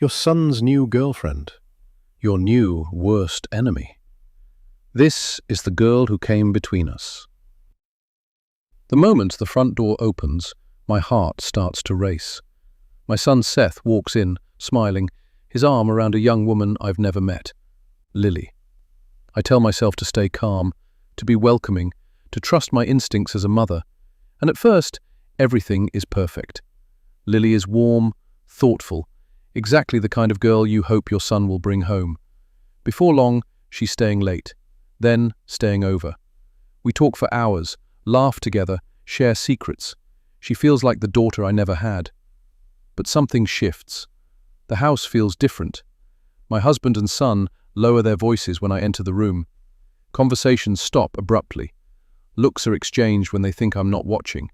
your son's new girlfriend, your new worst enemy. This is the girl who came between us. The moment the front door opens, my heart starts to race. My son Seth walks in, smiling, his arm around a young woman I've never met, Lily. I tell myself to stay calm, to be welcoming, to trust my instincts as a mother, and at first, everything is perfect. Lily is warm, thoughtful, exactly the kind of girl you hope your son will bring home. Before long, she's staying late, then staying over. We talk for hours, laugh together, share secrets. She feels like the daughter I never had. But something shifts. The house feels different. My husband and son lower their voices when I enter the room. Conversations stop abruptly. Looks are exchanged when they think I'm not watching.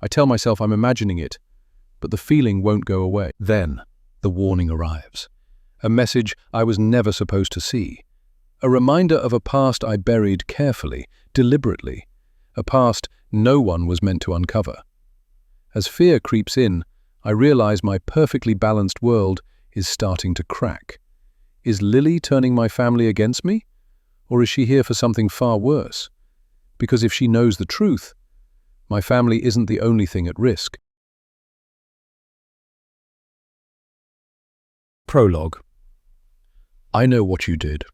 I tell myself I'm imagining it, but the feeling won't go away. Then, the warning arrives. A message I was never supposed to see. A reminder of a past I buried carefully, deliberately. A past no one was meant to uncover. As fear creeps in, I realize my perfectly balanced world is starting to crack. Is Lily turning my family against me? Or is she here for something far worse? Because if she knows the truth, my family isn't the only thing at risk. Prologue. I know what you did.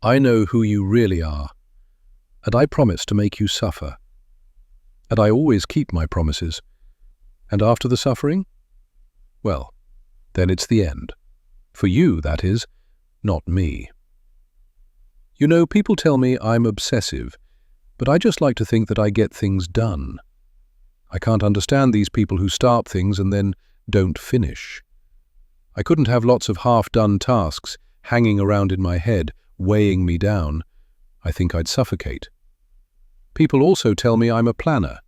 I know who you really are. And I promise to make you suffer. And I always keep my promises. And after the suffering? Well, then it's the end. For you, that is, not me. You know, people tell me I'm obsessive, but I just like to think that I get things done. I can't understand these people who start things and then don't finish. I couldn't have lots of half-done tasks hanging around in my head, weighing me down. I think I'd suffocate. People also tell me I'm a planner.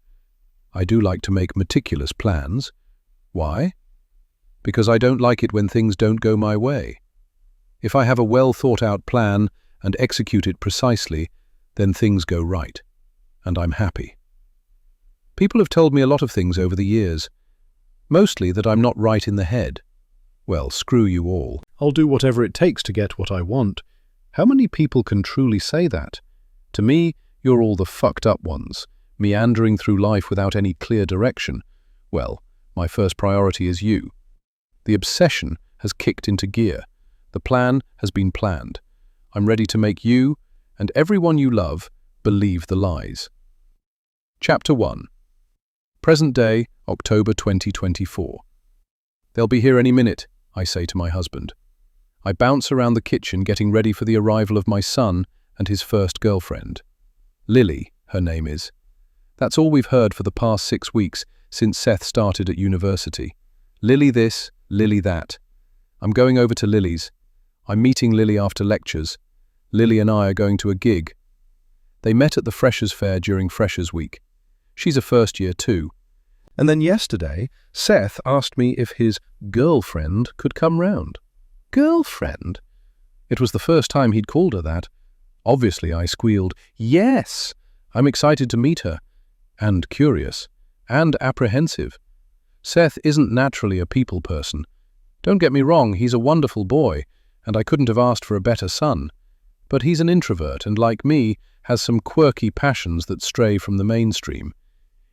I do like to make meticulous plans. Why? Because I don't like it when things don't go my way. If I have a well-thought-out plan and execute it precisely, then things go right, and I'm happy. People have told me a lot of things over the years, mostly that I'm not right in the head. Well, screw you all. I'll do whatever it takes to get what I want. How many people can truly say that? To me, you're all the fucked up ones, meandering through life without any clear direction. Well, my first priority is you. The obsession has kicked into gear. The plan has been planned. I'm ready to make you, and everyone you love, believe the lies. Chapter 1. Present day, October 2024. They'll be here any minute, I say to my husband. I bounce around the kitchen getting ready for the arrival of my son and his first girlfriend. Lily, her name is. That's all we've heard for the past 6 weeks since Seth started at university. Lily this, Lily that. I'm going over to Lily's. I'm meeting Lily after lectures. Lily and I are going to a gig. They met at the Freshers' Fair during Freshers' Week. She's a first year too. And then yesterday, Seth asked me if his girlfriend could come round. Girlfriend? It was the first time he'd called her that. Obviously, I squealed, yes, I'm excited to meet her. And curious. And apprehensive. Seth isn't naturally a people person. Don't get me wrong, he's a wonderful boy, and I couldn't have asked for a better son. But he's an introvert and, like me, has some quirky passions that stray from the mainstream.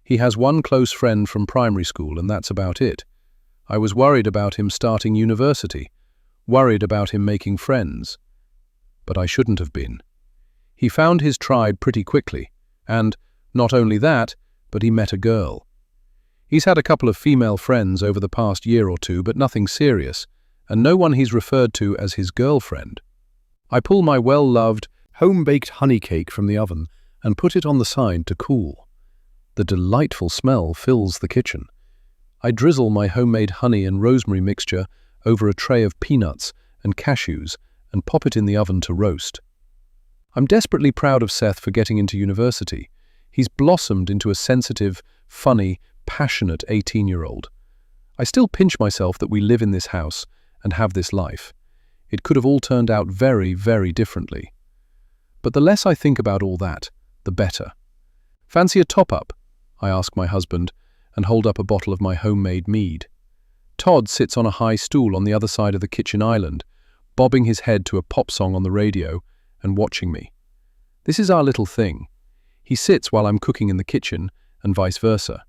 He has one close friend from primary school, and that's about it. I was worried about him starting university, worried about him making friends. But I shouldn't have been. He found his tribe pretty quickly, and, not only that, but he met a girl. He's had a couple of female friends over the past year or two, but nothing serious, and no one he's referred to as his girlfriend. I pull my well-loved, home-baked honey cake from the oven and put it on the side to cool. The delightful smell fills the kitchen. I drizzle my homemade honey and rosemary mixture over a tray of peanuts and cashews and pop it in the oven to roast. I'm desperately proud of Seth for getting into university. He's blossomed into a sensitive, funny, passionate 18-year-old. I still pinch myself that we live in this house and have this life. It could have all turned out very, very differently. But the less I think about all that, the better. Fancy a top-up? I ask my husband and hold up a bottle of my homemade mead. Todd sits on a high stool on the other side of the kitchen island, bobbing his head to a pop song on the radio and watching me. This is our little thing. He sits while I'm cooking in the kitchen and vice versa.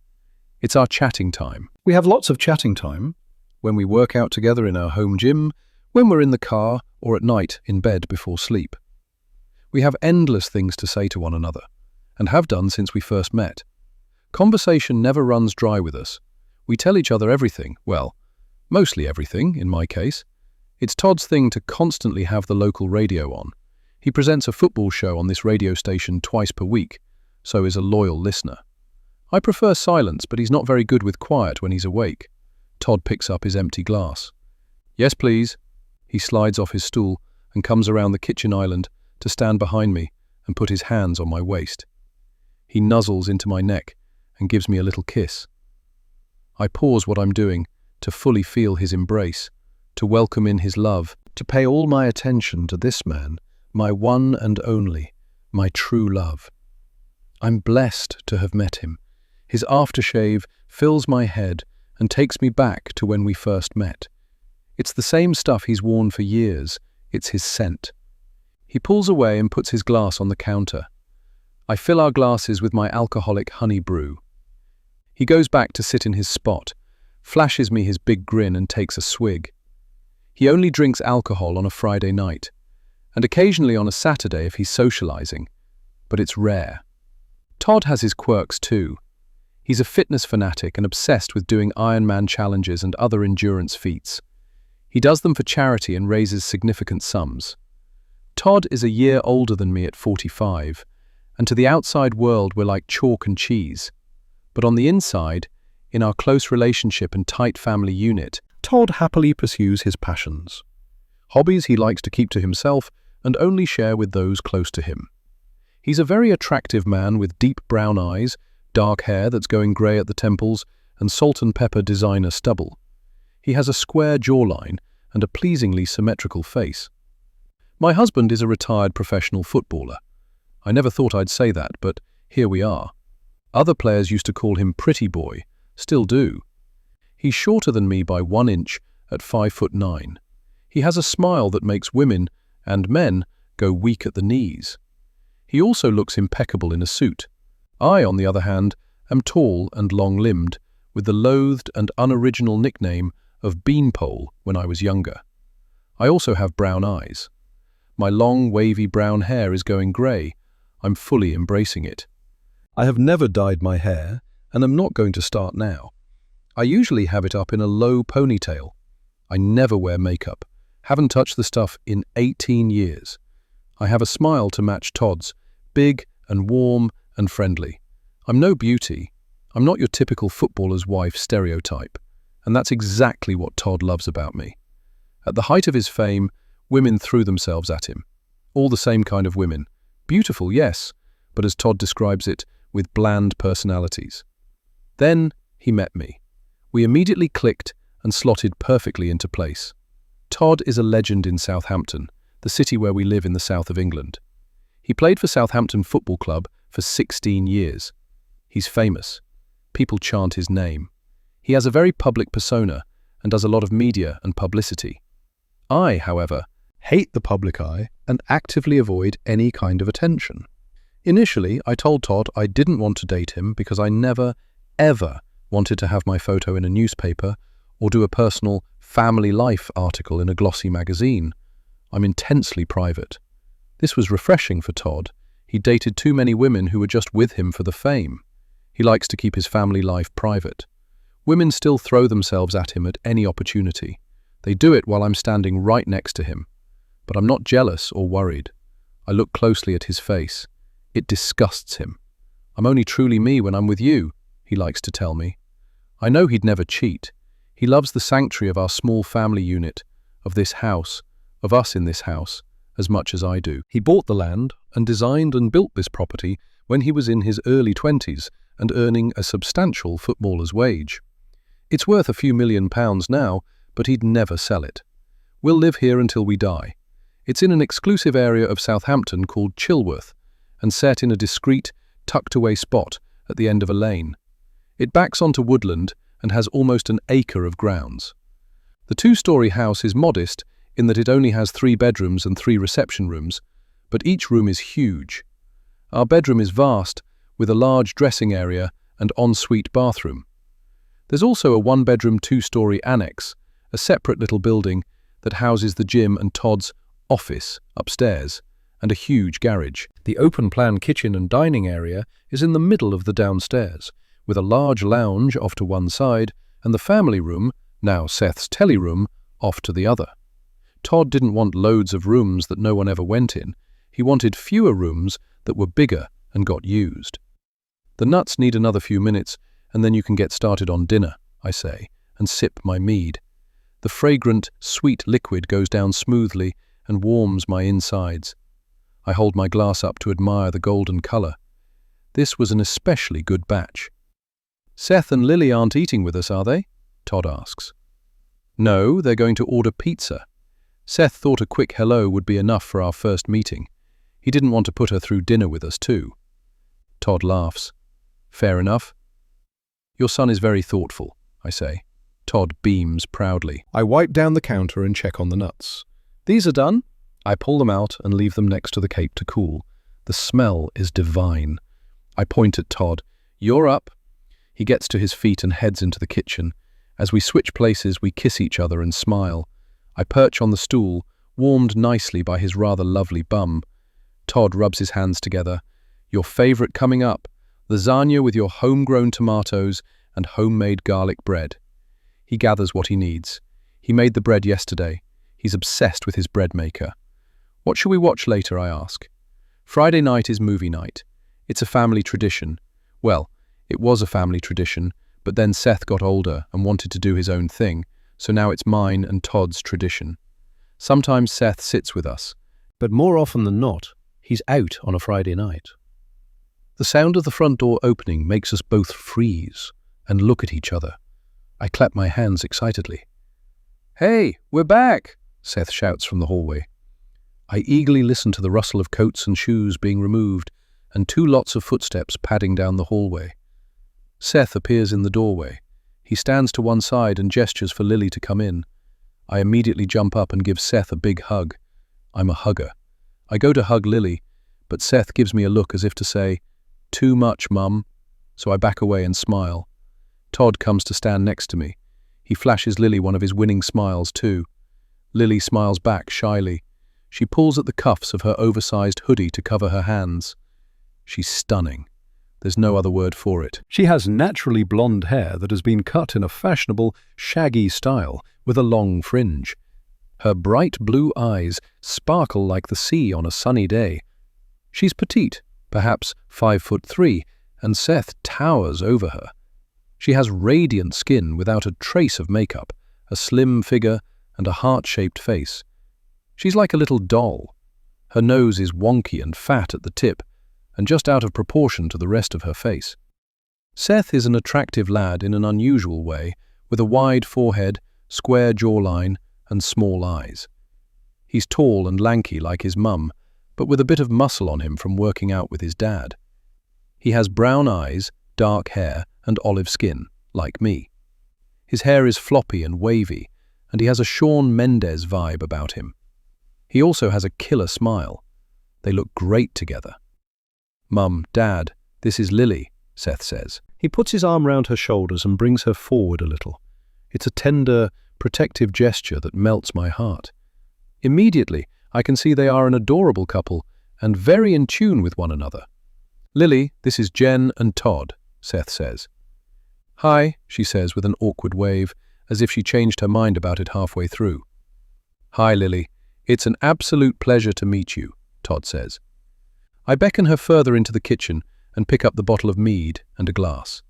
It's our chatting time. We have lots of chatting time when we work out together in our home gym, when we're in the car, or at night in bed before sleep. We have endless things to say to one another, and have done since we first met. Conversation never runs dry with us. We tell each other everything, well, mostly everything, in my case. It's Todd's thing to constantly have the local radio on. He presents a football show on this radio station twice per week, so is a loyal listener. I prefer silence, but he's not very good with quiet when he's awake. Todd picks up his empty glass. Yes, please. He slides off his stool and comes around the kitchen island to stand behind me and put his hands on my waist. He nuzzles into my neck and gives me a little kiss. I pause what I'm doing to fully feel his embrace, to welcome in his love, to pay all my attention to this man, my one and only, my true love. I'm blessed to have met him. His aftershave fills my head and takes me back to when we first met. It's the same stuff he's worn for years. It's his scent. He pulls away and puts his glass on the counter. I fill our glasses with my alcoholic honey brew. He goes back to sit in his spot, flashes me his big grin and takes a swig. He only drinks alcohol on a Friday night, and occasionally on a Saturday if he's socializing, but it's rare. Todd has his quirks too. He's a fitness fanatic and obsessed with doing Ironman challenges and other endurance feats. He does them for charity and raises significant sums. Todd is a year older than me at 45, and to the outside world we're like chalk and cheese. But on the inside, in our close relationship and tight family unit, Todd happily pursues his passions. Hobbies he likes to keep to himself and only share with those close to him. He's a very attractive man with deep brown eyes, dark hair that's going grey at the temples, and salt and pepper designer stubble. He has a square jawline and a pleasingly symmetrical face. My husband is a retired professional footballer. I never thought I'd say that, but here we are. Other players used to call him Pretty Boy, still do. He's shorter than me by 1 inch at 5'9". He has a smile that makes women, and men, go weak at the knees. He also looks impeccable in a suit. I, on the other hand, am tall and long-limbed, with the loathed and unoriginal nickname of Beanpole when I was younger. I also have brown eyes. My long, wavy brown hair is going grey. I'm fully embracing it. I have never dyed my hair, and am not going to start now. I usually have it up in a low ponytail. I never wear makeup, haven't touched the stuff in 18 years. I have a smile to match Todd's, big and warm and friendly. I'm no beauty. I'm not your typical footballer's wife stereotype, and that's exactly what Todd loves about me. At the height of his fame, women threw themselves at him. All the same kind of women. Beautiful, yes, but as Todd describes it, with bland personalities. Then he met me. We immediately clicked and slotted perfectly into place. Todd is a legend in Southampton, the city where we live in the south of England. He played for Southampton Football Club for 16 years. He's famous. People chant his name. He has a very public persona and does a lot of media and publicity. I, however, hate the public eye and actively avoid any kind of attention. Initially, I told Todd I didn't want to date him because I never, ever wanted to have my photo in a newspaper or do a personal family life article in a glossy magazine. I'm intensely private. This was refreshing for Todd. He dated too many women who were just with him for the fame. He likes to keep his family life private. Women still throw themselves at him at any opportunity. They do it while I'm standing right next to him. But I'm not jealous or worried. I look closely at his face. It disgusts him. I'm only truly me when I'm with you, he likes to tell me. I know he'd never cheat. He loves the sanctuary of our small family unit, of this house, of us in this house, as much as I do. He bought the land and designed and built this property when he was in his early 20s and earning a substantial footballer's wage. It's worth a few £1,000,000 now, but he'd never sell it. We'll live here until we die. It's in an exclusive area of Southampton called Chilworth, and set in a discreet, tucked-away spot at the end of a lane. It backs onto woodland and has almost an acre of grounds. The two-story house is modest in that it only has 3 bedrooms and 3 reception rooms, but each room is huge. Our bedroom is vast, with a large dressing area and ensuite bathroom. There's also a 1-bedroom 2-story annex, a separate little building that houses the gym and Todd's office upstairs, and a huge garage. The open-plan kitchen and dining area is in the middle of the downstairs, with a large lounge off to one side and the family room, now Seth's telly room, off to the other. Todd didn't want loads of rooms that no one ever went in. He wanted fewer rooms that were bigger and got used. The nuts need another few minutes, and then you can get started on dinner, I say, and sip my mead. The fragrant, sweet liquid goes down smoothly and warms my insides. I hold my glass up to admire the golden color. This was an especially good batch. Seth and Lily aren't eating with us, are they? Todd asks. No, they're going to order pizza. Seth thought a quick hello would be enough for our first meeting. He didn't want to put her through dinner with us too. Todd laughs. Fair enough. Your son is very thoughtful, I say. Todd beams proudly. I wipe down the counter and check on the nuts. These are done. I pull them out and leave them next to the cake to cool. The smell is divine. I point at Todd. You're up. He gets to his feet and heads into the kitchen. As we switch places, we kiss each other and smile. I perch on the stool, warmed nicely by his rather lovely bum. Todd rubs his hands together. Your favorite coming up, lasagna with your homegrown tomatoes and homemade garlic bread. He gathers what he needs. He made the bread yesterday. He's obsessed with his bread maker. What shall we watch later, I ask. Friday night is movie night. It's a family tradition. Well, it was a family tradition, but then Seth got older and wanted to do his own thing, so now it's mine and Todd's tradition. Sometimes Seth sits with us, but more often than not, he's out on a Friday night. The sound of the front door opening makes us both freeze and look at each other. I clap my hands excitedly. Hey, we're back, Seth shouts from the hallway. I eagerly listen to the rustle of coats and shoes being removed and 2 lots of footsteps padding down the hallway. Seth appears in the doorway. He stands to one side and gestures for Lily to come in. I immediately jump up and give Seth a big hug. I'm a hugger. I go to hug Lily, but Seth gives me a look as if to say, "Too much, Mum," so I back away and smile. Todd comes to stand next to me. He flashes Lily one of his winning smiles too. Lily smiles back shyly. She pulls at the cuffs of her oversized hoodie to cover her hands. She's stunning. There's no other word for it. She has naturally blonde hair that has been cut in a fashionable, shaggy style with a long fringe. Her bright blue eyes sparkle like the sea on a sunny day. She's petite, perhaps 5'3", and Seth towers over her. She has radiant skin without a trace of makeup, a slim figure, and a heart-shaped face. She's like a little doll. Her nose is wonky and fat at the tip, and just out of proportion to the rest of her face. Seth is an attractive lad in an unusual way, with a wide forehead, square jawline, and small eyes. He's tall and lanky like his mum, but with a bit of muscle on him from working out with his dad. He has brown eyes, dark hair, and olive skin, like me. His hair is floppy and wavy, and he has a Shawn Mendes vibe about him. He also has a killer smile. They look great together. "Mum, Dad, this is Lily," Seth says. He puts his arm round her shoulders and brings her forward a little. It's a tender, protective gesture that melts my heart. Immediately, I can see they are an adorable couple and very in tune with one another. "Lily, this is Jen and Todd," Seth says. "Hi," she says with an awkward wave, as if she changed her mind about it halfway through. "Hi, Lily. It's an absolute pleasure to meet you," Todd says. I beckon her further into the kitchen and pick up the bottle of mead and a glass.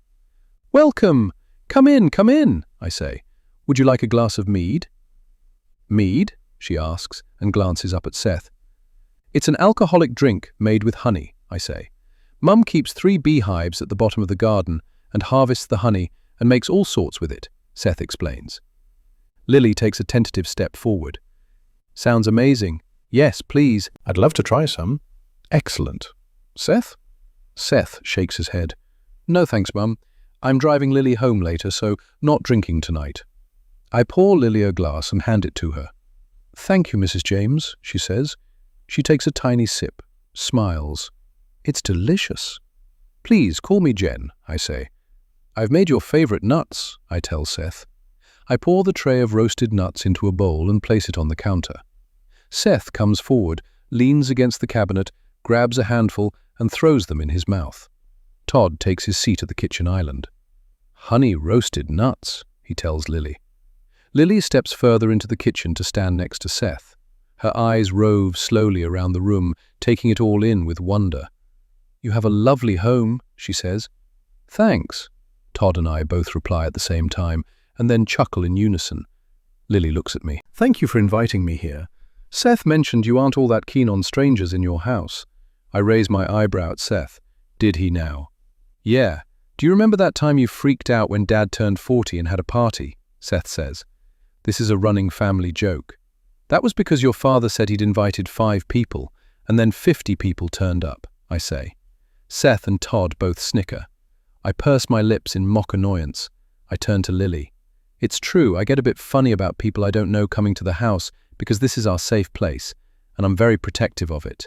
"Welcome! Come in, I say. Would you like a glass of mead?" "Mead?" she asks and glances up at Seth. "It's an alcoholic drink made with honey," I say. "Mum keeps 3 beehives at the bottom of the garden and harvests the honey and makes all sorts with it," Seth explains. Lily takes a tentative step forward. "Sounds amazing. Yes, please. I'd love to try some." "Excellent. Seth?" Seth shakes his head. "No thanks, Mum. I'm driving Lily home later, so not drinking tonight. I pour Lily a glass and hand it to her. Thank you, Mrs. James, she says. She takes a tiny sip, smiles. It's delicious. Please call me Jen, I say. I've made your favorite nuts, I tell Seth. I pour the tray of roasted nuts into a bowl and place it on the counter. Seth comes forward, leans against the cabinet, grabs a handful and throws them in his mouth. Todd takes his seat at the kitchen island. Honey roasted nuts, he tells Lily. Lily steps further into the kitchen to stand next to Seth. Her eyes rove slowly around the room, taking it all in with wonder. You have a lovely home, she says. Thanks, Todd and I both reply at the same time, and then chuckle in unison. Lily looks at me. Thank you for inviting me here. Seth mentioned you aren't all that keen on strangers in your house. I raise my eyebrow at Seth. Did he now? Yeah. Do you remember that time you freaked out when Dad turned 40 and had a party? Seth says. This is a running family joke. That was because your father said he'd invited 5 people, and then 50 people turned up, I say. Seth and Todd both snicker. I purse my lips in mock annoyance. I turn to Lily. It's true, I get a bit funny about people I don't know coming to the house because this is our safe place, and I'm very protective of it.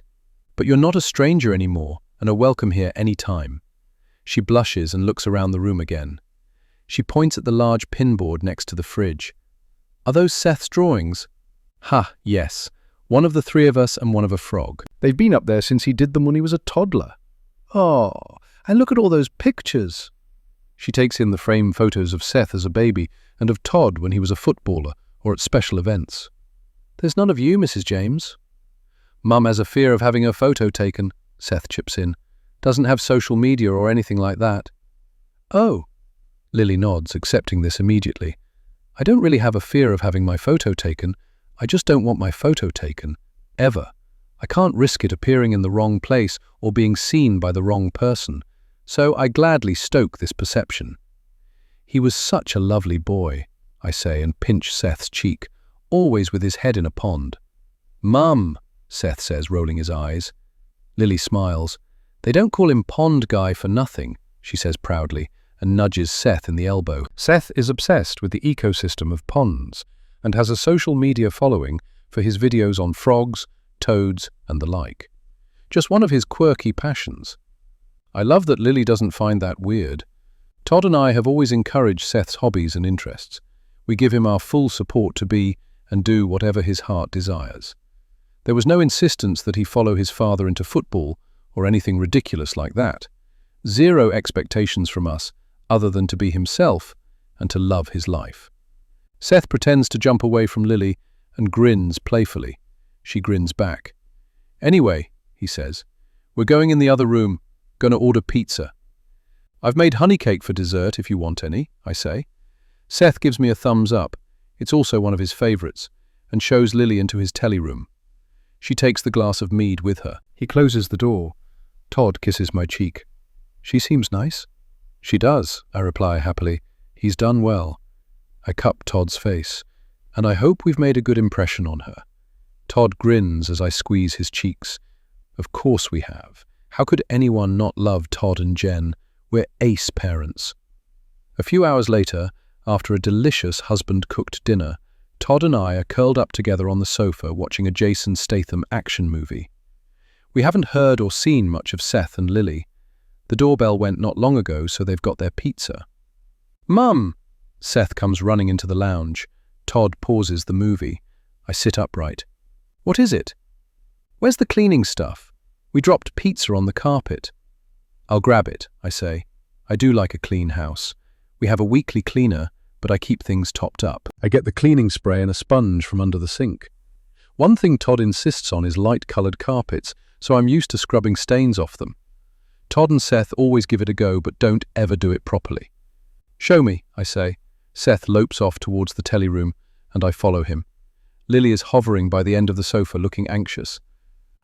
But you're not a stranger anymore and are welcome here any time. She blushes and looks around the room again. She points at the large pinboard next to the fridge. Are those Seth's drawings? Ha, yes. One of the 3 of us and one of a frog. They've been up there since he did them when he was a toddler. Oh, and look at all those pictures. She takes in the framed photos of Seth as a baby and of Todd when he was a footballer or at special events. There's none of you, Mrs. James. Mum has a fear of having her photo taken, Seth chips in. Doesn't have social media or anything like that. Oh. Lily nods, accepting this immediately. I don't really have a fear of having my photo taken. I just don't want my photo taken. Ever. I can't risk it appearing in the wrong place or being seen by the wrong person. So I gladly stoke this perception. He was such a lovely boy, I say and pinch Seth's cheek, always with his head in a pond. Mum, Seth says, rolling his eyes. Lily smiles. They don't call him Pond Guy for nothing, she says proudly, and nudges Seth in the elbow. Seth is obsessed with the ecosystem of ponds and has a social media following for his videos on frogs, toads, and the like. Just one of his quirky passions. I love that Lily doesn't find that weird. Todd and I have always encouraged Seth's hobbies and interests. We give him our full support to be and do whatever his heart desires. There was no insistence that he follow his father into football or anything ridiculous like that. 0 expectations from us other than to be himself and to love his life. Seth pretends to jump away from Lily and grins playfully. She grins back. Anyway, he says, we're going in the other room, gonna order pizza. I've made honey cake for dessert if you want any, I say. Seth gives me a thumbs up. It's also one of his favorites, and shows Lily into his telly room. She takes the glass of mead with her. He closes the door. Todd kisses my cheek. She seems nice. She does, I reply happily. He's done well. I cup Todd's face, and I hope we've made a good impression on her. Todd grins as I squeeze his cheeks. Of course we have. How could anyone not love Todd and Jen? We're ace parents. A few hours later, after a delicious husband-cooked dinner, Todd and I are curled up together on the sofa watching a Jason Statham action movie. We haven't heard or seen much of Seth and Lily. The doorbell went not long ago, so they've got their pizza. Mum! Seth comes running into the lounge. Todd pauses the movie. I sit upright. What is it? Where's the cleaning stuff? We dropped pizza on the carpet. I'll grab it, I say. I do like a clean house. We have a weekly cleaner, but I keep things topped up. I get the cleaning spray and a sponge from under the sink. One thing Todd insists on is light-coloured carpets, so I'm used to scrubbing stains off them. Todd and Seth always give it a go, but don't ever do it properly. Show me, I say. Seth lopes off towards the telly room, and I follow him. Lily is hovering by the end of the sofa, looking anxious.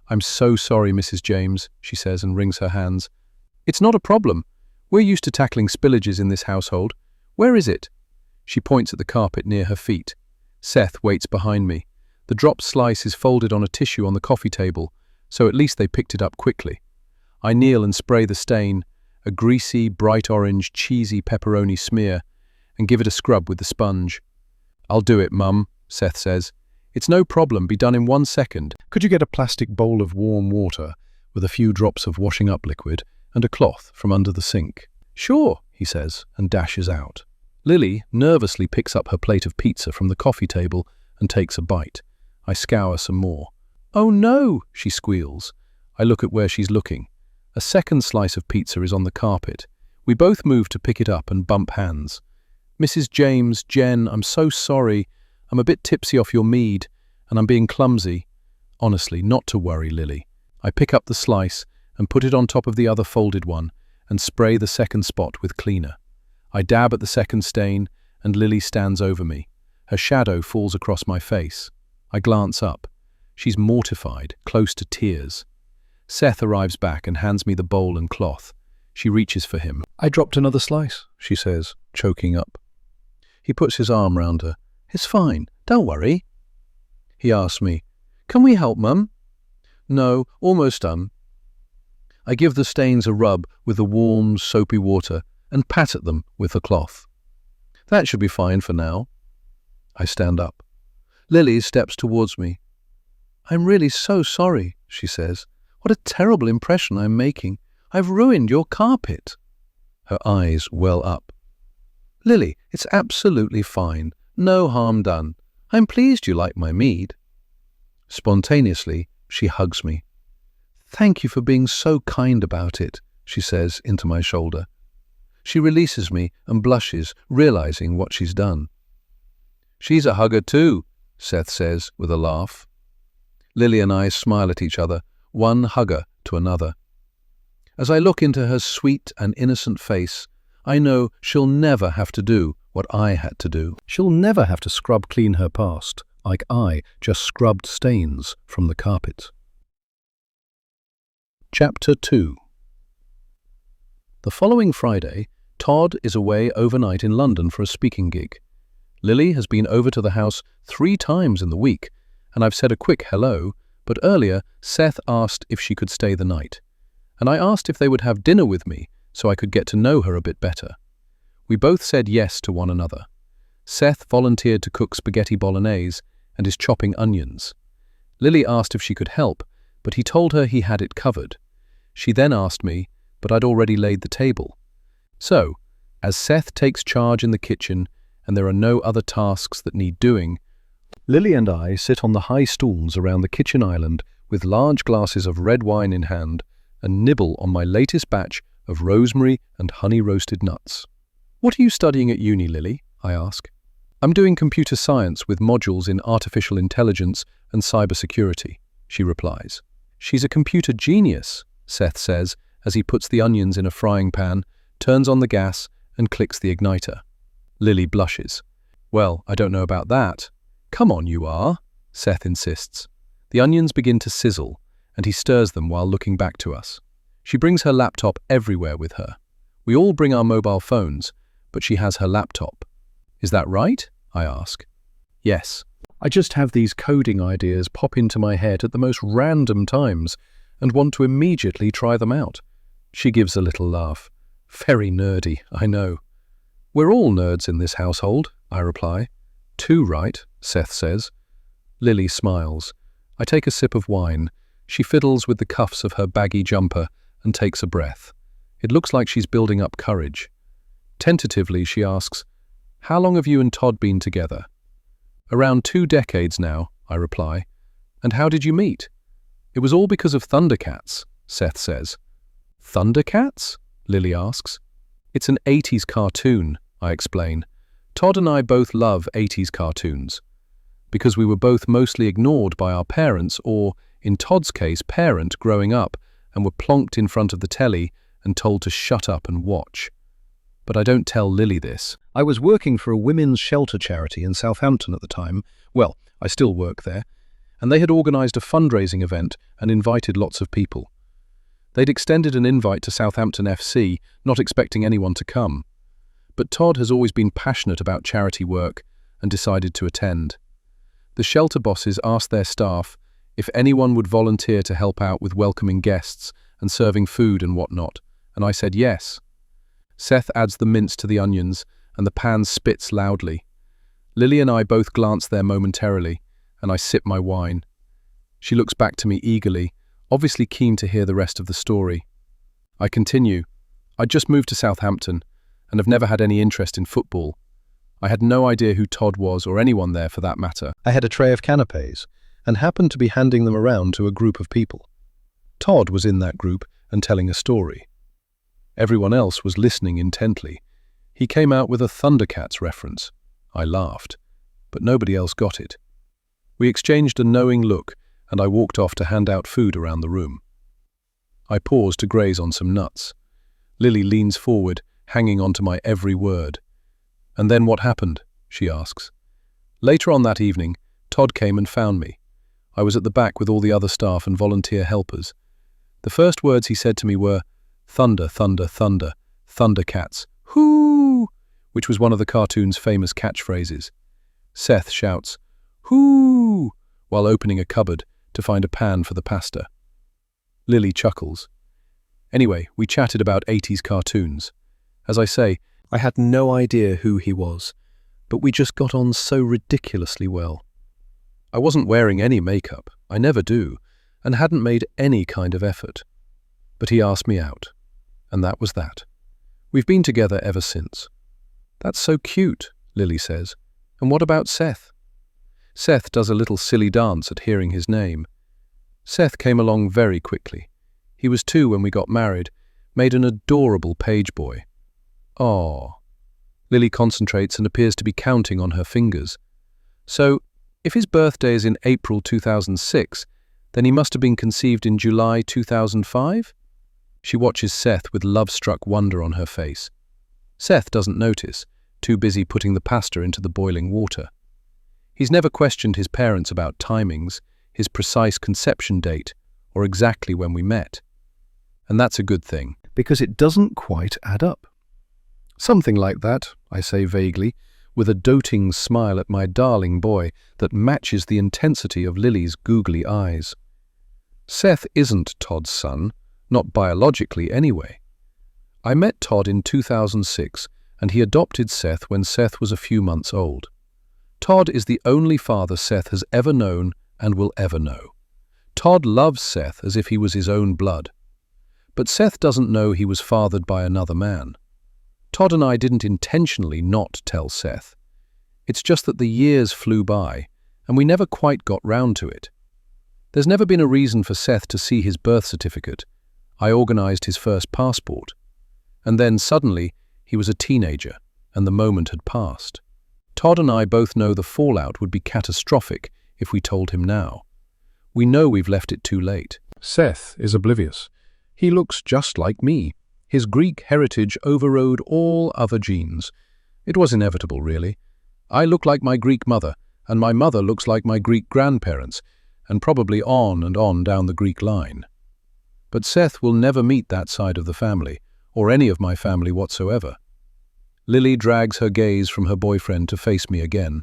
I'm so sorry, Mrs. James, she says and wrings her hands. It's not a problem. We're used to tackling spillages in this household. Where is it? She points at the carpet near her feet. Seth waits behind me. The dropped slice is folded on a tissue on the coffee table, so at least they picked it up quickly. I kneel and spray the stain, a greasy, bright orange, cheesy pepperoni smear, and give it a scrub with the sponge. "I'll do it, Mum," Seth says. "It's no problem, be done in 1 second. Could you get a plastic bowl of warm water with a few drops of washing up liquid and a cloth from under the sink?" "Sure," he says, and dashes out. Lily nervously picks up her plate of pizza from the coffee table and takes a bite. I scour some more. "Oh no," she squeals. I look at where she's looking. A second slice of pizza is on the carpet. We both move to pick it up and bump hands. "Mrs. James, Jen, I'm so sorry. I'm a bit tipsy off your mead, and I'm being clumsy." "Honestly, not to worry, Lily." I pick up the slice and put it on top of the other folded one and spray the second spot with cleaner. I dab at the second stain, and Lily stands over me. Her shadow falls across my face. I glance up. She's mortified, close to tears. Seth arrives back and hands me the bowl and cloth. She reaches for him. "I dropped another slice," she says, choking up. He puts his arm round her. "It's fine, don't worry." He asks me, "Can we help, Mum?" "No, almost done." I give the stains a rub with the warm, soapy water and pat at them with the cloth. "That should be fine for now." I stand up. Lily steps towards me. "I'm really so sorry," she says. "What a terrible impression I'm making. I've ruined your carpet." Her eyes well up. "Lily, it's absolutely fine. No harm done. I'm pleased you like my mead." Spontaneously, she hugs me. "Thank you for being so kind about it," she says into my shoulder. She releases me and blushes, realizing what she's done. "She's a hugger too," Seth says with a laugh. Lily and I smile at each other, one hugger to another. As I look into her sweet and innocent face, I know she'll never have to do what I had to do. She'll never have to scrub clean her past, like I just scrubbed stains from the carpet. Chapter 2. The following Friday, Todd is away overnight in London for a speaking gig. Lily has been over to the house 3 times in the week, and I've said a quick hello, but earlier Seth asked if she could stay the night. And I asked if they would have dinner with me so I could get to know her a bit better. We both said yes to one another. Seth volunteered to cook spaghetti bolognese and is chopping onions. Lily asked if she could help, but he told her he had it covered. She then asked me, but I'd already laid the table. So, as Seth takes charge in the kitchen and there are no other tasks that need doing, Lily and I sit on the high stools around the kitchen island with large glasses of red wine in hand and nibble on my latest batch of rosemary and honey-roasted nuts. "What are you studying at uni, Lily?" I ask. "I'm doing computer science with modules in artificial intelligence and cybersecurity," she replies. "She's a computer genius," Seth says as he puts the onions in a frying pan, turns on the gas and clicks the igniter. Lily blushes. "Well, I don't know about that." "Come on, you are," Seth insists. The onions begin to sizzle, and he stirs them while looking back to us. She brings her laptop everywhere with her. We all bring our mobile phones, but she has her laptop. "Is that right?" I ask. "Yes. I just have these coding ideas pop into my head at the most random times and want to immediately try them out." She gives a little laugh. "Very nerdy, I know." "We're all nerds in this household," I reply. "Too right," Seth says. Lily smiles. I take a sip of wine. She fiddles with the cuffs of her baggy jumper and takes a breath. It looks like she's building up courage. Tentatively, she asks, "How long have you and Todd been together?" "Around 2 decades now," I reply. "And how did you meet?" "It was all because of Thundercats," Seth says. "Thundercats?" Lily asks. "It's an 80s cartoon," I explain. Todd and I both love 80s cartoons. Because we were both mostly ignored by our parents or, in Todd's case, parent growing up and were plonked in front of the telly and told to shut up and watch. But I don't tell Lily this. I was working for a women's shelter charity in Southampton at the time. Well, I still work there. And they had organised a fundraising event and invited lots of people. They'd extended an invite to Southampton FC, not expecting anyone to come. But Todd has always been passionate about charity work and decided to attend. The shelter bosses asked their staff if anyone would volunteer to help out with welcoming guests and serving food and whatnot, And I said yes. Seth adds the mince to the onions, and the pan spits loudly. Lily and I both glance there momentarily, and I sip my wine. She looks back to me eagerly, obviously keen to hear the rest of the story. I continue. I'd just moved to Southampton, and have never had any interest in football. I had no idea who Todd was, or anyone there for that matter. I had a tray of canapes, and happened to be handing them around to a group of people. Todd was in that group and telling a story. Everyone else was listening intently. He came out with a Thundercats reference. I laughed, but nobody else got it. We exchanged a knowing look, and I walked off to hand out food around the room. I paused to graze on some nuts. Lily leans forward, hanging on to my every word. "And then what happened?" she asks. Later on that evening, Todd came and found me. I was at the back with all the other staff and volunteer helpers. The first words he said to me were, "Thunder, thunder, thunder, Thundercats, hoo!" which was one of the cartoon's famous catchphrases. Seth shouts, "Hoo!" while opening a cupboard to find a pan for the pasta. Lily chuckles. Anyway, we chatted about 80s cartoons. As I say, I had no idea who he was, but we just got on so ridiculously well. I wasn't wearing any makeup, I never do, and hadn't made any kind of effort. But he asked me out, and that was that. We've been together ever since. "That's so cute," Lily says. "And what about Seth?" Seth does a little silly dance at hearing his name. Seth came along very quickly. He was 2 when we got married, made an adorable page boy. "Aw." Lily concentrates and appears to be counting on her fingers. "So, if his birthday is in April 2006, then he must have been conceived in July 2005? She watches Seth with love-struck wonder on her face. Seth doesn't notice, too busy putting the pasta into the boiling water. He's never questioned his parents about timings, his precise conception date, or exactly when we met. And that's a good thing, because it doesn't quite add up. "Something like that," I say vaguely, with a doting smile at my darling boy that matches the intensity of Lily's googly eyes. Seth isn't Todd's son, not biologically anyway. I met Todd in 2006, and he adopted Seth when Seth was a few months old. Todd is the only father Seth has ever known and will ever know. Todd loves Seth as if he was his own blood. But Seth doesn't know he was fathered by another man. Todd and I didn't intentionally not tell Seth. It's just that the years flew by, and we never quite got round to it. There's never been a reason for Seth to see his birth certificate. I organized his first passport. And then suddenly, he was a teenager, and the moment had passed. Todd and I both know the fallout would be catastrophic if we told him now. We know we've left it too late. Seth is oblivious. He looks just like me. His Greek heritage overrode all other genes. It was inevitable, really. I look like my Greek mother, and my mother looks like my Greek grandparents, and probably on and on down the Greek line. But Seth will never meet that side of the family, or any of my family whatsoever. Lily drags her gaze from her boyfriend to face me again.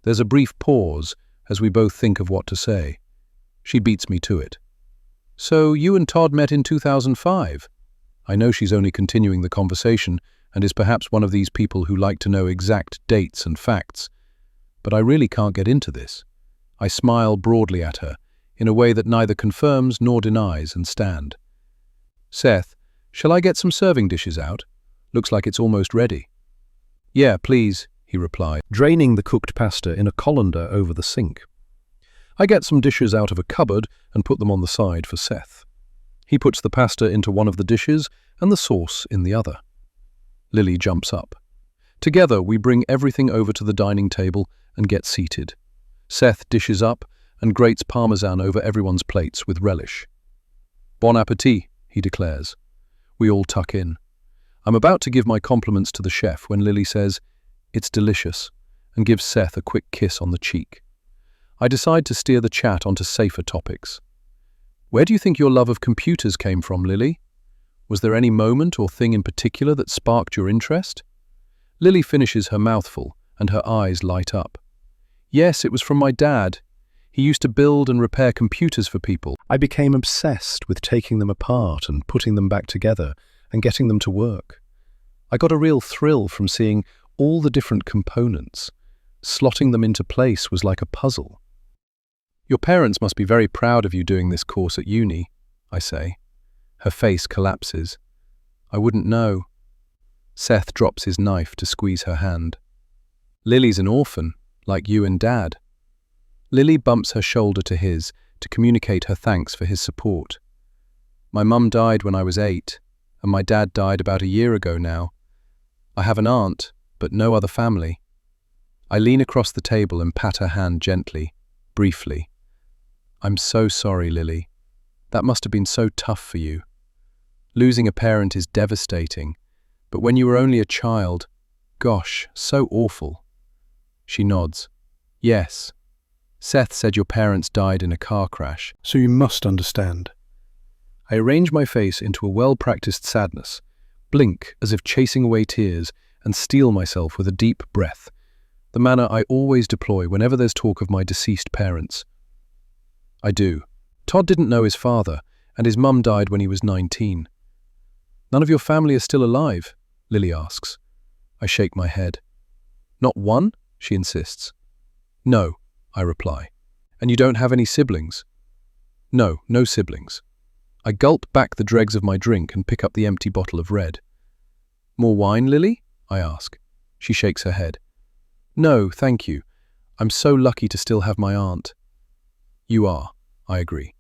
There's a brief pause as we both think of what to say. She beats me to it. "So you and Todd met in 2005? I know she's only continuing the conversation and is perhaps one of these people who like to know exact dates and facts. But I really can't get into this. I smile broadly at her, in a way that neither confirms nor denies, and stand. "Seth, shall I get some serving dishes out? Looks like it's almost ready." "Yeah, please," he replied, draining the cooked pasta in a colander over the sink. I get some dishes out of a cupboard and put them on the side for Seth. He puts the pasta into one of the dishes and the sauce in the other. Lily jumps up. Together we bring everything over to the dining table and get seated. Seth dishes up and grates parmesan over everyone's plates with relish. "Bon appétit," he declares. We all tuck in. I'm about to give my compliments to the chef when Lily says, "It's delicious," and gives Seth a quick kiss on the cheek. I decide to steer the chat onto safer topics. "Where do you think your love of computers came from, Lily? Was there any moment or thing in particular that sparked your interest?" Lily finishes her mouthful, and her eyes light up. "Yes, it was from my dad. He used to build and repair computers for people. I became obsessed with taking them apart and putting them back together and getting them to work. I got a real thrill from seeing all the different components. Slotting them into place was like a puzzle. "Your parents must be very proud of you doing this course at uni," I say. Her face collapses. "I wouldn't know." Seth drops his knife to squeeze her hand. "Lily's an orphan, like you and Dad." Lily bumps her shoulder to his to communicate her thanks for his support. "My mum died when I was 8, and my dad died about a year ago now. I have an aunt, but no other family." I lean across the table and pat her hand gently, briefly. "I'm so sorry, Lily. That must have been so tough for you. Losing a parent is devastating, but when you were only a child, gosh, so awful." She nods. "Yes. Seth said your parents died in a car crash, so you must understand." I arrange my face into a well-practiced sadness, blink as if chasing away tears, and steel myself with a deep breath, the manner I always deploy whenever there's talk of my deceased parents. I do. Todd didn't know his father, and his mum died when he was 19. "None of your family are still alive?" Lily asks. I shake my head. "Not one?" she insists. "No," I reply. "And you don't have any siblings?" "No, no siblings." I gulp back the dregs of my drink and pick up the empty bottle of red. "More wine, Lily?" I ask. She shakes her head. "No, thank you. I'm so lucky to still have my aunt." "You are," I agree.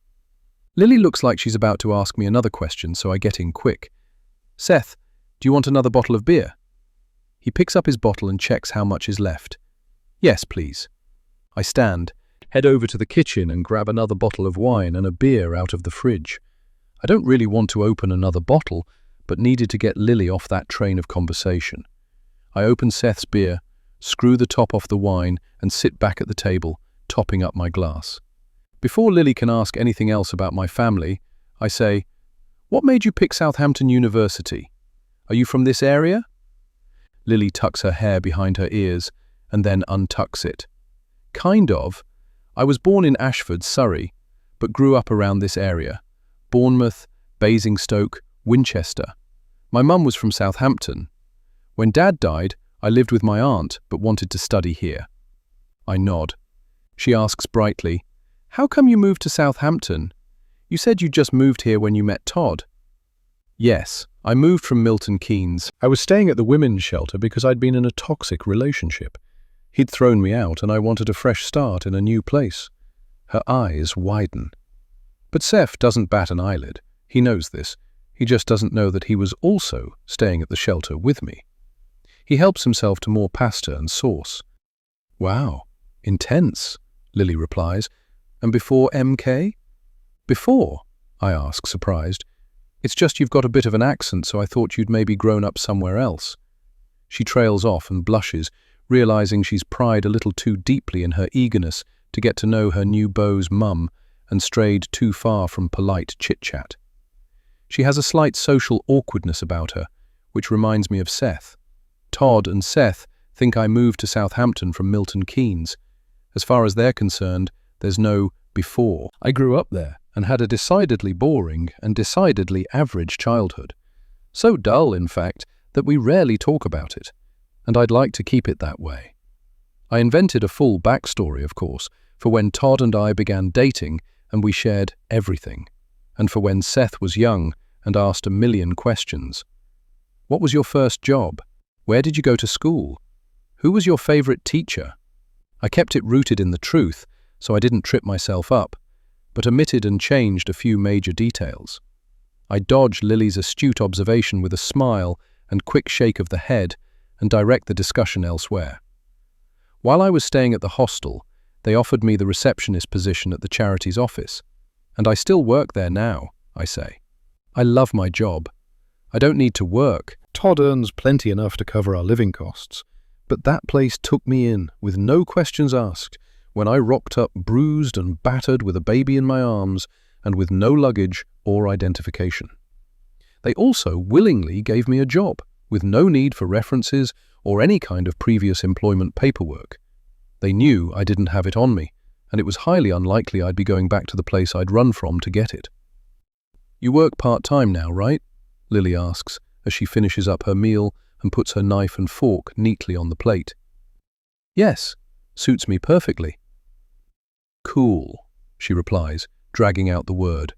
Lily looks like she's about to ask me another question, so I get in quick. "Seth, do you want another bottle of beer?" He picks up his bottle and checks how much is left. "Yes, please." I stand, head over to the kitchen and grab another bottle of wine and a beer out of the fridge. I don't really want to open another bottle, but needed to get Lily off that train of conversation. I open Seth's beer, screw the top off the wine, and sit back at the table, topping up my glass. Before Lily can ask anything else about my family, I say, "What made you pick Southampton University? Are you from this area?" Lily tucks her hair behind her ears and then untucks it. "Kind of. I was born in Ashford, Surrey, but grew up around this area. Bournemouth, Basingstoke, Winchester. My mum was from Southampton. When Dad died, I lived with my aunt but wanted to study here." I nod. She asks brightly, "How come you moved to Southampton? You said you just moved here when you met Todd." "Yes, I moved from Milton Keynes. I was staying at the women's shelter because I'd been in a toxic relationship. He'd thrown me out and I wanted a fresh start in a new place." Her eyes widen. But Seth doesn't bat an eyelid. He knows this. He just doesn't know that he was also staying at the shelter with me. He helps himself to more pasta and sauce. "Wow, intense," Lily replies. "And before MK?" "Before?" I ask, surprised. "It's just you've got a bit of an accent, so I thought you'd maybe grown up somewhere else." She trails off and blushes, realizing she's pried a little too deeply in her eagerness to get to know her new beau's mum and strayed too far from polite chit-chat. She has a slight social awkwardness about her, which reminds me of Seth. Todd and Seth think I moved to Southampton from Milton Keynes. As far as they're concerned, there's no before. I grew up there and had a decidedly boring and decidedly average childhood. So dull, in fact, that we rarely talk about it, and I'd like to keep it that way. I invented a full backstory, of course, for when Todd and I began dating and we shared everything, and for when Seth was young and asked a million questions. What was your first job? Where did you go to school? Who was your favorite teacher? I kept it rooted in the truth, so I didn't trip myself up, but omitted and changed a few major details. I dodge Lily's astute observation with a smile and quick shake of the head and direct the discussion elsewhere. While I was staying at the hostel, they offered me the receptionist position at the charity's office, and I still work there now, I say. I love my job. I don't need to work. Todd earns plenty enough to cover our living costs, but that place took me in with no questions asked when I rocked up bruised and battered with a baby in my arms and with no luggage or identification. They also willingly gave me a job with no need for references or any kind of previous employment paperwork. They knew I didn't have it on me, and it was highly unlikely I'd be going back to the place I'd run from to get it. "You work part-time now, right?" Lily asks, as she finishes up her meal and puts her knife and fork neatly on the plate. Yes, suits me perfectly. Cool, she replies, dragging out the word.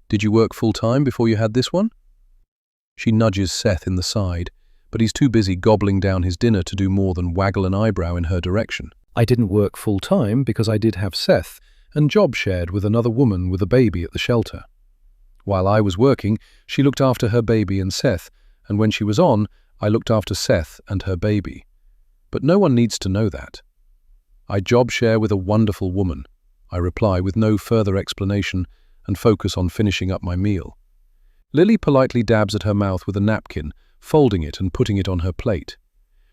Did you work full-time before you had this one? She nudges Seth in the side, but he's too busy gobbling down his dinner to do more than waggle an eyebrow in her direction. I didn't work full-time because I did have Seth and job shared with another woman with a baby at the shelter. While I was working, she looked after her baby and Seth, and when she was on, I looked after Seth and her baby. But no one needs to know that. I job share with a wonderful woman, I reply with no further explanation and focus on finishing up my meal. Lily politely dabs at her mouth with a napkin, folding it and putting it on her plate.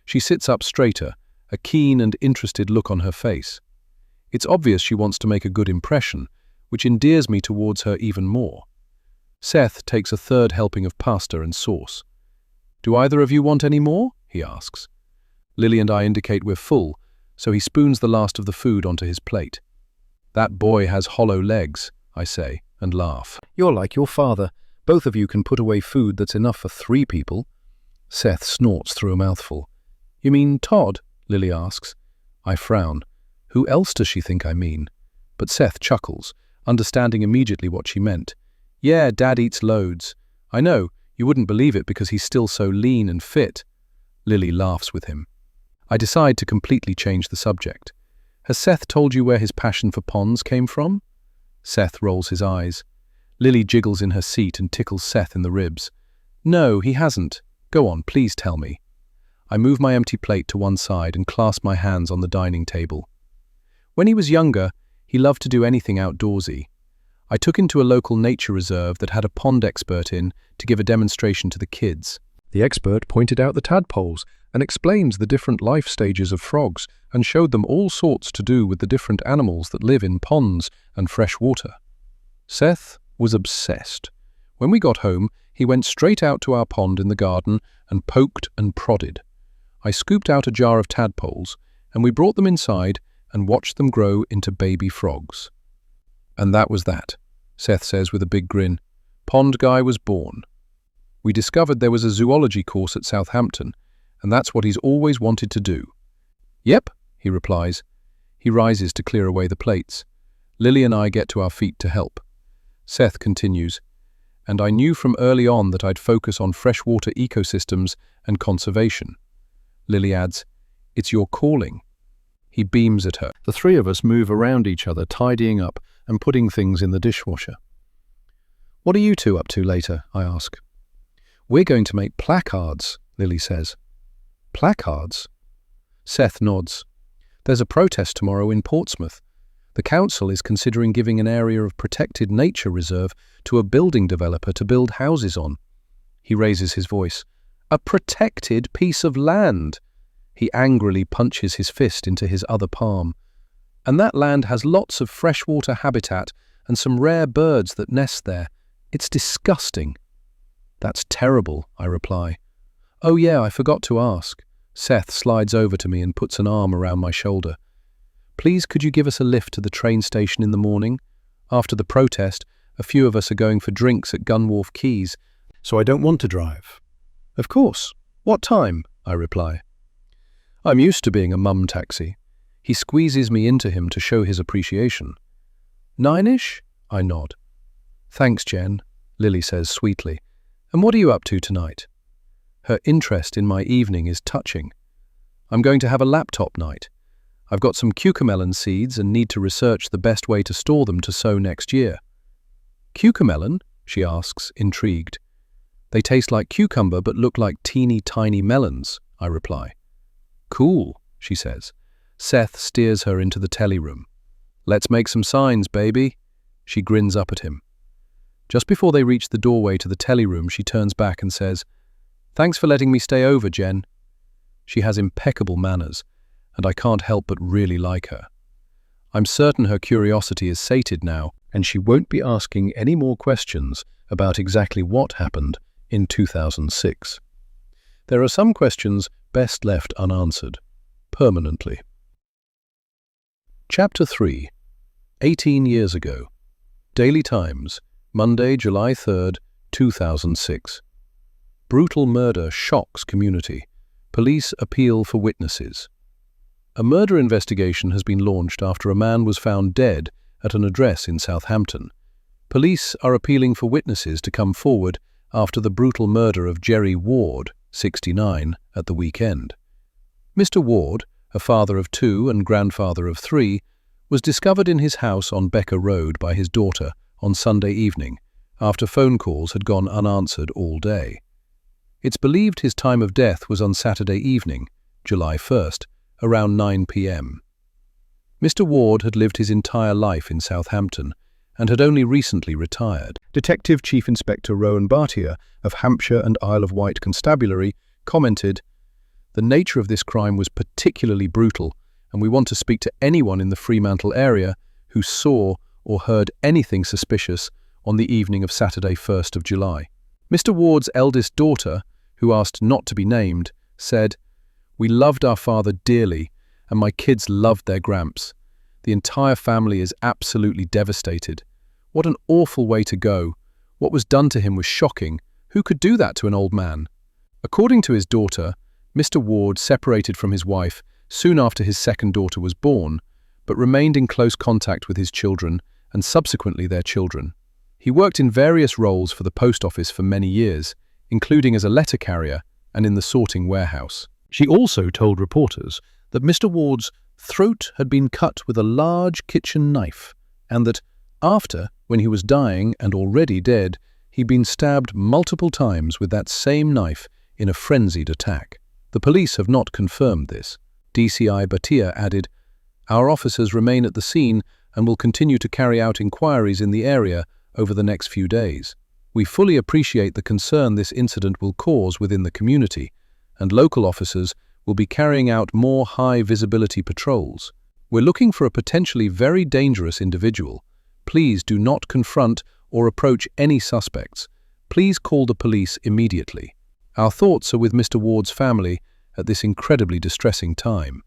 She sits up straighter, a keen and interested look on her face. It's obvious she wants to make a good impression, which endears me towards her even more. Seth takes a third helping of pasta and sauce. Do either of you want any more? He asks. Lily and I indicate we're full, so he spoons the last of the food onto his plate. That boy has hollow legs, I say, and laugh. You're like your father. Both of you can put away food that's enough for 3 people. Seth snorts through a mouthful. You mean Todd? Lily asks. I frown. Who else does she think I mean? But Seth chuckles, understanding immediately what she meant. Yeah, Dad eats loads. I know, you wouldn't believe it because he's still so lean and fit. Lily laughs with him. I decide to completely change the subject. Has Seth told you where his passion for ponds came from? Seth rolls his eyes. Lily jiggles in her seat and tickles Seth in the ribs. No, he hasn't. Go on, please tell me. I move my empty plate to one side and clasp my hands on the dining table. When he was younger, he loved to do anything outdoorsy. I took him to a local nature reserve that had a pond expert in to give a demonstration to the kids. The expert pointed out the tadpoles and explains the different life stages of frogs and showed them all sorts to do with the different animals that live in ponds and fresh water. Seth was obsessed. When we got home, he went straight out to our pond in the garden and poked and prodded. I scooped out a jar of tadpoles, and we brought them inside and watched them grow into baby frogs. And that was that, Seth says with a big grin. Pond Guy was born. We discovered there was a zoology course at Southampton, and that's what he's always wanted to do. Yep, he replies. He rises to clear away the plates. Lily and I get to our feet to help. Seth continues, and I knew from early on that I'd focus on freshwater ecosystems and conservation. Lily adds, it's your calling. He beams at her. The 3 of us move around each other, tidying up and putting things in the dishwasher. What are you 2 up to later? I ask. We're going to make placards, Lily says. Placards? Seth nods. There's a protest tomorrow in Portsmouth. The council is considering giving an area of protected nature reserve to a building developer to build houses on. He raises his voice. A protected piece of land! He angrily punches his fist into his other palm. And that land has lots of freshwater habitat and some rare birds that nest there. It's disgusting. That's terrible, I reply. Oh yeah, I forgot to ask. Seth slides over to me and puts an arm around my shoulder. Please, could you give us a lift to the train station in the morning? After the protest, a few of us are going for drinks at Gunwharf Quays, so I don't want to drive. Of course. What time? I reply. I'm used to being a mum taxi. He squeezes me into him to show his appreciation. 9-ish? I nod. Thanks, Jen, Lily says sweetly. And what are you up to tonight? Her interest in my evening is touching. I'm going to have a laptop night. I've got some cucamelon seeds and need to research the best way to store them to sow next year. Cucamelon? She asks, intrigued. They taste like cucumber but look like teeny tiny melons, I reply. Cool, she says. Seth steers her into the telly room. Let's make some signs, baby. She grins up at him. Just before they reach the doorway to the telly room, she turns back and says, Thanks for letting me stay over, Jen. She has impeccable manners, and I can't help but really like her. I'm certain her curiosity is sated now, and she won't be asking any more questions about exactly what happened in 2006. There are some questions best left unanswered, permanently. Chapter 3. 18 years ago. Daily Times, Monday, July 3rd, 2006. Brutal murder shocks community. Police appeal for witnesses. A murder investigation has been launched after a man was found dead at an address in Southampton. Police are appealing for witnesses to come forward after the brutal murder of Jerry Ward, 69, at the weekend. Mr. Ward, a father of 2 and grandfather of 3, was discovered in his house on Becker Road by his daughter on Sunday evening, after phone calls had gone unanswered all day. It's believed his time of death was on Saturday evening, July 1st, around 9 p.m. Mr. Ward had lived his entire life in Southampton and had only recently retired. Detective Chief Inspector Rowan Bartier of Hampshire and Isle of Wight Constabulary commented, "The nature of this crime was particularly brutal, and we want to speak to anyone in the Fremantle area who saw or heard anything suspicious on the evening of Saturday 1st of July. Mr. Ward's eldest daughter, who asked not to be named, said, "We loved our father dearly, and my kids loved their gramps. The entire family is absolutely devastated. What an awful way to go. What was done to him was shocking. Who could do that to an old man?" According to his daughter, Mr. Ward separated from his wife soon after his second daughter was born, but remained in close contact with his children and subsequently their children. He worked in various roles for the post office for many years, including as a letter carrier and in the sorting warehouse. She also told reporters that Mr. Ward's throat had been cut with a large kitchen knife, and that after, when he was dying and already dead, he'd been stabbed multiple times with that same knife in a frenzied attack. The police have not confirmed this. DCI Batia added, "Our officers remain at the scene and will continue to carry out inquiries in the area over the next few days. We fully appreciate the concern this incident will cause within the community, and local officers will be carrying out more high-visibility patrols. We're looking for a potentially very dangerous individual. Please do not confront or approach any suspects. Please call the police immediately. Our thoughts are with Mr. Ward's family at this incredibly distressing time."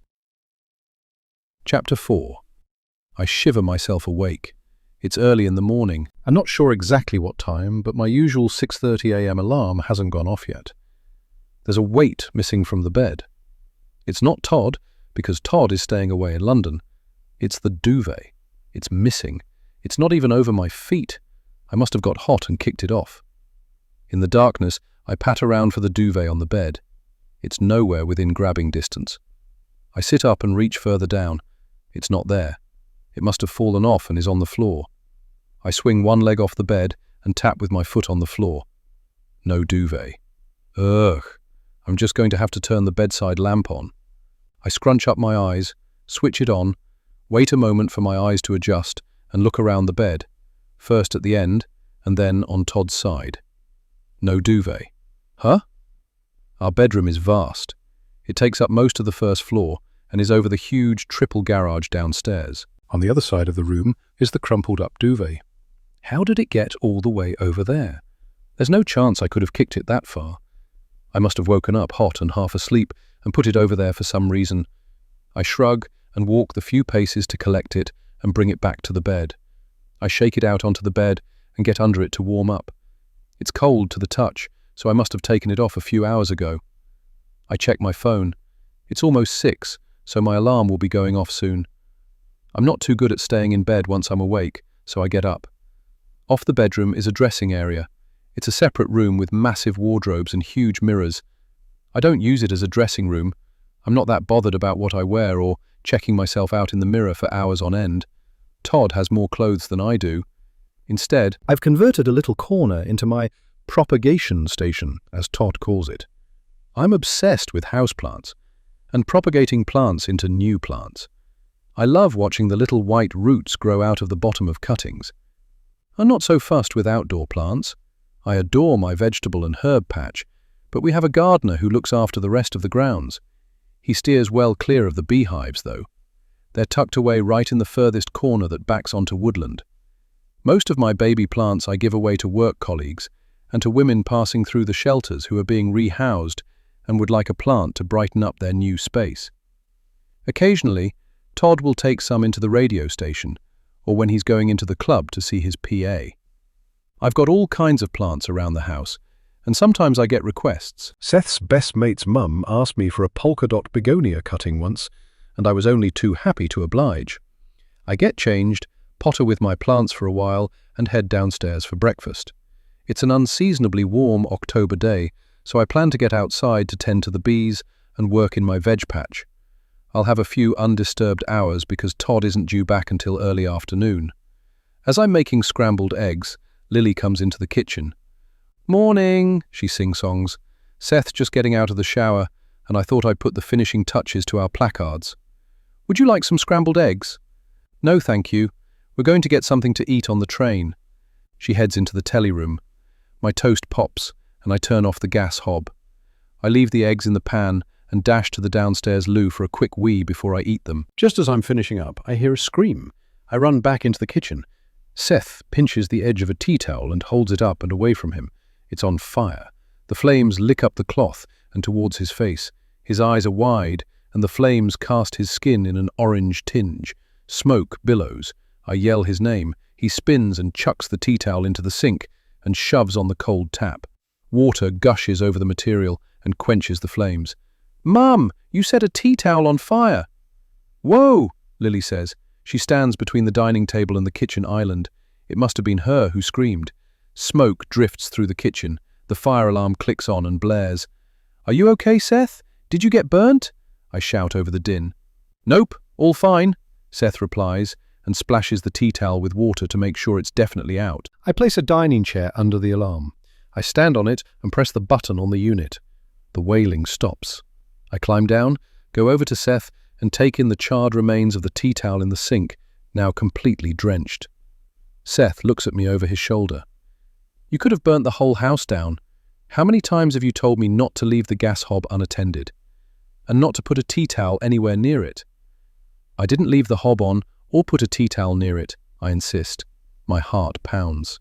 Chapter 4. I shiver myself awake. It's early in the morning. I'm not sure exactly what time, but my usual 6:30 a.m. alarm hasn't gone off yet. There's a weight missing from the bed. It's not Todd, because Todd is staying away in London. It's the duvet. It's missing. It's not even over my feet. I must have got hot and kicked it off. In the darkness, I pat around for the duvet on the bed. It's nowhere within grabbing distance. I sit up and reach further down. It's not there. It must have fallen off and is on the floor. I swing one leg off the bed and tap with my foot on the floor. No duvet. Ugh. I'm just going to have to turn the bedside lamp on. I scrunch up my eyes, switch it on, wait a moment for my eyes to adjust, and look around the bed, first at the end and then on Todd's side. No duvet. Huh? Our bedroom is vast. It takes up most of the first floor and is over the huge triple garage downstairs. On the other side of the room is the crumpled up duvet. How did it get all the way over there? There's no chance I could have kicked it that far. I must have woken up hot and half asleep and put it over there for some reason. I shrug and walk the few paces to collect it and bring it back to the bed. I shake it out onto the bed and get under it to warm up. It's cold to the touch, so I must have taken it off a few hours ago. I check my phone. It's almost 6, so my alarm will be going off soon. I'm not too good at staying in bed once I'm awake, so I get up. Off the bedroom is a dressing area. It's a separate room with massive wardrobes and huge mirrors. I don't use it as a dressing room. I'm not that bothered about what I wear or checking myself out in the mirror for hours on end. Todd has more clothes than I do. Instead, I've converted a little corner into my propagation station, as Todd calls it. I'm obsessed with houseplants and propagating plants into new plants. I love watching the little white roots grow out of the bottom of cuttings. I'm not so fussed with outdoor plants. I adore my vegetable and herb patch, but we have a gardener who looks after the rest of the grounds. He steers well clear of the beehives, though. They're tucked away right in the furthest corner that backs onto woodland. Most of my baby plants I give away to work colleagues and to women passing through the shelters who are being rehoused and would like a plant to brighten up their new space. Occasionally, Todd will take some into the radio station or when he's going into the club to see his PA. I've got all kinds of plants around the house, and sometimes I get requests. Seth's best mate's mum asked me for a polka dot begonia cutting once, and I was only too happy to oblige. I get changed, potter with my plants for a while, and head downstairs for breakfast. It's an unseasonably warm October day, so I plan to get outside to tend to the bees and work in my veg patch. I'll have a few undisturbed hours because Todd isn't due back until early afternoon. As I'm making scrambled eggs, Lily comes into the kitchen. "Morning," she sing-songs. Seth's just getting out of the shower, and I thought I'd put the finishing touches to our placards. "Would you like some scrambled eggs?" "No, thank you. We're going to get something to eat on the train." She heads into the telly room. My toast pops, and I turn off the gas hob. I leave the eggs in the pan and dash to the downstairs loo for a quick wee before I eat them. Just as I'm finishing up, I hear a scream. I run back into the kitchen. Seth pinches the edge of a tea towel and holds it up and away from him. It's on fire. The flames lick up the cloth and towards his face. His eyes are wide, and the flames cast his skin in an orange tinge. Smoke billows. I yell his name. He spins and chucks the tea towel into the sink and shoves on the cold tap. Water gushes over the material and quenches the flames. "Mum, you set a tea towel on fire!" "Whoa!" Lily says. She stands between the dining table and the kitchen island. It must have been her who screamed. Smoke drifts through the kitchen. The fire alarm clicks on and blares. "Are you okay, Seth? Did you get burnt?" I shout over the din. "Nope, all fine," Seth replies and splashes the tea towel with water to make sure it's definitely out. I place a dining chair under the alarm. I stand on it and press the button on the unit. The wailing stops. I climb down, go over to Seth, and take in the charred remains of the tea towel in the sink, now completely drenched. Seth looks at me over his shoulder. "You could have burnt the whole house down. How many times have you told me not to leave the gas hob unattended? And not to put a tea towel anywhere near it?" "I didn't leave the hob on or put a tea towel near it," I insist. My heart pounds.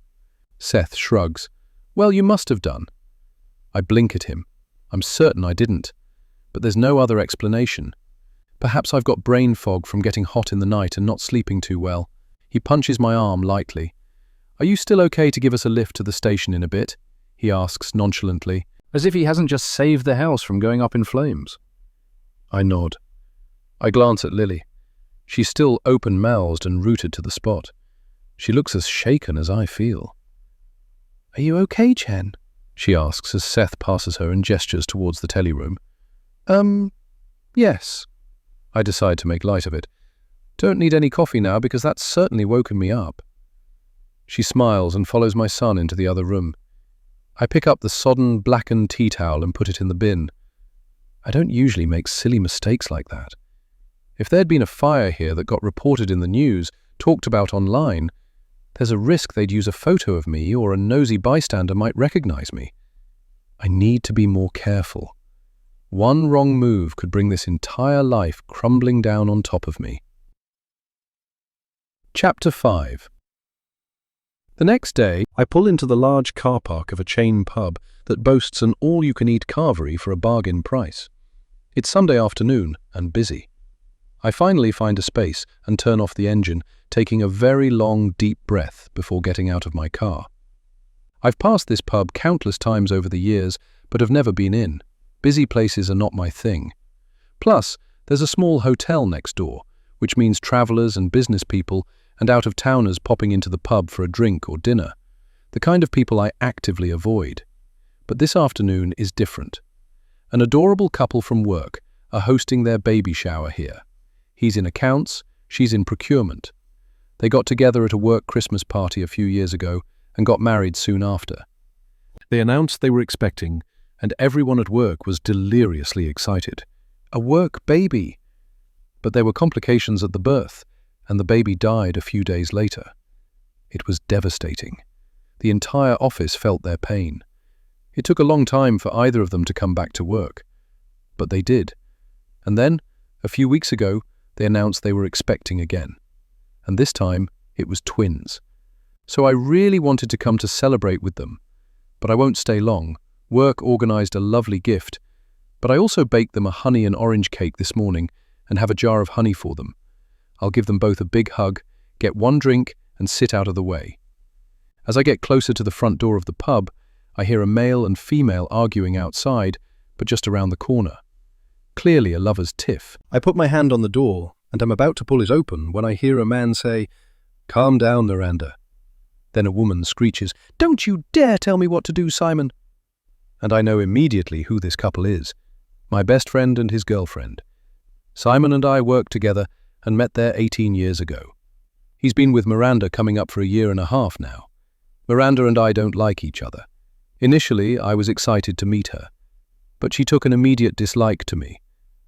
Seth shrugs. "Well, you must have done." I blink at him. I'm certain I didn't. But there's no other explanation. Perhaps I've got brain fog from getting hot in the night and not sleeping too well. He punches my arm lightly. "Are you still okay to give us a lift to the station in a bit?" he asks nonchalantly, as if he hasn't just saved the house from going up in flames. I nod. I glance at Lily. She's still open-mouthed and rooted to the spot. She looks as shaken as I feel. "Are you okay, Chen?" she asks as Seth passes her and gestures towards the telly room. Yes." I decide to make light of it. "Don't need any coffee now because that's certainly woken me up." She smiles and follows my son into the other room. I pick up the sodden, blackened tea towel and put it in the bin. I don't usually make silly mistakes like that. If there'd been a fire here that got reported in the news, talked about online, there's a risk they'd use a photo of me or a nosy bystander might recognize me. I need to be more careful. One wrong move could bring this entire life crumbling down on top of me. Chapter 5. The next day, I pull into the large car park of a chain pub that boasts an all-you-can-eat carvery for a bargain price. It's Sunday afternoon and busy. I finally find a space and turn off the engine, taking a very long, deep breath before getting out of my car. I've passed this pub countless times over the years, but have never been in. Busy places are not my thing. Plus, there's a small hotel next door, which means travelers and business people and out-of-towners popping into the pub for a drink or dinner, the kind of people I actively avoid. But this afternoon is different. An adorable couple from work are hosting their baby shower here. He's in accounts, she's in procurement. They got together at a work Christmas party a few years ago and got married soon after. They announced they were expecting, and everyone at work was deliriously excited. A work baby! But there were complications at the birth, and the baby died a few days later. It was devastating. The entire office felt their pain. It took a long time for either of them to come back to work. But they did. And then, a few weeks ago, they announced they were expecting again. And this time, it was twins. So I really wanted to come to celebrate with them. But I won't stay long. Work organized a lovely gift, but I also baked them a honey and orange cake this morning and have a jar of honey for them. I'll give them both a big hug, get one drink, and sit out of the way. As I get closer to the front door of the pub, I hear a male and female arguing outside, but just around the corner. Clearly a lover's tiff. I put my hand on the door, and I'm about to pull it open when I hear a man say, "Calm down, Miranda." Then a woman screeches, "Don't you dare tell me what to do, Simon." And I know immediately who this couple is. My best friend and his girlfriend. Simon and I worked together and met there 18 years ago. He's been with Miranda coming up for a year and a half now. Miranda and I don't like each other. Initially, I was excited to meet her, but she took an immediate dislike to me,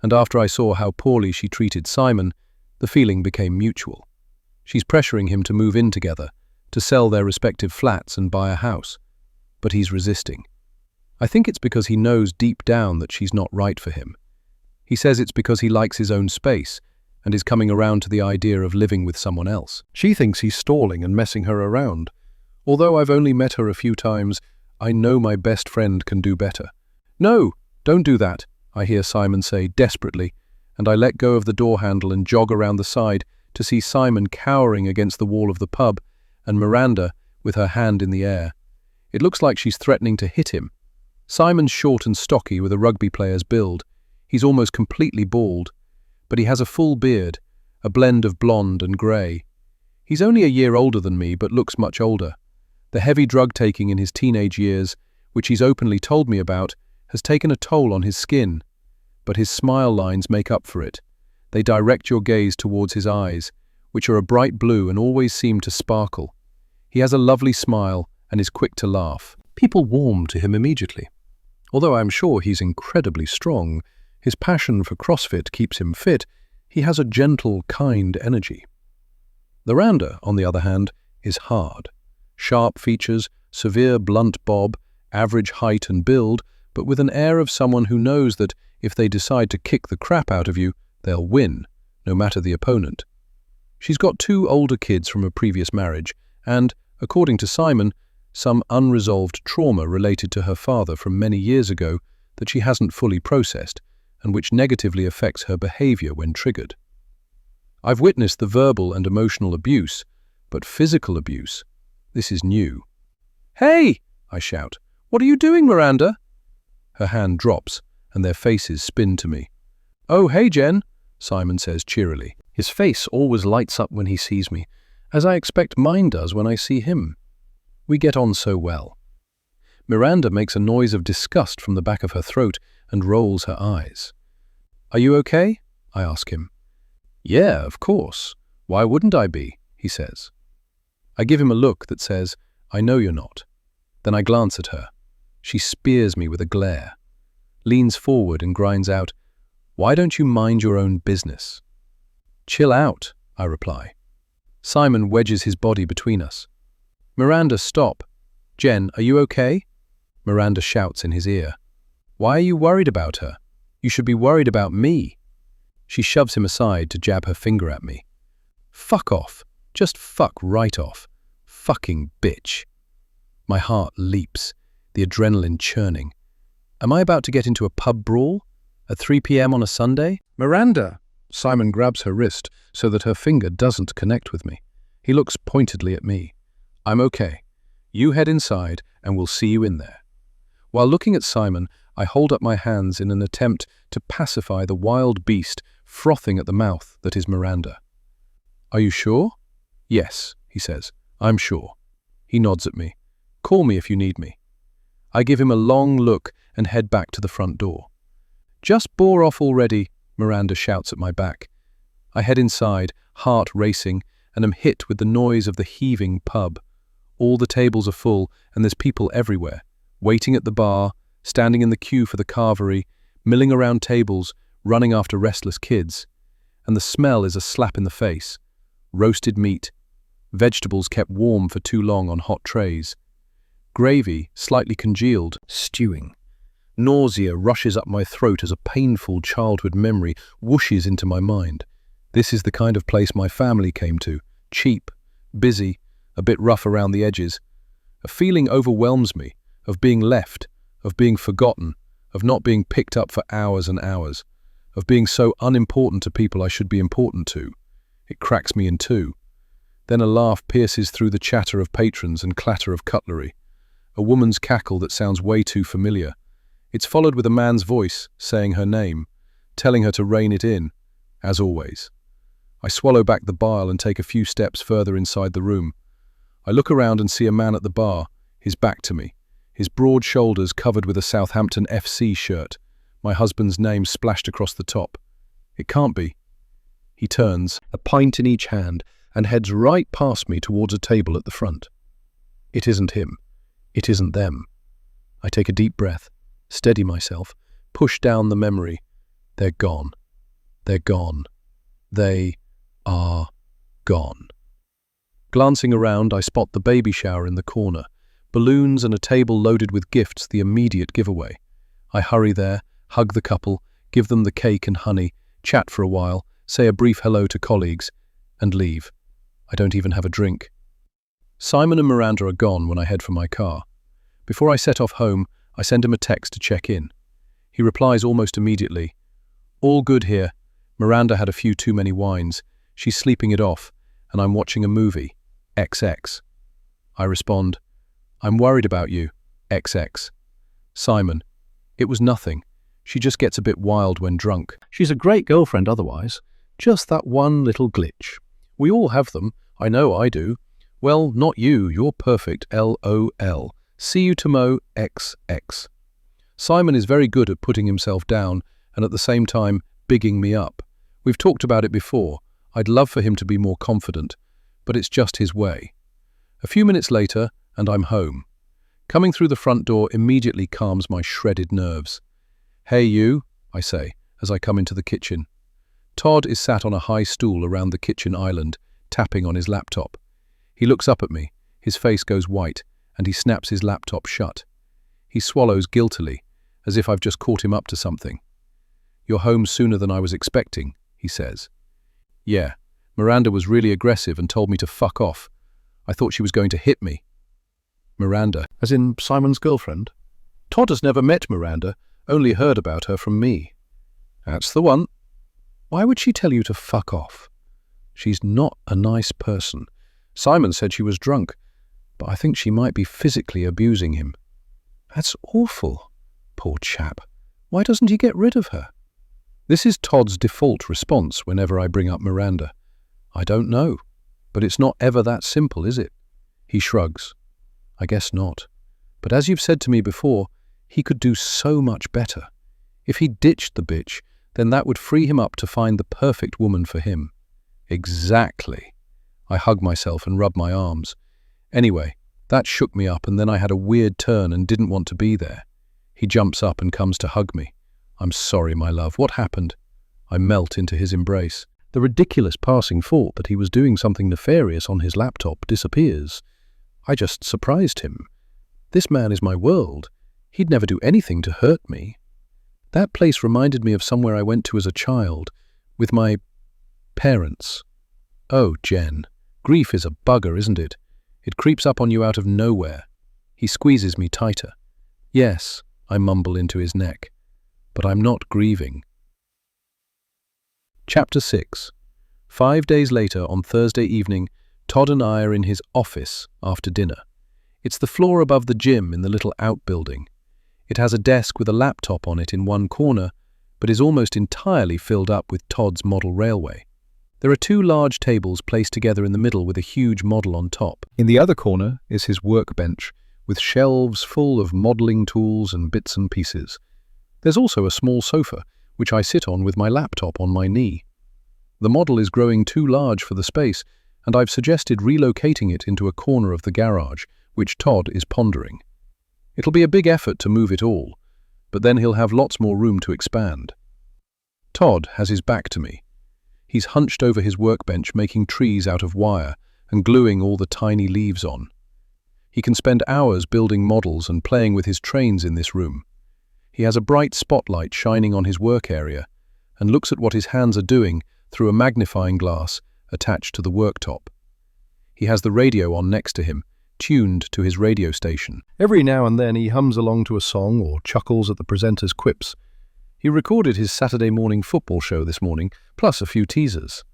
and after I saw how poorly she treated Simon, the feeling became mutual. She's pressuring him to move in together, to sell their respective flats and buy a house, but he's resisting. I think it's because he knows deep down that she's not right for him. He says it's because he likes his own space and is coming around to the idea of living with someone else. She thinks he's stalling and messing her around. Although I've only met her a few times, I know my best friend can do better. "No, don't do that," I hear Simon say desperately, and I let go of the door handle and jog around the side to see Simon cowering against the wall of the pub and Miranda with her hand in the air. It looks like she's threatening to hit him. Simon's short and stocky with a rugby player's build. He's almost completely bald, but he has a full beard, a blend of blonde and grey. He's only a year older than me, but looks much older. The heavy drug-taking in his teenage years, which he's openly told me about, has taken a toll on his skin, but his smile lines make up for it. They direct your gaze towards his eyes, which are a bright blue and always seem to sparkle. He has a lovely smile and is quick to laugh. People warm to him immediately. Although I'm sure he's incredibly strong, his passion for CrossFit keeps him fit. He has a gentle, kind energy. Miranda, on the other hand, is hard. Sharp features, severe blunt bob, average height and build, but with an air of someone who knows that if they decide to kick the crap out of you, they'll win, no matter the opponent. She's got 2 older kids from a previous marriage and, according to Simon, some unresolved trauma related to her father from many years ago that she hasn't fully processed and which negatively affects her behavior when triggered. I've witnessed the verbal and emotional abuse, but physical abuse, this is new. "Hey!" I shout. "What are you doing, Miranda?" Her hand drops, and their faces spin to me. "Oh, hey, Jen," Simon says cheerily. His face always lights up when he sees me, as I expect mine does when I see him. We get on so well. Miranda makes a noise of disgust from the back of her throat and rolls her eyes. "Are you okay?" I ask him. "Yeah, of course. Why wouldn't I be?" he says. I give him a look that says, "I know you're not." Then I glance at her. She spears me with a glare, leans forward and grinds out, "Why don't you mind your own business?" "Chill out," I reply. Simon wedges his body between us. "Miranda, stop." "Jen, are you okay?" Miranda shouts in his ear. "Why are you worried about her? You should be worried about me." She shoves him aside to jab her finger at me. "Fuck off. Just fuck right off. Fucking bitch." My heart leaps, the adrenaline churning. Am I about to get into a pub brawl? At 3 p.m. on a Sunday? "Miranda!" Simon grabs her wrist so that her finger doesn't connect with me. He looks pointedly at me. "I'm okay. You head inside and we'll see you in there." While looking at Simon, I hold up my hands in an attempt to pacify the wild beast frothing at the mouth that is Miranda. "Are you sure?" "Yes," he says. "I'm sure." He nods at me. "Call me if you need me." I give him a long look and head back to the front door. "Just bore off already," Miranda shouts at my back. I head inside, heart racing, and am hit with the noise of the heaving pub. All the tables are full, and there's people everywhere, waiting at the bar, standing in the queue for the carvery, milling around tables, running after restless kids. And the smell is a slap in the face. Roasted meat, vegetables kept warm for too long on hot trays, gravy slightly congealed, stewing. Nausea rushes up my throat as a painful childhood memory whooshes into my mind. This is the kind of place my family came to, cheap, busy, a bit rough around the edges. A feeling overwhelms me, of being left, of being forgotten, of not being picked up for hours and hours, of being so unimportant to people I should be important to. It cracks me in two. Then a laugh pierces through the chatter of patrons and clatter of cutlery. A woman's cackle that sounds way too familiar. It's followed with a man's voice saying her name, telling her to rein it in, as always. I swallow back the bile and take a few steps further inside the room. I look around and see a man at the bar, his back to me, his broad shoulders covered with a Southampton FC shirt, my husband's name splashed across the top. It can't be. He turns, a pint in each hand, and heads right past me towards a table at the front. It isn't him. It isn't them. I take a deep breath, steady myself, push down the memory. They're gone. They're gone. They are gone. Glancing around, I spot the baby shower in the corner, balloons and a table loaded with gifts, the immediate giveaway. I hurry there, hug the couple, give them the cake and honey, chat for a while, say a brief hello to colleagues, and leave. I don't even have a drink. Simon and Miranda are gone when I head for my car. Before I set off home, I send him a text to check in. He replies almost immediately, "All good here. Miranda had a few too many wines. She's sleeping it off, and I'm watching a movie. XX." I respond, "I'm worried about you. XX." Simon, "It was nothing. She just gets a bit wild when drunk. She's a great girlfriend otherwise. Just that one little glitch. We all have them. I know I do. Well, not you. You're perfect. LOL. See you tomorrow. XX." Simon is very good at putting himself down and at the same time bigging me up. We've talked about it before. I'd love for him to be more confident, but it's just his way. A few minutes later, and I'm home. Coming through the front door immediately calms my shredded nerves. "Hey you," I say, as I come into the kitchen. Todd is sat on a high stool around the kitchen island, tapping on his laptop. He looks up at me, his face goes white, and he snaps his laptop shut. He swallows guiltily, as if I've just caught him up to something. "You're home sooner than I was expecting," he says. "Yeah, Miranda was really aggressive and told me to fuck off. I thought she was going to hit me." Miranda, as in Simon's girlfriend? Todd has never met Miranda, only heard about her from me. "That's the one." "Why would she tell you to fuck off?" "She's not a nice person. Simon said she was drunk, but I think she might be physically abusing him." "That's awful. Poor chap. Why doesn't he get rid of her?" This is Todd's default response whenever I bring up Miranda. "I don't know, but it's not ever that simple, is it?" He shrugs. "I guess not. But as you've said to me before, he could do so much better. If he ditched the bitch, then that would free him up to find the perfect woman for him." Exactly. I hug myself and rub my arms. Anyway, that shook me up, and then I had a weird turn and didn't want to be there. He jumps up and comes to hug me. "I'm sorry, my love. What happened?" I melt into his embrace. The ridiculous passing thought that he was doing something nefarious on his laptop disappears. I just surprised him. This man is my world. He'd never do anything to hurt me. That place reminded me of somewhere I went to as a child, with my parents. Oh, Jen, grief is a bugger, isn't it? It creeps up on you out of nowhere. He squeezes me tighter. "Yes," I mumble into his neck, "but I'm not grieving." Chapter 6. 5 days later, on Thursday evening, Todd and I are in his office after dinner. It's the floor above the gym in the little outbuilding. It has a desk with a laptop on it in one corner, but is almost entirely filled up with Todd's model railway. There are 2 large tables placed together in the middle with a huge model on top. In the other corner is his workbench, with shelves full of modeling tools and bits and pieces. There's also a small sofa, which I sit on with my laptop on my knee. The model is growing too large for the space, and I've suggested relocating it into a corner of the garage, which Todd is pondering. It'll be a big effort to move it all, but then he'll have lots more room to expand. Todd has his back to me. He's hunched over his workbench making trees out of wire and gluing all the tiny leaves on. He can spend hours building models and playing with his trains in this room. He has a bright spotlight shining on his work area and looks at what his hands are doing through a magnifying glass attached to the worktop. He has the radio on next to him, tuned to his radio station. Every now and then he hums along to a song or chuckles at the presenter's quips. He recorded his Saturday morning football show this morning, plus a few teasers.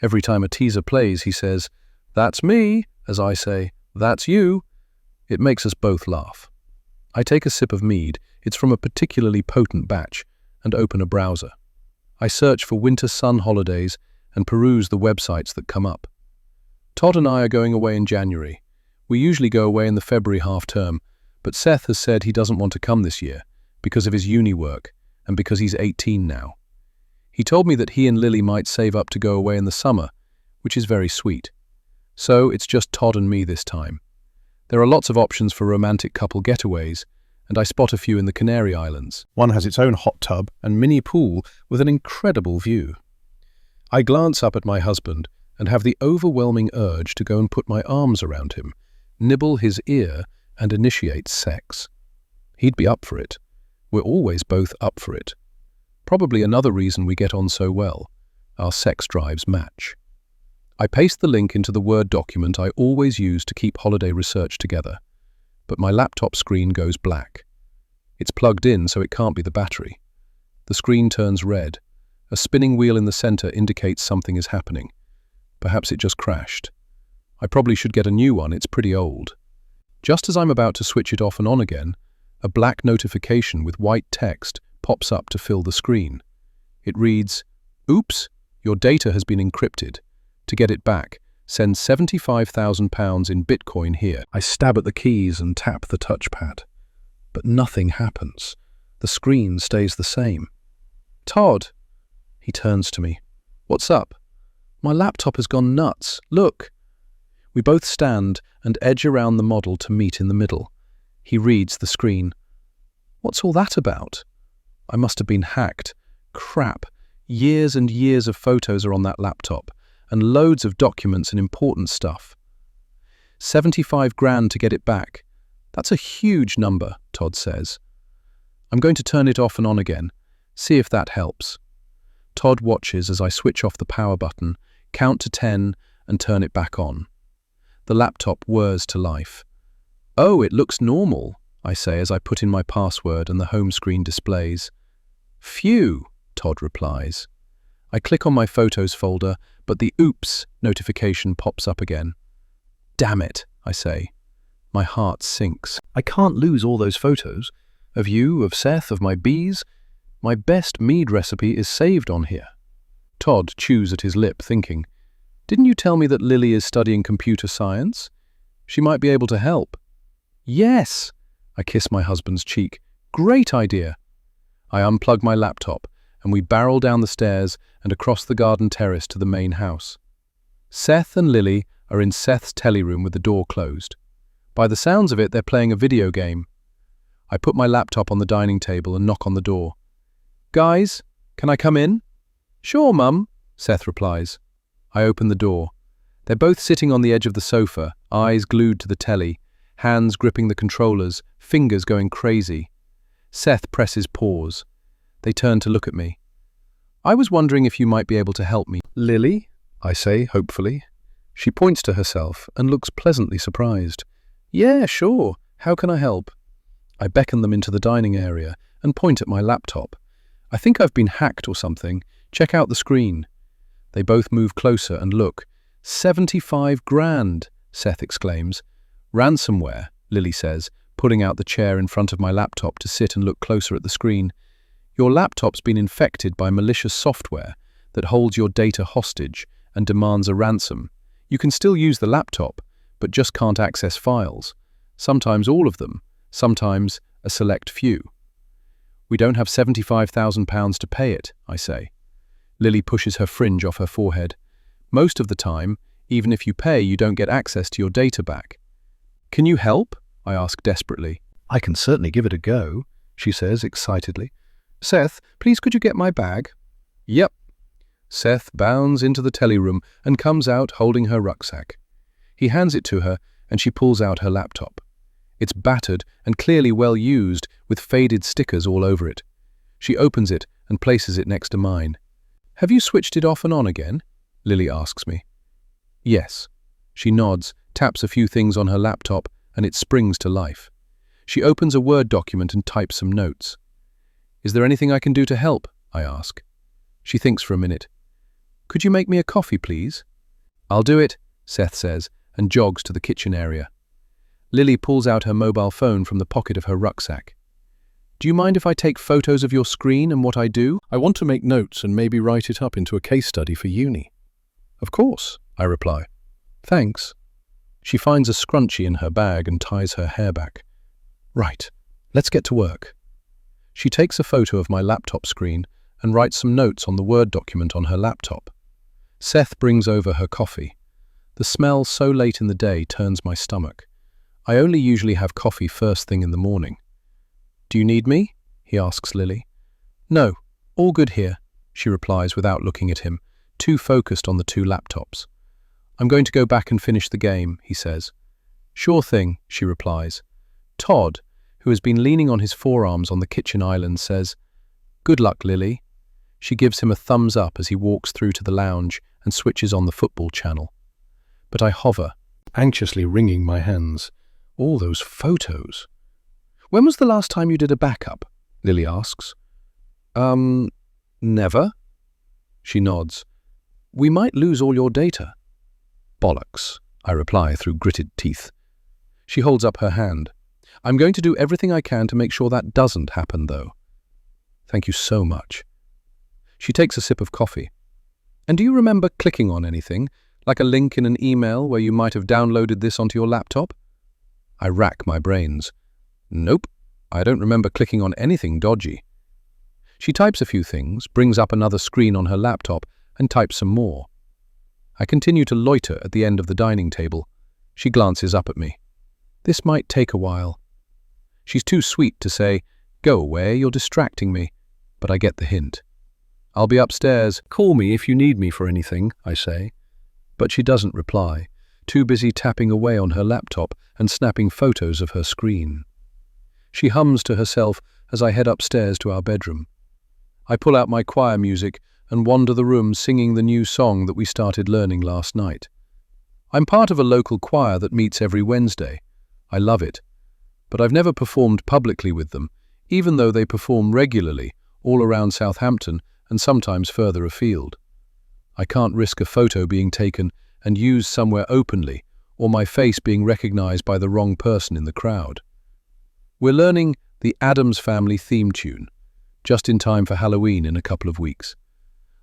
Every time a teaser plays, he says, "That's me," as I say, "That's you." It makes us both laugh. I take a sip of mead, it's from a particularly potent batch, and open a browser. I search for winter sun holidays and peruse the websites that come up. Todd and I are going away in January. We usually go away in the February half-term, but Seth has said he doesn't want to come this year because of his uni work and because he's 18 now. He told me that he and Lily might save up to go away in the summer, which is very sweet. So it's just Todd and me this time. There are lots of options for romantic couple getaways, and I spot a few in the Canary Islands. One has its own hot tub and mini pool with an incredible view. I glance up at my husband and have the overwhelming urge to go and put my arms around him, nibble his ear, and initiate sex. He'd be up for it. We're always both up for it. Probably another reason we get on so well. Our sex drives match. I paste the link into the Word document I always use to keep holiday research together, but my laptop screen goes black. It's plugged in, so it can't be the battery. The screen turns red. A spinning wheel in the center indicates something is happening. Perhaps it just crashed. I probably should get a new one, it's pretty old. Just as I'm about to switch it off and on again, a black notification with white text pops up to fill the screen. It reads, "Oops, your data has been encrypted. To get it back, send £75,000 in Bitcoin here." I stab at the keys and tap the touchpad. But nothing happens. The screen stays the same. "Todd!" He turns to me. "What's up?" "My laptop has gone nuts. Look." We both stand and edge around the model to meet in the middle. He reads the screen. "What's all that about?" I must have been hacked. Crap. Years and years of photos are on that laptop, and loads of documents and important stuff. 75 grand to get it back. That's a huge number, Todd says. I'm going to turn it off and on again. See if that helps. Todd watches as I switch off the power button, count to 10, and turn it back on. The laptop whirs to life. "Oh, it looks normal," I say as I put in my password and the home screen displays. "Phew," Todd replies. I click on my Photos folder, but the "Oops" notification pops up again. "Damn it," I say. My heart sinks. I can't lose all those photos. Of you, of Seth, of my bees. My best mead recipe is saved on here. Todd chews at his lip, thinking, "Didn't you tell me that Lily is studying computer science? She might be able to help." "Yes!" I kiss my husband's cheek. "Great idea!" I unplug my laptop, and we barrel down the stairs and across the garden terrace to the main house. Seth and Lily are in Seth's telly room with the door closed. By the sounds of it, they're playing a video game. I put my laptop on the dining table and knock on the door. "Guys, can I come in?" "Sure, Mum," Seth replies. I open the door. They're both sitting on the edge of the sofa, eyes glued to the telly, hands gripping the controllers, fingers going crazy. Seth presses pause. They turn to look at me. "I was wondering if you might be able to help me." "Lily?" I say, hopefully. She points to herself and looks pleasantly surprised. "Yeah, sure. How can I help?" I beckon them into the dining area and point at my laptop. "I think I've been hacked or something. Check out the screen." They both move closer and look. 75 grand, Seth exclaims. "Ransomware," Lily says, pulling out the chair in front of my laptop to sit and look closer at the screen. "Your laptop's been infected by malicious software that holds your data hostage and demands a ransom. You can still use the laptop, but just can't access files. Sometimes all of them, sometimes a select few." "We don't have £75,000 to pay it," I say. Lily pushes her fringe off her forehead. "Most of the time, even if you pay, you don't get access to your data back." "Can you help?" I ask desperately. "I can certainly give it a go," she says excitedly. "Seth, please could you get my bag?" "Yep." Seth bounds into the telly room and comes out holding her rucksack. He hands it to her and she pulls out her laptop. It's battered and clearly well used with faded stickers all over it. She opens it and places it next to mine. "Have you switched it off and on again?" Lily asks me. "Yes." She nods, taps a few things on her laptop, and it springs to life. She opens a Word document and types some notes. "Is there anything I can do to help?" I ask. She thinks for a minute. "Could you make me a coffee, please?" "I'll do it. Seth says, and jogs to the kitchen area. Lily pulls out her mobile phone from the pocket of her rucksack. Do you mind if I take photos of your screen and what I do? I want to make notes and maybe write it up into a case study for uni. Of course, I reply. Thanks. She finds a scrunchie in her bag and ties her hair back. Right, let's get to work. She takes a photo of my laptop screen and writes some notes on the Word document on her laptop. Seth brings over her coffee. The smell so late in the day turns my stomach. I only usually have coffee first thing in the morning. Do you need me? He asks Lily. No, all good here, she replies without looking at him, too focused on the two laptops. I'm going to go back and finish the game, he says. Sure thing, she replies. Todd, who has been leaning on his forearms on the kitchen island, says, Good luck, Lily. She gives him a thumbs up as he walks through to the lounge and switches on the football channel. But I hover, Anxiously wringing my hands. all those photos. When was the last time you did a backup? Lily asks. Never. She nods. We might lose all your data. Bollocks, I reply through gritted teeth. She holds up her hand. I'm going to do everything I can to make sure that doesn't happen, though. Thank you so much. She takes a sip of coffee. And do you remember clicking on anything, like a link in an email where you might have downloaded this onto your laptop? I rack my brains. Nope, I don't remember clicking on anything dodgy. She types a few things, brings up another screen on her laptop, and types some more. I continue to loiter at the end of the dining table. She glances up at me. This might take a while. She's too sweet to say, Go away, you're distracting me, but I get the hint. I'll be upstairs. Call me if you need me for anything, I say. But she doesn't reply, too busy tapping away on her laptop and snapping photos of her screen. She hums to herself as I head upstairs to our bedroom. I pull out my choir music and wander the room singing the new song that we started learning last night. I'm part of a local choir that meets every Wednesday. I love it. But I've never performed publicly with them, even though they perform regularly all around Southampton and sometimes further afield. I can't risk a photo being taken and used somewhere openly, or my face being recognized by the wrong person in the crowd. We're learning the Addams Family theme tune, just in time for Halloween in a couple of weeks.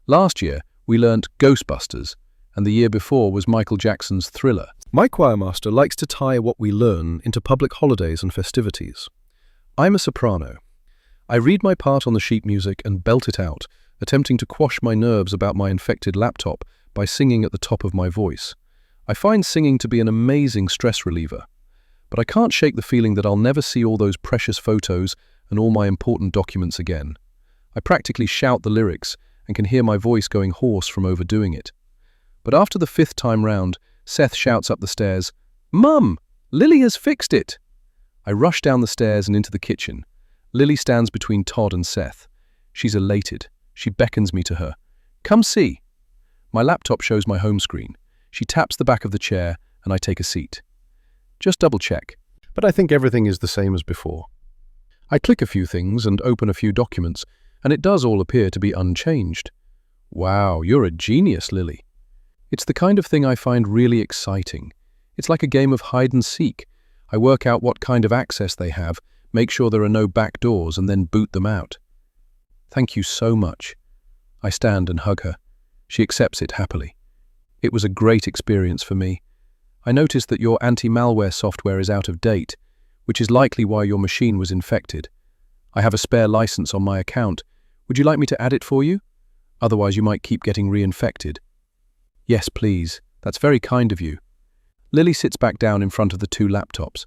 Last year, we learnt Ghostbusters, and the year before was Michael Jackson's Thriller. My choirmaster likes to tie what we learn into public holidays and festivities. I'm a soprano. I read my part on the sheet music and belt it out, attempting to quash my nerves about my infected laptop by singing at the top of my voice. I find singing to be an amazing stress reliever, but I can't shake the feeling that I'll never see all those precious photos and all my important documents again. I practically shout the lyrics and can hear my voice going hoarse from overdoing it. But after the 5th time round, Seth shouts up the stairs, Mum, Lily has fixed it! I rush down the stairs and into the kitchen. Lily stands between Todd and Seth. She's elated. She beckons me to her. Come see. My laptop shows my home screen. She taps the back of the chair and I take a seat. Just double check. But I think everything is the same as before. I click a few things and open a few documents, and it does all appear to be unchanged. Wow, you're a genius, Lily. It's the kind of thing I find really exciting. It's like a game of hide and seek. I work out what kind of access they have, make sure there are no back doors, and then boot them out. Thank you so much. I stand and hug her. She accepts it happily. It was a great experience for me. I noticed that your anti-malware software is out of date, which is likely why your machine was infected. I have a spare license on my account. Would you like me to add it for you? Otherwise you might keep getting reinfected. Yes, please. That's very kind of you. Lily sits back down in front of the two laptops.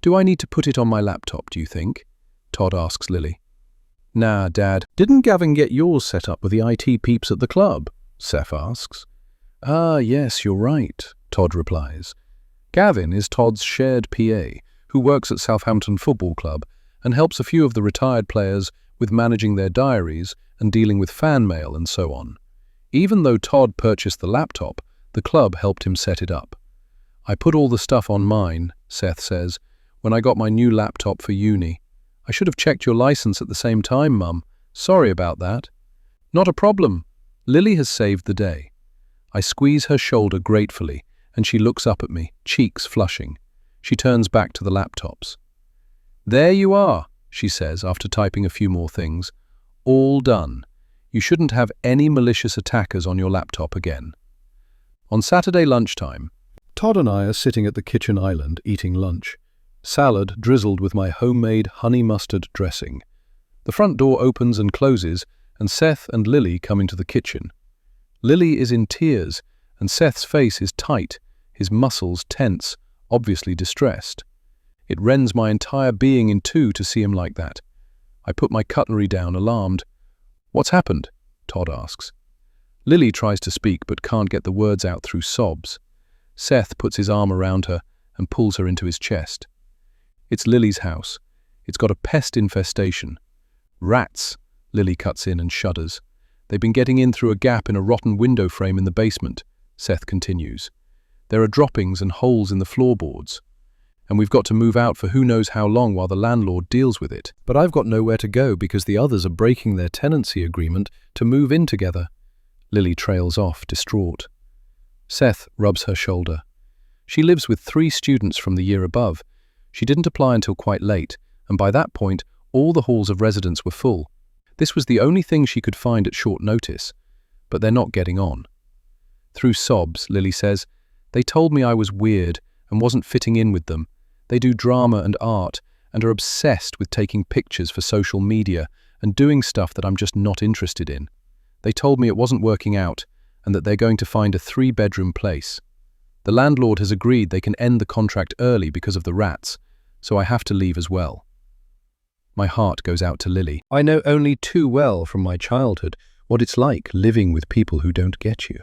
Do I need to put it on my laptop, do you think? Todd asks Lily. Nah, Dad. Didn't Gavin get yours set up with the IT peeps at the club? Seth asks. Ah, yes, you're right, Todd replies. Gavin is Todd's shared PA, who works at Southampton Football Club and helps a few of the retired players with managing their diaries and dealing with fan mail and so on. Even though Todd purchased the laptop, the club helped him set it up. I put all the stuff on mine, Seth says, when I got my new laptop for uni. I should have checked your license at the same time, Mum. Sorry about that. Not a problem. Lily has saved the day. I squeeze her shoulder gratefully, and she looks up at me, cheeks flushing. She turns back to the laptops. "There you are," she says after typing a few more things. "All done. You shouldn't have any malicious attackers on your laptop again." On Saturday lunchtime, Todd and I are sitting at the kitchen island eating lunch. Salad drizzled with my homemade honey mustard dressing. The front door opens and closes, and Seth and Lily come into the kitchen. Lily is in tears, and Seth's face is tight, his muscles tense, obviously distressed. It rends my entire being in two to see him like that. I put my cutlery down, alarmed. "What's happened?" Todd asks. Lily tries to speak but can't get the words out through sobs. Seth puts his arm around her and pulls her into his chest. It's Lily's house. It's got a pest infestation. "Rats," Lily cuts in and shudders. "They've been getting in through a gap in a rotten window frame in the basement," Seth continues. "There are droppings and holes in the floorboards. And we've got to move out for who knows how long while the landlord deals with it. But I've got nowhere to go because the others are breaking their tenancy agreement to move in together." Lily trails off, distraught. Seth rubs her shoulder. "She lives with 3 students from the year above. She didn't apply until quite late, and by that point, all the halls of residence were full. This was the only thing she could find at short notice, but they're not getting on." Through sobs, Lily says, "They told me I was weird and wasn't fitting in with them. They do drama and art and are obsessed with taking pictures for social media and doing stuff that I'm just not interested in. They told me it wasn't working out and that they're going to find a 3-bedroom place. The landlord has agreed they can end the contract early because of the rats, so I have to leave as well." My heart goes out to Lily. I know only too well from my childhood what it's like living with people who don't get you.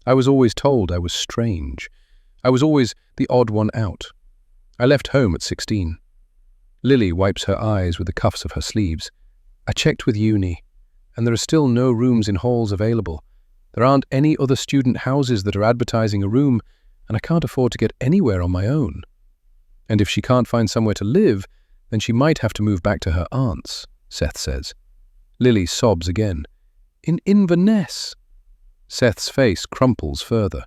I was always told I was strange. I was always the odd one out. I left home at 16. Lily wipes her eyes with the cuffs of her sleeves. "I checked with uni, and there are still no rooms in halls available. There aren't any other student houses that are advertising a room, and I can't afford to get anywhere on my own. And if she can't find somewhere to live, then she might have to move back to her aunt's," Seth says. Lily sobs again. "In Inverness." Seth's face crumples further.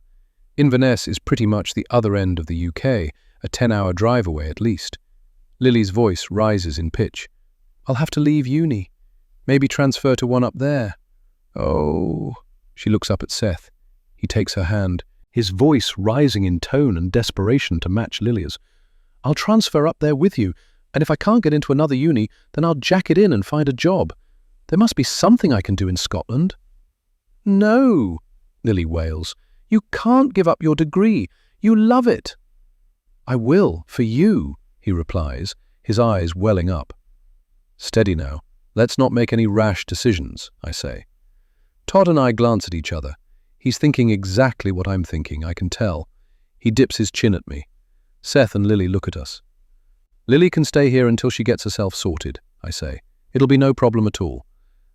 Inverness is pretty much the other end of the UK, a 10-hour drive away at least. Lily's voice rises in pitch. "I'll have to leave uni. Maybe transfer to one up there." "Oh." She looks up at Seth. He takes her hand, his voice rising in tone and desperation to match Lily's. "I'll transfer up there with you, and if I can't get into another uni, then I'll jack it in and find a job. There must be something I can do in Scotland." "No," Lily wails. "You can't give up your degree. You love it." "I will, for you," he replies, his eyes welling up. "Steady now. Let's not make any rash decisions," I say. Todd and I glance at each other. He's thinking exactly what I'm thinking, I can tell. He dips his chin at me. Seth and Lily look at us. "Lily can stay here until she gets herself sorted," I say. "It'll be no problem at all.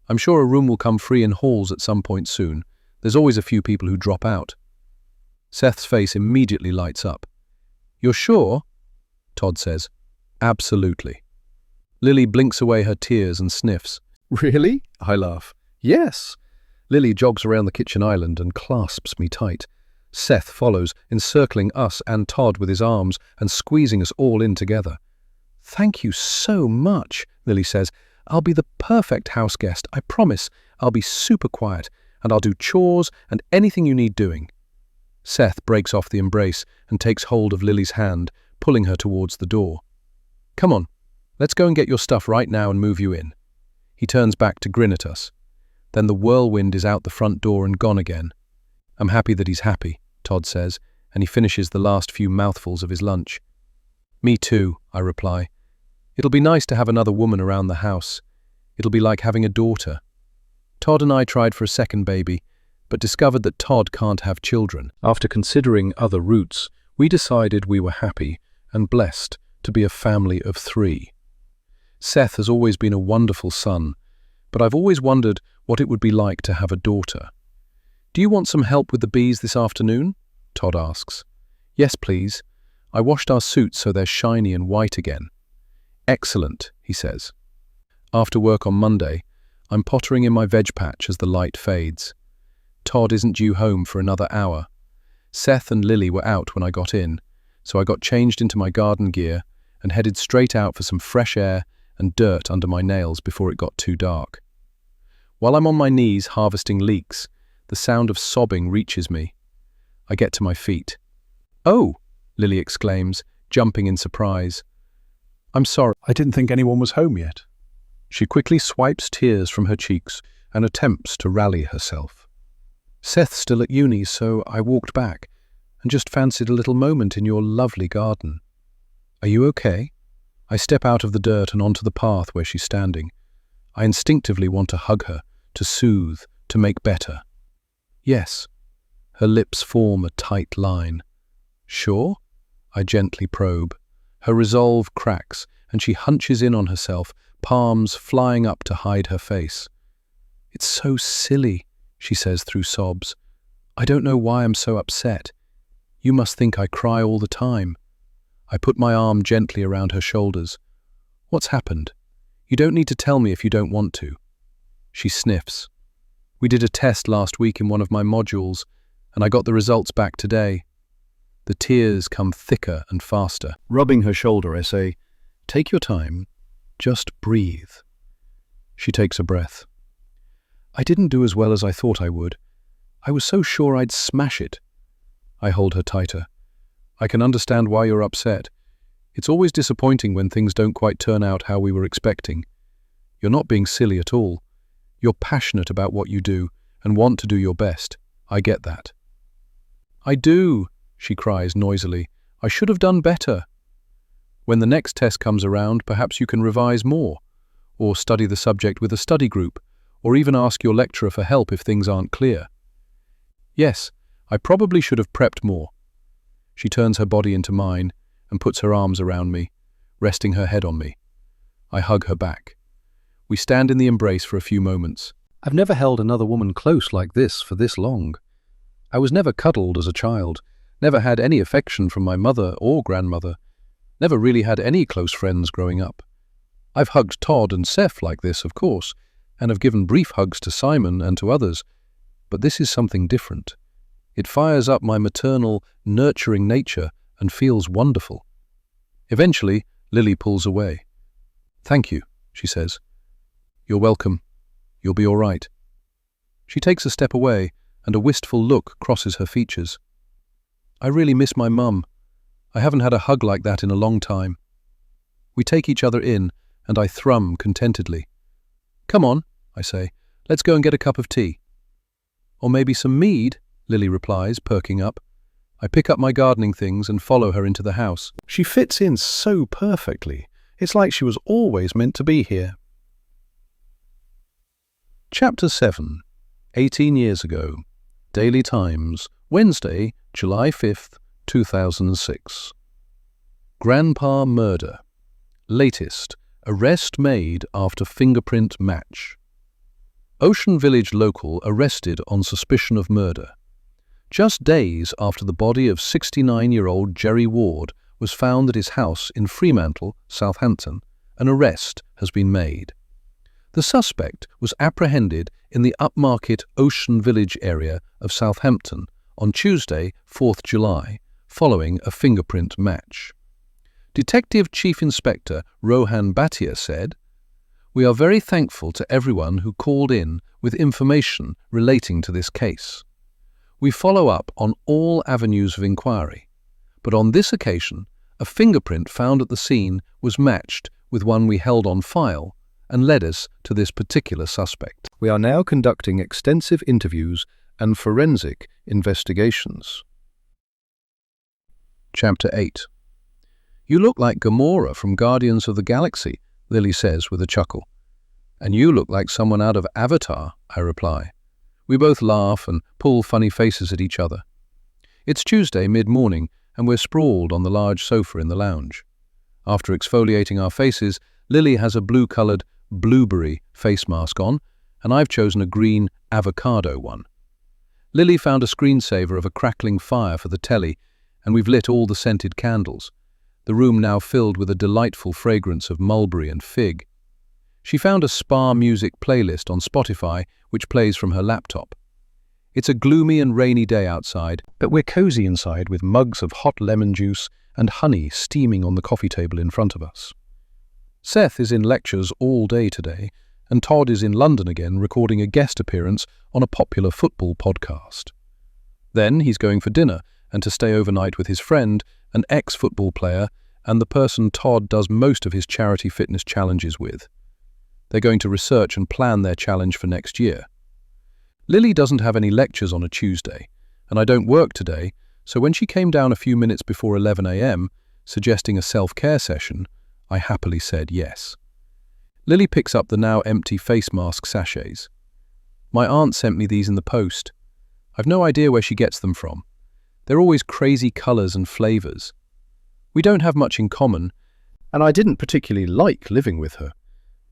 I'm sure a room will come free in halls at some point soon. There's always a few people who drop out." Seth's face immediately lights up. "You're sure?" Todd says. "Absolutely." Lily blinks away her tears and sniffs. "Really?" I laugh. "Yes." Lily jogs around the kitchen island and clasps me tight. Seth follows, encircling us and Todd with his arms and squeezing us all in together. "Thank you so much," Lily says. "I'll be the perfect house guest, I promise. I'll be super quiet, and I'll do chores and anything you need doing." Seth breaks off the embrace and takes hold of Lily's hand, pulling her towards the door. "Come on, let's go and get your stuff right now and move you in." He turns back to grin at us. Then the whirlwind is out the front door and gone again. "I'm happy that he's happy," Todd says, and he finishes the last few mouthfuls of his lunch. "Me too," I reply. "It'll be nice to have another woman around the house. It'll be like having a daughter." Todd and I tried for a second baby, but discovered that Todd can't have children. After considering other routes, we decided we were happy and blessed to be a family of 3. Seth has always been a wonderful son, but I've always wondered what it would be like to have a daughter. "Do you want some help with the bees this afternoon?" Todd asks. "Yes, please. I washed our suits so they're shiny and white again." "Excellent," he says. After work on Monday, I'm pottering in my veg patch as the light fades. Todd isn't due home for another hour. Seth and Lily were out when I got in, so I got changed into my garden gear and headed straight out for some fresh air and dirt under my nails before it got too dark. While I'm on my knees harvesting leeks, the sound of sobbing reaches me. I get to my feet. "Oh!" Lily exclaims, jumping in surprise. "I'm sorry, I didn't think anyone was home yet." She quickly swipes tears from her cheeks and attempts to rally herself. "Seth's still at uni, so I walked back and just fancied a little moment in your lovely garden. Are you okay?" I step out of the dirt and onto the path where she's standing. I instinctively want to hug her, to soothe, to make better. "Yes." Her lips form a tight line. "Sure?" I gently probe. Her resolve cracks, and she hunches in on herself, palms flying up to hide her face. "It's so silly," she says through sobs. "I don't know why I'm so upset. You must think I cry all the time." I put my arm gently around her shoulders. "What's happened? You don't need to tell me if you don't want to." She sniffs. "We did a test last week in one of my modules, and I got the results back today." The tears come thicker and faster. Rubbing her shoulder, I say, "Take your time. Just breathe." She takes a breath. "I didn't do as well as I thought I would. I was so sure I'd smash it." I hold her tighter. "I can understand why you're upset. It's always disappointing when things don't quite turn out how we were expecting. You're not being silly at all. You're passionate about what you do and want to do your best. I get that." "I do," she cries noisily. "I should have done better." "When the next test comes around, perhaps you can revise more, or study the subject with a study group, or even ask your lecturer for help if things aren't clear." "Yes, I probably should have prepped more." She turns her body into mine and puts her arms around me, resting her head on me. I hug her back. We stand in the embrace for a few moments. I've never held another woman close like this for this long. I was never cuddled as a child, never had any affection from my mother or grandmother, never really had any close friends growing up. I've hugged Todd and Seth like this, of course, and have given brief hugs to Simon and to others, but this is something different. It fires up my maternal, nurturing nature and feels wonderful. Eventually, Lily pulls away. "Thank you," she says. "You're welcome. You'll be all right." She takes a step away, and a wistful look crosses her features. "I really miss my mum. I haven't had a hug like that in a long time." We take each other in, and I thrum contentedly. "Come on," I say, "let's go and get a cup of tea." "Or maybe some mead," Lily replies, perking up. I pick up my gardening things and follow her into the house. She fits in so perfectly. It's like she was always meant to be here. Chapter 7. 18 years ago. Daily Times, Wednesday, July 5th, 2006. Grandpa murder. Latest. Arrest made after fingerprint match. Ocean Village local arrested on suspicion of murder. Just days after the body of 69-year-old Jerry Ward was found at his house in Fremantle, Southampton, an arrest has been made. The suspect was apprehended in the upmarket Ocean Village area of Southampton on Tuesday, 4th July, following a fingerprint match. Detective Chief Inspector Rohan Bhatia said, "We are very thankful to everyone who called in with information relating to this case. We follow up on all avenues of inquiry, but on this occasion, a fingerprint found at the scene was matched with one we held on file and led us to this particular suspect. We are now conducting extensive interviews and forensic investigations." Chapter 8. "You look like Gamora from Guardians of the Galaxy," Lily says with a chuckle. "And you look like someone out of Avatar," I reply. We both laugh and pull funny faces at each other. It's Tuesday mid-morning, and we're sprawled on the large sofa in the lounge. After exfoliating our faces, Lily has a blue-coloured blueberry face mask on, and I've chosen a green avocado one. Lily found a screensaver of a crackling fire for the telly, and we've lit all the scented candles, the room now filled with a delightful fragrance of mulberry and fig. She found a spa music playlist on Spotify which plays from her laptop. It's a gloomy and rainy day outside, but we're cozy inside with mugs of hot lemon juice and honey steaming on the coffee table in front of us. Seth is in lectures all day today, and Todd is in London again recording a guest appearance on a popular football podcast. Then he's going for dinner and to stay overnight with his friend, an ex-football player, and the person Todd does most of his charity fitness challenges with. They're going to research and plan their challenge for next year. Lily doesn't have any lectures on a Tuesday, and I don't work today, so when she came down a few minutes before 11 a.m., suggesting a self-care session, I happily said yes. Lily picks up the now empty face mask sachets. My aunt sent me these in the post. I've no idea where she gets them from. They're always crazy colours and flavours. We don't have much in common, and I didn't particularly like living with her,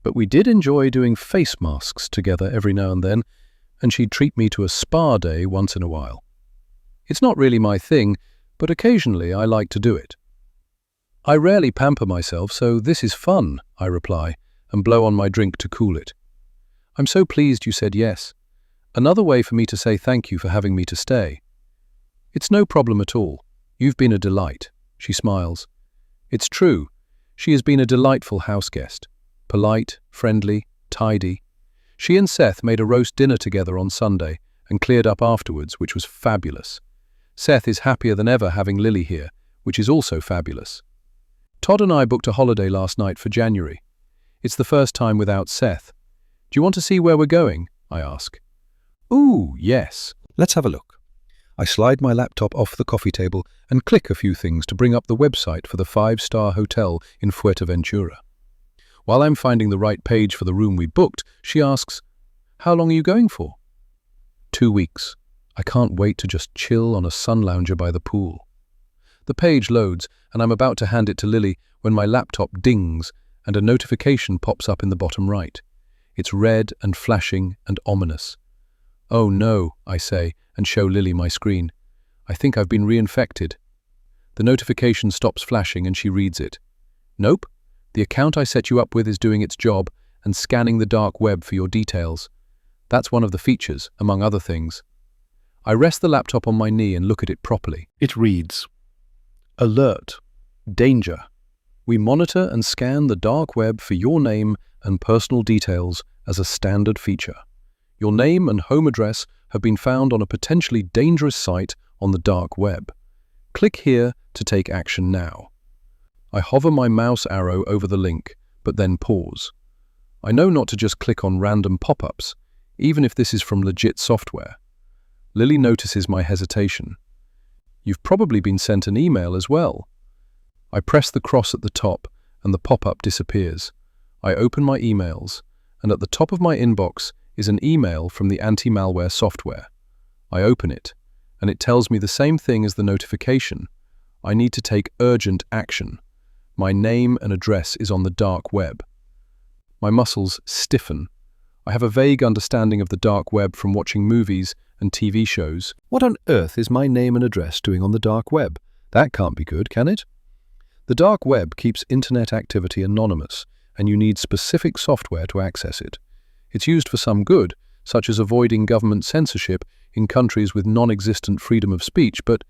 but we did enjoy doing face masks together every now and then, and she'd treat me to a spa day once in a while. It's not really my thing, but occasionally I like to do it. I rarely pamper myself, so this is fun, I reply, and blow on my drink to cool it. I'm so pleased you said yes. Another way for me to say thank you for having me to stay. It's no problem at all. You've been a delight, she smiles. It's true. She has been a delightful house guest. Polite, friendly, tidy. She and Seth made a roast dinner together on Sunday and cleared up afterwards, which was fabulous. Seth is happier than ever having Lily here, which is also fabulous. Todd and I booked a holiday last night for January. It's the first time without Seth. Do you want to see where we're going? I ask. Ooh, yes. Let's have a look. I slide my laptop off the coffee table and click a few things to bring up the website for the 5-star hotel in Fuerteventura. While I'm finding the right page for the room we booked, she asks, "How long are you going for?" 2 weeks. I can't wait to just chill on a sun lounger by the pool. The page loads, and I'm about to hand it to Lily when my laptop dings and a notification pops up in the bottom right. It's red and flashing and ominous. Oh no, I say, and show Lily my screen. I think I've been reinfected. The notification stops flashing and she reads it. Nope, the account I set you up with is doing its job and scanning the dark web for your details. That's one of the features, among other things. I rest the laptop on my knee and look at it properly. It reads, Alert. Danger. We monitor and scan the dark web for your name and personal details as a standard feature. Your name and home address have been found on a potentially dangerous site on the dark web. Click here to take action now. I hover my mouse arrow over the link, but then pause. I know not to just click on random pop-ups, even if this is from legit software. Lily notices my hesitation. You've probably been sent an email as well. I press the cross at the top and the pop-up disappears. I open my emails, and at the top of my inbox is an email from the anti-malware software. I open it, and it tells me the same thing as the notification. I need to take urgent action. My name and address is on the dark web. My muscles stiffen. I have a vague understanding of the dark web from watching movies and TV shows. What on earth is my name and address doing on the dark web? That can't be good, can it? The dark web keeps internet activity anonymous, and you need specific software to access it. It's used for some good, such as avoiding government censorship in countries with non-existent freedom of speech, but,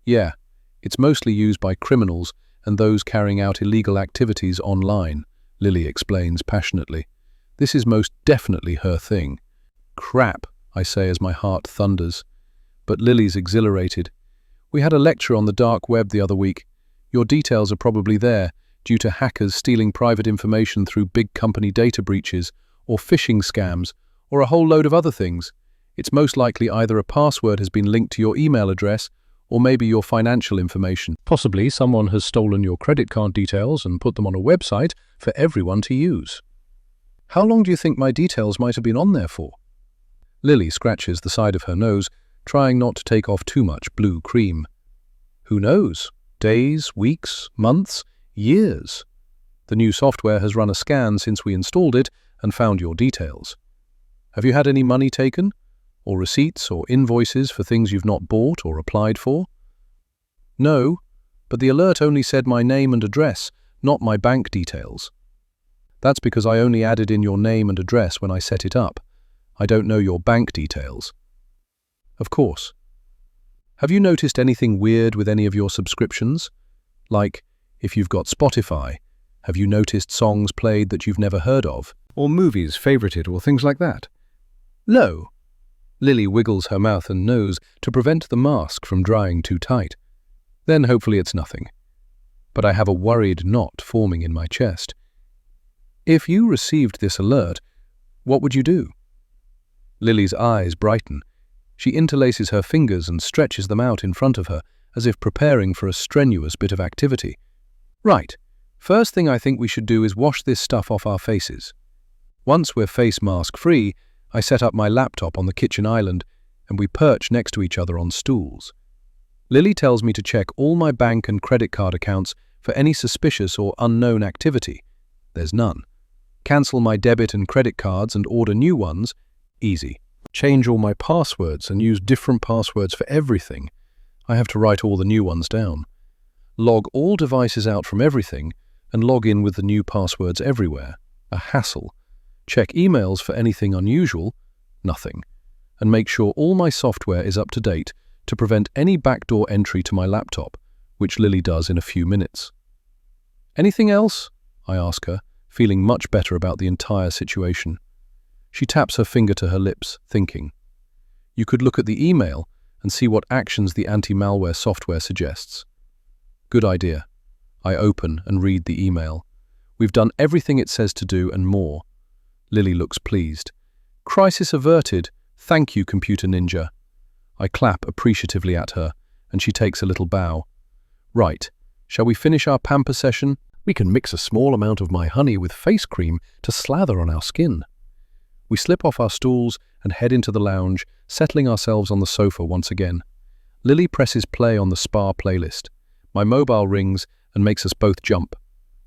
yeah, it's mostly used by criminals and those carrying out illegal activities online, Lily explains passionately. This is most definitely her thing. Crap, I say as my heart thunders. But Lily's exhilarated. We had a lecture on the dark web the other week. Your details are probably there, due to hackers stealing private information through big company data breaches, or phishing scams, or a whole load of other things. It's most likely either a password has been linked to your email address, or maybe your financial information. Possibly someone has stolen your credit card details and put them on a website for everyone to use. How long do you think my details might have been on there for? Lily scratches the side of her nose, trying not to take off too much blue cream. Who knows? Days, weeks, months, years. The new software has run a scan since we installed it and found your details. Have you had any money taken? Or receipts or invoices for things you've not bought or applied for? No, but the alert only said my name and address, not my bank details. That's because I only added in your name and address when I set it up. I don't know your bank details. Of course. Have you noticed anything weird with any of your subscriptions? Like, if you've got Spotify, have you noticed songs played that you've never heard of? Or movies favorited or things like that? No. Lily wiggles her mouth and nose to prevent the mask from drying too tight. Then hopefully it's nothing. But I have a worried knot forming in my chest. If you received this alert, what would you do? Lily's eyes brighten. She interlaces her fingers and stretches them out in front of her, as if preparing for a strenuous bit of activity. Right. First thing I think we should do is wash this stuff off our faces. Once we're face mask free, I set up my laptop on the kitchen island and we perch next to each other on stools. Lily tells me to check all my bank and credit card accounts for any suspicious or unknown activity. There's none. Cancel my debit and credit cards and order new ones. Easy. Change all my passwords and use different passwords for everything. I have to write all the new ones down. Log all devices out from everything and log in with the new passwords everywhere. A hassle. Check emails for anything unusual. Nothing. And make sure all my software is up to date to prevent any backdoor entry to my laptop, which Lily does in a few minutes. Anything else? I ask her, feeling much better about the entire situation. She taps her finger to her lips, thinking. You could look at the email and see what actions the anti-malware software suggests. Good idea. I open and read the email. We've done everything it says to do and more. Lily looks pleased. Crisis averted. Thank you, Computer Ninja. I clap appreciatively at her, and she takes a little bow. Right. Shall we finish our pamper session? We can mix a small amount of my honey with face cream to slather on our skin. We slip off our stools and head into the lounge, settling ourselves on the sofa once again. Lily presses play on the spa playlist. My mobile rings and makes us both jump.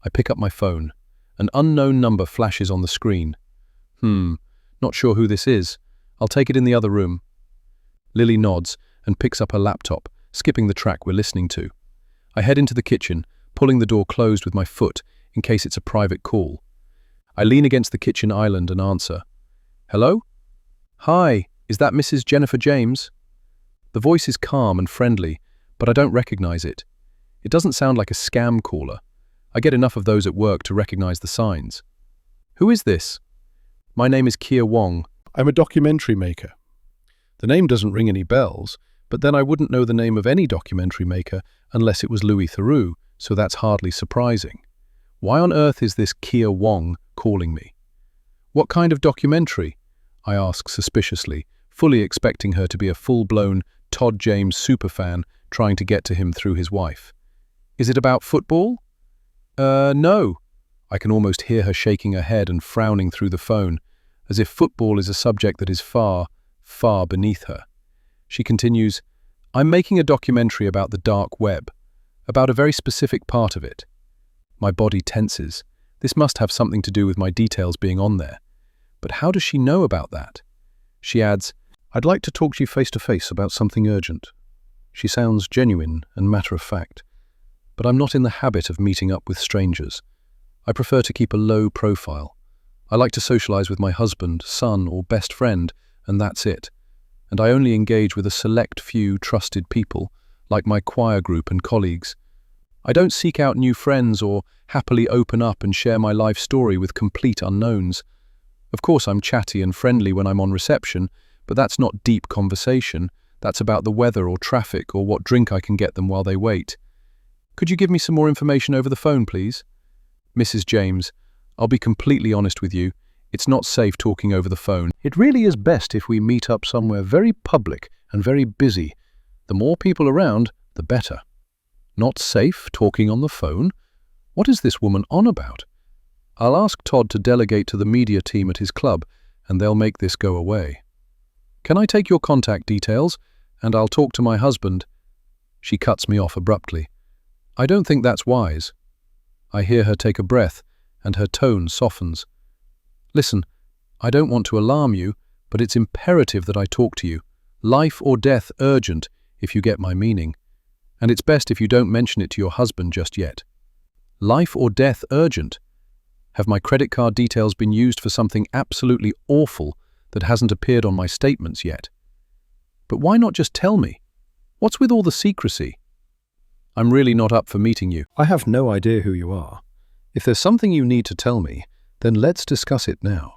I pick up my phone. An unknown number flashes on the screen. Not sure who this is. I'll take it in the other room. Lily nods and picks up her laptop, skipping the track we're listening to. I head into the kitchen, pulling the door closed with my foot in case it's a private call. I lean against the kitchen island and answer. Hello? Hi, is that Mrs. Jennifer James? The voice is calm and friendly, but I don't recognize it. It doesn't sound like a scam caller. I get enough of those at work to recognize the signs. Who is this? My name is Kia Wong. I'm a documentary maker. The name doesn't ring any bells, but then I wouldn't know the name of any documentary maker unless it was Louis Theroux, so that's hardly surprising. Why on earth is this Kia Wong calling me? What kind of documentary? I ask suspiciously, fully expecting her to be a full-blown Todd James superfan trying to get to him through his wife. Is it about football? No. I can almost hear her shaking her head and frowning through the phone, as if football is a subject that is far, far beneath her. She continues, I'm making a documentary about the dark web, about a very specific part of it. My body tenses. This must have something to do with my details being on there. But how does she know about that? She adds, I'd like to talk to you face to face about something urgent. She sounds genuine and matter-of-fact, but I'm not in the habit of meeting up with strangers. I prefer to keep a low profile. I like to socialize with my husband, son, or best friend, and that's it. And I only engage with a select few trusted people, like my choir group and colleagues. I don't seek out new friends or happily open up and share my life story with complete unknowns. Of course, I'm chatty and friendly when I'm on reception, but that's not deep conversation. That's about the weather or traffic or what drink I can get them while they wait. Could you give me some more information over the phone, please? Mrs. James, I'll be completely honest with you. It's not safe talking over the phone. It really is best if we meet up somewhere very public and very busy. The more people around, the better. Not safe talking on the phone? What is this woman on about? I'll ask Todd to delegate to the media team at his club, and they'll make this go away. Can I take your contact details, and I'll talk to my husband? She cuts me off abruptly. I don't think that's wise. I hear her take a breath, and her tone softens. Listen, I don't want to alarm you, but it's imperative that I talk to you. Life or death urgent, if you get my meaning. And it's best if you don't mention it to your husband just yet. Life or death urgent? Have my credit card details been used for something absolutely awful that hasn't appeared on my statements yet? But why not just tell me? What's with all the secrecy? I'm really not up for meeting you. I have no idea who you are. If there's something you need to tell me, then let's discuss it now.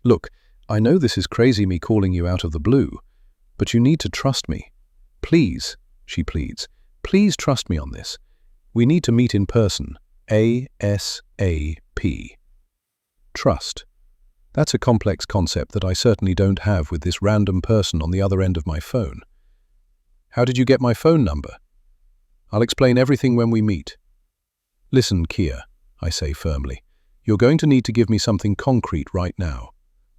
Look, I know this is crazy me calling you out of the blue, but you need to trust me. Please, she pleads, please trust me on this. We need to meet in person. ASAP. Trust. That's a complex concept that I certainly don't have with this random person on the other end of my phone. How did you get my phone number? I'll explain everything when we meet. Listen, Kia, I say firmly, you're going to need to give me something concrete right now.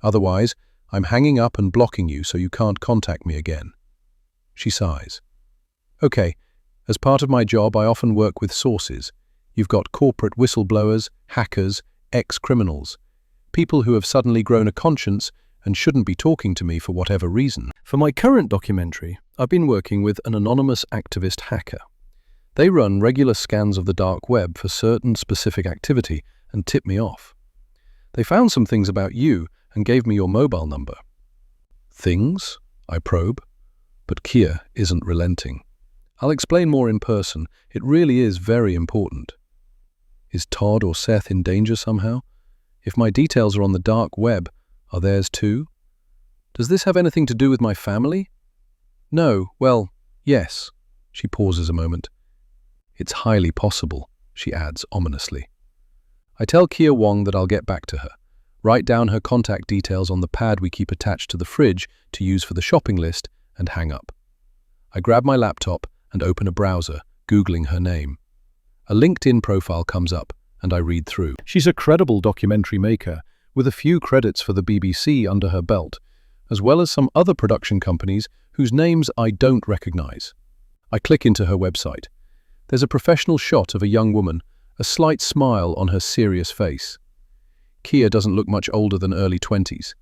Otherwise, I'm hanging up and blocking you so you can't contact me again. She sighs. Okay, as part of my job, I often work with sources. You've got corporate whistleblowers, hackers, ex-criminals, people who have suddenly grown a conscience and shouldn't be talking to me for whatever reason. For my current documentary, I've been working with an anonymous activist hacker. They run regular scans of the dark web for certain specific activity and tip me off. They found some things about you and gave me your mobile number. Things? I probe. But Kia isn't relenting. I'll explain more in person. It really is very important. Is Todd or Seth in danger somehow? If my details are on the dark web, are theirs too? Does this have anything to do with my family? No, well, yes. She pauses a moment. It's highly possible, she adds ominously. I tell Kia Wong that I'll get back to her, write down her contact details on the pad we keep attached to the fridge to use for the shopping list, and hang up. I grab my laptop and open a browser, Googling her name. A LinkedIn profile comes up, and I read through. She's a credible documentary maker, with a few credits for the BBC under her belt, as well as some other production companies whose names I don't recognize. I click into her website. There's a professional shot of a young woman, a slight smile on her serious face. Kia doesn't look much older than early 20s,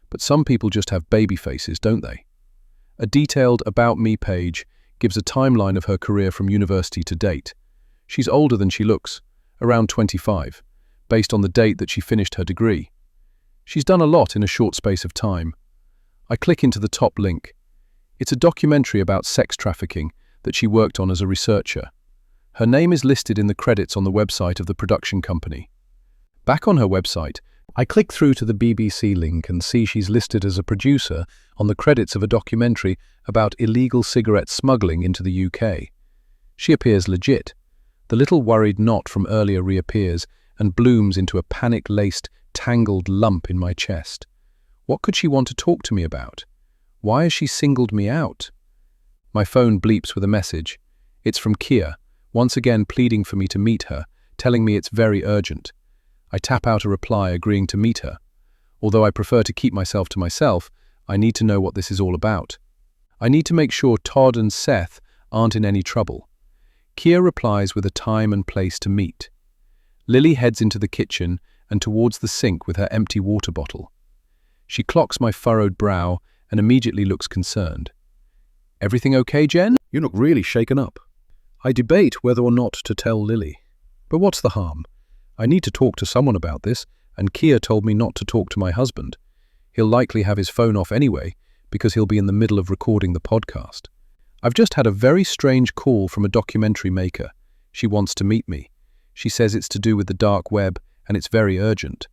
but some people just have baby faces, don't they? A detailed About Me page gives a timeline of her career from university to date. She's older than she looks, around 25, based on the date that she finished her degree. She's done a lot in a short space of time. I click into the top link. It's a documentary about sex trafficking that she worked on as a researcher. Her name is listed in the credits on the website of the production company. Back on her website, I click through to the BBC link and see she's listed as a producer on the credits of a documentary about illegal cigarette smuggling into the UK. She appears legit. The little worried knot from earlier reappears and blooms into a panic-laced, tangled lump in my chest. What could she want to talk to me about? Why has she singled me out? My phone bleeps with a message. It's from Kia, once again pleading for me to meet her, telling me it's very urgent. I tap out a reply agreeing to meet her. Although I prefer to keep myself to myself, I need to know what this is all about. I need to make sure Todd and Seth aren't in any trouble. Kia replies with a time and place to meet. Lily heads into the kitchen and towards the sink with her empty water bottle. She clocks my furrowed brow and immediately looks concerned. Everything okay, Jen? You look really shaken up. I debate whether or not to tell Lily. But what's the harm? I need to talk to someone about this, and Kia told me not to talk to my husband. He'll likely have his phone off anyway, because he'll be in the middle of recording the podcast. I've just had a very strange call from a documentary maker. She wants to meet me. She says it's to do with the dark web, and it's very urgent.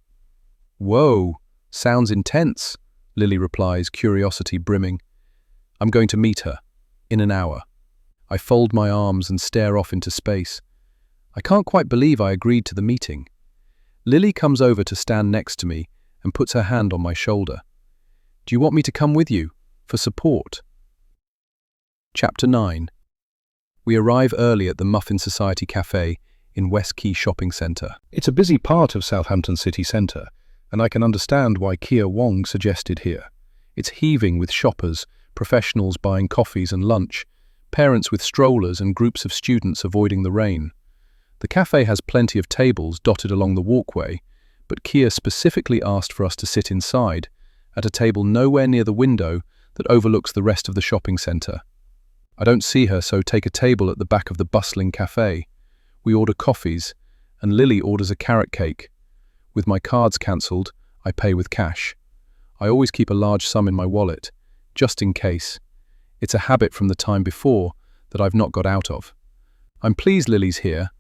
Whoa, sounds intense, Lily replies, curiosity brimming. I'm going to meet her. In an hour. I fold my arms and stare off into space. I can't quite believe I agreed to the meeting. Lily comes over to stand next to me and puts her hand on my shoulder. Do you want me to come with you? For support? Chapter 9. We arrive early at the Muffin Society Cafe in West Quay Shopping Centre. It's a busy part of Southampton city centre, and I can understand why Kia Wong suggested here. It's heaving with shoppers, professionals buying coffees and lunch, parents with strollers and groups of students avoiding the rain. The cafe has plenty of tables dotted along the walkway, but Kia specifically asked for us to sit inside, at a table nowhere near the window that overlooks the rest of the shopping centre. I don't see her, so take a table at the back of the bustling cafe. We order coffees, and Lily orders a carrot cake. With my cards cancelled, I pay with cash. I always keep a large sum in my wallet, just in case. It's a habit from the time before that I've not got out of. I'm pleased Lily's here.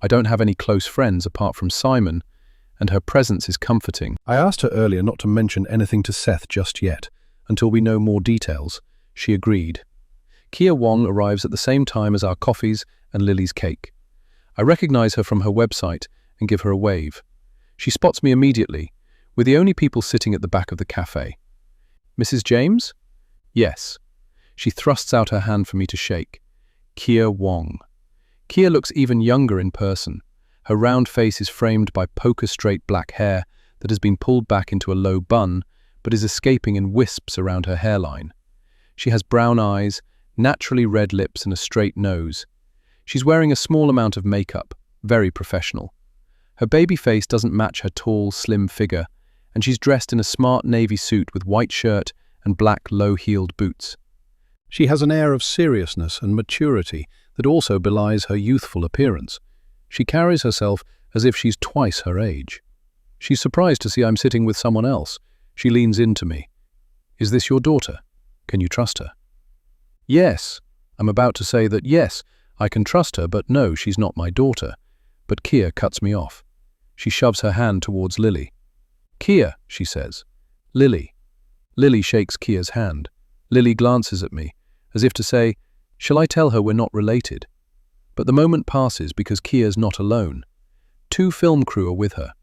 I don't have any close friends apart from Simon, and her presence is comforting. I asked her earlier not to mention anything to Seth just yet, until we know more details. She agreed. Kia Wong arrives at the same time as our coffees and Lily's cake. I recognize her from her website and give her a wave. She spots me immediately. We're the only people sitting at the back of the cafe. Mrs. James? Yes. She thrusts out her hand for me to shake. Kia Wong. Kia looks even younger in person. Her round face is framed by poker-straight black hair that has been pulled back into a low bun, but is escaping in wisps around her hairline. She has brown eyes, naturally red lips and a straight nose. She's wearing a small amount of makeup, very professional. Her baby face doesn't match her tall, slim figure, and she's dressed in a smart navy suit with white shirt and black low-heeled boots. She has an air of seriousness and maturity that also belies her youthful appearance. She carries herself as if she's twice her age. She's surprised to see I'm sitting with someone else. She leans into me. Is this your daughter? Can you trust her? Yes. I'm about to say that yes, I can trust her, but no, she's not my daughter. But Kia cuts me off. She shoves her hand towards Lily. Kia, she says. Lily. Lily shakes Kia's hand. Lily glances at me, as if to say, shall I tell her we're not related? But the moment passes because Kia's not alone. 2 film crew are with her,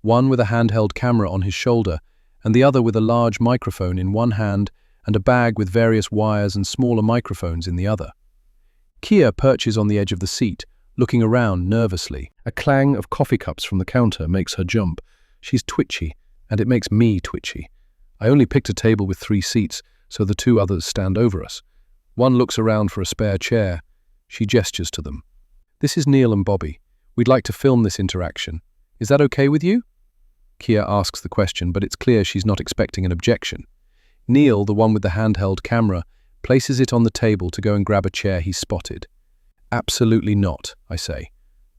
one with a handheld camera on his shoulder and the other with a large microphone in one hand and a bag with various wires and smaller microphones in the other. Kia perches on the edge of the seat, looking around nervously. A clang of coffee cups from the counter makes her jump. She's twitchy, and it makes me twitchy. I only picked a table with 3 seats, so the 2 others stand over us. One looks around for a spare chair. She gestures to them. This is Neil and Bobby. We'd like to film this interaction. Is that okay with you? Kia asks the question, but it's clear she's not expecting an objection. Neil, the one with the handheld camera, places it on the table to go and grab a chair he's spotted. Absolutely not, I say.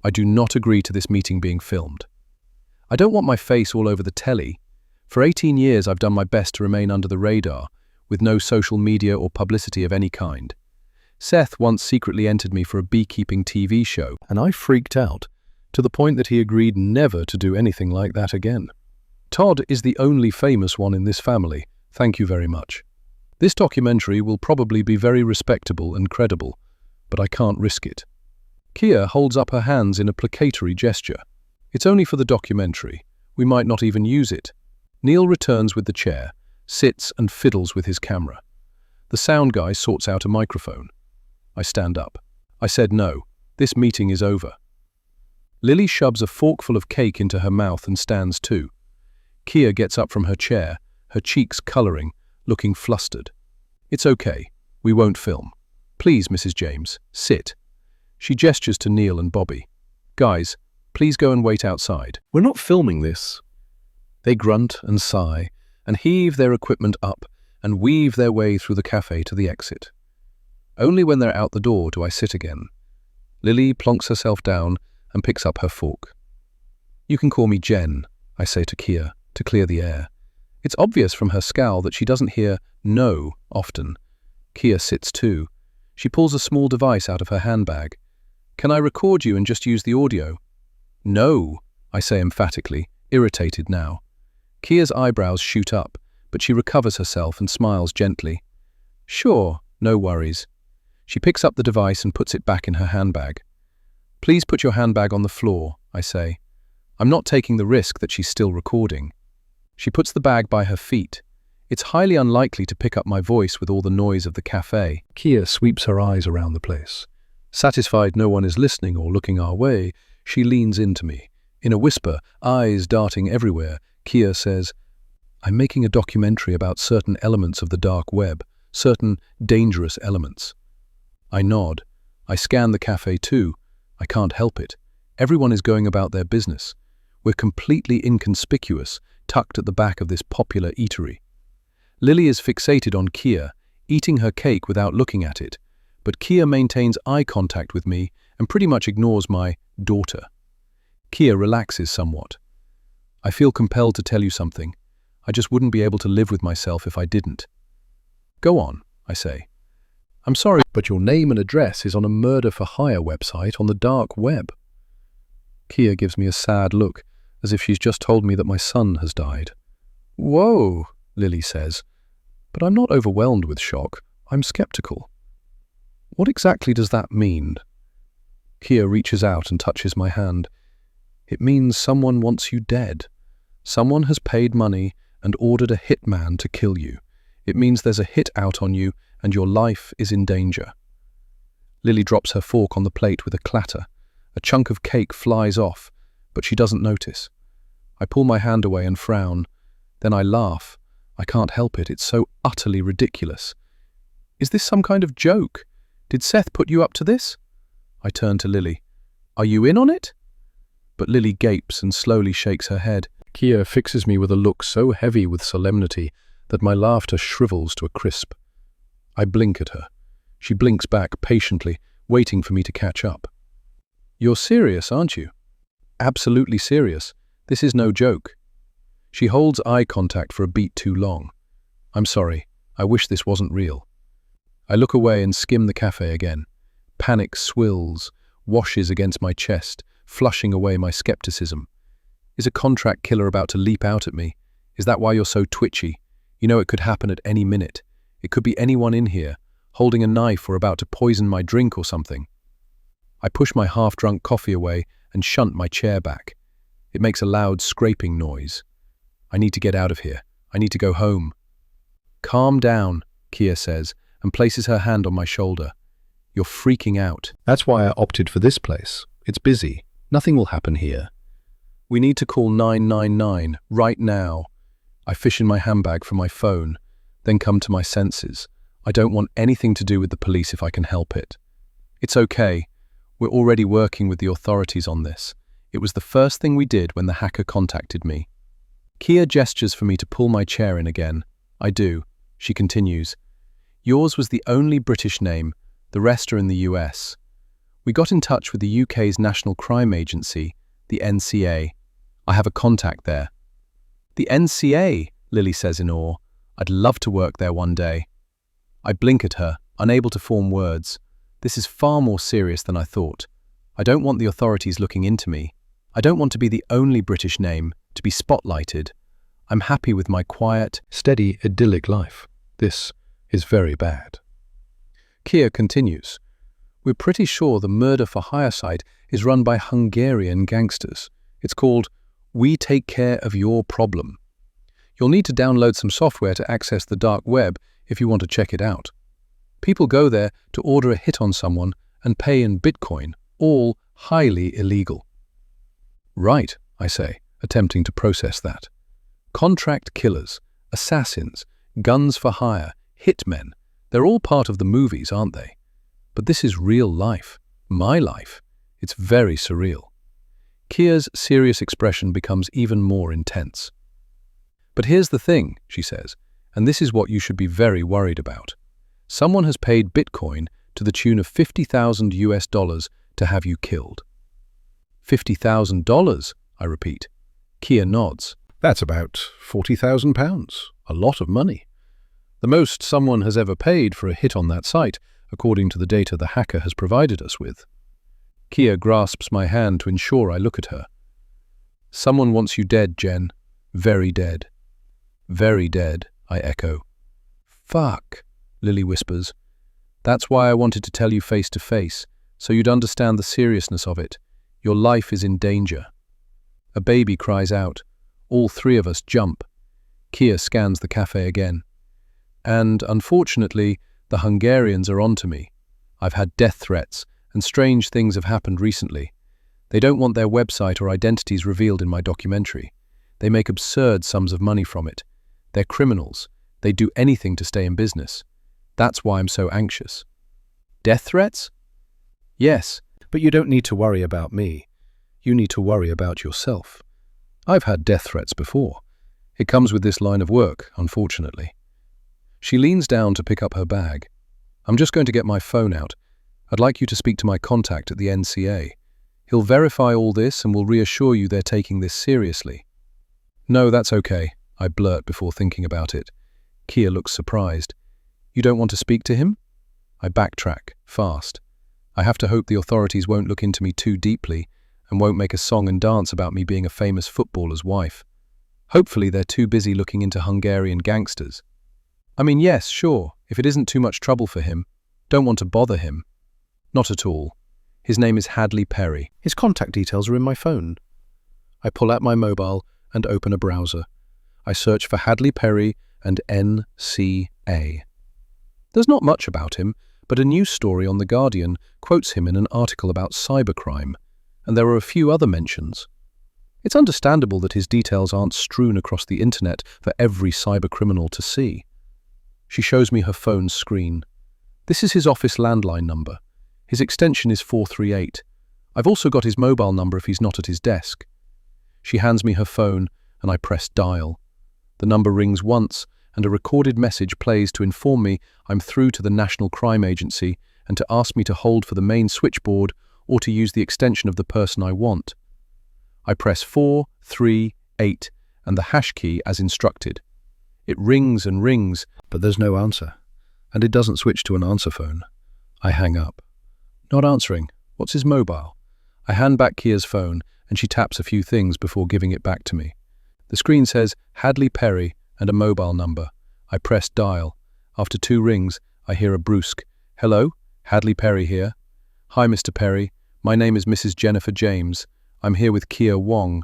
I do not agree to this meeting being filmed. I don't want my face all over the telly. For 18 years I've done my best to remain under the radar, with no social media or publicity of any kind. Seth once secretly entered me for a beekeeping TV show, and I freaked out, to the point that he agreed never to do anything like that again. Todd is the only famous one in this family, thank you very much. This documentary will probably be very respectable and credible, but I can't risk it. Kia holds up her hands in a placatory gesture. It's only for the documentary. We might not even use it. Neil returns with the chair, sits and fiddles with his camera. The sound guy sorts out a microphone. I stand up. I said no. This meeting is over. Lily shoves a forkful of cake into her mouth and stands too. Kia gets up from her chair, her cheeks colouring, looking flustered. It's okay. We won't film. Please, Mrs. James, sit. She gestures to Neil and Bobby. Guys, please go and wait outside. We're not filming this. They grunt and sigh and heave their equipment up and weave their way through the cafe to the exit. Only when they're out the door do I sit again. Lily plonks herself down and picks up her fork. You can call me Jen, I say to Kia, to clear the air. It's obvious from her scowl that she doesn't hear no often. Kia sits too. She pulls a small device out of her handbag. Can I record you and just use the audio? No, I say emphatically, irritated now. Kia's eyebrows shoot up, but she recovers herself and smiles gently. Sure, no worries. She picks up the device and puts it back in her handbag. Please put your handbag on the floor, I say. I'm not taking the risk that she's still recording. She puts the bag by her feet. It's highly unlikely to pick up my voice with all the noise of the cafe. Kia sweeps her eyes around the place. Satisfied no one is listening or looking our way, she leans into me. In a whisper, eyes darting everywhere, Kia says, I'm making a documentary about certain elements of the dark web, certain dangerous elements. I nod. I scan the cafe too. I can't help it. Everyone is going about their business. We're completely inconspicuous, tucked at the back of this popular eatery. Lily is fixated on Kia, eating her cake without looking at it, but Kia maintains eye contact with me and pretty much ignores my daughter. Kia relaxes somewhat. I feel compelled to tell you something. I just wouldn't be able to live with myself if I didn't. Go on, I say. I'm sorry, but your name and address is on a murder-for-hire website on the dark web. Kia gives me a sad look, as if she's just told me that my son has died. Whoa, Lily says, but I'm not overwhelmed with shock. I'm skeptical. What exactly does that mean? Kia reaches out and touches my hand. It means someone wants you dead. Someone has paid money and ordered a hitman to kill you. It means there's a hit out on you and your life is in danger. Lily drops her fork on the plate with a clatter. A chunk of cake flies off, but she doesn't notice. I pull my hand away and frown. Then I laugh. I can't help it. It's so utterly ridiculous. Is this some kind of joke? Did Seth put you up to this? I turn to Lily. Are you in on it? But Lily gapes and slowly shakes her head. Kia fixes me with a look so heavy with solemnity that my laughter shrivels to a crisp. I blink at her. She blinks back patiently, waiting for me to catch up. You're serious, aren't you? Absolutely serious. This is no joke. She holds eye contact for a beat too long. I'm sorry. I wish this wasn't real. I look away and skim the cafe again. Panic swills, washes against my chest, flushing away my skepticism. Is a contract killer about to leap out at me? Is that why you're so twitchy? You know it could happen at any minute. It could be anyone in here, holding a knife or about to poison my drink or something. I push my half-drunk coffee away and shunt my chair back. It makes a loud scraping noise. I need to get out of here. I need to go home. Calm down, Kia says, and places her hand on my shoulder. You're freaking out. That's why I opted for this place. It's busy. Nothing will happen here. We need to call 999 right now. I fish in my handbag for my phone, then come to my senses. I don't want anything to do with the police if I can help it. It's okay. We're already working with the authorities on this. It was the first thing we did when the hacker contacted me. Kia gestures for me to pull my chair in again. I do. She continues. Yours was the only British name. The rest are in the US. We got in touch with the UK's National Crime Agency, the NCA. I have a contact there. The NCA, Lily says in awe. I'd love to work there one day. I blink at her, unable to form words. This is far more serious than I thought. I don't want the authorities looking into me. I don't want to be the only British name to be spotlighted. I'm happy with my quiet, Steady, idyllic life. This is very bad. Kia continues. We're pretty sure the murder-for-hire site is run by Hungarian gangsters. It's called We Take Care of Your Problem. You'll need to download some software to access the dark web if you want to check it out. People go there to order a hit on someone and pay in Bitcoin, all highly illegal. Right, I say, attempting to process that. Contract killers, assassins, guns for hire, hitmen, they're all part of the movies, aren't they? But this is real life, my life. It's very surreal. Kia's serious expression becomes even more intense. But here's the thing, she says, and this is what you should be very worried about. Someone has paid Bitcoin to the tune of $50,000 US to have you killed. $50,000, I repeat. Kia nods. That's about £40,000. A lot of money. The most someone has ever paid for a hit on that site, according to the data the hacker has provided us with. Kia grasps my hand to ensure I look at her. Someone wants you dead, Jen. Very dead. Very dead, I echo. Fuck, Lily whispers. That's why I wanted to tell you face to face, so you'd understand the seriousness of it. Your life is in danger. A baby cries out. All three of us jump. Kia scans the cafe again. And, unfortunately, the Hungarians are onto me. I've had death threats, and strange things have happened recently. They don't want their website or identities revealed in my documentary. They make absurd sums of money from it. They're criminals. They'd do anything to stay in business. That's why I'm so anxious. Death threats? Yes. But you don't need to worry about me. You need to worry about yourself. I've had death threats before. It comes with this line of work, unfortunately. She leans down to pick up her bag. I'm just going to get my phone out. I'd like you to speak to my contact at the NCA. He'll verify all this and will reassure you they're taking this seriously. No, that's okay, I blurt before thinking about it. Kia looks surprised. You don't want to speak to him? I backtrack, fast. I have to hope the authorities won't look into me too deeply and won't make a song and dance about me being a famous footballer's wife. Hopefully they're too busy looking into Hungarian gangsters. I mean, yes, sure, if it isn't too much trouble for him. Don't want to bother him. Not at all. His name is Hadley Perry. His contact details are in my phone. I pull out my mobile and open a browser. I search for Hadley Perry and NCA. There's not much about him, but a news story on The Guardian quotes him in an article about cybercrime, and there are a few other mentions. It's understandable that his details aren't strewn across the internet for every cybercriminal to see. She shows me her phone's screen. This is his office landline number. His extension is 438. I've also got his mobile number if he's not at his desk. She hands me her phone, and I press dial. The number rings once, and a recorded message plays to inform me I'm through to the National Crime Agency and to ask me to hold for the main switchboard or to use the extension of the person I want. I press 438 and the hash key as instructed. It rings and rings, but there's no answer, and it doesn't switch to an answer phone. I hang up. Not answering. What's his mobile? I hand back Kia's phone, and she taps a few things before giving it back to me. The screen says Hadley Perry and a mobile number. I press dial. After 2 rings, I hear a brusque, "Hello, Hadley Perry here." "Hi, Mr. Perry. My name is Mrs. Jennifer James. I'm here with Kia Wong.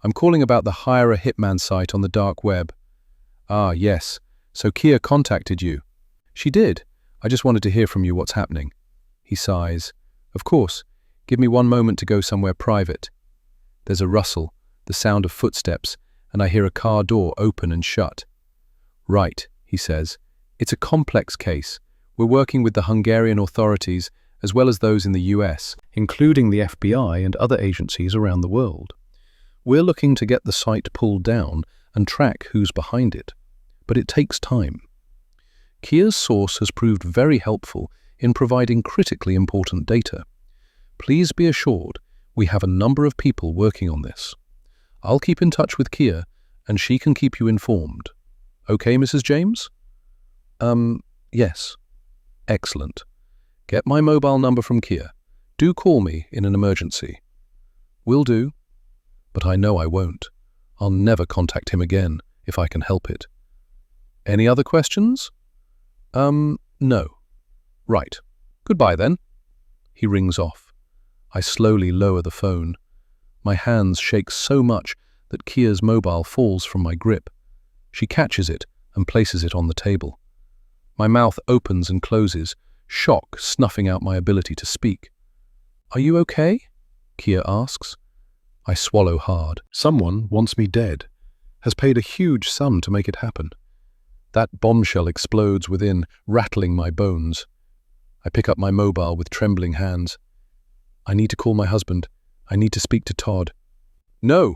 I'm calling about the Hire a Hitman site on the dark web." "Ah, yes. So Kia contacted you." "She did. I just wanted to hear from you what's happening." He sighs. "Of course. Give me 1 moment to go somewhere private." There's a rustle, the sound of footsteps, and I hear a car door open and shut. "Right," he says. "It's a complex case. We're working with the Hungarian authorities as well as those in the US, including the FBI and other agencies around the world. We're looking to get the site pulled down and track who's behind it. But it takes time." Kia's source has proved very helpful in providing critically important data. Please be assured we have a number of people working on this. I'll keep in touch with Kia, and she can keep you informed. Okay, Mrs. James? Yes. Excellent. Get my mobile number from Kia. Do call me in an emergency. Will do. But I know I won't. I'll never contact him again, if I can help it. Any other questions? No. Right. Goodbye then. He rings off. I slowly lower the phone. My hands shake so much that Kia's mobile falls from my grip. She catches it and places it on the table. My mouth opens and closes, shock snuffing out my ability to speak. "Are you okay?" Kia asks. I swallow hard. Someone wants me dead, has paid a huge sum to make it happen. That bombshell explodes within, rattling my bones. I pick up my mobile with trembling hands. "I need to call my husband. I need to speak to Todd." "No!"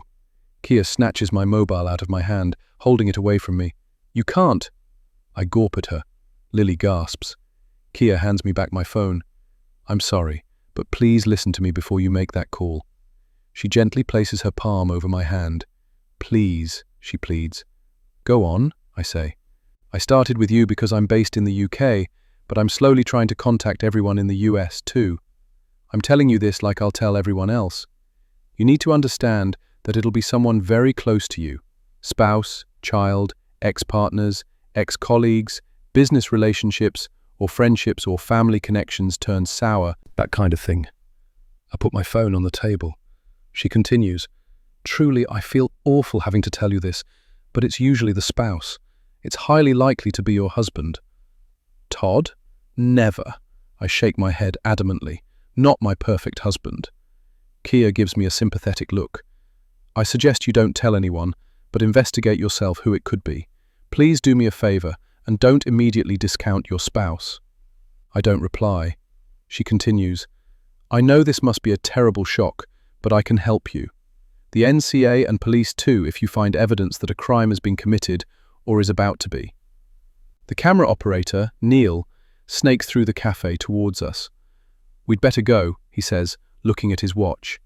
Kia snatches my mobile out of my hand, holding it away from me. "You can't!" I gawp at her. Lily gasps. Kia hands me back my phone. "I'm sorry, but please listen to me before you make that call." She gently places her palm over my hand. "Please," she pleads. "Go on," I say. "I started with you because I'm based in the UK, but I'm slowly trying to contact everyone in the US too. I'm telling you this like I'll tell everyone else. You need to understand that it'll be someone very close to you. Spouse, child, ex-partners, ex-colleagues, business relationships, or friendships or family connections turn sour, that kind of thing." I put my phone on the table. She continues, "Truly, I feel awful having to tell you this, but it's usually the spouse. It's highly likely to be your husband." "Todd? Never." I shake my head adamantly. "Not my perfect husband." Kia gives me a sympathetic look. "I suggest you don't tell anyone, but investigate yourself who it could be. Please do me a favor and don't immediately discount your spouse." I don't reply. She continues, "I know this must be a terrible shock, but I can help you. The NCA and police too if you find evidence that a crime has been committed or is about to be." The camera operator, Neil, snakes through the cafe towards us. "We'd better go," he says, looking at his watch.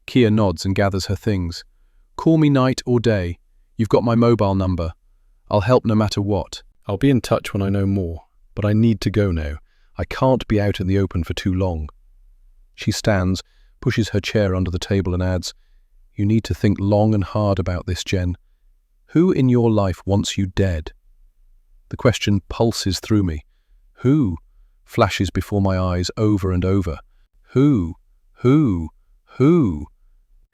Kia nods and gathers her things. "Call me night or day. You've got my mobile number. I'll help no matter what. I'll be in touch when I know more, but I need to go now. I can't be out in the open for too long. She stands, pushes her chair under the table and adds, "You need to think long and hard about this, Jen. Who in your life wants you dead?" The question pulses through me. Who? Flashes before my eyes over and over. Who? Who? Who?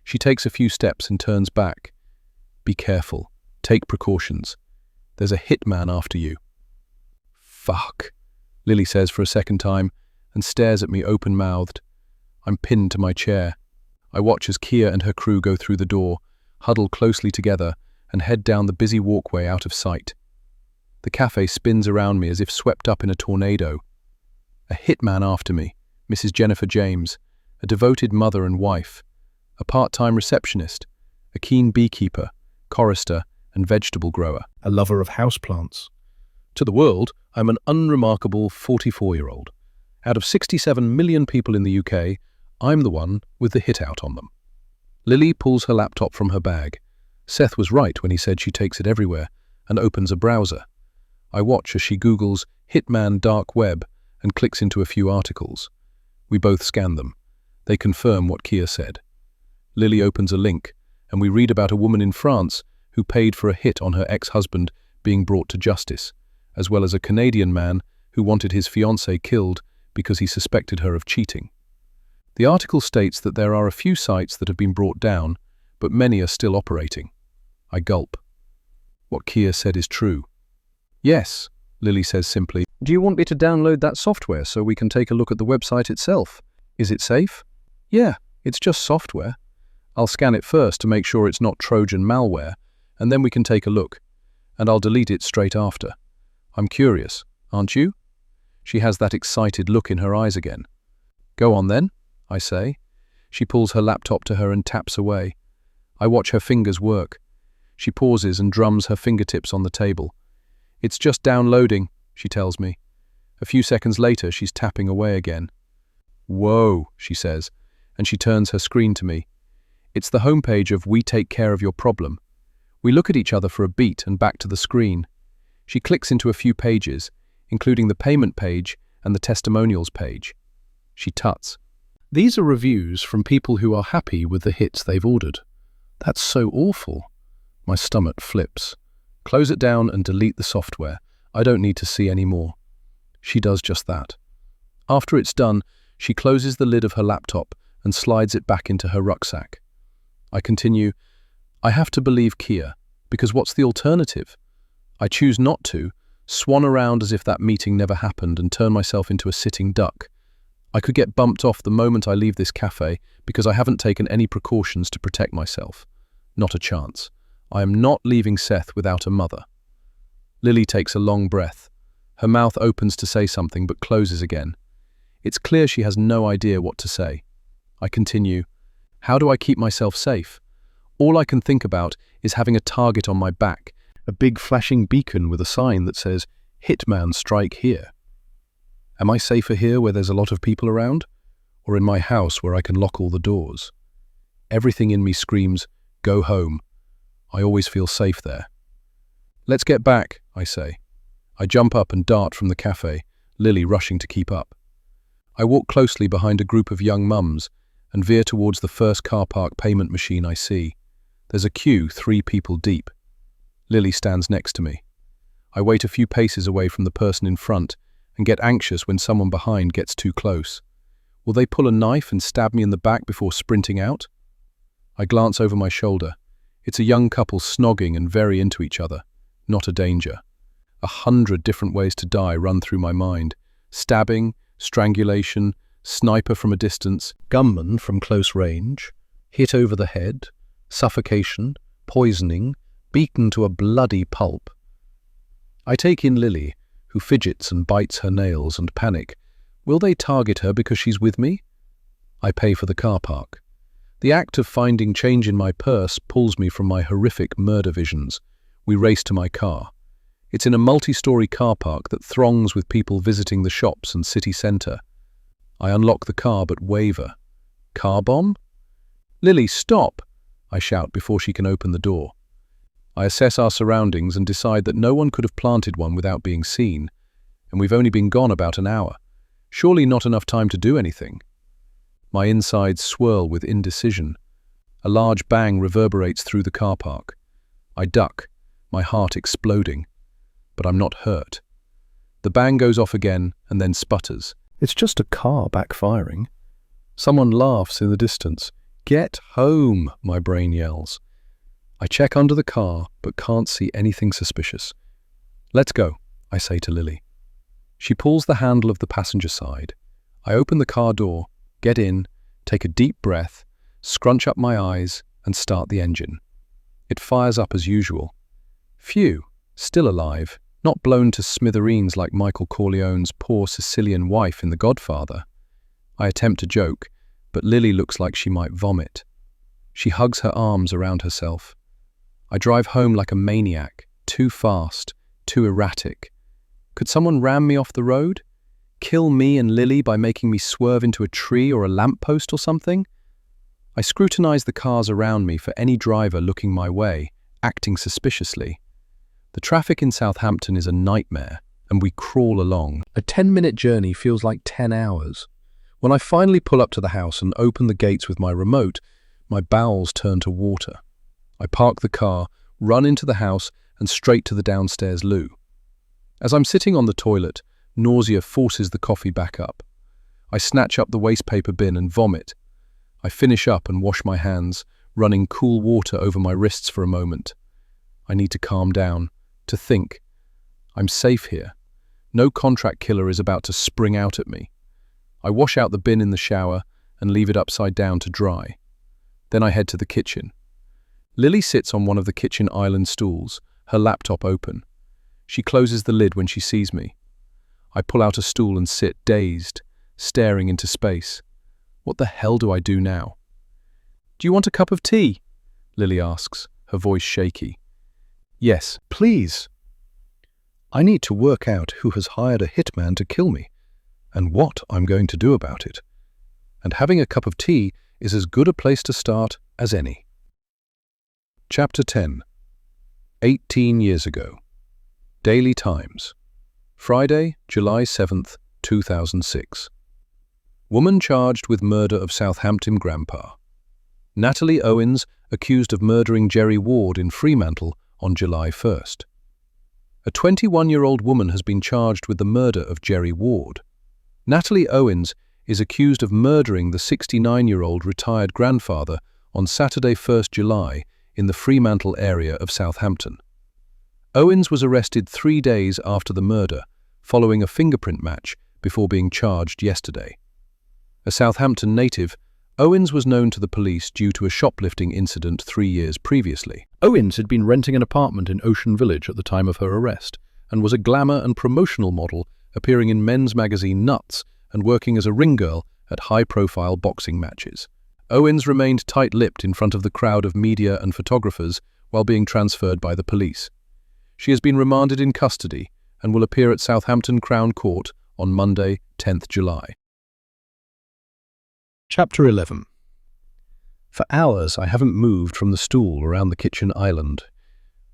She takes a few steps and turns back. "Be careful. Take precautions. There's a hitman after you." "Fuck," Lily says for a second time and stares at me open-mouthed. I'm pinned to my chair. I watch as Kia and her crew go through the door, huddle closely together, and head down the busy walkway out of sight. The cafe spins around me as if swept up in a tornado. A hitman after me, Mrs. Jennifer James, a devoted mother and wife, a part-time receptionist, a keen beekeeper, chorister, and vegetable grower, a lover of houseplants. To the world, I'm an unremarkable 44-year-old. Out of 67 million people in the UK, I'm the one with the hit out on them. Lily pulls her laptop from her bag. Seth was right when he said she takes it everywhere, and opens a browser. I watch as she Googles Hitman Dark Web and clicks into a few articles. We both scan them. They confirm what Kia said. Lily opens a link, and we read about a woman in France who paid for a hit on her ex-husband being brought to justice, as well as a Canadian man who wanted his fiancée killed because he suspected her of cheating. The article states that there are a few sites that have been brought down, but many are still operating. I gulp. What Kia said is true. "Yes," Lily says simply. "Do you want me to download that software so we can take a look at the website itself? Is it safe?" "Yeah, it's just software. I'll scan it first to make sure it's not Trojan malware, and then we can take a look. And I'll delete it straight after. I'm curious, aren't you?" She has that excited look in her eyes again. "Go on then," I say. She pulls her laptop to her and taps away. I watch her fingers work. She pauses and drums her fingertips on the table. "It's just downloading," she tells me. A few seconds later, she's tapping away again. "Whoa," she says, and she turns her screen to me. It's the homepage of We Take Care of Your Problem. We look at each other for a beat and back to the screen. She clicks into a few pages, including the payment page and the testimonials page. She tuts. "These are reviews from people who are happy with the hits they've ordered." That's so awful. My stomach flips. Close it down and delete the software. I don't need to see any more. She does just that. After it's done, she closes the lid of her laptop and slides it back into her rucksack. I continue, "I have to believe Kia, because what's the alternative? I choose not to, swan around as if that meeting never happened and turn myself into a sitting duck. I could get bumped off the moment I leave this cafe because I haven't taken any precautions to protect myself. Not a chance. I am not leaving Seth without a mother." Lily takes a long breath. Her mouth opens to say something but closes again. It's clear she has no idea what to say. I continue, "How do I keep myself safe? All I can think about is having a target on my back, a big flashing beacon with a sign that says, 'Hitman strike here.' Am I safer here where there's a lot of people around? Or in my house where I can lock all the doors? Everything in me screams, go home. I always feel safe there." "Let's get back," I say. I jump up and dart from the cafe, Lily rushing to keep up. I walk closely behind a group of young mums and veer towards the first car park payment machine I see. There's a queue 3 people deep. Lily stands next to me. I wait a few paces away from the person in front and get anxious when someone behind gets too close. Will they pull a knife and stab me in the back before sprinting out? I glance over my shoulder. It's a young couple snogging and very into each other. Not a danger. 100 different ways to die run through my mind. Stabbing, strangulation, sniper from a distance, gunman from close range, hit over the head, suffocation, poisoning, beaten to a bloody pulp. I take in Lily, who fidgets and bites her nails, and panic. Will they target her because she's with me? I pay for the car park. The act of finding change in my purse pulls me from my horrific murder visions. We race to my car. It's in a multi-story car park that throngs with people visiting the shops and city centre. I unlock the car but waver. Car bomb? "Lily, stop!" I shout before she can open the door. I assess our surroundings and decide that no one could have planted one without being seen, and we've only been gone about an hour. Surely not enough time to do anything. My insides swirl with indecision. A large bang reverberates through the car park. I duck, my heart exploding, but I'm not hurt. The bang goes off again and then sputters. It's just a car backfiring. Someone laughs in the distance. "Get home," my brain yells. I check under the car, but can't see anything suspicious. "Let's go," I say to Lily. She pulls the handle of the passenger side. I open the car door, get in, take a deep breath, scrunch up my eyes, and start the engine. It fires up as usual. Phew, still alive, not blown to smithereens like Michael Corleone's poor Sicilian wife in The Godfather. I attempt to joke, but Lily looks like she might vomit. She hugs her arms around herself. I drive home like a maniac, too fast, too erratic. Could someone ram me off the road? Kill me and Lily by making me swerve into a tree or a lamppost or something? I scrutinize the cars around me for any driver looking my way, acting suspiciously. The traffic in Southampton is a nightmare, and we crawl along. A 10-minute journey feels like 10 hours. When I finally pull up to the house and open the gates with my remote, my bowels turn to water. I park the car, run into the house, and straight to the downstairs loo. As I'm sitting on the toilet, nausea forces the coffee back up. I snatch up the waste paper bin and vomit. I finish up and wash my hands, running cool water over my wrists for a moment. I need to calm down, to think. I'm safe here. No contract killer is about to spring out at me. I wash out the bin in the shower and leave it upside down to dry. Then I head to the kitchen. Lily sits on one of the kitchen island stools, her laptop open. She closes the lid when she sees me. I pull out a stool and sit, dazed, staring into space. What the hell do I do now? "Do you want a cup of tea?" Lily asks, her voice shaky. "Yes, please." I need to work out who has hired a hitman to kill me, and what I'm going to do about it. And having a cup of tea is as good a place to start as any. Chapter 10. 18 years ago. Daily Times. Friday, July 7th, 2006. Woman charged with murder of Southampton grandpa. Natalie Owens accused of murdering Jerry Ward in Fremantle on July 1st. A 21-year-old woman has been charged with the murder of Jerry Ward. Natalie Owens is accused of murdering the 69-year-old retired grandfather on Saturday 1st July in the Fremantle area of Southampton. Owens was arrested 3 days after the murder, following a fingerprint match before being charged yesterday. A Southampton native, Owens was known to the police due to a shoplifting incident 3 years previously. Owens had been renting an apartment in Ocean Village at the time of her arrest and was a glamour and promotional model appearing in men's magazine Nuts and working as a ring girl at high-profile boxing matches. Owens remained tight-lipped in front of the crowd of media and photographers while being transferred by the police. She has been remanded in custody and will appear at Southampton Crown Court on Monday, 10th July. Chapter 11. For hours I haven't moved from the stool around the kitchen island.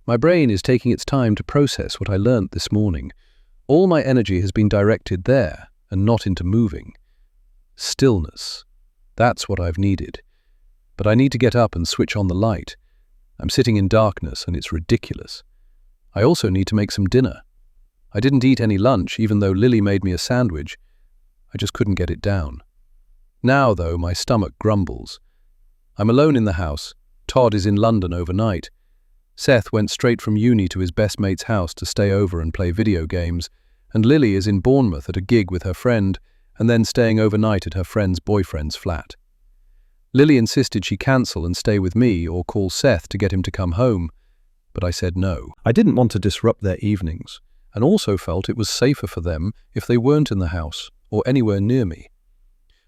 My brain is taking its time to process what I learnt this morning. All my energy has been directed there and not into moving. Stillness. That's what I've needed. But I need to get up and switch on the light. I'm sitting in darkness and it's ridiculous. I also need to make some dinner. I didn't eat any lunch even though Lily made me a sandwich. I just couldn't get it down. Now, though, my stomach grumbles. I'm alone in the house. Todd is in London overnight. Seth went straight from uni to his best mate's house to stay over and play video games, and Lily is in Bournemouth at a gig with her friend and then staying overnight at her friend's boyfriend's flat. Lily insisted she cancel and stay with me or call Seth to get him to come home, but I said no. I didn't want to disrupt their evenings, and also felt it was safer for them if they weren't in the house or anywhere near me.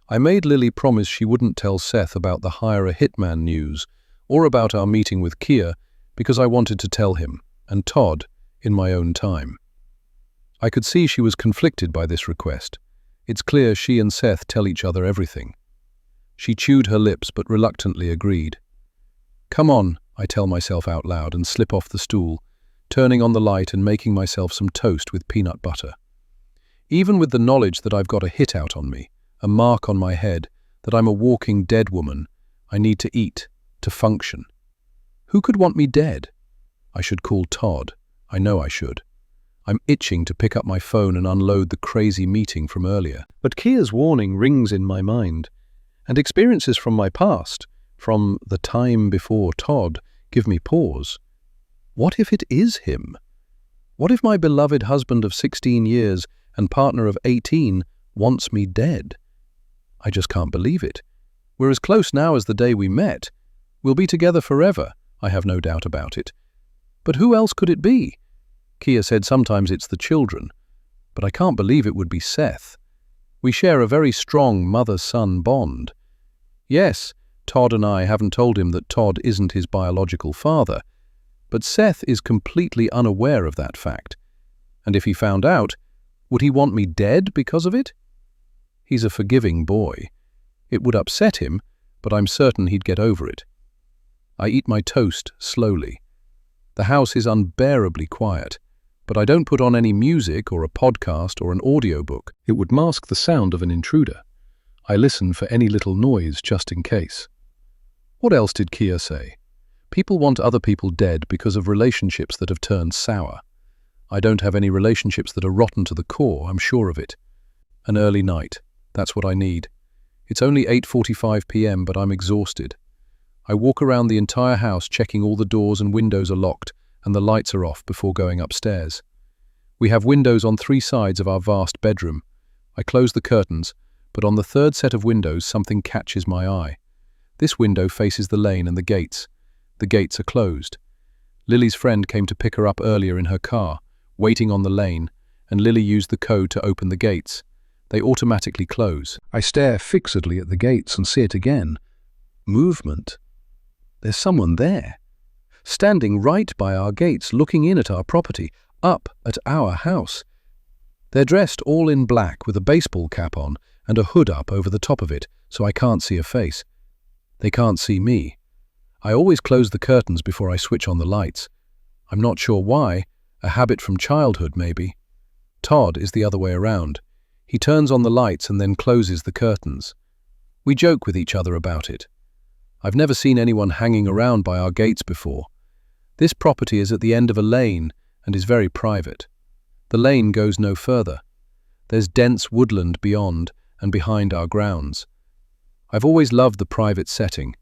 I made Lily promise she wouldn't tell Seth about the hire a hitman news or about our meeting with Kia because I wanted to tell him, and Todd, in my own time. I could see she was conflicted by this request. It's clear she and Seth tell each other everything. She chewed her lips but reluctantly agreed. "Come on," I tell myself out loud and slip off the stool, turning on the light and making myself some toast with peanut butter. Even with the knowledge that I've got a hit out on me, a mark on my head, that I'm a walking dead woman, I need to eat, to function. Who could want me dead? I should call Todd. I know I should. I'm itching to pick up my phone and unload the crazy meeting from earlier. But Kia's warning rings in my mind, and experiences from my past, from the time before Todd, give me pause. What if it is him? What if my beloved husband of 16 years and partner of 18 wants me dead? I just can't believe it. We're as close now as the day we met. We'll be together forever, I have no doubt about it. But who else could it be? Kia said sometimes it's the children, but I can't believe it would be Seth. We share a very strong mother-son bond. Yes, Todd and I haven't told him that Todd isn't his biological father, but Seth is completely unaware of that fact. And if he found out, would he want me dead because of it? He's a forgiving boy. It would upset him, but I'm certain he'd get over it. I eat my toast slowly. The house is unbearably quiet, but I don't put on any music or a podcast or an audiobook. It would mask the sound of an intruder. I listen for any little noise just in case. What else did Kia say? People want other people dead because of relationships that have turned sour. I don't have any relationships that are rotten to the core, I'm sure of it. An early night. That's what I need. It's only 8:45 p.m., but I'm exhausted. I walk around the entire house checking all the doors and windows are locked and the lights are off before going upstairs. We have windows on 3 sides of our vast bedroom. I close the curtains, but on the 3rd set of windows something catches my eye. This window faces the lane and the gates. The gates are closed. Lily's friend came to pick her up earlier in her car, waiting on the lane, and Lily used the code to open the gates. They automatically close. I stare fixedly at the gates and see it again. Movement. There's someone there, standing right by our gates, looking in at our property, up at our house. They're dressed all in black with a baseball cap on and a hood up over the top of it, so I can't see a face. They can't see me. I always close the curtains before I switch on the lights. I'm not sure why, a habit from childhood maybe. Todd is the other way around. He turns on the lights and then closes the curtains. We joke with each other about it. I've never seen anyone hanging around by our gates before. This property is at the end of a lane and is very private. The lane goes no further. There's dense woodland beyond and behind our grounds. I've always loved the private setting,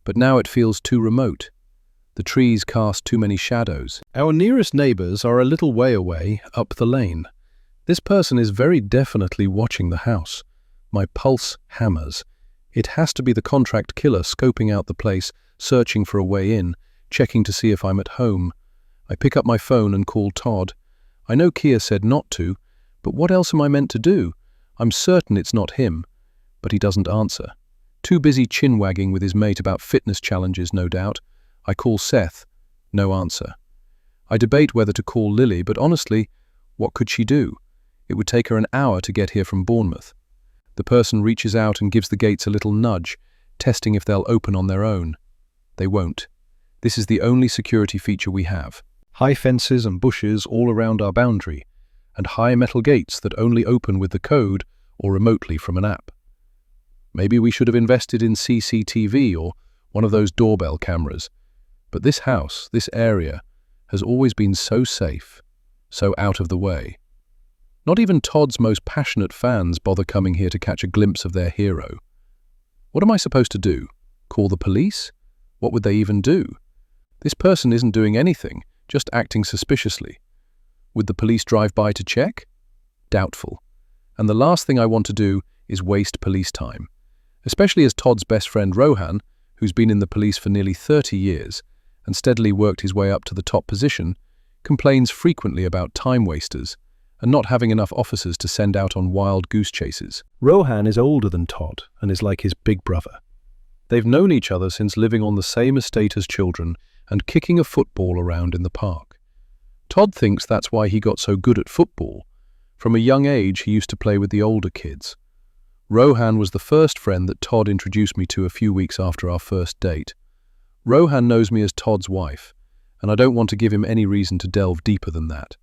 but now it feels too remote. The trees cast too many shadows. Our nearest neighbors are a little way away up the lane. This person is very definitely watching the house. My pulse hammers. It has to be the contract killer scoping out the place, searching for a way in, checking to see if I'm at home. I pick up my phone and call Todd. I know Kia said not to, but what else am I meant to do? I'm certain it's not him, but he doesn't answer. Too busy chin-wagging with his mate about fitness challenges, no doubt. I call Seth. No answer. I debate whether to call Lily, but honestly, what could she do? It would take her an hour to get here from Bournemouth. The person reaches out and gives the gates a little nudge, testing if they'll open on their own. They won't. This is the only security feature we have. High fences and bushes all around our boundary, and high metal gates that only open with the code or remotely from an app. Maybe we should have invested in CCTV or one of those doorbell cameras. But this house, this area, has always been so safe, so out of the way. Not even Todd's most passionate fans bother coming here to catch a glimpse of their hero. What am I supposed to do? Call the police? What would they even do? This person isn't doing anything, just acting suspiciously. Would the police drive by to check? Doubtful. And the last thing I want to do is waste police time. Especially as Todd's best friend Rohan, who's been in the police for nearly 30 years and steadily worked his way up to the top position, complains frequently about time wasters and not having enough officers to send out on wild goose chases. Rohan is older than Todd and is like his big brother. They've known each other since living on the same estate as children and kicking a football around in the park. Todd thinks that's why he got so good at football. From a young age, he used to play with the older kids. Rohan was the first friend that Todd introduced me to a few weeks after our first date. Rohan knows me as Todd's wife, and I don't want to give him any reason to delve deeper than that.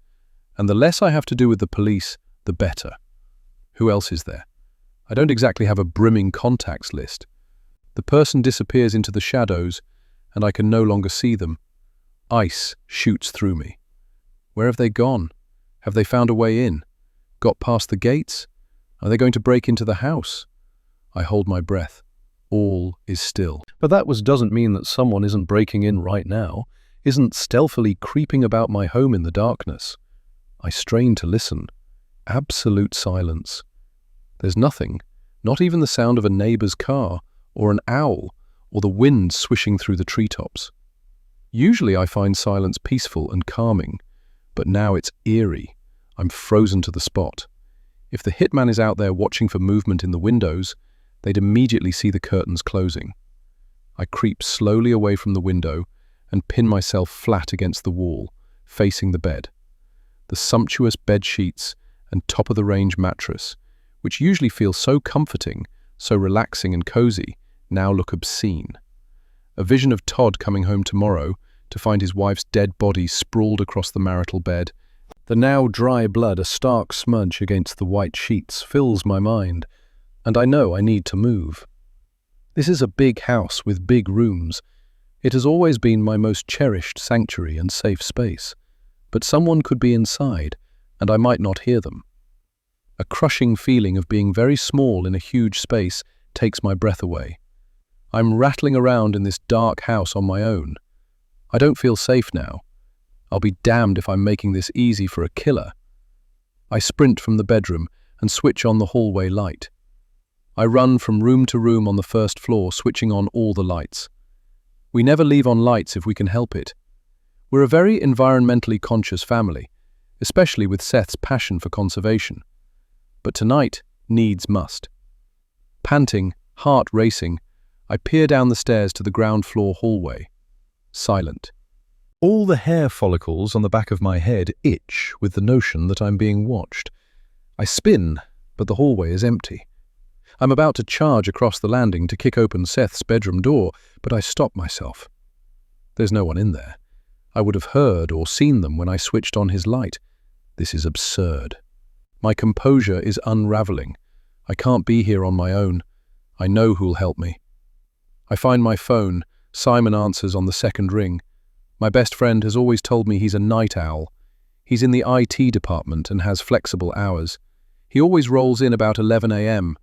And the less I have to do with the police, the better. Who else is there? I don't exactly have a brimming contacts list. The person disappears into the shadows, and I can no longer see them. Ice shoots through me. Where have they gone? Have they found a way in? Got past the gates? Are they going to break into the house? I hold my breath. All is still. But that doesn't mean that someone isn't breaking in right now, isn't stealthily creeping about my home in the darkness. I strain to listen. Absolute silence. There's nothing, not even the sound of a neighbor's car, or an owl, or the wind swishing through the treetops. Usually I find silence peaceful and calming, but now it's eerie. I'm frozen to the spot. If the hitman is out there watching for movement in the windows, they'd immediately see the curtains closing. I creep slowly away from the window and pin myself flat against the wall, facing the bed. The sumptuous bed sheets and top-of-the-range mattress, which usually feel so comforting, so relaxing and cozy, now look obscene. A vision of Todd coming home tomorrow to find his wife's dead body sprawled across the marital bed, the now dry blood a stark smudge against the white sheets, fills my mind, and I know I need to move. This is a big house with big rooms. It has always been my most cherished sanctuary and safe space, but someone could be inside, and I might not hear them. A crushing feeling of being very small in a huge space takes my breath away. I'm rattling around in this dark house on my own. I don't feel safe now. I'll be damned if I'm making this easy for a killer. I sprint from the bedroom and switch on the hallway light. I run from room to room on the first floor, switching on all the lights. We never leave on lights if we can help it. We're a very environmentally conscious family, especially with Seth's passion for conservation. But tonight, needs must. Panting, heart racing, I peer down the stairs to the ground floor hallway. Silent. All the hair follicles on the back of my head itch with the notion that I'm being watched. I spin, but the hallway is empty. I'm about to charge across the landing to kick open Seth's bedroom door, but I stop myself. There's no one in there. I would have heard or seen them when I switched on his light. This is absurd. My composure is unraveling. I can't be here on my own. I know who'll help me. I find my phone. Simon answers on the second ring. My best friend has always told me he's a night owl. He's in the IT department and has flexible hours. He always rolls in about 11 a.m.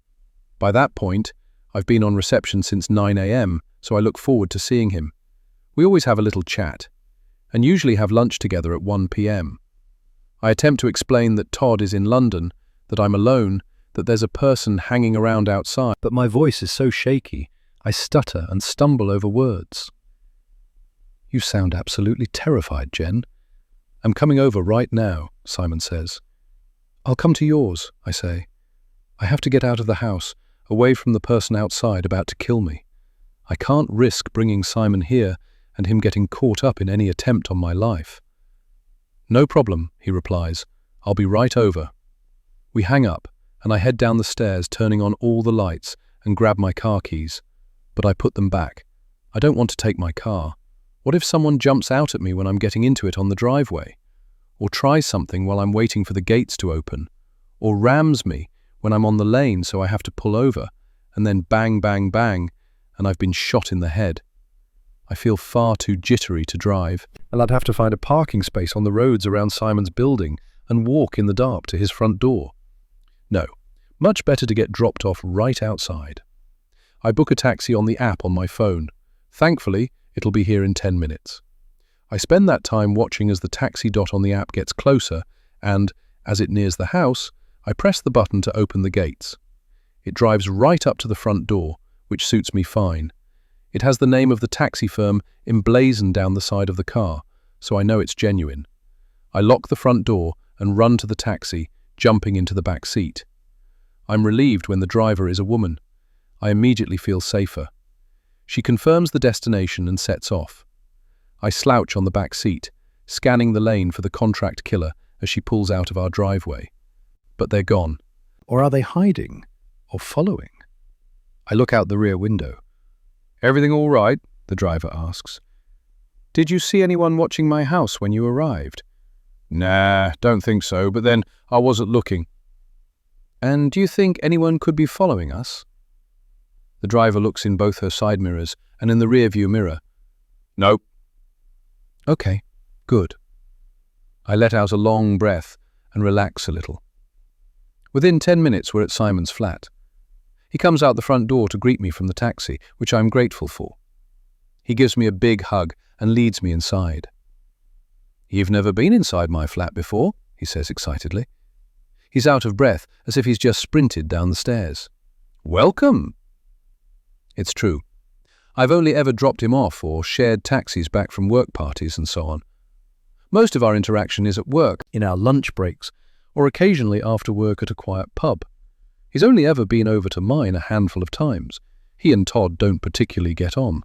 By that point, I've been on reception since 9 a.m., so I look forward to seeing him. We always have a little chat, and usually have lunch together at 1 p.m. I attempt to explain that Todd is in London, that I'm alone, that there's a person hanging around outside, but my voice is so shaky, I stutter and stumble over words. You sound absolutely terrified, Jen. I'm coming over right now, Simon says. I'll come to yours, I say. I have to get out of the house, away from the person outside about to kill me. I can't risk bringing Simon here and him getting caught up in any attempt on my life. No problem, he replies. I'll be right over. We hang up, and I head down the stairs, turning on all the lights, and grab my car keys. But I put them back. I don't want to take my car. What if someone jumps out at me when I'm getting into it on the driveway? Or tries something while I'm waiting for the gates to open? Or rams me when I'm on the lane so I have to pull over, and then bang, bang, bang, and I've been shot in the head? I feel far too jittery to drive, and I'd have to find a parking space on the roads around Simon's building and walk in the dark to his front door. No, much better to get dropped off right outside. I book a taxi on the app on my phone. Thankfully, it'll be here in 10 minutes. I spend that time watching as the taxi dot on the app gets closer, and, as it nears the house, I press the button to open the gates. It drives right up to the front door, which suits me fine. It has the name of the taxi firm emblazoned down the side of the car, so I know it's genuine. I lock the front door and run to the taxi, jumping into the back seat. I'm relieved when the driver is a woman. I immediately feel safer. She confirms the destination and sets off. I slouch on the back seat, scanning the lane for the contract killer as she pulls out of our driveway. But they're gone. Or are they hiding? Or following? I look out the rear window. Everything all right? The driver asks. Did you see anyone watching my house when you arrived? Nah, don't think so, but then I wasn't looking. And do you think anyone could be following us? The driver looks in both her side mirrors and in the rear-view mirror. Nope. Okay, good. I let out a long breath and relax a little. Within 10 minutes, we're at Simon's flat. He comes out the front door to greet me from the taxi, which I'm grateful for. He gives me a big hug and leads me inside. You've never been inside my flat before, he says excitedly. He's out of breath, as if he's just sprinted down the stairs. Welcome! It's true. I've only ever dropped him off or shared taxis back from work parties and so on. Most of our interaction is at work, in our lunch breaks, or occasionally after work at a quiet pub. He's only ever been over to mine a handful of times. He and Todd don't particularly get on.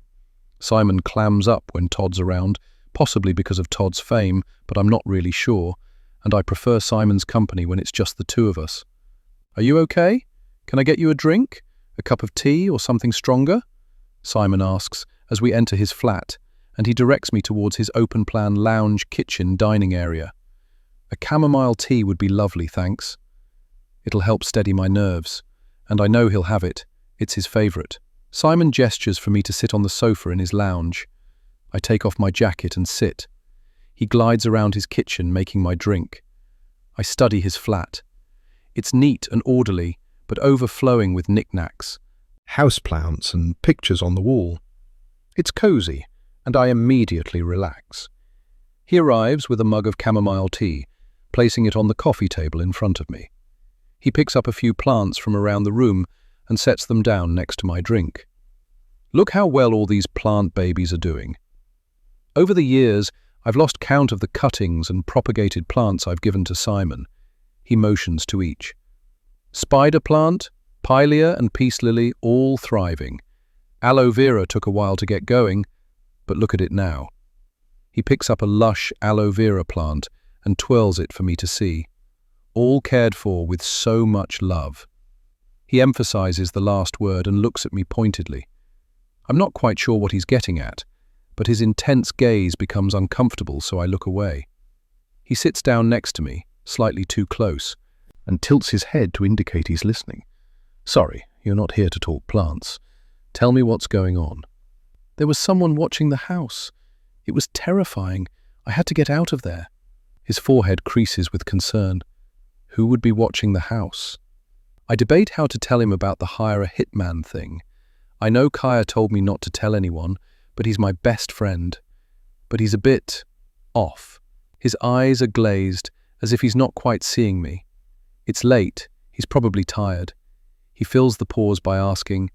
Simon clams up when Todd's around, possibly because of Todd's fame, but I'm not really sure, and I prefer Simon's company when it's just the two of us. Are you okay? Can I get you a drink? A cup of tea or something stronger? Simon asks as we enter his flat, and he directs me towards his open-plan lounge kitchen dining area. A chamomile tea would be lovely, thanks. It'll help steady my nerves, and I know he'll have it. It's his favourite. Simon gestures for me to sit on the sofa in his lounge. I take off my jacket and sit. He glides around his kitchen, making my drink. I study his flat. It's neat and orderly, but overflowing with knickknacks, houseplants and pictures on the wall. It's cozy, and I immediately relax. He arrives with a mug of chamomile tea, placing it on the coffee table in front of me. He picks up a few plants from around the room and sets them down next to my drink. Look how well all these plant babies are doing. Over the years, I've lost count of the cuttings and propagated plants I've given to Simon. He motions to each. Spider plant, pileia and peace lily all thriving. Aloe vera took a while to get going, but look at it now. He picks up a lush aloe vera plant and twirls it for me to see. All cared for with so much love. He emphasizes the last word and looks at me pointedly. I'm not quite sure what he's getting at, but his intense gaze becomes uncomfortable, so I look away. He sits down next to me, slightly too close, and tilts his head to indicate he's listening. Sorry, you're not here to talk plants. Tell me what's going on. There was someone watching the house. It was terrifying. I had to get out of there. His forehead creases with concern. Who would be watching the house? I debate how to tell him about the hire a hitman thing. I know Kaya told me not to tell anyone, but he's my best friend. But he's a bit off. His eyes are glazed, as if he's not quite seeing me. It's late. He's probably tired. He fills the pause by asking,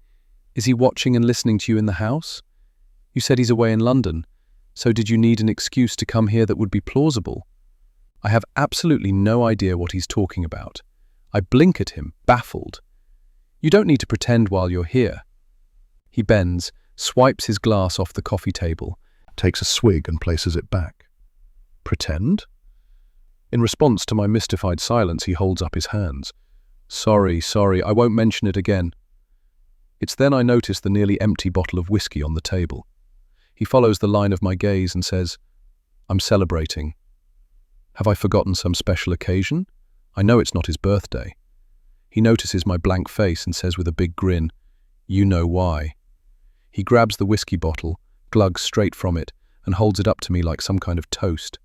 "Is he watching and listening to you in the house? You said he's away in London, so did you need an excuse to come here that would be plausible?" I have absolutely no idea what he's talking about. I blink at him, baffled. You don't need to pretend while you're here. He bends, swipes his glass off the coffee table, takes a swig and places it back. Pretend? In response to my mystified silence, he holds up his hands. Sorry, I won't mention it again. It's then I notice the nearly empty bottle of whiskey on the table. He follows the line of my gaze and says, "I'm celebrating." Have I forgotten some special occasion? I know it's not his birthday. He notices my blank face and says with a big grin, "You know why." He grabs the whiskey bottle, glugs straight from it, and holds it up to me like some kind of toast.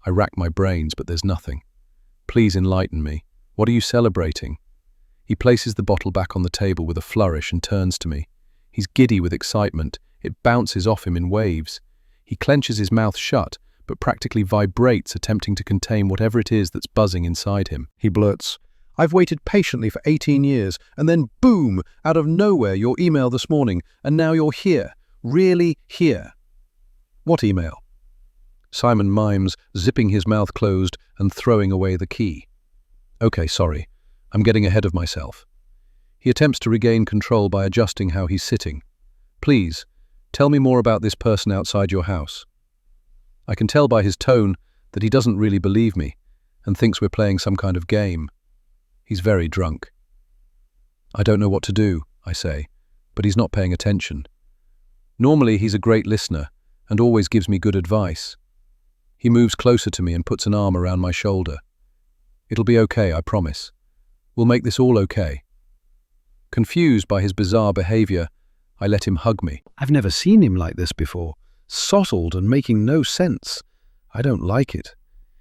I rack my brains, but there's nothing. Please enlighten me. What are you celebrating? He places the bottle back on the table with a flourish and turns to me. He's giddy with excitement. It bounces off him in waves. He clenches his mouth shut, but practically vibrates, attempting to contain whatever it is that's buzzing inside him. He blurts, "I've waited patiently for 18 years, and then boom, out of nowhere, your email this morning, and now you're here. Really here." "What email?" Simon mimes, zipping his mouth closed and throwing away the key. "Okay, sorry. I'm getting ahead of myself." He attempts to regain control by adjusting how he's sitting. "Please, tell me more about this person outside your house." I can tell by his tone that he doesn't really believe me and thinks we're playing some kind of game. He's very drunk. "I don't know what to do," I say, but he's not paying attention. Normally he's a great listener and always gives me good advice. He moves closer to me and puts an arm around my shoulder. "It'll be okay, I promise. We'll make this all okay." Confused by his bizarre behavior, I let him hug me. I've never seen him like this before, sottled and making no sense. I don't like it.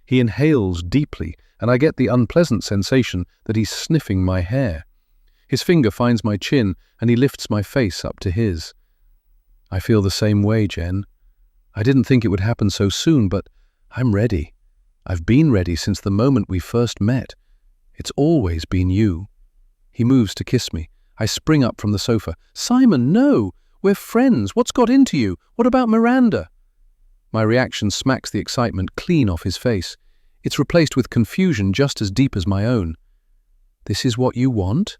He inhales deeply, and I get the unpleasant sensation that he's sniffing my hair. His finger finds my chin, and he lifts my face up to his. I feel the same way, Jen. I didn't think it would happen so soon, but I'm ready. I've been ready since the moment we first met. It's always been you. He moves to kiss me. I spring up from the sofa. "Simon, no! We're friends. What's got into you? What about Miranda?" My reaction smacks the excitement clean off his face. It's replaced with confusion just as deep as my own. "This is what you want?"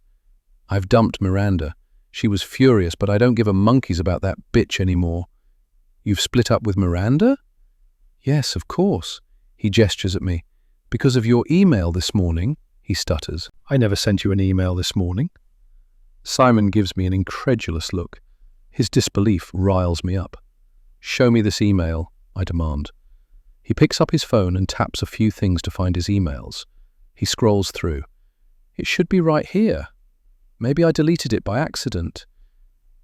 I've dumped Miranda. She was furious, but I don't give a monkey's about that bitch anymore. "You've split up with Miranda?" "Yes, of course." He gestures at me. "Because of your email this morning," he stutters. "I never sent you an email this morning." Simon gives me an incredulous look. His disbelief riles me up. "Show me this email," I demand. He picks up his phone and taps a few things to find his emails. He scrolls through. "It should be right here. Maybe I deleted it by accident."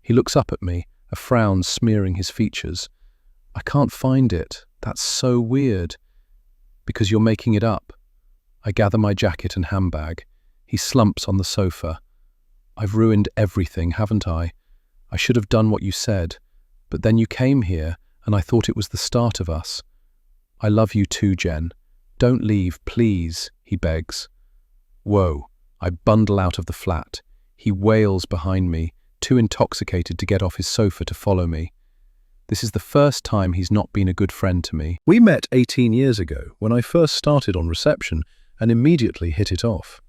He looks up at me, a frown smearing his features. "I can't find it. That's so weird." "Because you're making it up." I gather my jacket and handbag. He slumps on the sofa. "I've ruined everything, haven't I? I should have done what you said. But then you came here, and I thought it was the start of us. I love you too, Jen. Don't leave, please," he begs. Whoa. I bundle out of the flat. He wails behind me, too intoxicated to get off his sofa to follow me. This is the first time he's not been a good friend to me. We met 18 years ago when I first started on reception and immediately hit it off.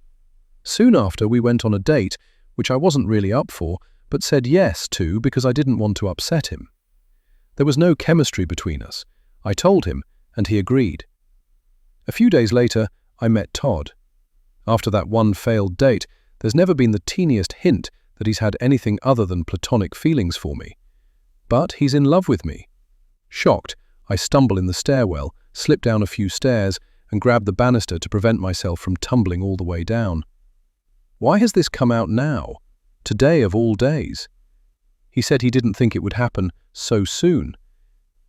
Soon after, we went on a date, which I wasn't really up for, but said yes to because I didn't want to upset him. There was no chemistry between us. I told him, and he agreed. A few days later, I met Todd. After that one failed date, there's never been the teeniest hint that he's had anything other than platonic feelings for me. But he's in love with me. Shocked, I stumble in the stairwell, slip down a few stairs, and grab the banister to prevent myself from tumbling all the way down. Why has this come out now? Today of all days? He said he didn't think it would happen so soon.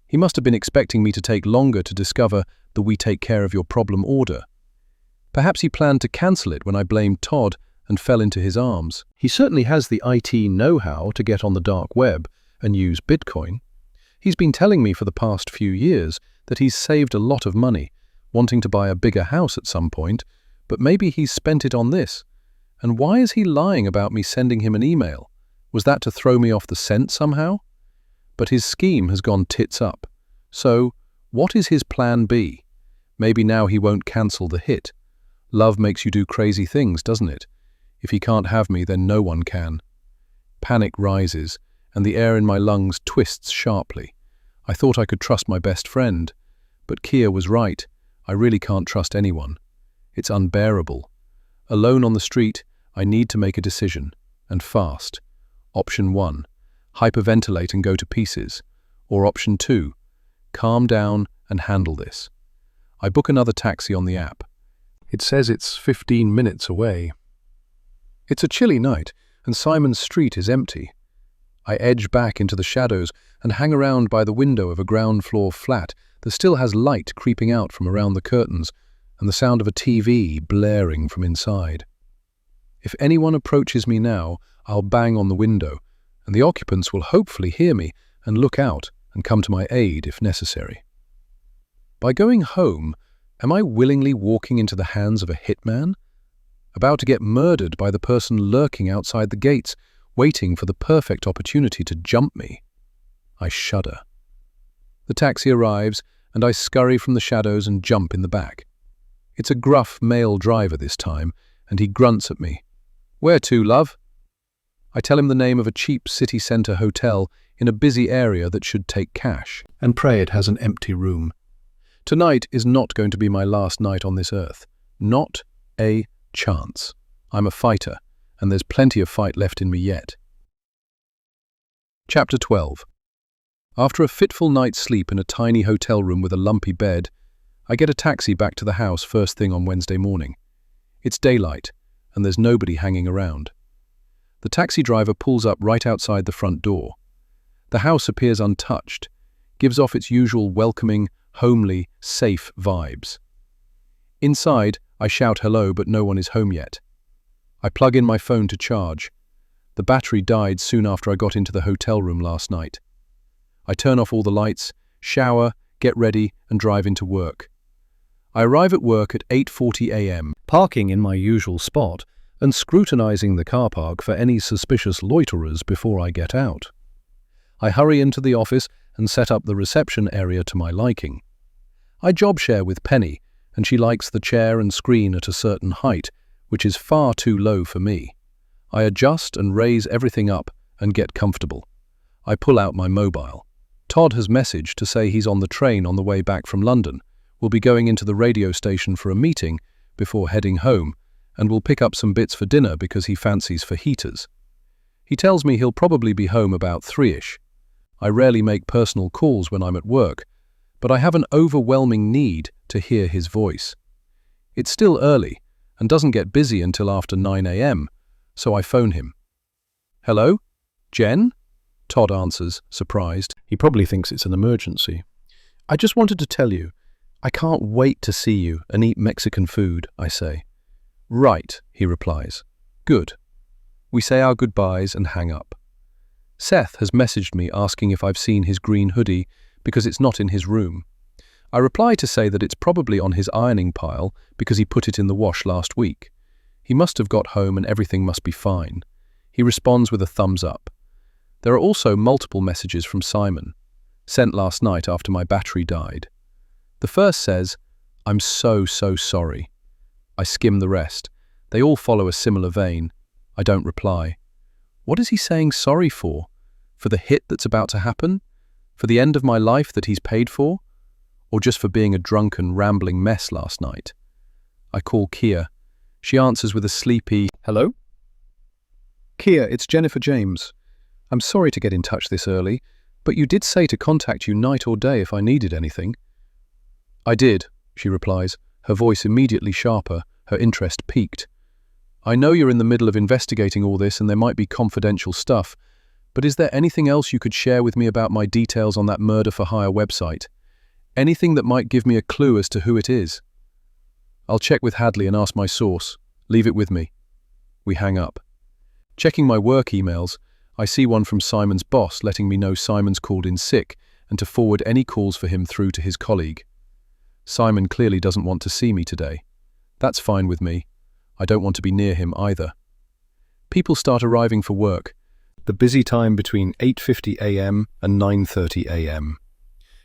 He must have been expecting me to take longer to discover the "we take care of your problem" order. Perhaps he planned to cancel it when I blamed Todd and fell into his arms. He certainly has the IT know-how to get on the dark web and use Bitcoin. He's been telling me for the past few years that he's saved a lot of money, wanting to buy a bigger house at some point, but maybe he's spent it on this. And why is he lying about me sending him an email? Was that to throw me off the scent somehow? But his scheme has gone tits up. So, what is his plan B? Maybe now he won't cancel the hit. Love makes you do crazy things, doesn't it? If he can't have me, then no one can. Panic rises, and the air in my lungs twists sharply. I thought I could trust my best friend, but Kia was right. I really can't trust anyone. It's unbearable. Alone on the street, I need to make a decision, and fast. Option 1, hyperventilate and go to pieces. Or option 2, calm down and handle this. I book another taxi on the app. It says it's 15 minutes away. It's a chilly night, and Simon's street is empty. I edge back into the shadows and hang around by the window of a ground-floor flat that still has light creeping out from around the curtains and the sound of a TV blaring from inside. If anyone approaches me now, I'll bang on the window, and the occupants will hopefully hear me and look out and come to my aid if necessary. By going home, am I willingly walking into the hands of a hitman? About to get murdered by the person lurking outside the gates, waiting for the perfect opportunity to jump me? I shudder. The taxi arrives, and I scurry from the shadows and jump in the back. It's a gruff male driver this time, and he grunts at me. "Where to, love?" I tell him the name of a cheap city centre hotel in a busy area that should take cash, and pray it has an empty room. Tonight is not going to be my last night on this earth. Not a chance. I'm a fighter, and there's plenty of fight left in me yet. Chapter 12. After a fitful night's sleep in a tiny hotel room with a lumpy bed, I get a taxi back to the house first thing on Wednesday morning. It's daylight, and there's nobody hanging around. The taxi driver pulls up right outside the front door. The house appears untouched, gives off its usual welcoming, homely, safe vibes. Inside, I shout hello, but no one is home yet. I plug in my phone to charge. The battery died soon after I got into the hotel room last night. I turn off all the lights, shower, get ready, and drive into work. I arrive at work at 8:40 a.m., parking in my usual spot and scrutinizing the car park for any suspicious loiterers before I get out. I hurry into the office and set up the reception area to my liking. I job share with Penny, and she likes the chair and screen at a certain height, which is far too low for me. I adjust and raise everything up and get comfortable. I pull out my mobile. Todd has messaged to say he's on the train on the way back from London, will be going into the radio station for a meeting before heading home, and will pick up some bits for dinner because he fancies fajitas. He tells me he'll probably be home about 3-ish. I rarely make personal calls when I'm at work, but I have an overwhelming need to hear his voice. It's still early and doesn't get busy until after 9 a.m., so I phone him. "Hello? Jen?" Todd answers, surprised. He probably thinks it's an emergency. "I just wanted to tell you, I can't wait to see you and eat Mexican food," I say. "Right," he replies. "Good." We say our goodbyes and hang up. Seth has messaged me asking if I've seen his green hoodie because it's not in his room. I reply to say that it's probably on his ironing pile because he put it in the wash last week. He must have got home and everything must be fine. He responds with a thumbs up. There are also multiple messages from Simon, sent last night after my battery died. The first says, "I'm so sorry." I skim the rest. They all follow a similar vein. I don't reply. What is he saying sorry for? For the hit that's about to happen? For the end of my life that he's paid for? Or just for being a drunken, rambling mess last night? I call Kia. She answers with a sleepy, "Hello?" "Kia, it's Jennifer James. I'm sorry to get in touch this early, but you did say to contact you night or day if I needed anything." "I did," she replies, her voice immediately sharper, her interest piqued. "I know you're in the middle of investigating all this and there might be confidential stuff, but is there anything else you could share with me about my details on that murder-for-hire website? Anything that might give me a clue as to who it is?" "I'll check with Hadley and ask my source. Leave it with me." We hang up. Checking my work emails, I see one from Simon's boss letting me know Simon's called in sick and to forward any calls for him through to his colleague. Simon clearly doesn't want to see me today. That's fine with me. I don't want to be near him either. People start arriving for work, the busy time between 8:50 a.m. and 9:30 a.m.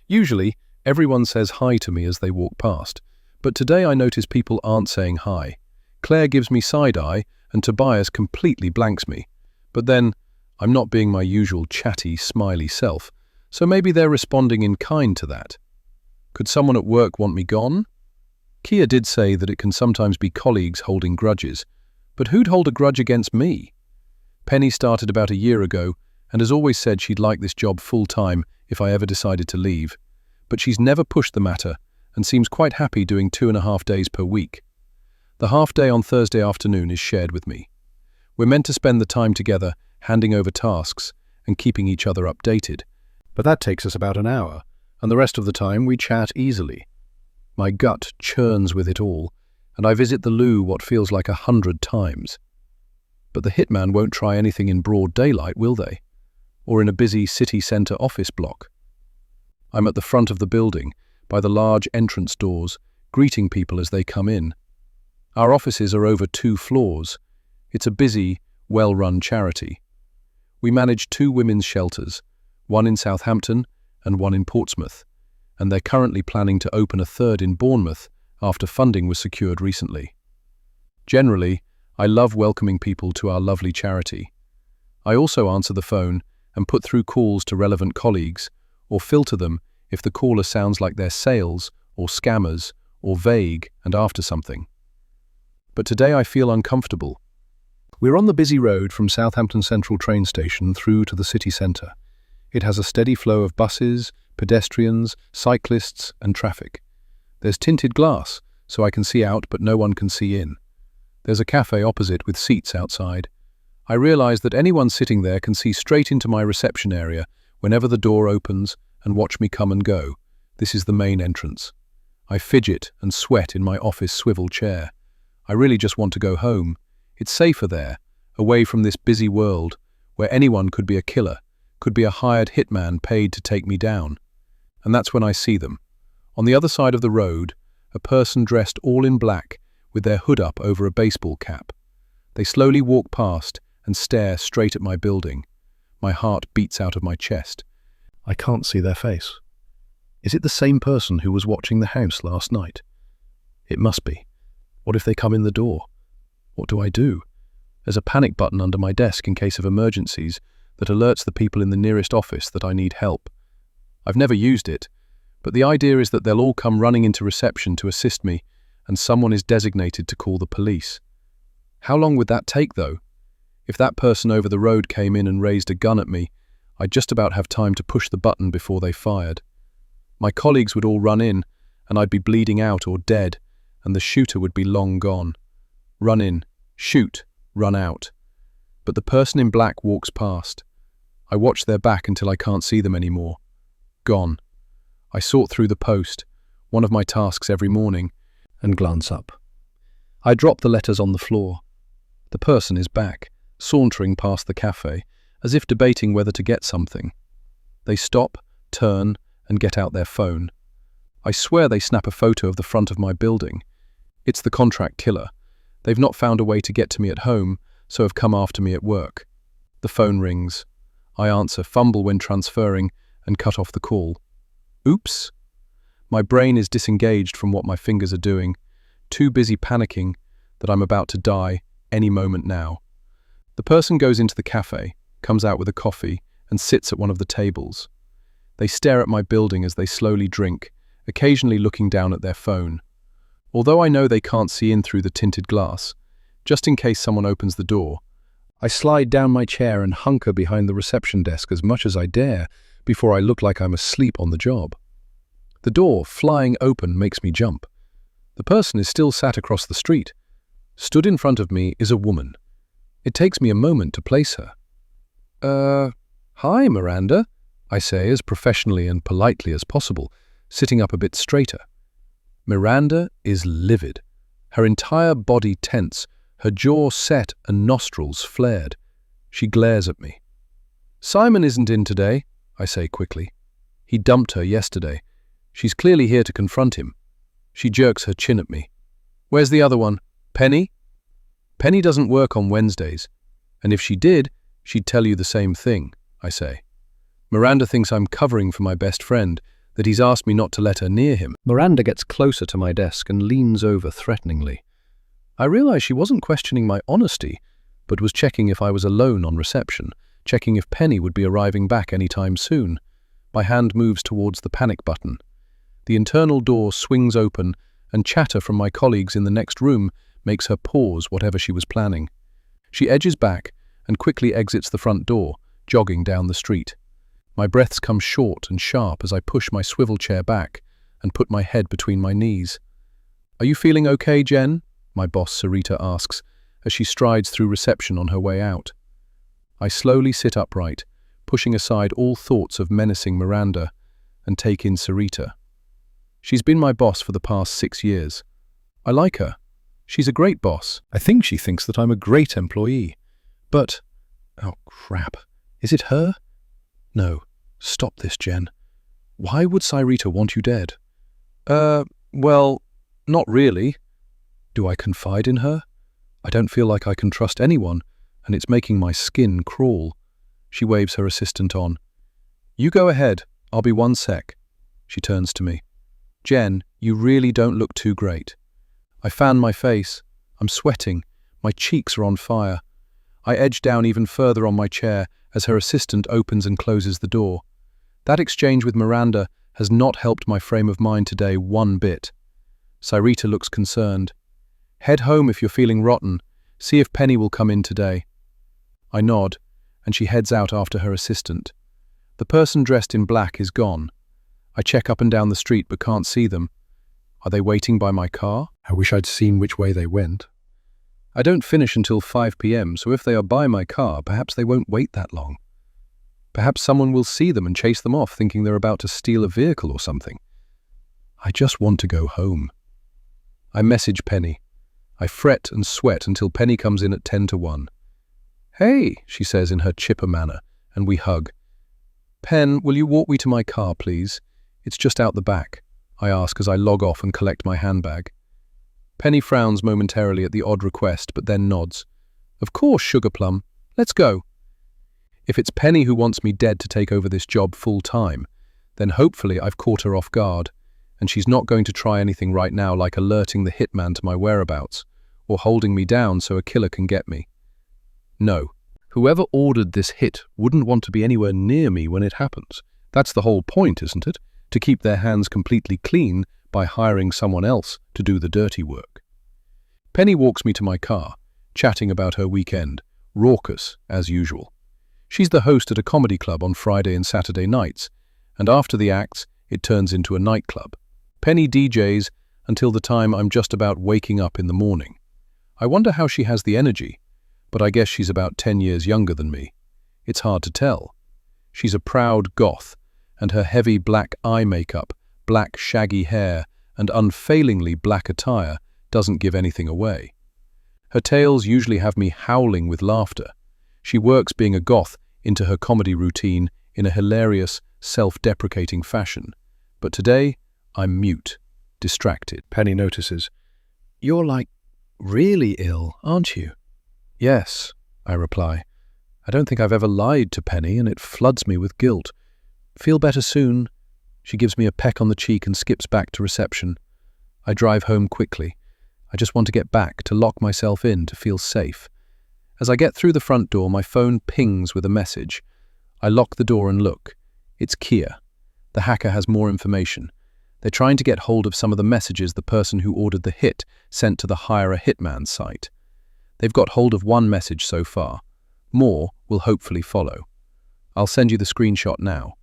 Usually, everyone says hi to me as they walk past, but today I notice people aren't saying hi. Claire gives me side-eye and Tobias completely blanks me. But then, I'm not being my usual chatty, smiley self, so maybe they're responding in kind to that. Could someone at work want me gone? Kia did say that it can sometimes be colleagues holding grudges, but who'd hold a grudge against me? Penny started about a year ago and has always said she'd like this job full-time if I ever decided to leave, but she's never pushed the matter and seems quite happy doing 2.5 days per week. The half day on Thursday afternoon is shared with me. We're meant to spend the time together, handing over tasks and keeping each other updated, but that takes us about an hour, and the rest of the time we chat easily. My gut churns with it all, and I visit the loo what feels like 100 times. But the hitman won't try anything in broad daylight, will they? Or in a busy city centre office block? I'm at the front of the building, by the large entrance doors, greeting people as they come in. Our offices are over 2 floors. It's a busy, well-run charity. We manage 2 women's shelters, one in Southampton and one in Portsmouth, and they're currently planning to open a third in Bournemouth after funding was secured recently. Generally, I love welcoming people to our lovely charity. I also answer the phone and put through calls to relevant colleagues, or filter them if the caller sounds like they're sales or scammers or vague and after something. But today I feel uncomfortable. We're on the busy road from Southampton Central train station through to the city centre. It has a steady flow of buses, pedestrians, cyclists and traffic. There's tinted glass, so I can see out but no one can see in. There's a cafe opposite with seats outside. I realize that anyone sitting there can see straight into my reception area whenever the door opens and watch me come and go. This is the main entrance. I fidget and sweat in my office swivel chair. I really just want to go home. It's safer there, away from this busy world, where anyone could be a killer, could be a hired hitman paid to take me down. And that's when I see them. On the other side of the road, a person dressed all in black, with their hood up over a baseball cap. They slowly walk past and stare straight at my building. My heart beats out of my chest. I can't see their face. Is it the same person who was watching the house last night? It must be. What if they come in the door? What do I do? There's a panic button under my desk in case of emergencies that alerts the people in the nearest office that I need help. I've never used it, but the idea is that they'll all come running into reception to assist me, and someone is designated to call the police. How long would that take, though? If that person over the road came in and raised a gun at me, I'd just about have time to push the button before they fired. My colleagues would all run in, and I'd be bleeding out or dead, and the shooter would be long gone. Run in, shoot, run out. But the person in black walks past. I watch their back until I can't see them anymore. Gone. I sort through the post, one of my tasks every morning, and glance up. I drop the letters on the floor. The person is back, sauntering past the cafe, as if debating whether to get something. They stop, turn, and get out their phone. I swear they snap a photo of the front of my building. It's the contract killer. They've not found a way to get to me at home, so have come after me at work. The phone rings. I answer, fumble when transferring, and cut off the call. Oops. My brain is disengaged from what my fingers are doing, too busy panicking that I'm about to die any moment now. The person goes into the cafe, comes out with a coffee, and sits at one of the tables. They stare at my building as they slowly drink, occasionally looking down at their phone. Although I know they can't see in through the tinted glass, just in case someone opens the door, I slide down my chair and hunker behind the reception desk as much as I dare before I look like I'm asleep on the job. The door, flying open, makes me jump. The person is still sat across the street. Stood in front of me is a woman. It takes me a moment to place her. Hi, Miranda, I say as professionally and politely as possible, sitting up a bit straighter. Miranda is livid, her entire body tense, her jaw set and nostrils flared. She glares at me. Simon isn't in today, I say quickly. He dumped her yesterday. She's clearly here to confront him. She jerks her chin at me. Where's the other one? Penny? Penny doesn't work on Wednesdays, and if she did, she'd tell you the same thing, I say. Miranda thinks I'm covering for my best friend, that he's asked me not to let her near him. Miranda gets closer to my desk and leans over threateningly. I realize she wasn't questioning my honesty, but was checking if I was alone on reception, checking if Penny would be arriving back any time soon. My hand moves towards the panic button. The internal door swings open, and chatter from my colleagues in the next room makes her pause whatever she was planning. She edges back and quickly exits the front door, jogging down the street. My breaths come short and sharp as I push my swivel chair back and put my head between my knees. Are you feeling okay, Jen? My boss Sarita asks as she strides through reception on her way out. I slowly sit upright, pushing aside all thoughts of menacing Miranda, and take in Sarita. She's been my boss for the past 6 years. I like her. She's a great boss. I think she thinks that I'm a great employee. But, oh crap, is it her? No, stop this, Jen. Why would Sarita want you dead? Well, not really. Do I confide in her? I don't feel like I can trust anyone, and it's making my skin crawl. She waves her assistant on. You go ahead, I'll be 1 sec. She turns to me. Jen, you really don't look too great. I fan my face. I'm sweating. My cheeks are on fire. I edge down even further on my chair as her assistant opens and closes the door. That exchange with Miranda has not helped my frame of mind today one bit. Sarita looks concerned. Head home if you're feeling rotten. See if Penny will come in today. I nod, and she heads out after her assistant. The person dressed in black is gone. I check up and down the street but can't see them. Are they waiting by my car? I wish I'd seen which way they went. I don't finish until 5 p.m, so if they are by my car, perhaps they won't wait that long. Perhaps someone will see them and chase them off, thinking they're about to steal a vehicle or something. I just want to go home. I message Penny. I fret and sweat until Penny comes in at 10 to 1. "Hey," she says in her chipper manner, and we hug. "Pen, will you walk me to my car, please? It's just out the back," I ask as I log off and collect my handbag. Penny frowns momentarily at the odd request, but then nods. "Of course, Sugar Plum. Let's go." If it's Penny who wants me dead to take over this job full time, then hopefully I've caught her off guard, and she's not going to try anything right now like alerting the hitman to my whereabouts, or holding me down so a killer can get me. No, whoever ordered this hit wouldn't want to be anywhere near me when it happens. That's the whole point, isn't it? To keep their hands completely clean by hiring someone else to do the dirty work. Penny walks me to my car, chatting about her weekend, raucous as usual. She's the host at a comedy club on Friday and Saturday nights, and after the acts, it turns into a nightclub. Penny DJs until the time I'm just about waking up in the morning. I wonder how she has the energy, but I guess she's about 10 years younger than me. It's hard to tell. She's a proud goth, and her heavy black eye makeup, black shaggy hair, and unfailingly black attire doesn't give anything away. Her tales usually have me howling with laughter. She works being a goth into her comedy routine in a hilarious, self-deprecating fashion. But today, I'm mute, distracted. Penny notices. "You're really ill, aren't you?" "Yes," I reply. I don't think I've ever lied to Penny, and it floods me with guilt. "Feel better soon." She gives me a peck on the cheek and skips back to reception. I drive home quickly. I just want to get back, to lock myself in, to feel safe. As I get through the front door, my phone pings with a message. I lock the door and look. It's Kia. The hacker has more information. They're trying to get hold of some of the messages the person who ordered the hit sent to the Hire a Hitman site. They've got hold of one message so far. More will hopefully follow. I'll send you the screenshot now.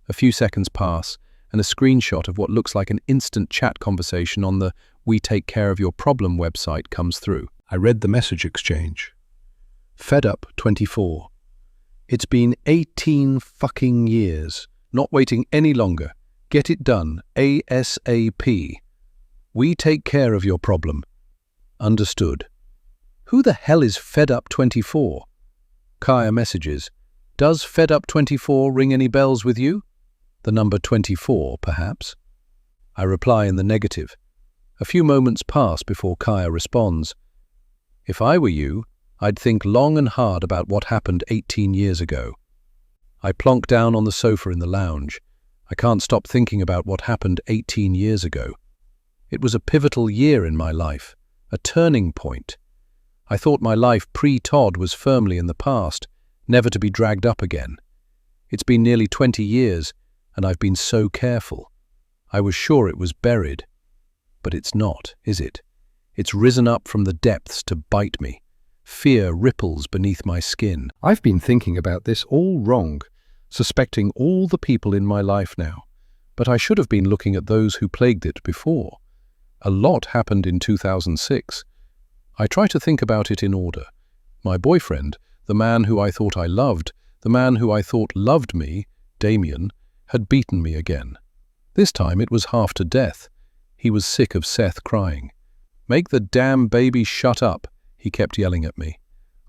A few seconds pass, and a screenshot of what looks like an instant chat conversation on the We Take Care of Your Problem website comes through. I read the message exchange. Fed up 24. "It's been 18 fucking years. Not waiting any longer. Get it done, ASAP. We take care of your problem. Understood." Who the hell is Fed Up 24? Kaya messages. "Does Fed Up 24 ring any bells with you?" The number 24, perhaps? I reply in the negative. A few moments pass before Kaya responds. "If I were you, I'd think long and hard about what happened 18 years ago." I plonk down on the sofa in the lounge. I can't stop thinking about what happened 18 years ago. It was a pivotal year in my life, a turning point. I thought my life pre-Todd was firmly in the past, never to be dragged up again. It's been nearly 20 years, and I've been so careful. I was sure it was buried. But it's not, is it? It's risen up from the depths to bite me. Fear ripples beneath my skin. I've been thinking about this all wrong, suspecting all the people in my life now. But I should have been looking at those who plagued it before. A lot happened in 2006. I try to think about it in order. My boyfriend, the man who I thought I loved, the man who I thought loved me, Damien, had beaten me again. This time it was half to death. He was sick of Seth crying. "Make the damn baby shut up," he kept yelling at me.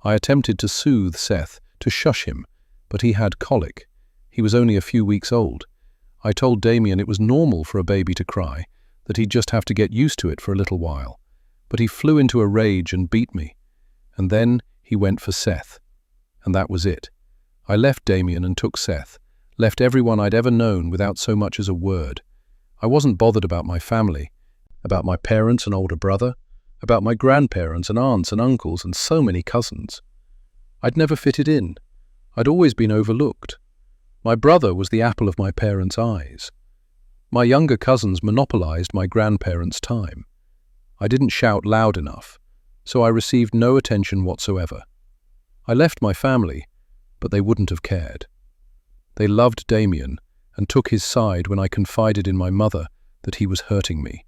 I attempted to soothe Seth, to shush him, but he had colic. He was only a few weeks old. I told Damien it was normal for a baby to cry, that he'd just have to get used to it for a little while. But he flew into a rage and beat me. And then he went for Seth. And that was it. I left Damien and took Seth, left everyone I'd ever known without so much as a word. I wasn't bothered about my family, about my parents and older brother, about my grandparents and aunts and uncles and so many cousins. I'd never fitted in. I'd always been overlooked. My brother was the apple of my parents' eyes. My younger cousins monopolized my grandparents' time. I didn't shout loud enough, so I received no attention whatsoever. I left my family, but they wouldn't have cared. They loved Damien and took his side when I confided in my mother that he was hurting me.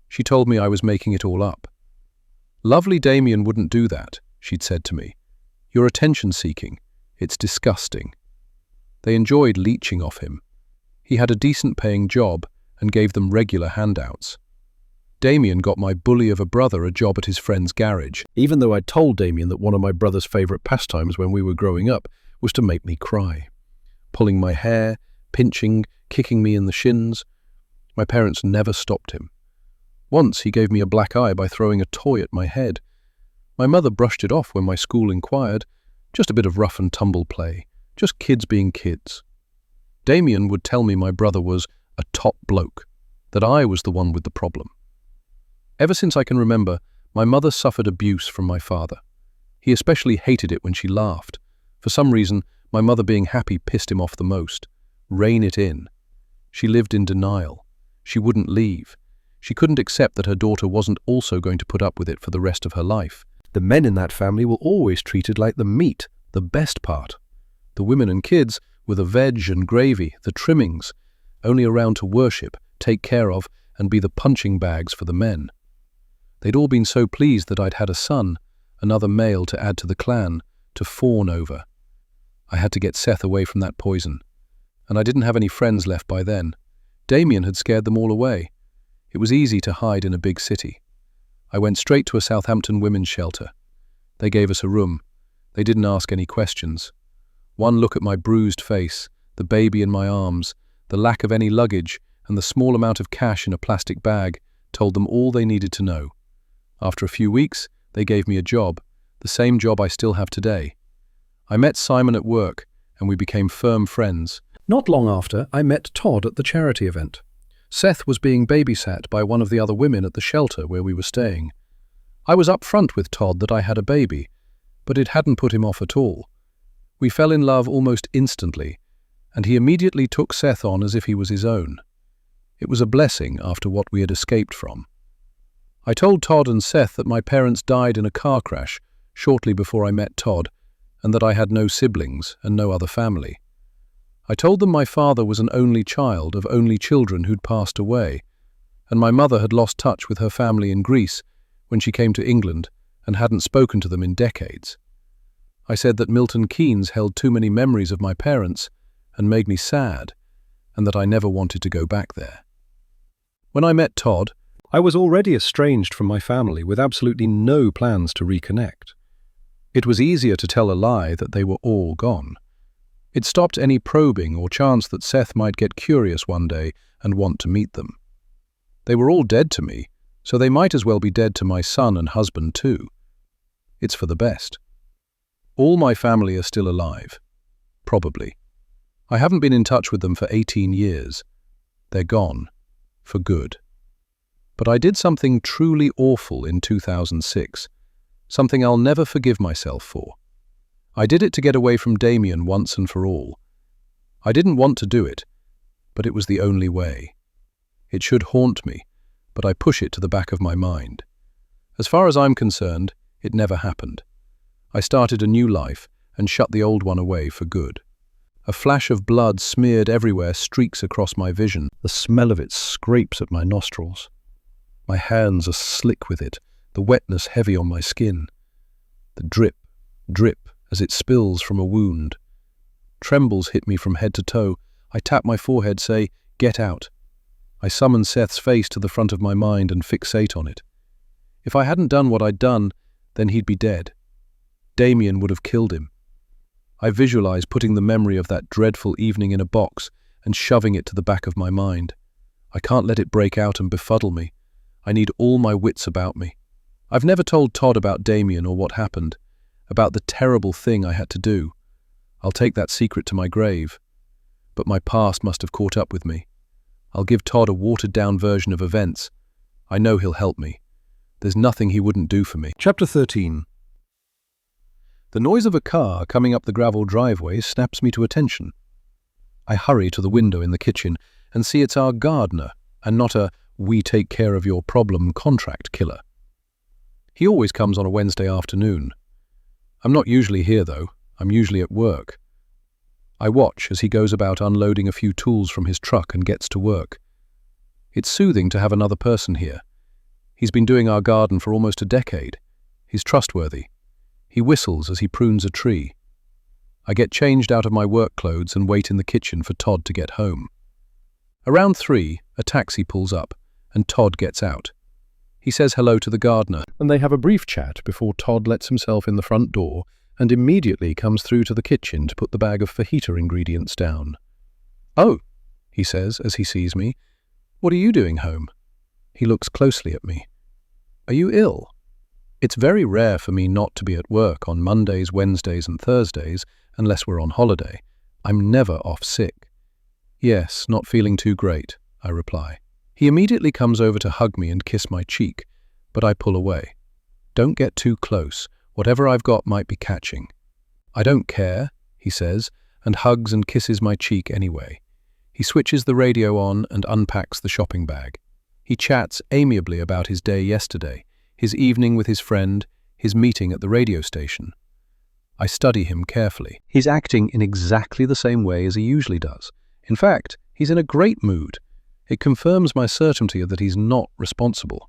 She told me I was making it all up. "Lovely Damien wouldn't do that," she'd said to me. "You're attention-seeking. It's disgusting." They enjoyed leeching off him. He had a decent-paying job and gave them regular handouts. Damien got my bully of a brother a job at his friend's garage, even though I'd told Damien that one of my brother's favourite pastimes when we were growing up was to make me cry. Pulling my hair, pinching, kicking me in the shins. My parents never stopped him. Once he gave me a black eye by throwing a toy at my head. My mother brushed it off when my school inquired. Just a bit of rough and tumble play, just kids being kids. Damien would tell me my brother was a top bloke, that I was the one with the problem. Ever since I can remember, my mother suffered abuse from my father. He especially hated it when she laughed. For some reason, my mother being happy pissed him off the most. Rein it in. She lived in denial. She wouldn't leave. She couldn't accept that her daughter wasn't also going to put up with it for the rest of her life. The men in that family were always treated like the meat, the best part. The women and kids were the veg and gravy, the trimmings, only around to worship, take care of, and be the punching bags for the men. They'd all been so pleased that I'd had a son, another male to add to the clan, to fawn over. I had to get Seth away from that poison. And I didn't have any friends left by then. Damien had scared them all away. It was easy to hide in a big city. I went straight to a Southampton women's shelter. They gave us a room. They didn't ask any questions. One look at my bruised face, the baby in my arms, the lack of any luggage, and the small amount of cash in a plastic bag told them all they needed to know. After a few weeks, they gave me a job, the same job I still have today. I met Simon at work, and we became firm friends. Not long after, I met Todd at the charity event. Seth was being babysat by one of the other women at the shelter where we were staying. I was upfront with Todd that I had a baby, but it hadn't put him off at all. We fell in love almost instantly, and he immediately took Seth on as if he was his own. It was a blessing after what we had escaped from. I told Todd and Seth that my parents died in a car crash shortly before I met Todd, and that I had no siblings and no other family. I told them my father was an only child of only children who'd passed away, and my mother had lost touch with her family in Greece when she came to England and hadn't spoken to them in decades. I said that Milton Keynes held too many memories of my parents and made me sad, and that I never wanted to go back there. When I met Todd, I was already estranged from my family with absolutely no plans to reconnect. It was easier to tell a lie that they were all gone. It stopped any probing or chance that Seth might get curious one day and want to meet them. They were all dead to me, so they might as well be dead to my son and husband too. It's for the best. All my family are still alive. Probably. I haven't been in touch with them for 18 years. They're gone. For good. But I did something truly awful in 2006. Something I'll never forgive myself for. I did it to get away from Damien once and for all. I didn't want to do it, but it was the only way. It should haunt me, but I push it to the back of my mind. As far as I'm concerned, it never happened. I started a new life and shut the old one away for good. A flash of blood smeared everywhere streaks across my vision. The smell of it scrapes at my nostrils. My hands are slick with it, the wetness heavy on my skin. The drip, drip, as it spills from a wound. Trembles hit me from head to toe. I tap my forehead, say, "Get out." I summon Seth's face to the front of my mind and fixate on it. If I hadn't done what I'd done, then he'd be dead. Damien would have killed him. I visualize putting the memory of that dreadful evening in a box and shoving it to the back of my mind. I can't let it break out and befuddle me. I need all my wits about me. I've never told Todd about Damien or what happened, about the terrible thing I had to do. I'll take that secret to my grave. But my past must have caught up with me. I'll give Todd a watered-down version of events. I know he'll help me. There's nothing he wouldn't do for me. Chapter 13. The noise of a car coming up the gravel driveway snaps me to attention. I hurry to the window in the kitchen and see it's our gardener, and not a we-take-care-of-your-problem contract killer. He always comes on a Wednesday afternoon. I'm not usually here, though. I'm usually at work. I watch as he goes about unloading a few tools from his truck and gets to work. It's soothing to have another person here. He's been doing our garden for almost a decade. He's trustworthy. He whistles as he prunes a tree. I get changed out of my work clothes and wait in the kitchen for Todd to get home. Around 3, a taxi pulls up, and Todd gets out. He says hello to the gardener, and they have a brief chat before Todd lets himself in the front door and immediately comes through to the kitchen to put the bag of fajita ingredients down. "Oh," he says as he sees me, "what are you doing home?" He looks closely at me. "Are you ill?" It's very rare for me not to be at work on Mondays, Wednesdays, and Thursdays, unless we're on holiday. I'm never off sick. "Yes, not feeling too great," I reply. He immediately comes over to hug me and kiss my cheek, but I pull away. "Don't get too close. Whatever I've got might be catching." "I don't care," he says, and hugs and kisses my cheek anyway. He switches the radio on and unpacks the shopping bag. He chats amiably about his day yesterday, his evening with his friend, his meeting at the radio station. I study him carefully. He's acting in exactly the same way as he usually does. In fact, he's in a great mood. It confirms my certainty that he's not responsible.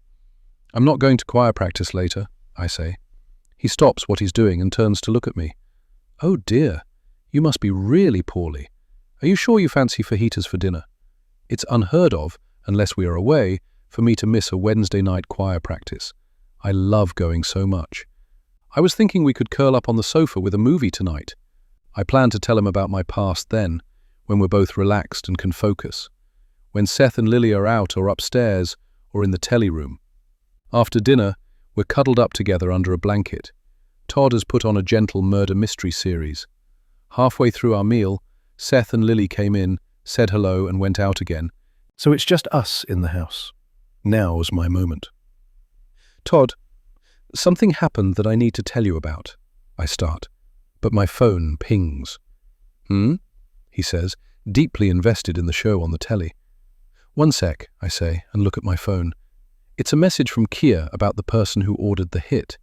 "I'm not going to choir practice later," I say. He stops what he's doing and turns to look at me. "Oh dear, you must be really poorly. Are you sure you fancy fajitas for dinner? It's unheard of, unless we are away, for me to miss a Wednesday night choir practice. I love going so much. I was thinking we could curl up on the sofa with a movie tonight." I plan to tell him about my past then, when we're both relaxed and can focus. When Seth and Lily are out or upstairs or in the telly room. After dinner, we're cuddled up together under a blanket. Todd has put on a gentle murder mystery series. Halfway through our meal, Seth and Lily came in, said hello and went out again. So it's just us in the house. Now's my moment. "Todd, something happened that I need to tell you about," I start, but my phone pings. "Hmm?" he says, deeply invested in the show on the telly. "One sec," I say, and look at my phone. It's a message from Kia about the person who ordered the hit.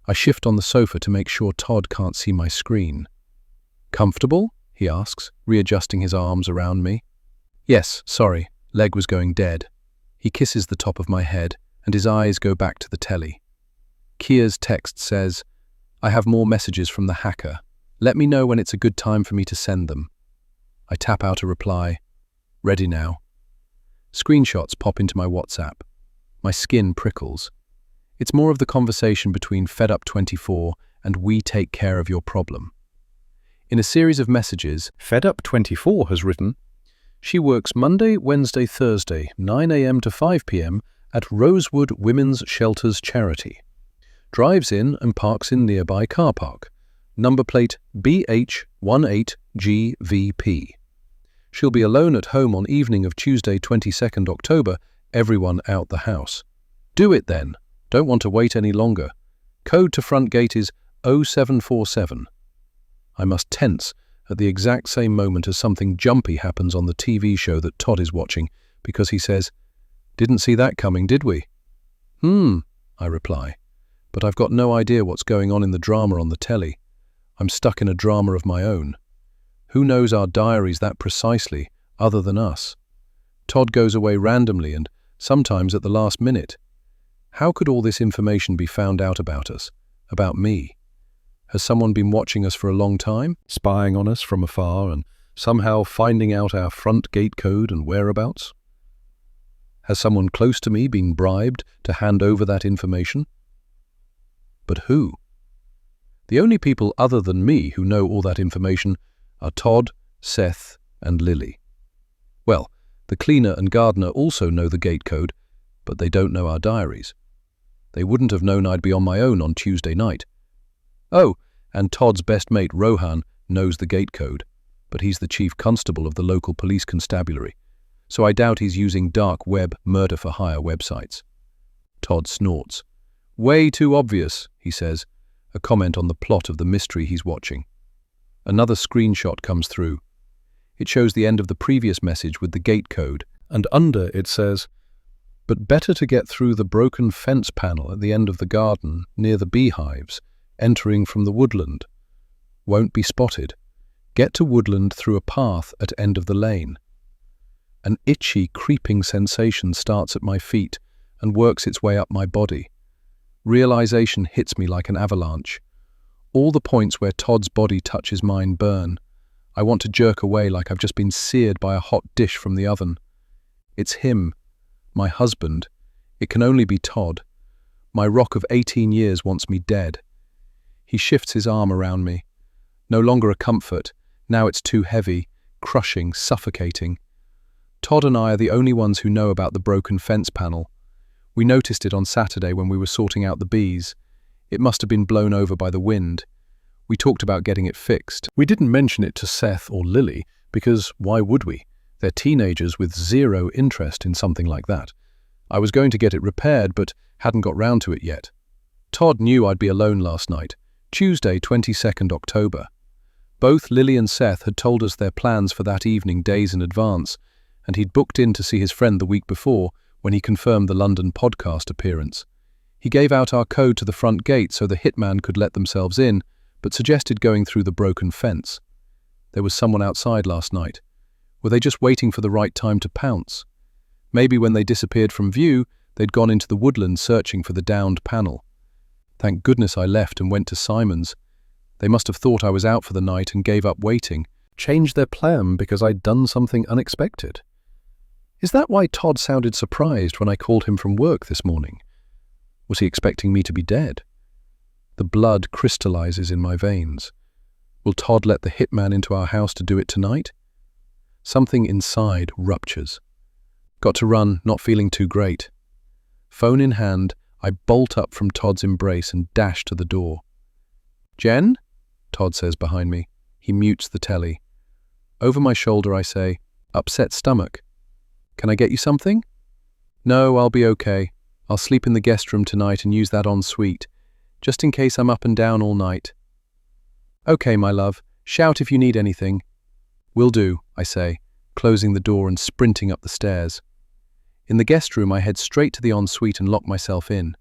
I shift on the sofa to make sure Todd can't see my screen. "Comfortable?" he asks, readjusting his arms around me. "Yes, sorry, leg was going dead." He kisses the top of my head, and his eyes go back to the telly. Kia's text says, "I have more messages from the hacker. Let me know when it's a good time for me to send them." I tap out a reply. "Ready now." Screenshots pop into my WhatsApp. My skin prickles. It's more of the conversation between FedUp24 and We Take Care of Your Problem. In a series of messages, FedUp24 has written, "She works Monday, Wednesday, Thursday, 9 a.m. to 5 p.m. at Rosewood Women's Shelters Charity. Drives in and parks in nearby car park. Number plate BH18GVP. She'll be alone at home on evening of Tuesday 22nd October, everyone out the house. Do it then. Don't want to wait any longer. Code to front gate is 0747. I must tense at the exact same moment as something jumpy happens on the TV show that Todd is watching, because he says, "Didn't see that coming, did we?" I reply, but I've got no idea what's going on in the drama on the telly. I'm stuck in a drama of my own. Who knows our diaries that precisely, other than us? Todd goes away randomly and sometimes at the last minute. How could all this information be found out about us, about me? Has someone been watching us for a long time, spying on us from afar and somehow finding out our front gate code and whereabouts? Has someone close to me been bribed to hand over that information? But who? The only people other than me who know all that information are Todd, Seth, and Lily. Well, the cleaner and gardener also know the gate code, but they don't know our diaries. They wouldn't have known I'd be on my own on Tuesday night. Oh, and Todd's best mate, Rohan, knows the gate code, but he's the chief constable of the local police constabulary, so I doubt he's using dark web murder-for-hire websites. Todd snorts. "Way too obvious," he says, a comment on the plot of the mystery he's watching. Another screenshot comes through. It shows the end of the previous message with the gate code, and under it says, "But better to get through the broken fence panel at the end of the garden, near the beehives, entering from the woodland. Won't be spotted. Get to woodland through a path at end of the lane." An itchy, creeping sensation starts at my feet and works its way up my body. Realization hits me like an avalanche. All the points where Todd's body touches mine burn. I want to jerk away like I've just been seared by a hot dish from the oven. It's him, my husband. It can only be Todd. My rock of 18 years wants me dead. He shifts his arm around me. No longer a comfort. Now it's too heavy, crushing, suffocating. Todd and I are the only ones who know about the broken fence panel. We noticed it on Saturday when we were sorting out the bees. It must have been blown over by the wind. We talked about getting it fixed. We didn't mention it to Seth or Lily, because why would we? They're teenagers with zero interest in something like that. I was going to get it repaired, but hadn't got round to it yet. Todd knew I'd be alone last night, Tuesday, 22nd October. Both Lily and Seth had told us their plans for that evening days in advance, and he'd booked in to see his friend the week before when he confirmed the London podcast appearance. He gave out our code to the front gate so the hitman could let themselves in, but suggested going through the broken fence. There was someone outside last night. Were they just waiting for the right time to pounce? Maybe when they disappeared from view, they'd gone into the woodland searching for the downed panel. Thank goodness I left and went to Simon's. They must have thought I was out for the night and gave up waiting. Changed their plan because I'd done something unexpected. Is that why Todd sounded surprised when I called him from work this morning? Was he expecting me to be dead? The blood crystallizes in my veins. Will Todd let the hitman into our house to do it tonight? Something inside ruptures. Got to run, not feeling too great. Phone in hand, I bolt up from Todd's embrace and dash to the door. "Jen?" Todd says behind me. He mutes the telly. Over my shoulder I say, "Upset stomach. Can I get you something?" "No, I'll be okay. I'll sleep in the guest room tonight and use that ensuite, just in case I'm up and down all night." "Okay, my love. Shout if you need anything." "Will do," I say, closing the door and sprinting up the stairs. In the guest room, I head straight to the ensuite and lock myself in.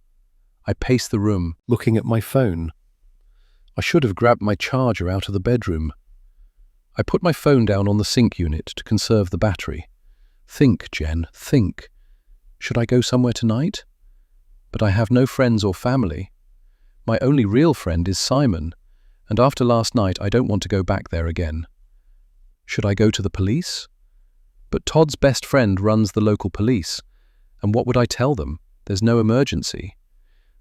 I pace the room, looking at my phone. I should have grabbed my charger out of the bedroom. I put my phone down on the sync unit to conserve the battery. Think, Jen, think. Should I go somewhere tonight? But I have no friends or family. My only real friend is Simon, and after last night I don't want to go back there again. Should I go to the police? But Todd's best friend runs the local police, and what would I tell them? There's no emergency.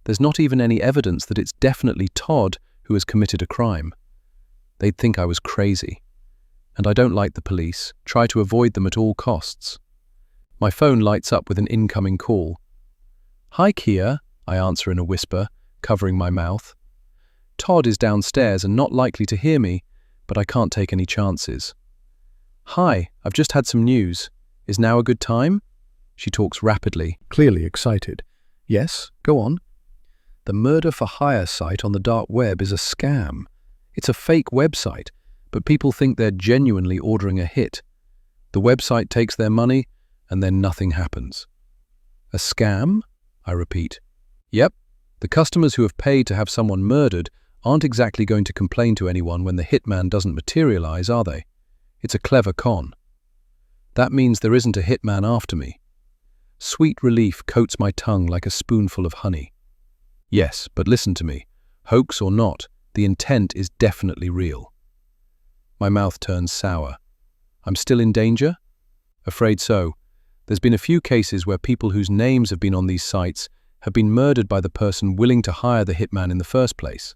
There's not even any evidence that it's definitely Todd who has committed a crime. They'd think I was crazy. And I don't like the police, try to avoid them at all costs. My phone lights up with an incoming call. "Hi, Kia," I answer in a whisper, covering my mouth. Todd is downstairs and not likely to hear me, but I can't take any chances. "Hi, I've just had some news. Is now a good time?" She talks rapidly, clearly excited. "Yes, go on." The murder for hire site on the dark web is a scam. It's a fake website, but people think they're genuinely ordering a hit. The website takes their money, and then nothing happens. "A scam?" I repeat. "Yep. The customers who have paid to have someone murdered aren't exactly going to complain to anyone when the hitman doesn't materialize, are they? It's a clever con. That means there isn't a hitman after me. Sweet relief coats my tongue like a spoonful of honey. Yes, but listen to me. Hoax or not, the intent is definitely real. My mouth turns sour. I'm still in danger? Afraid so. There's been a few cases where people whose names have been on these sites have been murdered by the person willing to hire the hitman in the first place.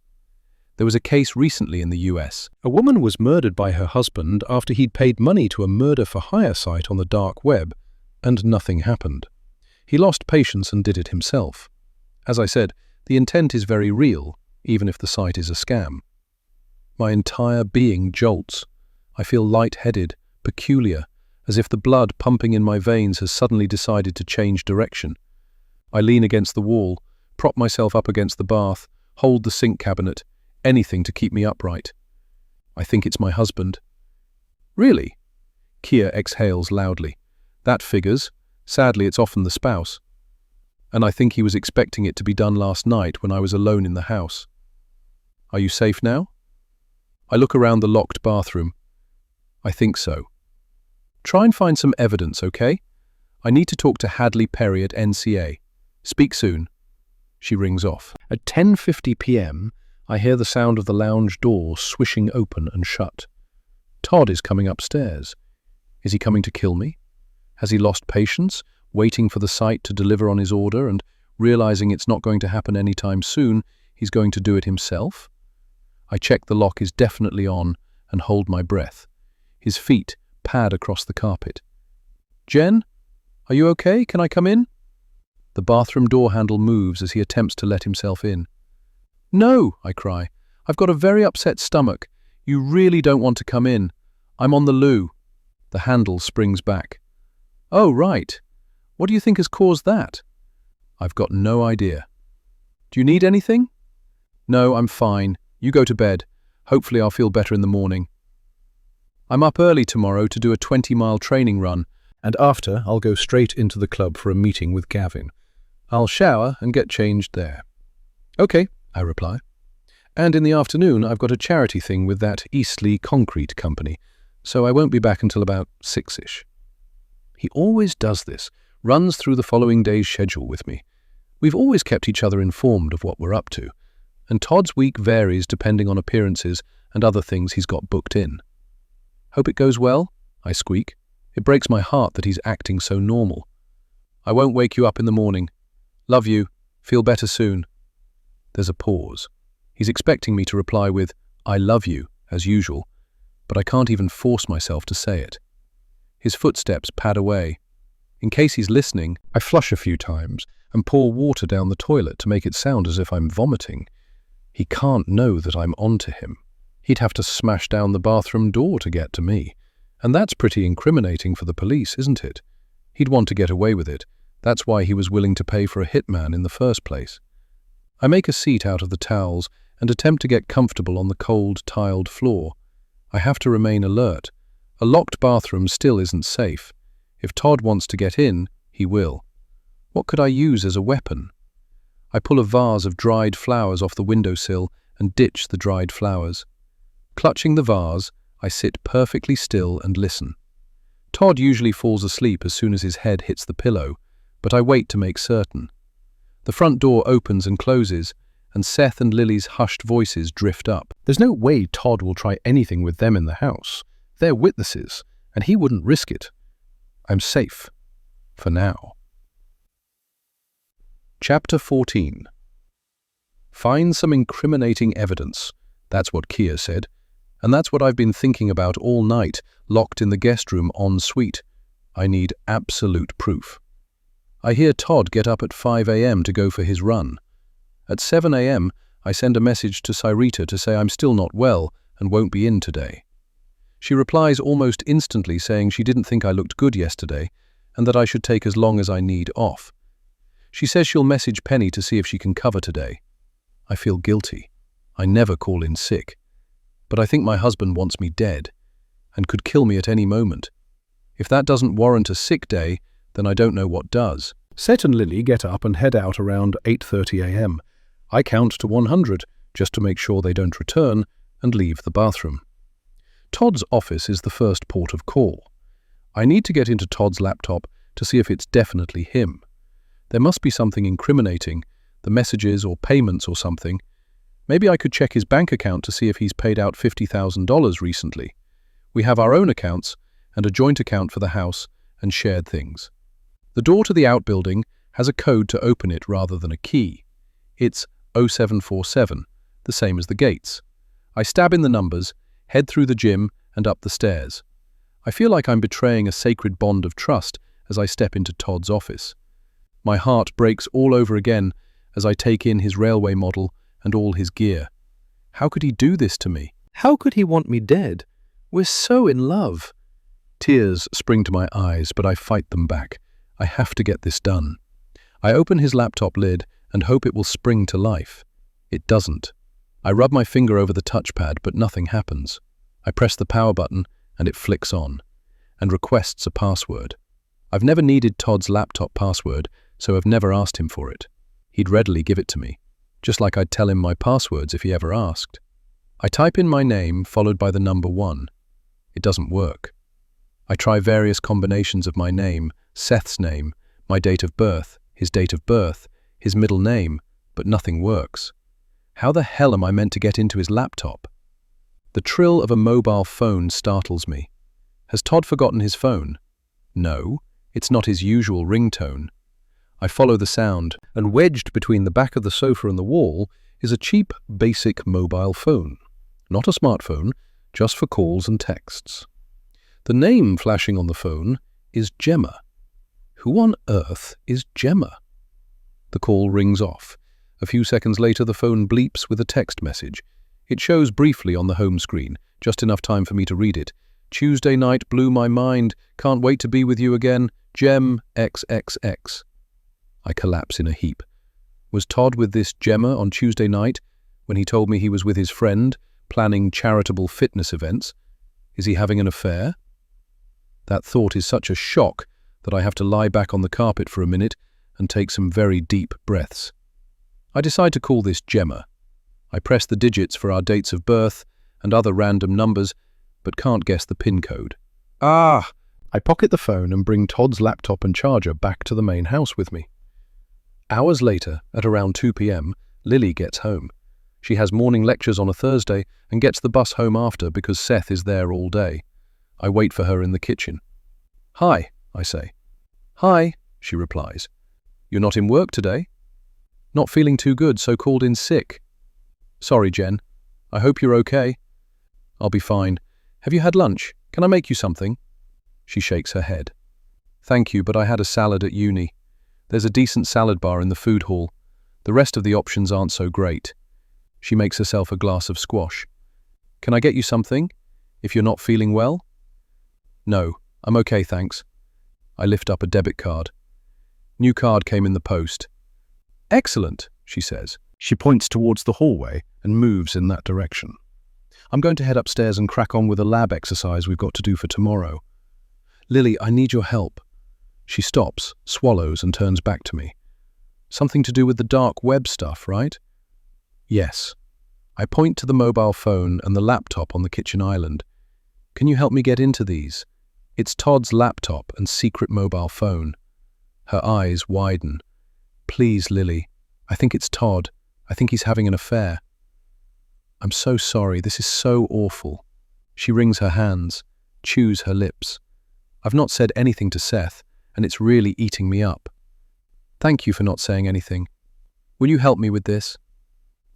There was a case recently in the US. A woman was murdered by her husband after he'd paid money to a murder-for-hire site on the dark web, and nothing happened. He lost patience and did it himself. As I said, the intent is very real, even if the site is a scam. My entire being jolts. I feel light-headed, peculiar, as if the blood pumping in my veins has suddenly decided to change direction. I lean against the wall, prop myself up against the bath, hold the sink cabinet, anything to keep me upright. I think it's my husband. Really? Kia exhales loudly. That figures. Sadly, it's often the spouse. And I think he was expecting it to be done last night when I was alone in the house. Are you safe now? I look around the locked bathroom. I think so. Try and find some evidence, okay? I need to talk to Hadley Perry at NCA. Speak soon. She rings off. At 10:50 p.m., I hear the sound of the lounge door swishing open and shut. Todd is coming upstairs. Is he coming to kill me? Has he lost patience, waiting for the site to deliver on his order and realizing it's not going to happen anytime soon, he's going to do it himself? I check the lock is definitely on and hold my breath. His feet pad across the carpet. Jen, are you okay? Can I come in? The bathroom door handle moves as he attempts to let himself in. No, I cry. I've got a very upset stomach. You really don't want to come in. I'm on the loo. The handle springs back. Oh, right. What do you think has caused that? I've got no idea. Do you need anything? No, I'm fine. You go to bed. Hopefully I'll feel better in the morning. I'm up early tomorrow to do a 20-mile training run, and after I'll go straight into the club for a meeting with Gavin. I'll shower and get changed there. Okay, I reply. And in the afternoon I've got a charity thing with that Eastleigh Concrete Company, so I won't be back until about 6-ish. He always does this, runs through the following day's schedule with me. We've always kept each other informed of what we're up to, and Todd's week varies depending on appearances and other things he's got booked in. Hope it goes well, I squeak. It breaks my heart that he's acting so normal. I won't wake you up in the morning. Love you. Feel better soon. There's a pause. He's expecting me to reply with, I love you, as usual, but I can't even force myself to say it. His footsteps pad away. In case he's listening, I flush a few times and pour water down the toilet to make it sound as if I'm vomiting. He can't know that I'm onto him. He'd have to smash down the bathroom door to get to me. And that's pretty incriminating for the police, isn't it? He'd want to get away with it. That's why he was willing to pay for a hitman in the first place. I make a seat out of the towels and attempt to get comfortable on the cold, tiled floor. I have to remain alert. A locked bathroom still isn't safe. If Todd wants to get in, he will. What could I use as a weapon? I pull a vase of dried flowers off the windowsill and ditch the dried flowers. Clutching the vase, I sit perfectly still and listen. Todd usually falls asleep as soon as his head hits the pillow, but I wait to make certain. The front door opens and closes, and Seth and Lily's hushed voices drift up. There's no way Todd will try anything with them in the house. They're witnesses, and he wouldn't risk it. I'm safe. For now. Chapter 14. Find some incriminating evidence. That's what Kia said. And that's what I've been thinking about all night, locked in the guest room en suite. I need absolute proof. I hear Todd get up at 5 a.m. to go for his run. At 7 a.m., I send a message to Sarita to say I'm still not well and won't be in today. She replies almost instantly saying she didn't think I looked good yesterday and that I should take as long as I need off. She says she'll message Penny to see if she can cover today. I feel guilty. I never call in sick. But I think my husband wants me dead and could kill me at any moment. If that doesn't warrant a sick day, then I don't know what does. Seth and Lily get up and head out around 8:30 a.m. I count to 100 just to make sure they don't return and leave the bathroom. Todd's office is the first port of call. I need to get into Todd's laptop to see if it's definitely him. There must be something incriminating, the messages or payments or something. Maybe I could check his bank account to see if he's paid out $50,000 recently. We have our own accounts and a joint account for the house and shared things. The door to the outbuilding has a code to open it rather than a key. It's 0747, the same as the gates. I stab in the numbers, head through the gym and up the stairs. I feel like I'm betraying a sacred bond of trust as I step into Todd's office. My heart breaks all over again as I take in his railway model and all his gear. How could he do this to me? How could he want me dead? We're so in love. Tears spring to my eyes, but I fight them back. I have to get this done. I open his laptop lid and hope it will spring to life. It doesn't. I rub my finger over the touchpad, but nothing happens. I press the power button and it flicks on, and requests a password. I've never needed Todd's laptop password, so I've never asked him for it. He'd readily give it to me, just like I'd tell him my passwords if he ever asked. I type in my name followed by the number 1. It doesn't work. I try various combinations of my name, Seth's name, my date of birth, his middle name, but nothing works. How the hell am I meant to get into his laptop? The trill of a mobile phone startles me. Has Todd forgotten his phone? No, it's not his usual ringtone. I follow the sound, and wedged between the back of the sofa and the wall is a cheap, basic mobile phone. Not a smartphone, just for calls and texts. The name flashing on the phone is Gemma. Who on earth is Gemma? The call rings off. A few seconds later, the phone bleeps with a text message. It shows briefly on the home screen, just enough time for me to read it. Tuesday night blew my mind. Can't wait to be with you again. Gem XXX. I collapse in a heap. Was Todd with this Gemma on Tuesday night when he told me he was with his friend, planning charitable fitness events? Is he having an affair? That thought is such a shock that I have to lie back on the carpet for a minute and take some very deep breaths. I decide to call this Gemma. I press the digits for our dates of birth and other random numbers, but can't guess the PIN code. Ah! I pocket the phone and bring Todd's laptop and charger back to the main house with me. Hours later, at around 2 p.m, Lily gets home. She has morning lectures on a Thursday and gets the bus home after because Seth is there all day. I wait for her in the kitchen. Hi, I say. Hi, she replies. You're not in work today? Not feeling too good, so called in sick. Sorry, Jen. I hope you're okay. I'll be fine. Have you had lunch? Can I make you something? She shakes her head. Thank you, but I had a salad at uni. There's a decent salad bar in the food hall. The rest of the options aren't so great. She makes herself a glass of squash. Can I get you something? If you're not feeling well? No, I'm okay, thanks. I lift up a debit card. New card came in the post. Excellent, she says. She points towards the hallway and moves in that direction. I'm going to head upstairs and crack on with a lab exercise we've got to do for tomorrow. Lily, I need your help. She stops, swallows, and turns back to me. Something to do with the dark web stuff, right? Yes. I point to the mobile phone and the laptop on the kitchen island. Can you help me get into these? It's Todd's laptop and secret mobile phone. Her eyes widen. Please, Lily. I think it's Todd. I think he's having an affair. I'm so sorry. This is so awful. She wrings her hands, chews her lips. I've not said anything to Seth, and it's really eating me up. Thank you for not saying anything. Will you help me with this?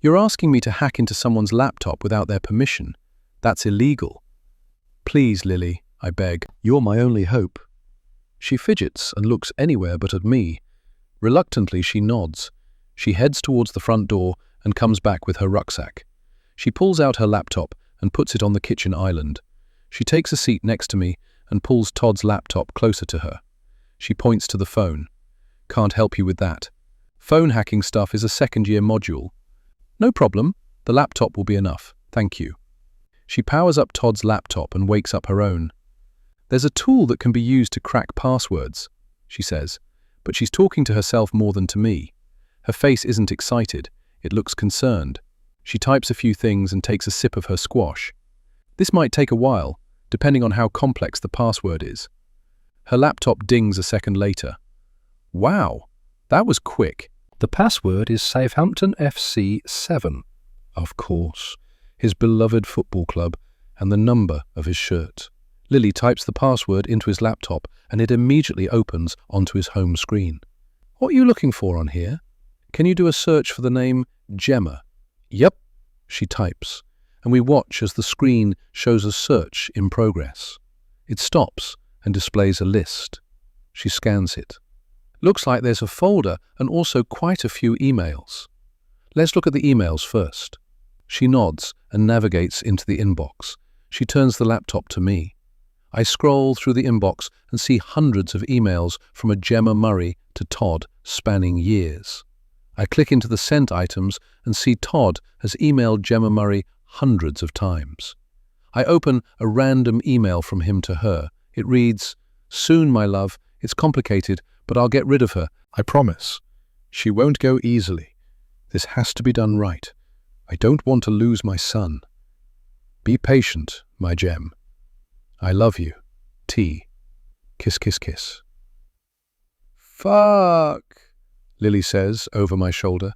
You're asking me to hack into someone's laptop without their permission. That's illegal. Please, Lily, I beg. You're my only hope. She fidgets and looks anywhere but at me. Reluctantly, she nods. She heads towards the front door and comes back with her rucksack. She pulls out her laptop and puts it on the kitchen island. She takes a seat next to me and pulls Todd's laptop closer to her. She points to the phone. Can't help you with that. Phone hacking stuff is a second-year module. No problem. The laptop will be enough. Thank you. She powers up Todd's laptop and wakes up her own. There's a tool that can be used to crack passwords, she says, but she's talking to herself more than to me. Her face isn't excited. It looks concerned. She types a few things and takes a sip of her squash. This might take a while, depending on how complex the password is. Her laptop dings a second later. Wow, that was quick. The password is Southampton FC 7. Of course, his beloved football club and the number of his shirt. Lily types the password into his laptop and it immediately opens onto his home screen. What are you looking for on here? Can you do a search for the name Gemma? Yep, she types, and we watch as the screen shows a search in progress. It stops and displays a list. She scans it. Looks like there's a folder and also quite a few emails. Let's look at the emails first. She nods and navigates into the inbox. She turns the laptop to me. I scroll through the inbox and see hundreds of emails from a Gemma Murray to Todd spanning years. I click into the sent items and see Todd has emailed Gemma Murray hundreds of times. I open a random email from him to her. It reads, "Soon, my love. It's complicated, but I'll get rid of her. I promise. She won't go easily. This has to be done right. I don't want to lose my son. Be patient, my Gem. I love you. T. Kiss, kiss, kiss." Fuck, Lily says over my shoulder.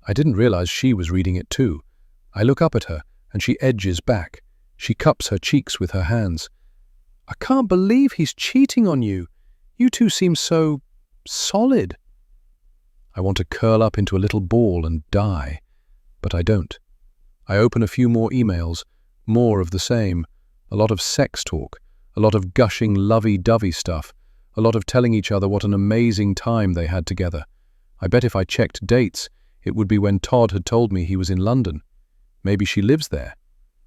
I didn't realize she was reading it too. I look up at her, and she edges back. She cups her cheeks with her hands. I can't believe he's cheating on you. You two seem so solid. I want to curl up into a little ball and die, but I don't. I open a few more emails, more of the same. A lot of sex talk, a lot of gushing lovey-dovey stuff, a lot of telling each other what an amazing time they had together. I bet if I checked dates, it would be when Todd had told me he was in London. Maybe she lives there,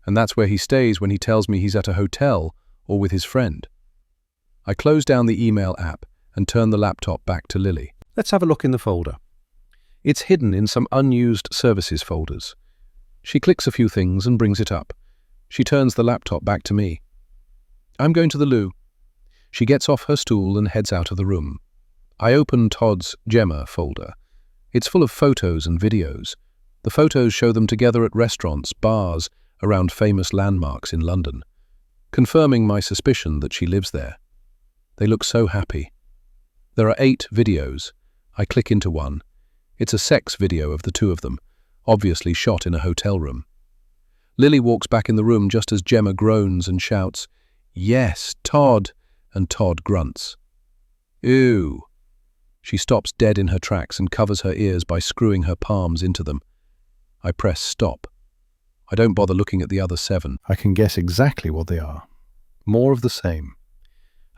and that's where he stays when he tells me he's at a hotel or with his friend. I close down the email app and turn the laptop back to Lily. Let's have a look in the folder. It's hidden in some unused services folders. She clicks a few things and brings it up. She turns the laptop back to me. I'm going to the loo. She gets off her stool and heads out of the room. I open Todd's Gemma folder. It's full of photos and videos. The photos show them together at restaurants, bars, around famous landmarks in London, confirming my suspicion that she lives there. They look so happy. There are 8 videos. I click into one. It's a sex video of the two of them, obviously shot in a hotel room. Lily walks back in the room just as Gemma groans and shouts, "Yes, Todd," and Todd grunts. "Ew." She stops dead in her tracks and covers her ears by screwing her palms into them. I press stop. I don't bother looking at the other 7. I can guess exactly what they are. More of the same.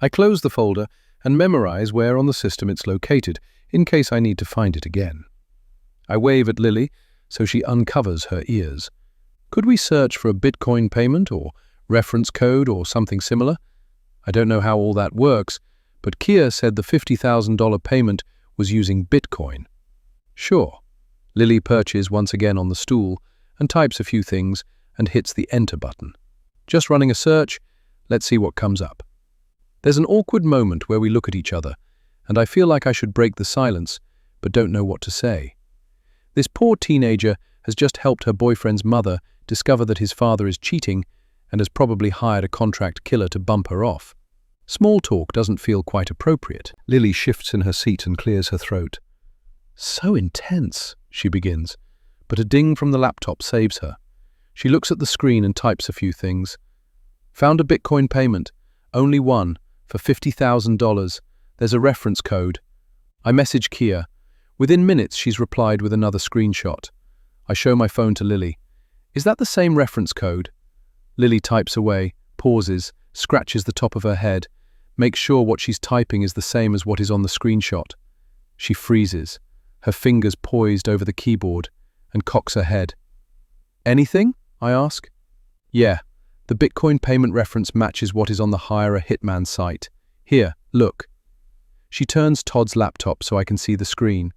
I close the folder and memorize where on the system it's located, in case I need to find it again. I wave at Lily, so she uncovers her ears. Could we search for a Bitcoin payment or reference code or something similar? I don't know how all that works, but Kia said the $50,000 payment was using Bitcoin. Sure. Lily perches once again on the stool and types a few things and hits the enter button. Just running a search, let's see what comes up. There's an awkward moment where we look at each other, and I feel like I should break the silence, but don't know what to say. This poor teenager has just helped her boyfriend's mother discover that his father is cheating and has probably hired a contract killer to bump her off. Small talk doesn't feel quite appropriate. Lily shifts in her seat and clears her throat. "So intense," she begins, but a ding from the laptop saves her. She looks at the screen and types a few things. "Found a Bitcoin payment, only one, for $50,000. There's a reference code." I message Kia. Within minutes, she's replied with another screenshot. I show my phone to Lily. "Is that the same reference code?" Lily types away, pauses, scratches the top of her head, makes sure what she's typing is the same as what is on the screenshot. She freezes, her fingers poised over the keyboard, and cocks her head. "Anything?" I ask. "Yeah, the Bitcoin payment reference matches what is on the Hire a Hitman site. Here, look." She turns Todd's laptop so I can see the screen.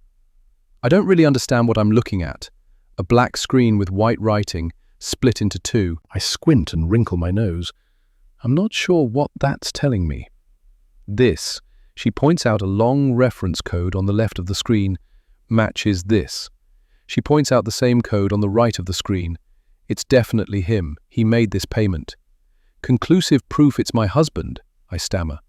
I don't really understand what I'm looking at. A black screen with white writing, split into 2. I squint and wrinkle my nose. I'm not sure what that's telling me. This, she points out a long reference code on the left of the screen, matches this. She points out the same code on the right of the screen. It's definitely him. He made this payment. "Conclusive proof it's my husband," I stammer.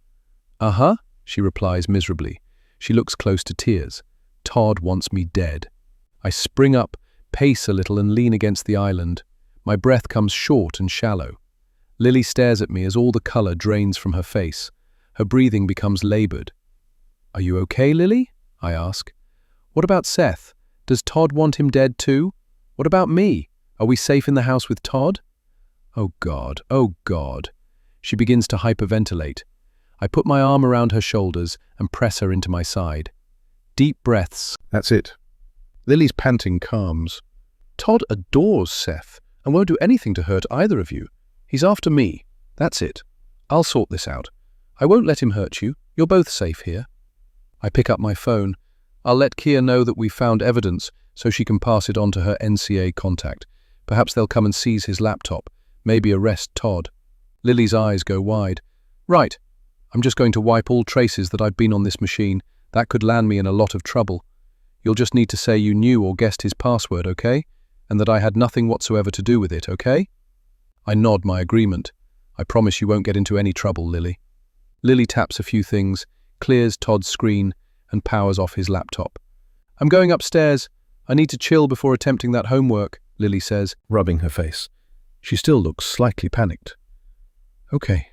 "Uh-huh," she replies miserably. She looks close to tears. "Todd wants me dead." I spring up, pace a little and lean against the island. My breath comes short and shallow. Lily stares at me as all the color drains from her face. Her breathing becomes labored. "Are you okay, Lily?" I ask. "What about Seth? Does Todd want him dead too? What about me? Are we safe in the house with Todd?" Oh God, oh God. She begins to hyperventilate. I put my arm around her shoulders and press her into my side. Deep breaths. That's it. Lily's panting calms. "Todd adores Seth and won't do anything to hurt either of you. He's after me. That's it. I'll sort this out. I won't let him hurt you. You're both safe here." I pick up my phone. I'll let Kia know that we found evidence so she can pass it on to her NCA contact. Perhaps they'll come and seize his laptop, maybe arrest Todd. Lily's eyes go wide. "Right. I'm just going to wipe all traces that I've been on this machine. That could land me in a lot of trouble. You'll just need to say you knew or guessed his password, okay? And that I had nothing whatsoever to do with it, okay?" I nod my agreement. "I promise you won't get into any trouble, Lily." Lily taps a few things, clears Todd's screen, and powers off his laptop. "I'm going upstairs. I need to chill before attempting that homework, Lily says, rubbing her face. She still looks slightly panicked. Okay,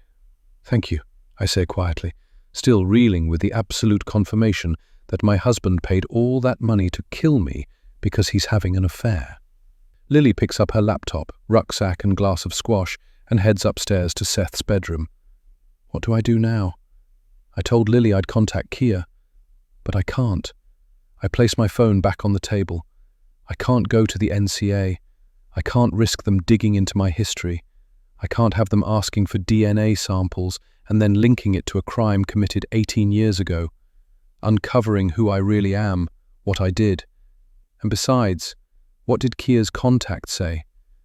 thank you, I say quietly, still reeling with the absolute confirmation that my husband paid all that money to kill me because he's having an affair. Lily picks up her laptop, rucksack and glass of squash and heads upstairs to Seth's bedroom. What do I do now? I told Lily I'd contact Kia, but I can't. I place my phone back on the table. I can't go to the NCA. I can't risk them digging into my history. I can't have them asking for DNA samples and then linking it to a crime committed 18 years ago, uncovering who I really am, what I did. And besides, what did Kia's contact say?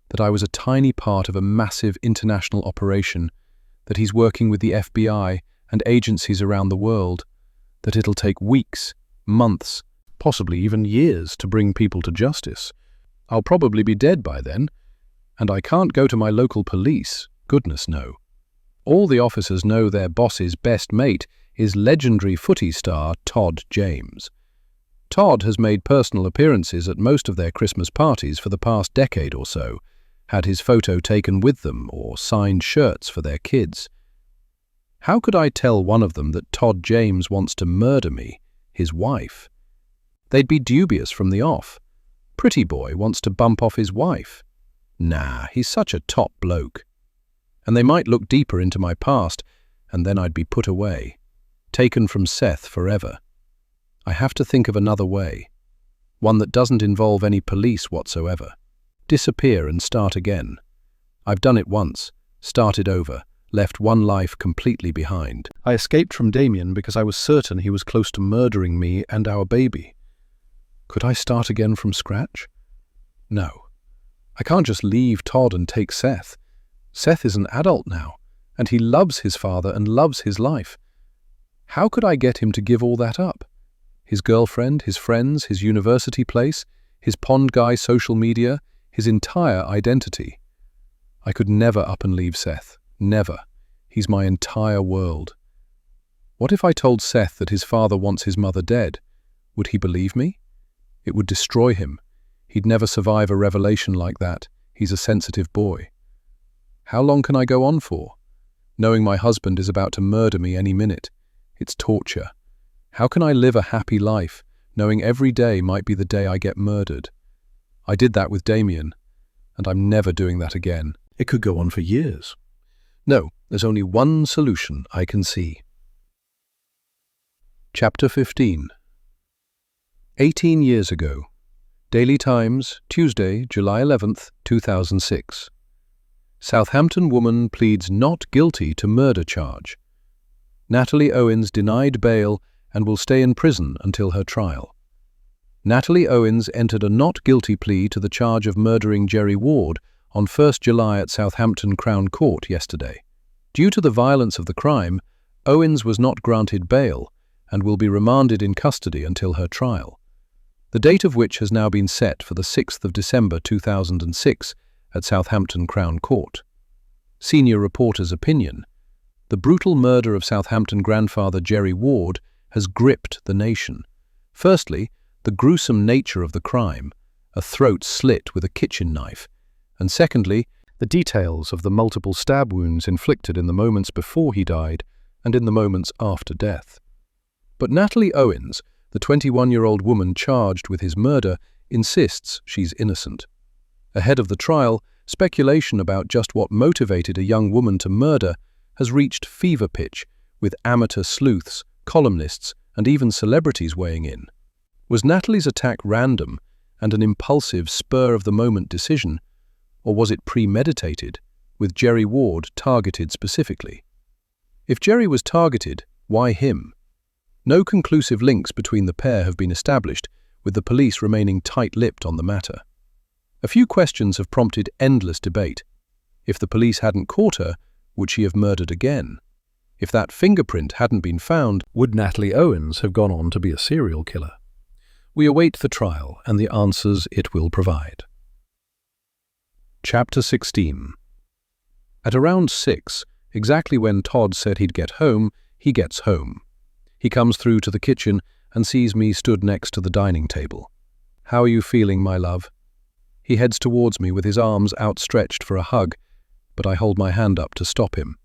That I was a tiny part of a massive international operation, that he's working with the FBI and agencies around the world, that it'll take weeks, months, possibly even years to bring people to justice. I'll probably be dead by then, and I can't go to my local police, goodness no. All the officers know their boss's best mate is legendary footy star Todd James. Todd has made personal appearances at most of their Christmas parties for the past decade or so, had his photo taken with them or signed shirts for their kids. How could I tell one of them that Todd James wants to murder me, his wife? They'd be dubious from the off. Pretty boy wants to bump off his wife. Nah, he's such a top bloke. And they might look deeper into my past, and then I'd be put away, taken from Seth forever. I have to think of another way, one that doesn't involve any police whatsoever. Disappear and start again. I've done it once, started over, left one life completely behind. I escaped from Damien because I was certain he was close to murdering me and our baby. Could I start again from scratch? No. I can't just leave Todd and take Seth. Seth is an adult now, and he loves his father and loves his life. How could I get him to give all that up? His girlfriend, his friends, his university place, his pond guy social media, his entire identity. I could never up and leave Seth. Never. He's my entire world. What if I told Seth that his father wants his mother dead? Would he believe me? It would destroy him. He'd never survive a revelation like that. He's a sensitive boy. How long can I go on for? Knowing my husband is about to murder me any minute. It's torture. How can I live a happy life, knowing every day might be the day I get murdered? I did that with Damien, and I'm never doing that again. It could go on for years. No, there's only one solution I can see. Chapter 15. 18 years ago. Daily Times, Tuesday, July 11th, 2006. Southampton woman pleads not guilty to murder charge. Natalie Owens denied bail and will stay in prison until her trial. Natalie Owens entered a not guilty plea to the charge of murdering Jerry Ward on 1st July at Southampton Crown Court yesterday. Due to the violence of the crime, Owens was not granted bail and will be remanded in custody until her trial, the date of which has now been set for the 6th of December 2006 at Southampton Crown Court. Senior reporter's opinion: the brutal murder of Southampton grandfather Jerry Ward has gripped the nation. Firstly, the gruesome nature of the crime, a throat slit with a kitchen knife, and secondly, the details of the multiple stab wounds inflicted in the moments before he died and in the moments after death. But Natalie Owens, the 21-year-old woman charged with his murder, insists she's innocent. Ahead of the trial, speculation about just what motivated a young woman to murder has reached fever pitch, with amateur sleuths, columnists, and even celebrities weighing in. Was Natalie's attack random and an impulsive, spur-of-the-moment decision, or was it premeditated, with Jerry Ward targeted specifically? If Jerry was targeted, why him? No conclusive links between the pair have been established, with the police remaining tight-lipped on the matter. A few questions have prompted endless debate. If the police hadn't caught her, would she have murdered again? If that fingerprint hadn't been found, would Natalie Owens have gone on to be a serial killer? We await the trial and the answers it will provide. Chapter 16. At around 6, exactly when Todd said he'd get home, he gets home. He comes through to the kitchen and sees me stood next to the dining table. How are you feeling, my love? He heads towards me with his arms outstretched for a hug, but I hold my hand up to stop him.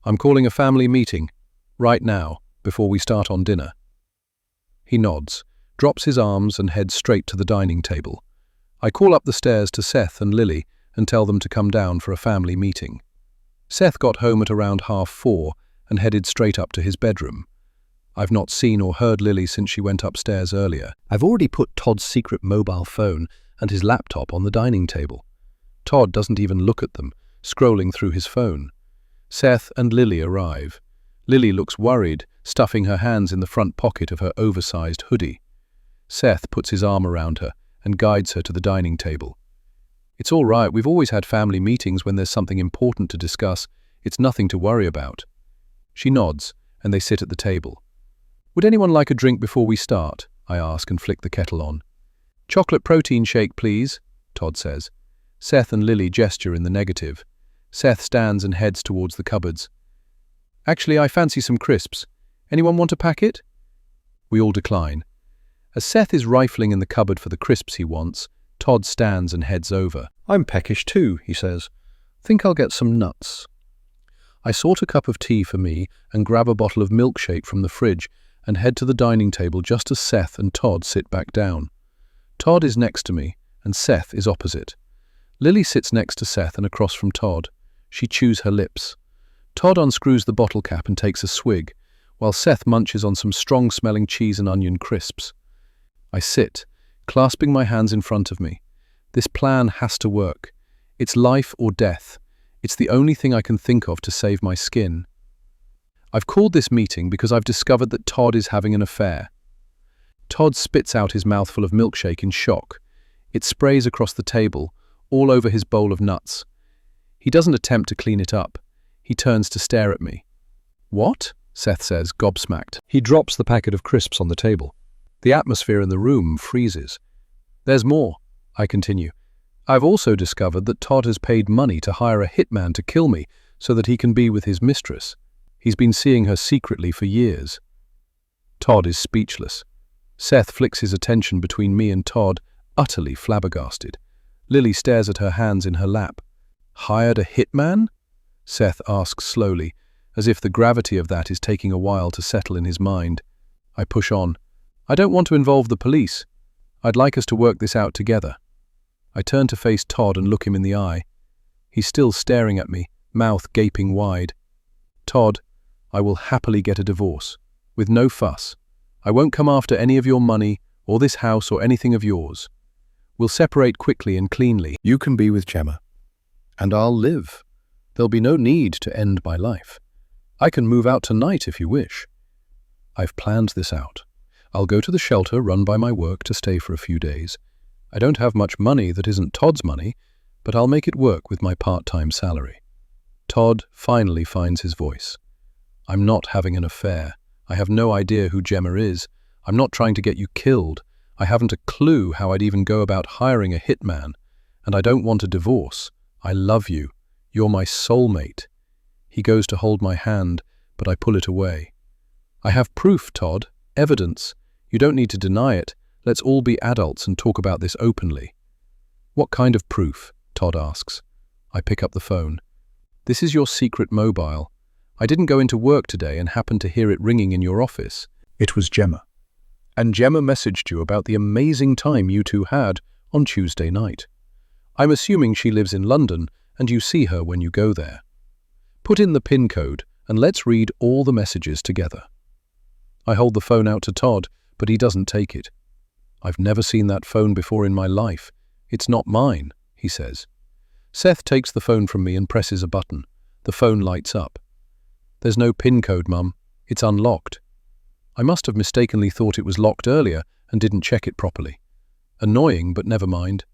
I'm calling a family meeting, right now, before we start on dinner. He nods, drops his arms and heads straight to the dining table. I call up the stairs to Seth and Lily and tell them to come down for a family meeting. Seth got home at around 4:30 and headed straight up to his bedroom. I've not seen or heard Lily since she went upstairs earlier. I've already put Todd's secret mobile phone and his laptop on the dining table. Todd doesn't even look at them, scrolling through his phone. Seth and Lily arrive. Lily looks worried, stuffing her hands in the front pocket of her oversized hoodie. Seth puts his arm around her and guides her to the dining table. It's all right, we've always had family meetings when there's something important to discuss. It's nothing to worry about. She nods, and they sit at the table. Would anyone like a drink before we start? I ask and flick the kettle on. Chocolate protein shake, please, Todd says. Seth and Lily gesture in the negative. Seth stands and heads towards the cupboards. Actually, I fancy some crisps. Anyone want a packet? We all decline. As Seth is rifling in the cupboard for the crisps he wants, Todd stands and heads over. I'm peckish too, he says. Think I'll get some nuts. I sort a cup of tea for me and grab a bottle of milkshake from the fridge and head to the dining table just as Seth and Todd sit back down. Todd is next to me and Seth is opposite. Lily sits next to Seth and across from Todd. She chews her lips. Todd unscrews the bottle cap and takes a swig, while Seth munches on some strong-smelling cheese and onion crisps. I sit, clasping my hands in front of me. This plan has to work. It's life or death. It's the only thing I can think of to save my skin. I've called this meeting because I've discovered that Todd is having an affair. Todd spits out his mouthful of milkshake in shock. It sprays across the table, all over his bowl of nuts. He doesn't attempt to clean it up. He turns to stare at me. What? Seth says, gobsmacked. He drops the packet of crisps on the table. The atmosphere in the room freezes. There's more, I continue. I've also discovered that Todd has paid money to hire a hitman to kill me so that he can be with his mistress. He's been seeing her secretly for years. Todd is speechless. Seth flicks his attention between me and Todd, utterly flabbergasted. Lily stares at her hands in her lap. Hired a hitman? Seth asks slowly, as if the gravity of that is taking a while to settle in his mind. I push on. I don't want to involve the police. I'd like us to work this out together. I turn to face Todd and look him in the eye. He's still staring at me, mouth gaping wide. Todd, I will happily get a divorce, with no fuss. I won't come after any of your money, or this house, or anything of yours. We'll separate quickly and cleanly. You can be with Gemma, and I'll live. There'll be no need to end my life. I can move out tonight if you wish. I've planned this out. I'll go to the shelter run by my work to stay for a few days. I don't have much money that isn't Todd's money, but I'll make it work with my part-time salary. Todd finally finds his voice. I'm not having an affair. I have no idea who Gemma is. I'm not trying to get you killed. I haven't a clue how I'd even go about hiring a hitman. And I don't want a divorce. I love you. You're my soulmate. He goes to hold my hand, but I pull it away. I have proof, Todd. Evidence. You don't need to deny it. Let's all be adults and talk about this openly. What kind of proof? Todd asks. I pick up the phone. This is your secret mobile. I didn't go into work today and happened to hear it ringing in your office. It was Gemma. And Gemma messaged you about the amazing time you two had on Tuesday night. I'm assuming she lives in London and you see her when you go there. Put in the PIN code and let's read all the messages together. I hold the phone out to Todd, but he doesn't take it. I've never seen that phone before in my life. It's not mine, he says. Seth takes the phone from me and presses a button. The phone lights up. There's no PIN code, Mum. It's unlocked. I must have mistakenly thought it was locked earlier and didn't check it properly. Annoying, but never mind.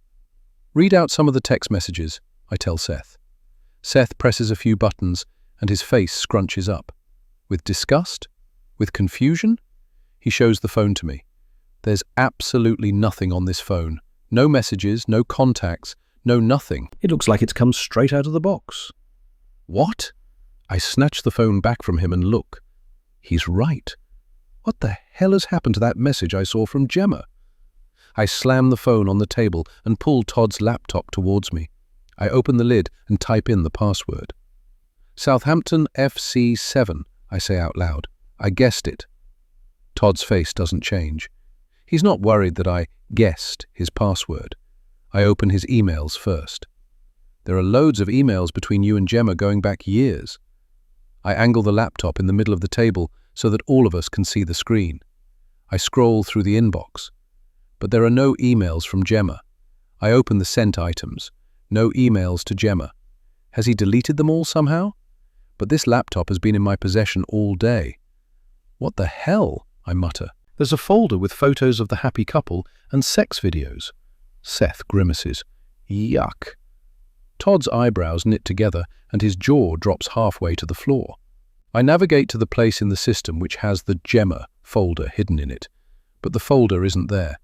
Read out some of the text messages, I tell Seth. Seth presses a few buttons and his face scrunches up. With disgust? With confusion? He shows the phone to me. There's absolutely nothing on this phone. No messages, no contacts, no nothing. It looks like it's come straight out of the box. What? I snatch the phone back from him and look. He's right. What the hell has happened to that message I saw from Gemma? I slam the phone on the table and pull Todd's laptop towards me. I open the lid and type in the password. Southampton FC7, I say out loud. I guessed it. Todd's face doesn't change. He's not worried that I guessed his password. I open his emails first. There are loads of emails between you and Gemma going back years. I angle the laptop in the middle of the table so that all of us can see the screen. I scroll through the inbox, but there are no emails from Gemma. I open the sent items. No emails to Gemma. Has he deleted them all somehow? But this laptop has been in my possession all day. What the hell? I mutter. There's a folder with photos of the happy couple and sex videos. Seth grimaces. Yuck. Todd's eyebrows knit together and his jaw drops halfway to the floor. I navigate to the place in the system which has the Gemma folder hidden in it, but the folder isn't there.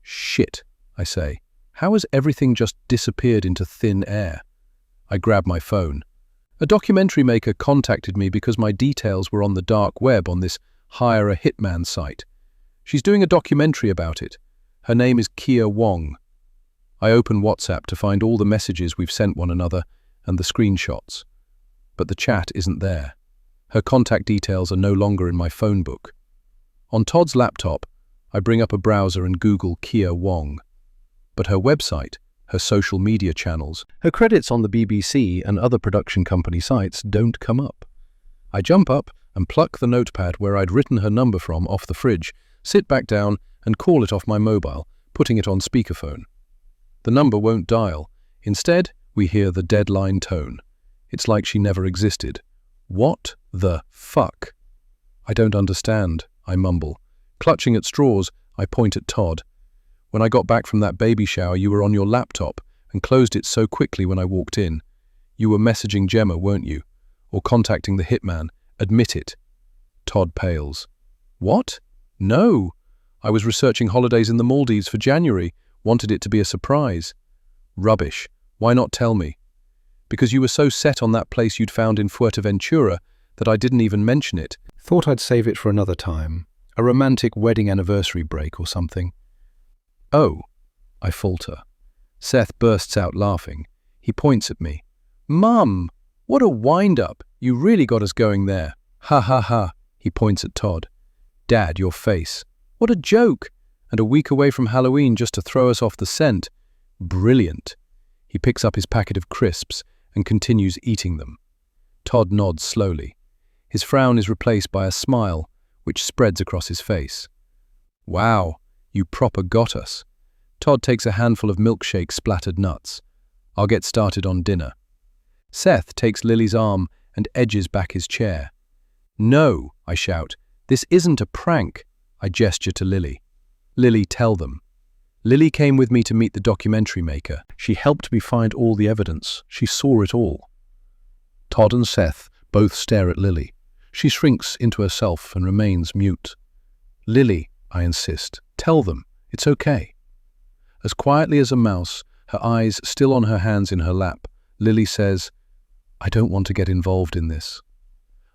Shit, I say. How has everything just disappeared into thin air? I grab my phone. A documentary maker contacted me because my details were on the dark web on this Hire a Hitman site. She's doing a documentary about it. Her name is Kia Wong. I open WhatsApp to find all the messages we've sent one another and the screenshots. But the chat isn't there. Her contact details are no longer in my phone book. On Todd's laptop, I bring up a browser and Google Kia Wong. But her website, her social media channels, her credits on the BBC and other production company sites don't come up. I jump up and pluck the notepad where I'd written her number from off the fridge, sit back down and call it off my mobile, putting it on speakerphone. The number won't dial. Instead, we hear the deadline tone. It's like she never existed. What the fuck? I don't understand, I mumble. Clutching at straws, I point at Todd. When I got back from that baby shower, you were on your laptop and closed it so quickly when I walked in. You were messaging Gemma, weren't you? Or contacting the hitman. Admit it. Todd pales. What? No. I was researching holidays in the Maldives for January. Wanted it to be a surprise. Rubbish. Why not tell me? Because you were so set on that place you'd found in Fuerteventura that I didn't even mention it. Thought I'd save it for another time. A romantic wedding anniversary break or something. Oh, I falter. Seth bursts out laughing. He points at me. Mum, what a wind-up. You really got us going there. Ha ha ha. He points at Todd. Dad, your face. What a joke. And a week away from Halloween just to throw us off the scent. Brilliant. He picks up his packet of crisps and continues eating them. Todd nods slowly. His frown is replaced by a smile, which spreads across his face. Wow, you proper got us. Todd takes a handful of milkshake splattered nuts. I'll get started on dinner. Seth takes Lily's arm and edges back his chair. No, I shout. This isn't a prank. I gesture to Lily. Lily, tell them. Lily came with me to meet the documentary maker. She helped me find all the evidence. She saw it all. Todd and Seth both stare at Lily. She shrinks into herself and remains mute. Lily, I insist, tell them. It's okay. As quietly as a mouse, her eyes still on her hands in her lap, Lily says, I don't want to get involved in this.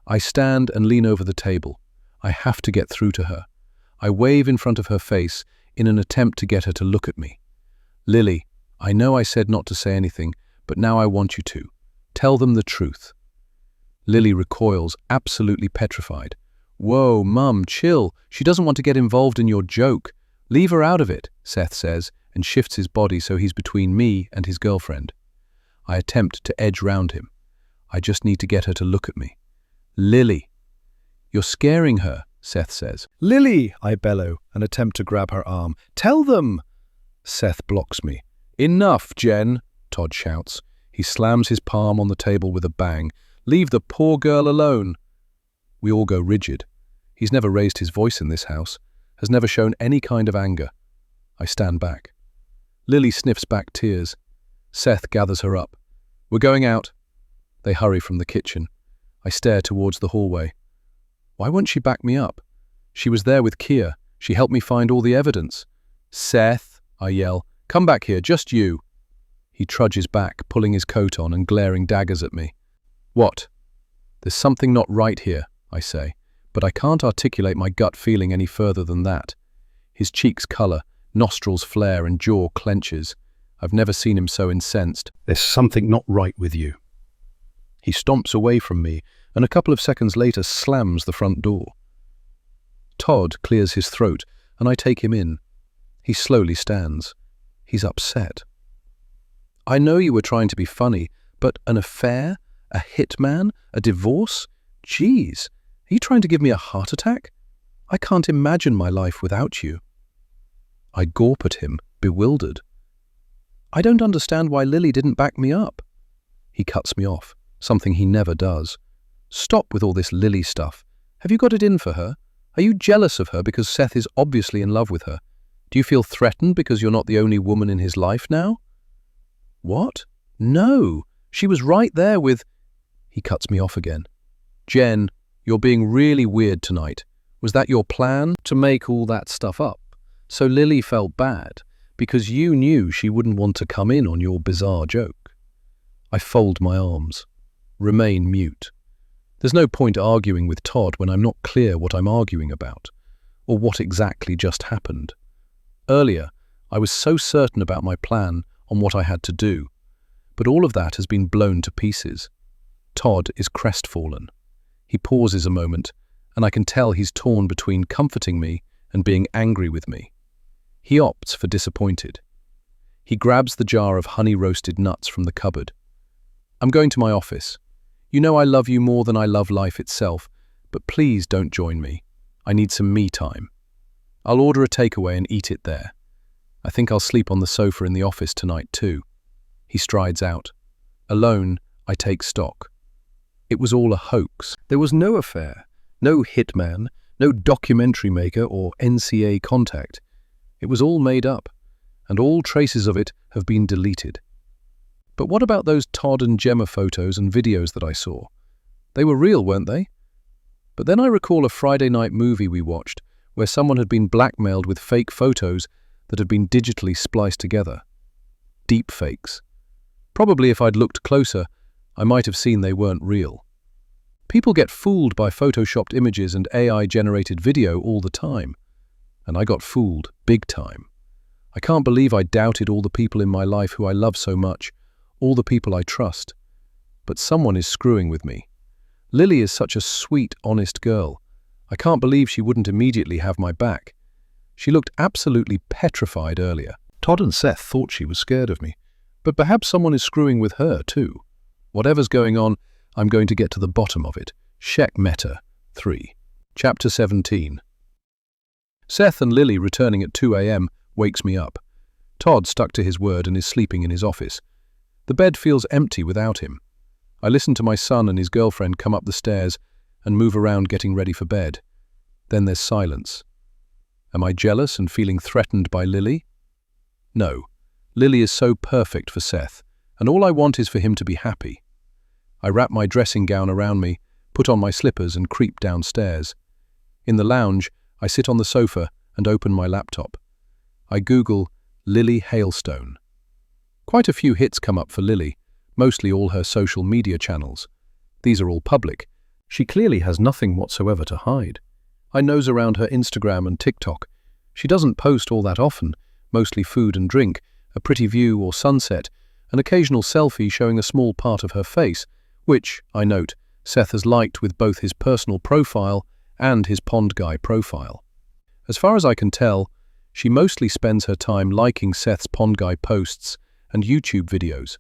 I stand and lean over the table. I have to get through to her. I wave in front of her face in an attempt to get her to look at me. Lily, I know I said not to say anything, but now I want you to. Tell them the truth. Lily recoils, absolutely petrified. Whoa, Mum, chill. She doesn't want to get involved in your joke. Leave her out of it, Seth says, and shifts his body so he's between me and his girlfriend. I attempt to edge round him. I just need to get her to look at me. Lily. You're scaring her, Seth says. Lily, I bellow and attempt to grab her arm. Tell them! Seth blocks me. Enough, Jen, Todd shouts. He slams his palm on the table with a bang. Leave the poor girl alone. We all go rigid. He's never raised his voice in this house, has never shown any kind of anger. I stand back. Lily sniffs back tears. Seth gathers her up. We're going out. They hurry from the kitchen. I stare towards the hallway. Why won't she back me up? She was there with Kia. She helped me find all the evidence. Seth, I yell, come back here, just you. He trudges back, pulling his coat on and glaring daggers at me. What? There's something not right here, I say, but I can't articulate my gut feeling any further than that. His cheeks colour, Nostrils flare and jaw clenches. I've never seen him so incensed. "There's something not right with you." He stomps away from me and a couple of seconds later slams the front door. Todd clears his throat and I take him in. He slowly stands. He's upset. "I know you were trying to be funny, but an affair? A hitman? A divorce? Geez, are you trying to give me a heart attack? I can't imagine my life without you." I gawp at him, bewildered. "I don't understand why Lily didn't back me up." He cuts me off, something he never does. "Stop with all this Lily stuff. Have you got it in for her? Are you jealous of her because Seth is obviously in love with her? Do you feel threatened because you're not the only woman in his life now?" "What? No, she was right there with—" He cuts me off again. "Jen, you're being really weird tonight. Was that your plan, to make all that stuff up? So Lily felt bad because you knew she wouldn't want to come in on your bizarre joke?" I fold my arms, remain mute. There's no point arguing with Todd when I'm not clear what I'm arguing about, or what exactly just happened. Earlier, I was so certain about my plan on what I had to do, but all of that has been blown to pieces. Todd is crestfallen. He pauses a moment, and I can tell he's torn between comforting me and being angry with me. He opts for disappointed. He grabs the jar of honey-roasted nuts from the cupboard. "I'm going to my office. You know I love you more than I love life itself, but please don't join me. I need some me time. I'll order a takeaway and eat it there. I think I'll sleep on the sofa in the office tonight too." He strides out. Alone, I take stock. It was all a hoax. There was no affair, no hitman, no documentary maker or NCA contact. It was all made up, and all traces of it have been deleted. But what about those Todd and Gemma photos and videos that I saw? They were real, weren't they? But then I recall a Friday night movie we watched where someone had been blackmailed with fake photos that had been digitally spliced together. Deep fakes. Probably if I'd looked closer, I might have seen they weren't real. People get fooled by photoshopped images and AI-generated video all the time. And I got fooled, big time. I can't believe I doubted all the people in my life who I love so much, all the people I trust. But someone is screwing with me. Lily is such a sweet, honest girl. I can't believe she wouldn't immediately have my back. She looked absolutely petrified earlier. Todd and Seth thought she was scared of me. But perhaps someone is screwing with her too. Whatever's going on, I'm going to get to the bottom of it. Check Meta 3. Chapter 17. Seth and Lily returning at 2 a.m. wakes me up. Todd stuck to his word and is sleeping in his office. The bed feels empty without him. I listen to my son and his girlfriend come up the stairs and move around getting ready for bed. Then there's silence. Am I jealous and feeling threatened by Lily? No. Lily is so perfect for Seth, and all I want is for him to be happy. I wrap my dressing gown around me, put on my slippers and creep downstairs. In the lounge, I sit on the sofa and open my laptop. I Google Lily Hailstone. Quite a few hits come up for Lily, mostly all her social media channels. These are all public. She clearly has nothing whatsoever to hide. I nose around her Instagram and TikTok. She doesn't post all that often, mostly food and drink, a pretty view or sunset, an occasional selfie showing a small part of her face, which, I note, Seth has liked with both his personal profile and his Pond Guy profile. As far as I can tell, she mostly spends her time liking Seth's Pond Guy posts and YouTube videos.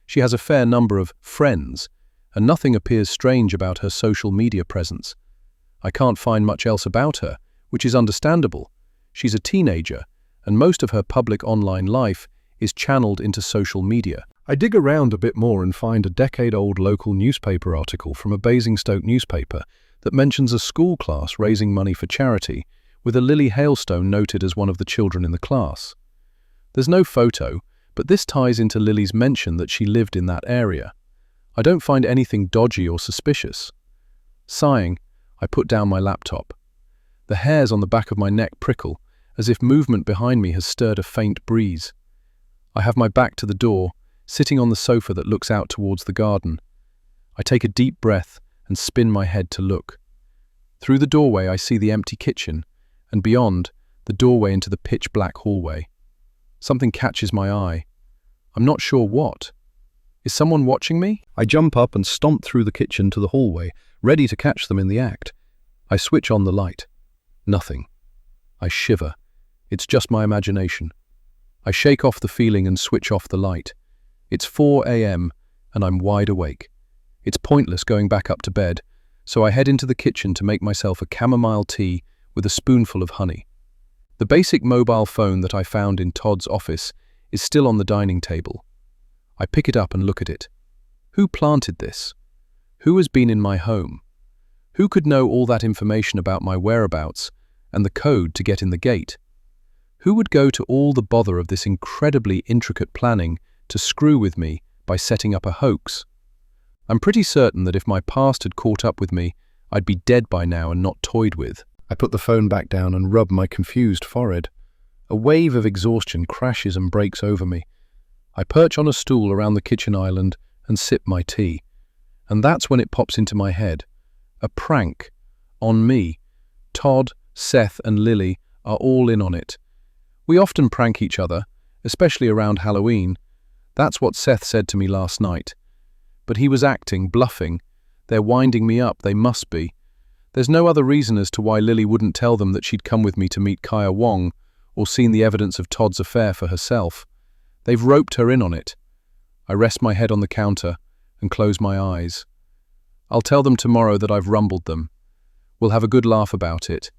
She has a fair number of friends, and nothing appears strange about her social media presence. I can't find much else about her, which is understandable. She's a teenager, and most of her public online life is channeled into social media. I dig around a bit more and find a decade-old local newspaper article from a Basingstoke newspaper that mentions a school class raising money for charity, with a Lily Hailstone noted as one of the children in the class. There's no photo, but this ties into Lily's mention that she lived in that area. I don't find anything dodgy or suspicious. Sighing, I put down my laptop. The hairs on the back of my neck prickle, as if movement behind me has stirred a faint breeze. I have my back to the door, sitting on the sofa that looks out towards the garden. I take a deep breath and spin my head to look. Through the doorway I see the empty kitchen, and beyond, the doorway into the pitch-black hallway. Something catches my eye. I'm not sure what. Is someone watching me? I jump up and stomp through the kitchen to the hallway, ready to catch them in the act. I switch on the light. Nothing. I shiver. It's just my imagination. I shake off the feeling and switch off the light. It's 4 a.m. and I'm wide awake. It's pointless going back up to bed, so I head into the kitchen to make myself a chamomile tea with a spoonful of honey. The basic mobile phone that I found in Todd's office is still on the dining table. I pick it up and look at it. Who planted this? Who has been in my home? Who could know all that information about my whereabouts and the code to get in the gate? Who would go to all the bother of this incredibly intricate planning to screw with me by setting up a hoax? I'm pretty certain that if my past had caught up with me, I'd be dead by now and not toyed with. I put the phone back down and rub my confused forehead. A wave of exhaustion crashes and breaks over me. I perch on a stool around the kitchen island and sip my tea. And that's when it pops into my head. A prank. On me. Todd, Seth and Lily are all in on it. We often prank each other, especially around Halloween. That's what Seth said to me last night. But he was acting, bluffing. They're winding me up, they must be. There's no other reason as to why Lily wouldn't tell them that she'd come with me to meet Kaya Wong or seen the evidence of Todd's affair for herself. They've roped her in on it. I rest my head on the counter and close my eyes. I'll tell them tomorrow that I've rumbled them. We'll have a good laugh about it,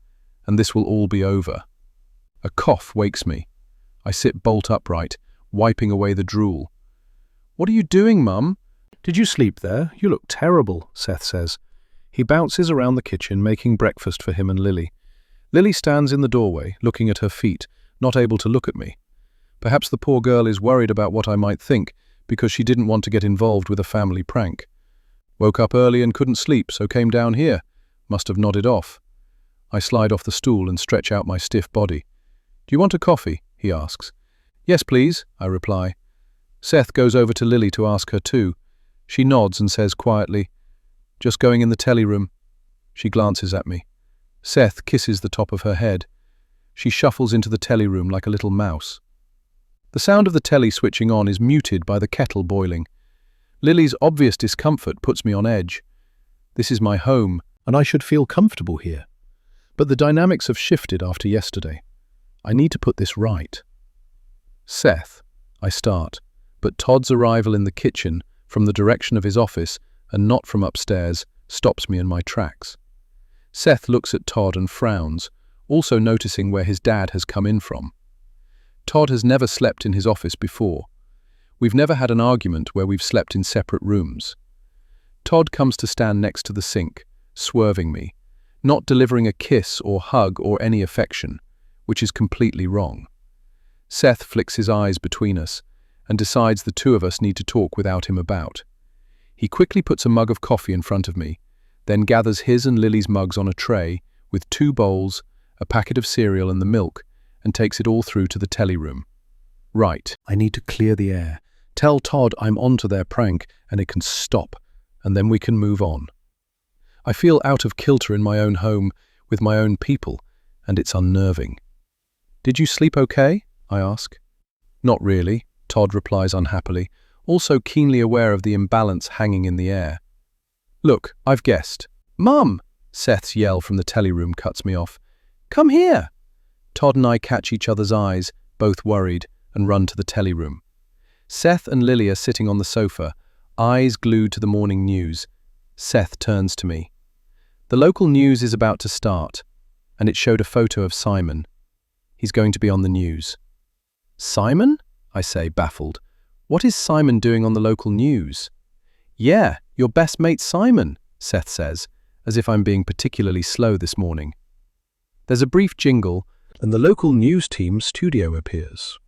and this will all be over. A cough wakes me. I sit bolt upright, wiping away the drool. "What are you doing, Mum?" "Did you sleep there? You look terrible," Seth says. He bounces around the kitchen, making breakfast for him and Lily. Lily stands in the doorway, looking at her feet, not able to look at me. Perhaps the poor girl is worried about what I might think because she didn't want to get involved with a family prank. Woke up early and couldn't sleep, so came down here. Must have nodded off. I slide off the stool and stretch out my stiff body. "Do you want a coffee?" he asks. "Yes, please," I reply. Seth goes over to Lily to ask her too. She nods and says quietly, "Just going in the telly room." She glances at me. Seth kisses the top of her head. She shuffles into the telly room like a little mouse. The sound of the telly switching on is muted by the kettle boiling. Lily's obvious discomfort puts me on edge. This is my home, and I should feel comfortable here. But the dynamics have shifted after yesterday. I need to put this right. "Seth," I start, but Todd's arrival in the kitchen from the direction of his office and not from upstairs stops me in my tracks. Seth looks at Todd and frowns, also noticing where his dad has come in from. Todd has never slept in his office before. We've never had an argument where we've slept in separate rooms. Todd comes to stand next to the sink, swerving me, not delivering a kiss or hug or any affection, which is completely wrong. Seth flicks his eyes between us and decides the two of us need to talk without him about. He quickly puts a mug of coffee in front of me, then gathers his and Lily's mugs on a tray with 2 bowls, a packet of cereal and the milk, and takes it all through to the telly room. Right, I need to clear the air. Tell Todd I'm onto their prank and it can stop, and then we can move on. I feel out of kilter in my own home with my own people, and it's unnerving. "Did you sleep okay?" I ask. "Not really," Todd replies unhappily, also keenly aware of the imbalance hanging in the air. "Look, I've guessed." "Mum!" Seth's yell from the telly room cuts me off. "Come here!" Todd and I catch each other's eyes, both worried, and run to the telly room. Seth and Lily are sitting on the sofa, eyes glued to the morning news. Seth turns to me. The local news is about to start, and it showed a photo of Simon. He's going to be on the news. "Simon?" I say, baffled. "What is Simon doing on the local news?" "Yeah, your best mate Simon," Seth says, as if I'm being particularly slow this morning. There's a brief jingle, and the local news team's studio appears.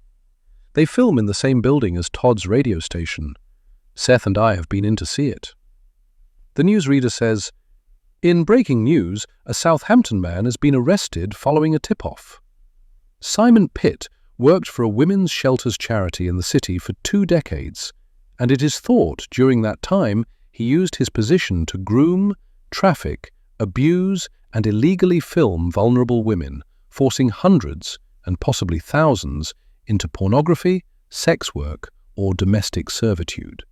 They film in the same building as Todd's radio station. Seth and I have been in to see it. The newsreader says, "In breaking news, a Southampton man has been arrested following a tip-off. Simon Pitt worked for a women's shelters charity in the city for 2 decades, and it is thought during that time he used his position to groom, traffic, abuse, and illegally film vulnerable women, forcing hundreds, and possibly thousands, into pornography, sex work, or domestic servitude.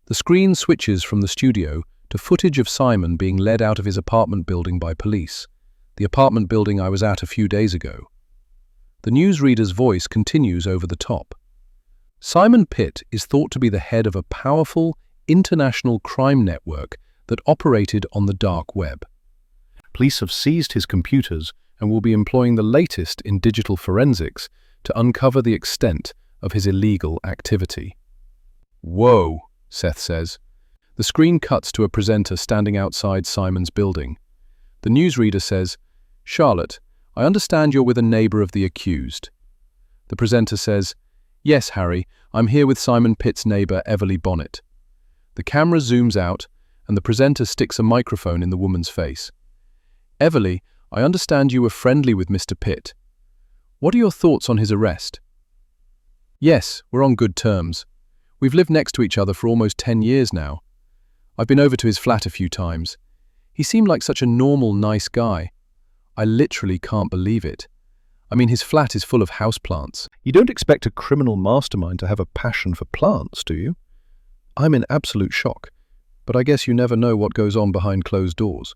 The screen switches from the studio to footage of Simon being led out of his apartment building by police, the apartment building I was at a few days ago. The newsreader's voice continues over the top. Simon Pitt is thought to be the head of a powerful, international crime network that operated on the dark web. Police have seized his computers and will be employing the latest in digital forensics to uncover the extent of his illegal activity. "Whoa," Seth says. The screen cuts to a presenter standing outside Simon's building. The newsreader says, "Charlotte, I understand you're with a neighbor of the accused." The presenter says, "Yes, Harry, I'm here with Simon Pitt's neighbor, Everly Bonnet." The camera zooms out, and the presenter sticks a microphone in the woman's face. "Everly, I understand you were friendly with Mr. Pitt. What are your thoughts on his arrest?" "Yes, we're on good terms. We've lived next to each other for almost 10 years now. I've been over to his flat a few times. He seemed like such a normal, nice guy. I literally can't believe it. I mean, his flat is full of houseplants." You don't expect a criminal mastermind to have a passion for plants, do you? I'm in absolute shock, but I guess you never know what goes on behind closed doors.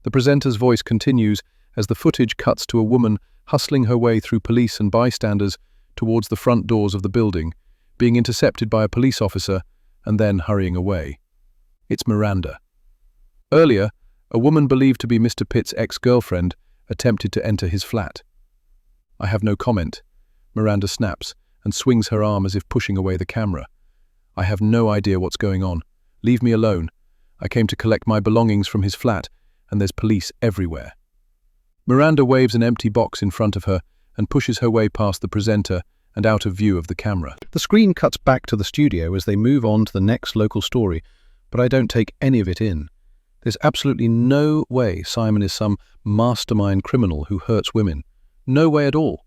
The presenter's voice continues as the footage cuts to a woman hustling her way through police and bystanders towards the front doors of the building, being intercepted by a police officer and then hurrying away. It's Miranda. Earlier, a woman believed to be Mr. Pitt's ex-girlfriend attempted to enter his flat. "I have no comment," Miranda snaps and swings her arm as if pushing away the camera. "I have no idea what's going on. Leave me alone. I came to collect my belongings from his flat, and there's police everywhere." Miranda waves an empty box in front of her and pushes her way past the presenter and out of view of the camera. The screen cuts back to the studio as they move on to the next local story, but I don't take any of it in. There's absolutely no way Simon is some mastermind criminal who hurts women. No way at all.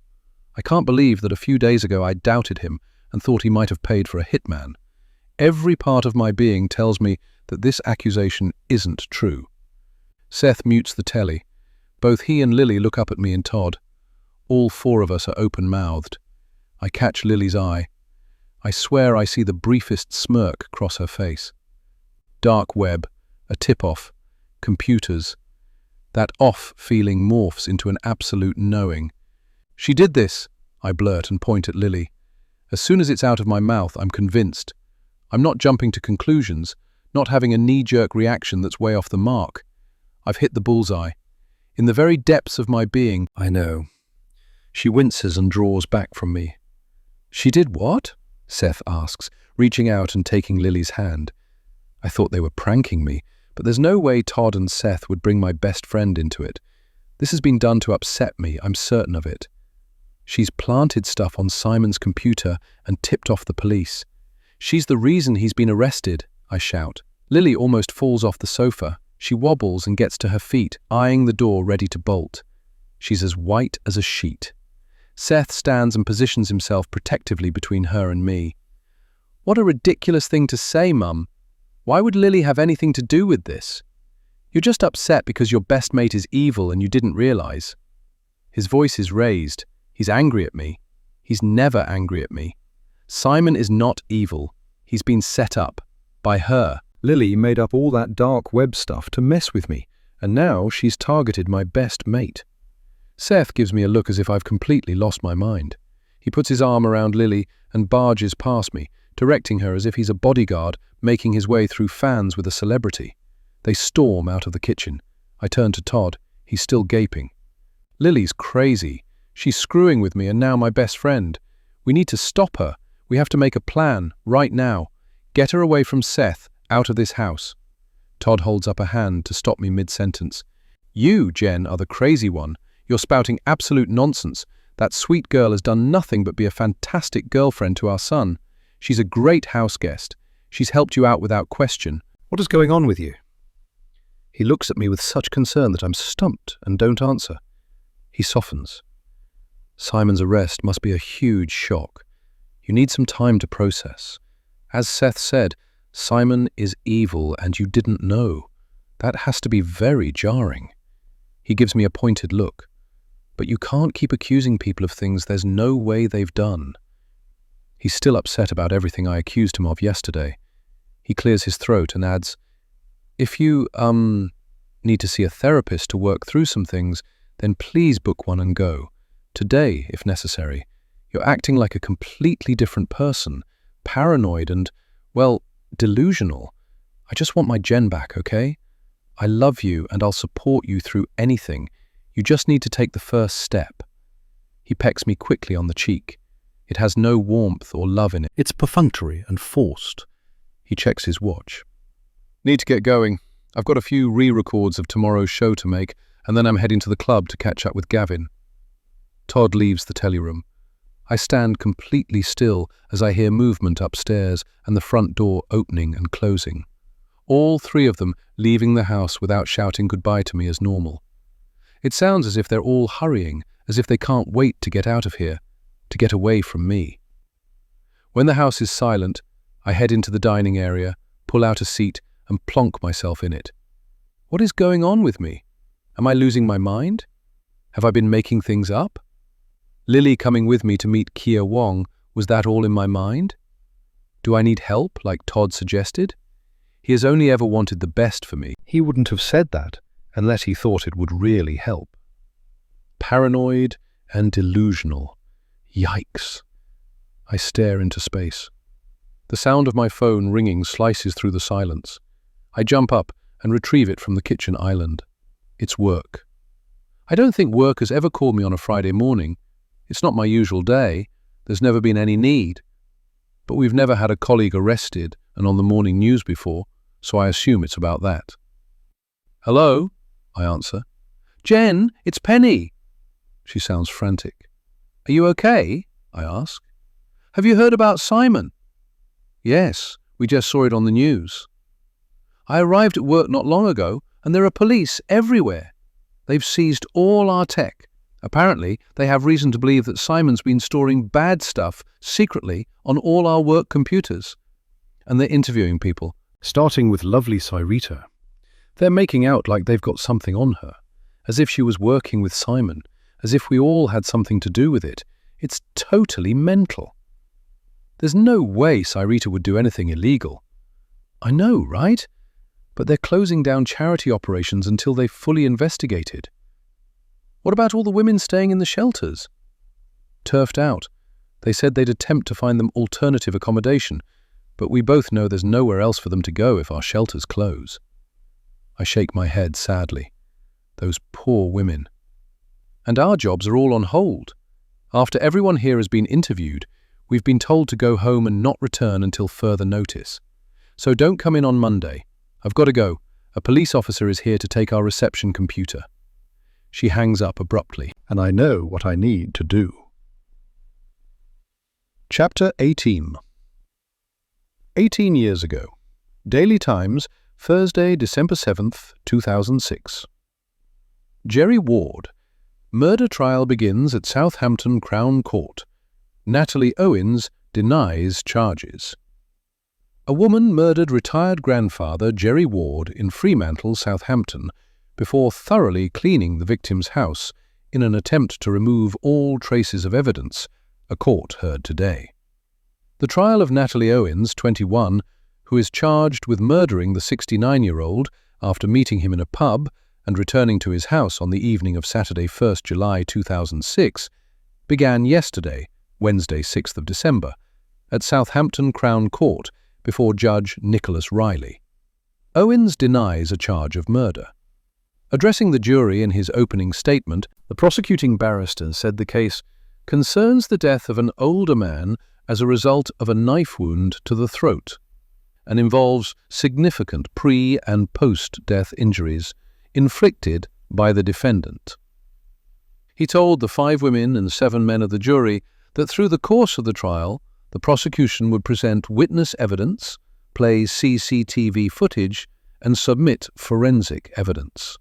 I can't believe that a few days ago I doubted him and thought he might have paid for a hitman. Every part of my being tells me that this accusation isn't true. Seth mutes the telly. Both he and Lily look up at me and Todd. All four of us are open-mouthed. I catch Lily's eye. I swear I see the briefest smirk cross her face. Dark web, a tip-off, computers. That off feeling morphs into an absolute knowing. "She did this," I blurt and point at Lily. As soon as it's out of my mouth, I'm convinced. I'm not jumping to conclusions, not having a knee-jerk reaction that's way off the mark. I've hit the bullseye. In the very depths of my being, I know. She winces and draws back from me. "She did what?" Seth asks, reaching out and taking Lily's hand. I thought they were pranking me, but there's no way Todd and Seth would bring my best friend into it. This has been done to upset me, I'm certain of it. "She's planted stuff on Simon's computer and tipped off the police. She's the reason he's been arrested," I shout. Lily almost falls off the sofa. She wobbles and gets to her feet, eyeing the door ready to bolt. She's as white as a sheet. Seth stands and positions himself protectively between her and me. "What a ridiculous thing to say, Mum. Why would Lily have anything to do with this? You're just upset because your best mate is evil and you didn't realize." His voice is raised. He's angry at me. He's never angry at me. Simon is not evil. He's been set up. By her. Lily made up all that dark web stuff to mess with me, and now she's targeted my best mate. Seth gives me a look as if I've completely lost my mind. He puts his arm around Lily and barges past me, directing her as if he's a bodyguard making his way through fans with a celebrity. They storm out of the kitchen. I turn to Todd. He's still gaping. "Lily's crazy. She's screwing with me and now my best friend. We need to stop her. We have to make a plan, right now. Get her away from Seth, out of this house." Todd holds up a hand to stop me mid-sentence. "You, Jen, are the crazy one. You're spouting absolute nonsense. That sweet girl has done nothing but be a fantastic girlfriend to our son. She's a great house guest. She's helped you out without question. What is going on with you?" He looks at me with such concern that I'm stumped and don't answer. He softens. "Simon's arrest must be a huge shock. You need some time to process. As Seth said, Simon is evil and you didn't know. That has to be very jarring." He gives me a pointed look. But you can't keep accusing people of things there's no way they've done. He's still upset about everything I accused him of yesterday. He clears his throat and adds, "If you, need to see a therapist to work through some things, then please book one and go. Today, if necessary. You're acting like a completely different person, paranoid and, well, delusional. I just want my Jen back, okay? I love you and I'll support you through anything. You just need to take the first step." He pecks me quickly on the cheek. It has no warmth or love in it. It's perfunctory and forced. He checks his watch. "Need to get going. I've got a few re-records of tomorrow's show to make, and then I'm heading to the club to catch up with Gavin." Todd leaves the telly room. I stand completely still as I hear movement upstairs and the front door opening and closing. All three of them leaving the house without shouting goodbye to me as normal. It sounds as if they're all hurrying, as if they can't wait to get out of here, to get away from me. When the house is silent, I head into the dining area, pull out a seat, and plonk myself in it. What is going on with me? Am I losing my mind? Have I been making things up? Lily coming with me to meet Kia Wong, was that all in my mind? Do I need help, like Todd suggested? He has only ever wanted the best for me. He wouldn't have said that unless he thought it would really help. Paranoid and delusional. Yikes. I stare into space. The sound of my phone ringing slices through the silence. I jump up and retrieve it from the kitchen island. It's work. I don't think work has ever called me on a Friday morning. It's not my usual day. There's never been any need. But we've never had a colleague arrested and on the morning news before, so I assume it's about that. "Hello?" I answer. "Jen, it's Penny." She sounds frantic. "Are you okay?" I ask. "Have you heard about Simon?" "Yes, we just saw it on the news." "I arrived at work not long ago, and there are police everywhere. They've seized all our tech. Apparently, they have reason to believe that Simon's been storing bad stuff secretly on all our work computers. And they're interviewing people, starting with lovely Cyrita. They're making out like they've got something on her, as if she was working with Simon, as if we all had something to do with it. It's totally mental. There's no way Cyrita would do anything illegal. I know, right? But they're closing down charity operations until they've fully investigated. What about all the women staying in the shelters? Turfed out. They said they'd attempt to find them alternative accommodation, but we both know there's nowhere else for them to go if our shelters close. I shake my head sadly. Those poor women. And our jobs are all on hold. After everyone here has been interviewed, we've been told to go home and not return until further notice. So don't come in on Monday. I've got to go. A police officer is here to take our reception computer. She hangs up abruptly, and I know what I need to do. Chapter 18. 18 years ago. Daily Times, Thursday, December 7th, 2006. Jerry Ward. Murder trial begins at Southampton Crown Court. Natalie Owens denies charges. A woman murdered retired grandfather Jerry Ward in Fremantle, Southampton, before thoroughly cleaning the victim's house in an attempt to remove all traces of evidence, a court heard today. The trial of Natalie Owens, 21, who is charged with murdering the 69-year-old after meeting him in a pub and returning to his house on the evening of Saturday, 1st July 2006, began yesterday, Wednesday, 6th of December, at Southampton Crown Court before Judge Nicholas Riley. Owens denies a charge of murder. Addressing the jury in his opening statement, the prosecuting barrister said the case concerns the death of an older man as a result of a knife wound to the throat and involves significant pre- and post-death injuries inflicted by the defendant. He told the 5 women and 7 men of the jury that through the course of the trial, the prosecution would present witness evidence, play CCTV footage, and submit forensic evidence.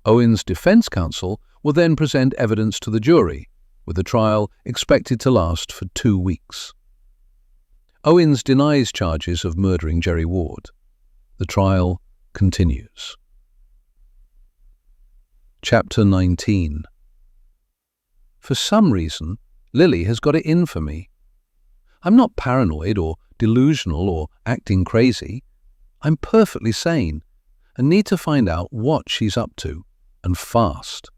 Owens' defense counsel will then present evidence to the jury, with the trial expected to last for 2 weeks. Owens denies charges of murdering Jerry Ward. The trial continues. Chapter 19. For some reason, Lily has got it in for me. I'm not paranoid or delusional or acting crazy. I'm perfectly sane and need to find out what she's up to, and fast.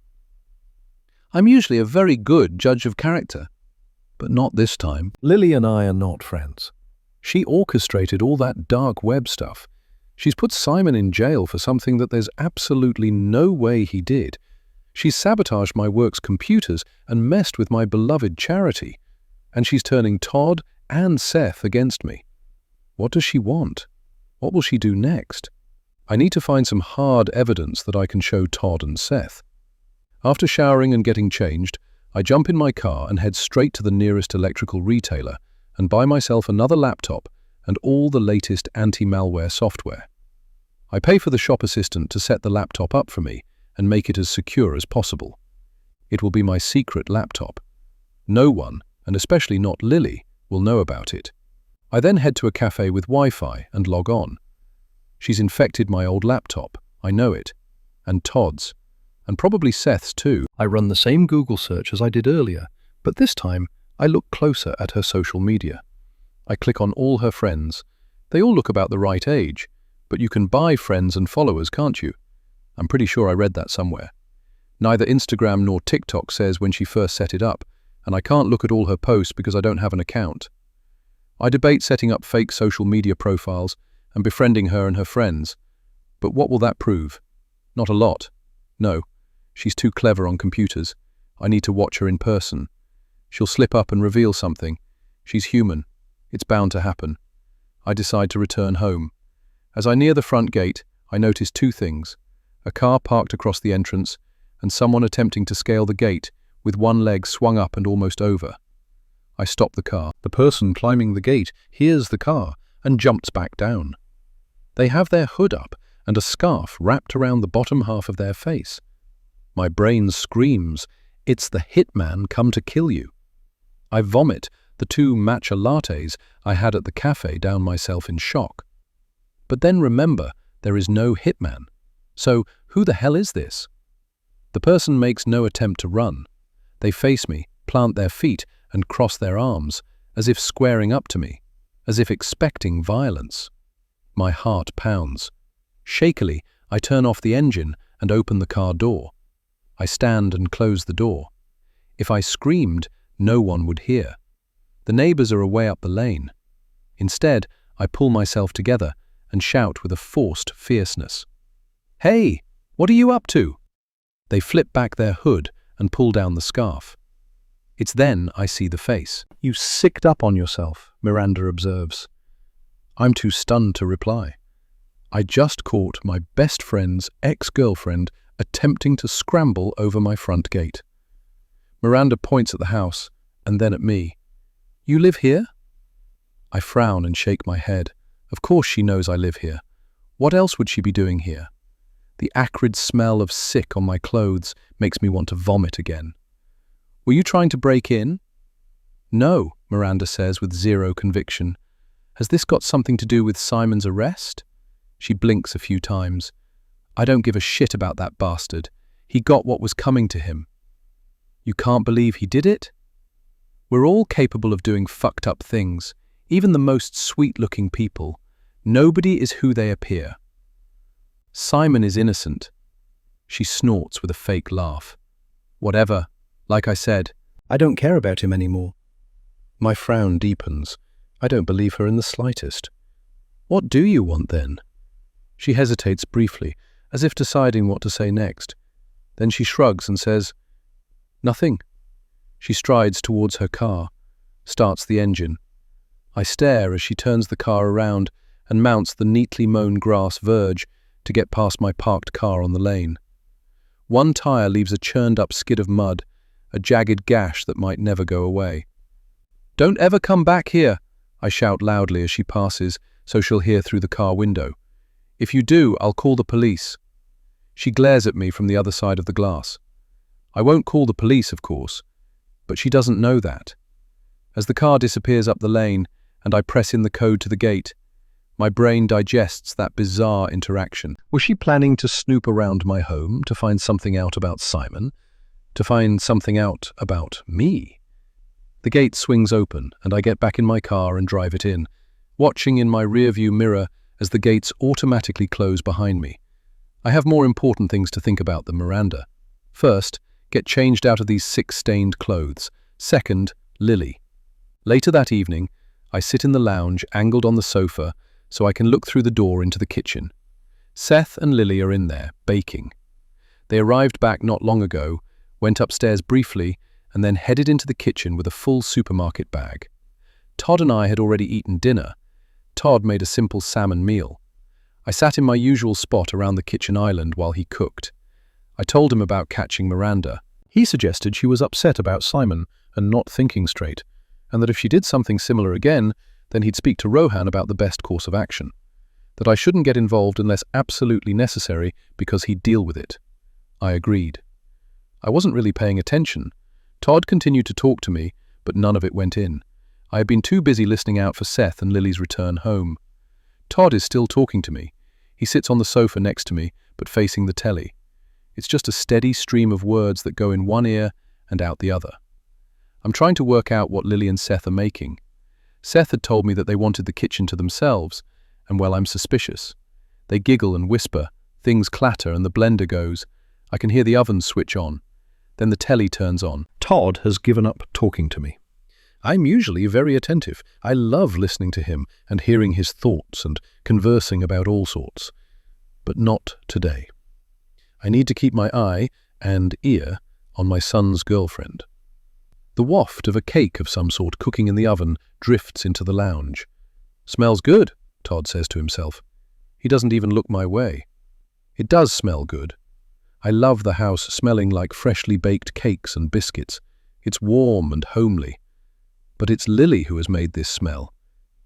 I'm usually a very good judge of character, but not this time. Lily and I are not friends. She orchestrated all that dark web stuff. She's put Simon in jail for something that there's absolutely no way he did. She's sabotaged my work's computers and messed with my beloved charity. And she's turning Todd and Seth against me. What does she want? What will she do next? I need to find some hard evidence that I can show Todd and Seth. After showering and getting changed, I jump in my car and head straight to the nearest electrical retailer and buy myself another laptop and all the latest anti-malware software. I pay for the shop assistant to set the laptop up for me and make it as secure as possible. It will be my secret laptop. No one, and especially not Lily, will know about it. I then head to a cafe with Wi-Fi and log on. She's infected my old laptop, I know it, and Todd's, and probably Seth's too. I run the same Google search as I did earlier, but this time I look closer at her social media. I click on all her friends. They all look about the right age, but you can buy friends and followers, can't you? I'm pretty sure I read that somewhere. Neither Instagram nor TikTok says when she first set it up, and I can't look at all her posts because I don't have an account. I debate setting up fake social media profiles and befriending her and her friends. But what will that prove? Not a lot. No, she's too clever on computers. I need to watch her in person. She'll slip up and reveal something. She's human. It's bound to happen. I decide to return home. As I near the front gate, I notice two things: a car parked across the entrance and someone attempting to scale the gate with one leg swung up and almost over. I stop the car. The person climbing the gate hears the car and jumps back down. They have their hood up and a scarf wrapped around the bottom half of their face. My brain screams, "It's the hitman come to kill you." I vomit the 2 matcha lattes I had at the cafe down myself in shock. But then remember, there is no hitman. So who the hell is this? The person makes no attempt to run. They face me, plant their feet, and cross their arms, as if squaring up to me, as if expecting violence. My heart pounds. Shakily, I turn off the engine and open the car door. I stand and close the door. If I screamed, no one would hear. The neighbors are away up the lane. Instead, I pull myself together and shout with a forced fierceness. "Hey, what are you up to?" They flip back their hood and pull down the scarf. It's then I see the face. "You sicked up on yourself," Miranda observes. I'm too stunned to reply. I just caught my best friend's ex-girlfriend attempting to scramble over my front gate. Miranda points at the house and then at me. "You live here?" I frown and shake my head. Of course she knows I live here. What else would she be doing here? The acrid smell of sick on my clothes makes me want to vomit again. "Were you trying to break in?" "No," Miranda says with zero conviction. "Has this got something to do with Simon's arrest?" She blinks a few times. "I don't give a shit about that bastard. He got what was coming to him." "You can't believe he did it?" "We're all capable of doing fucked up things, even the most sweet-looking people. Nobody is who they appear." "Simon is innocent." She snorts with a fake laugh. "Whatever. Like I said, I don't care about him anymore." My frown deepens. I don't believe her in the slightest. "What do you want then?" She hesitates briefly, as if deciding what to say next. Then she shrugs and says, "Nothing." She strides towards her car, starts the engine. I stare as she turns the car around and mounts the neatly mown grass verge to get past my parked car on the lane. One tire leaves a churned-up skid of mud, a jagged gash that might never go away. "Don't ever come back here," I shout loudly as she passes, so she'll hear through the car window. "If you do, I'll call the police." She glares at me from the other side of the glass. I won't call the police, of course, but she doesn't know that. As the car disappears up the lane and I press in the code to the gate, my brain digests that bizarre interaction. Was she planning to snoop around my home to find something out about Simon? to find something out about me. The gate swings open, and I get back in my car and drive it in, watching in my rearview mirror as the gates automatically close behind me. I have more important things to think about than Miranda. First, get changed out of these sick stained clothes. Second, Lily. Later that evening, I sit in the lounge, angled on the sofa, so I can look through the door into the kitchen. Seth and Lily are in there, baking. They arrived back not long ago, went upstairs briefly, and then headed into the kitchen with a full supermarket bag. Todd and I had already eaten dinner. Todd made a simple salmon meal. I sat in my usual spot around the kitchen island while he cooked. I told him about catching Miranda. He suggested she was upset about Simon and not thinking straight, and that if she did something similar again, then he'd speak to Rohan about the best course of action. That I shouldn't get involved unless absolutely necessary because he'd deal with it. I agreed. I wasn't really paying attention. Todd continued to talk to me, but none of it went in. I had been too busy listening out for Seth and Lily's return home. Todd is still talking to me. He sits on the sofa next to me, but facing the telly. It's just a steady stream of words that go in one ear and out the other. I'm trying to work out what Lily and Seth are making. Seth had told me that they wanted the kitchen to themselves, and well, I'm suspicious. They giggle and whisper, things clatter and the blender goes. I can hear the oven switch on. Then the telly turns on. Todd has given up talking to me. I'm usually very attentive. I love listening to him and hearing his thoughts and conversing about all sorts. But not today. I need to keep my eye and ear on my son's girlfriend. The waft of a cake of some sort cooking in the oven drifts into the lounge. Smells good, Todd says to himself. He doesn't even look my way. It does smell good. I love the house smelling like freshly baked cakes and biscuits. It's warm and homely. But it's Lily who has made this smell.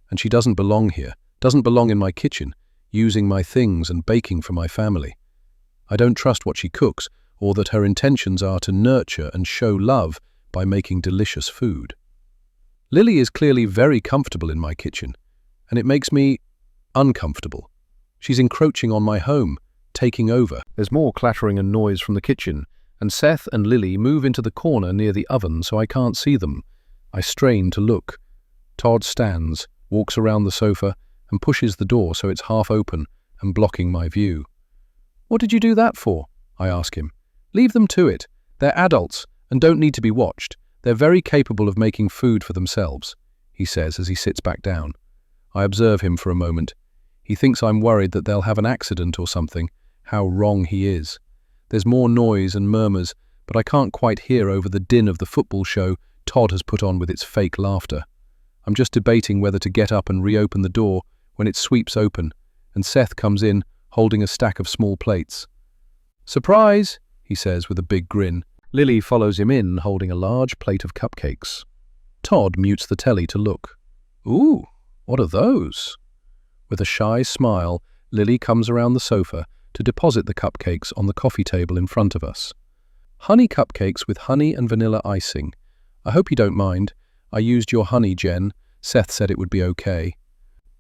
And she doesn't belong here, doesn't belong in my kitchen, using my things and baking for my family. I don't trust what she cooks, or that her intentions are to nurture and show love by making delicious food. Lily is clearly very comfortable in my kitchen, and it makes me uncomfortable. She's encroaching on my home, taking over. There's more clattering and noise from the kitchen, and Seth and Lily move into the corner near the oven so I can't see them. I strain to look. Todd stands, walks around the sofa, and pushes the door so it's half open and blocking my view. "What did you do that for?" I ask him. "Leave them to it. They're adults and don't need to be watched. They're very capable of making food for themselves," he says as he sits back down. I observe him for a moment. He thinks I'm worried that they'll have an accident or something. How wrong he is. There's more noise and murmurs, but I can't quite hear over the din of the football show Todd has put on with its fake laughter. I'm just debating whether to get up and reopen the door when it sweeps open, and Seth comes in, holding a stack of small plates. "Surprise," he says with a big grin. Lily follows him in, holding a large plate of cupcakes. Todd mutes the telly to look. "Ooh, what are those?" With a shy smile, Lily comes around the sofa to deposit the cupcakes on the coffee table in front of us. Honey cupcakes with honey and vanilla icing. I hope you don't mind. I used your honey, Jen. Seth said it would be okay.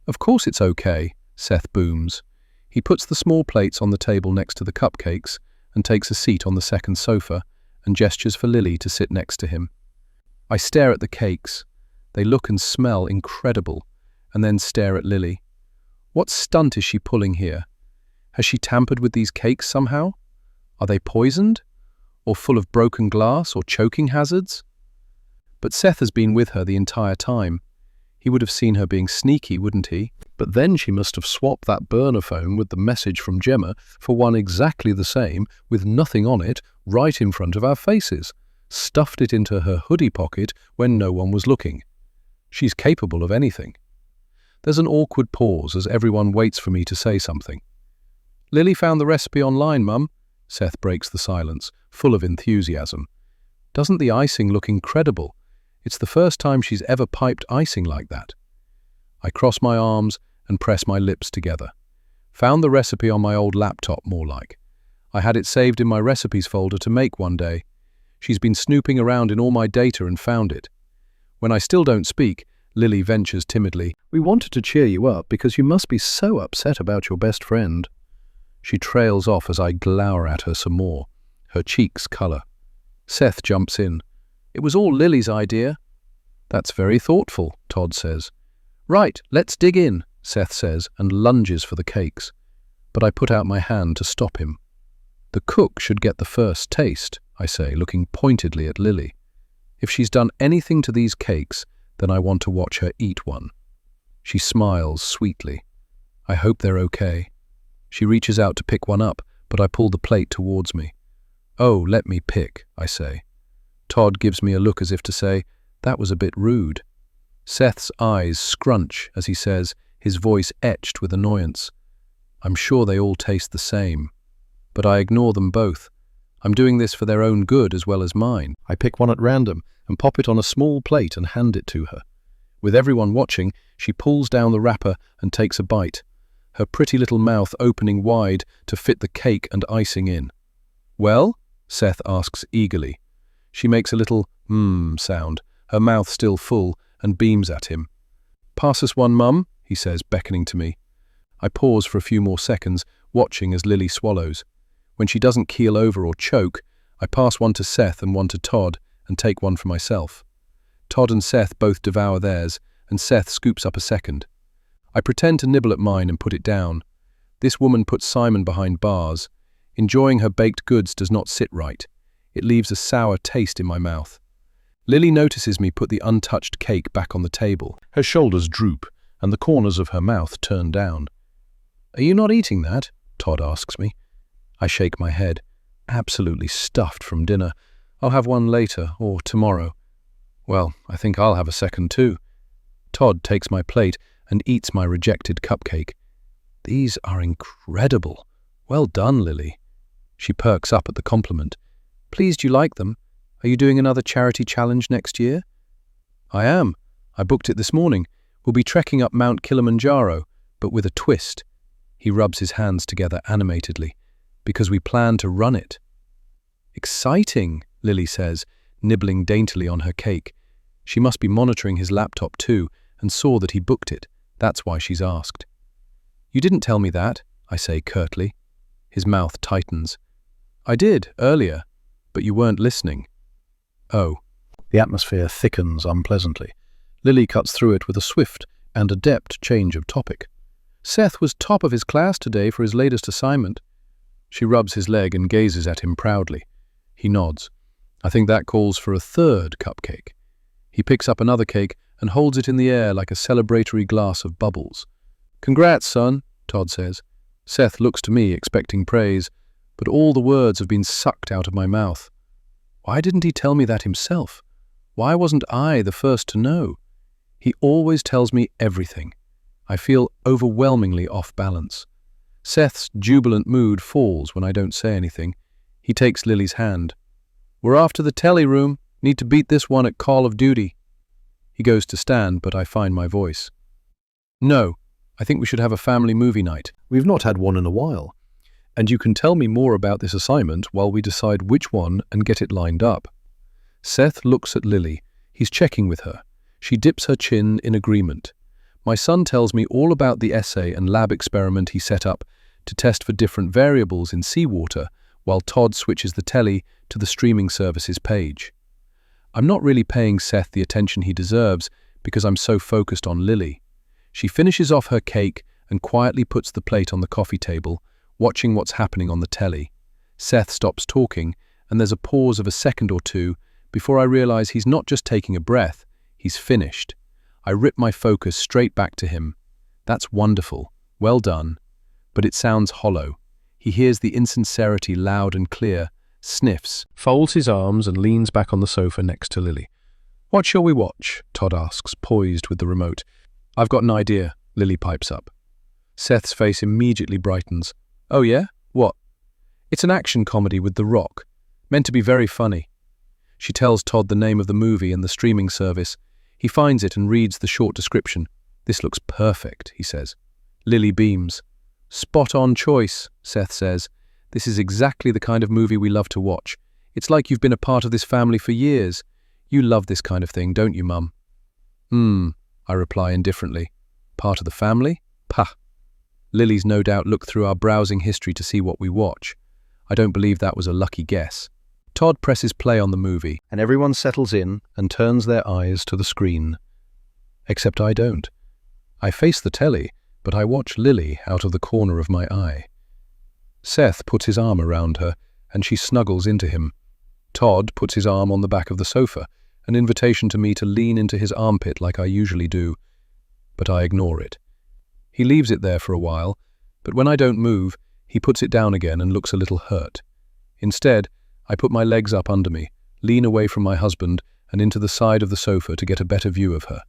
"Of course it's okay," Seth booms. He puts the small plates on the table next to the cupcakes and takes a seat on the second sofa and gestures for Lily to sit next to him. I stare at the cakes. They look and smell incredible, and then stare at Lily. What stunt is she pulling here? Has she tampered with these cakes somehow? Are they poisoned? Or full of broken glass or choking hazards? But Seth has been with her the entire time. He would have seen her being sneaky, wouldn't he? But then she must have swapped that burner phone with the message from Gemma for one exactly the same, with nothing on it, right in front of our faces. Stuffed it into her hoodie pocket when no one was looking. She's capable of anything. There's an awkward pause as everyone waits for me to say something. "Lily found the recipe online, Mum." Seth breaks the silence, full of enthusiasm. "Doesn't the icing look incredible? It's the first time she's ever piped icing like that." I cross my arms and press my lips together. Found the recipe on my old laptop, more like. I had it saved in my recipes folder to make one day. She's been snooping around in all my data and found it. When I still don't speak, Lily ventures timidly, "We wanted to cheer you up because you must be so upset about your best friend." She trails off as I glower at her some more. Her cheeks colour. Seth jumps in. It was all Lily's idea. That's very thoughtful, Todd says. Right, let's dig in, Seth says, and lunges for the cakes. But I put out my hand to stop him. The cook should get the first taste, I say, looking pointedly at Lily. If she's done anything to these cakes, then I want to watch her eat one. She smiles sweetly. I hope they're okay. She reaches out to pick one up, but I pull the plate towards me. Oh, let me pick, I say. Todd gives me a look as if to say, that was a bit rude. Seth's eyes scrunch as he says, his voice etched with annoyance. I'm sure they all taste the same. But I ignore them both. I'm doing this for their own good as well as mine. I pick one at random and pop it on a small plate and hand it to her. With everyone watching, she pulls down the wrapper and takes a bite, her pretty little mouth opening wide to fit the cake and icing in. Well? Seth asks eagerly. She makes a little sound, her mouth still full, and beams at him. Pass us one, Mum, he says, beckoning to me. I pause for a few more seconds, watching as Lily swallows. When she doesn't keel over or choke, I pass one to Seth and one to Todd and take one for myself. Todd and Seth both devour theirs, and Seth scoops up a second. I pretend to nibble at mine and put it down. This woman puts Simon behind bars. Enjoying her baked goods does not sit right. It leaves a sour taste in my mouth. Lily notices me put the untouched cake back on the table. Her shoulders droop, and the corners of her mouth turn down. Are you not eating that? Todd asks me. I shake my head. Absolutely stuffed from dinner. I'll have one later, or tomorrow. Well, I think I'll have a second too. Todd takes my plate and eats my rejected cupcake. These are incredible. Well done, Lily. She perks up at the compliment. Pleased you like them. Are you doing another charity challenge next year? I am. I booked it this morning. We'll be trekking up Mount Kilimanjaro, but with a twist. He rubs his hands together animatedly, because we plan to run it. Exciting, Lily says, nibbling daintily on her cake. She must be monitoring his laptop too, and saw that he booked it. That's why she's asked. You didn't tell me that, I say curtly. His mouth tightens. I did, earlier, but you weren't listening. Oh. The atmosphere thickens unpleasantly. Lily cuts through it with a swift and adept change of topic. Seth was top of his class today for his latest assignment. She rubs his leg and gazes at him proudly. He nods. I think that calls for a third cupcake. He picks up another cake and holds it in the air like a celebratory glass of bubbles. Congrats, son, Todd says. Seth looks to me expecting praise, but all the words have been sucked out of my mouth. Why didn't he tell me that himself? Why wasn't I the first to know? He always tells me everything. I feel overwhelmingly off balance. Seth's jubilant mood falls when I don't say anything. He takes Lily's hand. We're off to the telly room. Need to beat this one at Call of Duty. He goes to stand, but I find my voice. No, I think we should have a family movie night. We've not had one in a while. And you can tell me more about this assignment while we decide which one and get it lined up. Seth looks at Lily. He's checking with her. She dips her chin in agreement. My son tells me all about the essay and lab experiment he set up to test for different variables in seawater, while Todd switches the telly to the streaming services page. I'm not really paying Seth the attention he deserves because I'm so focused on Lily. She finishes off her cake and quietly puts the plate on the coffee table, watching what's happening on the telly. Seth stops talking, and there's a pause of a second or two before I realize he's not just taking a breath, he's finished. I rip my focus straight back to him. That's wonderful. Well done. But it sounds hollow. He hears the insincerity loud and clear, sniffs, folds his arms and leans back on the sofa next to Lily. What shall we watch? Todd asks, poised with the remote. I've got an idea, Lily pipes up. Seth's face immediately brightens. Oh yeah? What? It's an action comedy with The Rock. Meant to be very funny. She tells Todd the name of the movie and the streaming service. He finds it and reads the short description. This looks perfect, he says. Lily beams. Spot on choice, Seth says. This is exactly the kind of movie we love to watch. It's like you've been a part of this family for years. You love this kind of thing, don't you, Mum? I reply indifferently. Part of the family? Pah. Lily's no doubt looked through our browsing history to see what we watch. I don't believe that was a lucky guess. Todd presses play on the movie, and everyone settles in and turns their eyes to the screen. Except I don't. I face the telly, but I watch Lily out of the corner of my eye. Seth puts his arm around her, and she snuggles into him. Todd puts his arm on the back of the sofa, an invitation to me to lean into his armpit like I usually do, but I ignore it. He leaves it there for a while, but when I don't move, he puts it down again and looks a little hurt. Instead, I put my legs up under me, lean away from my husband and into the side of the sofa to get a better view of her.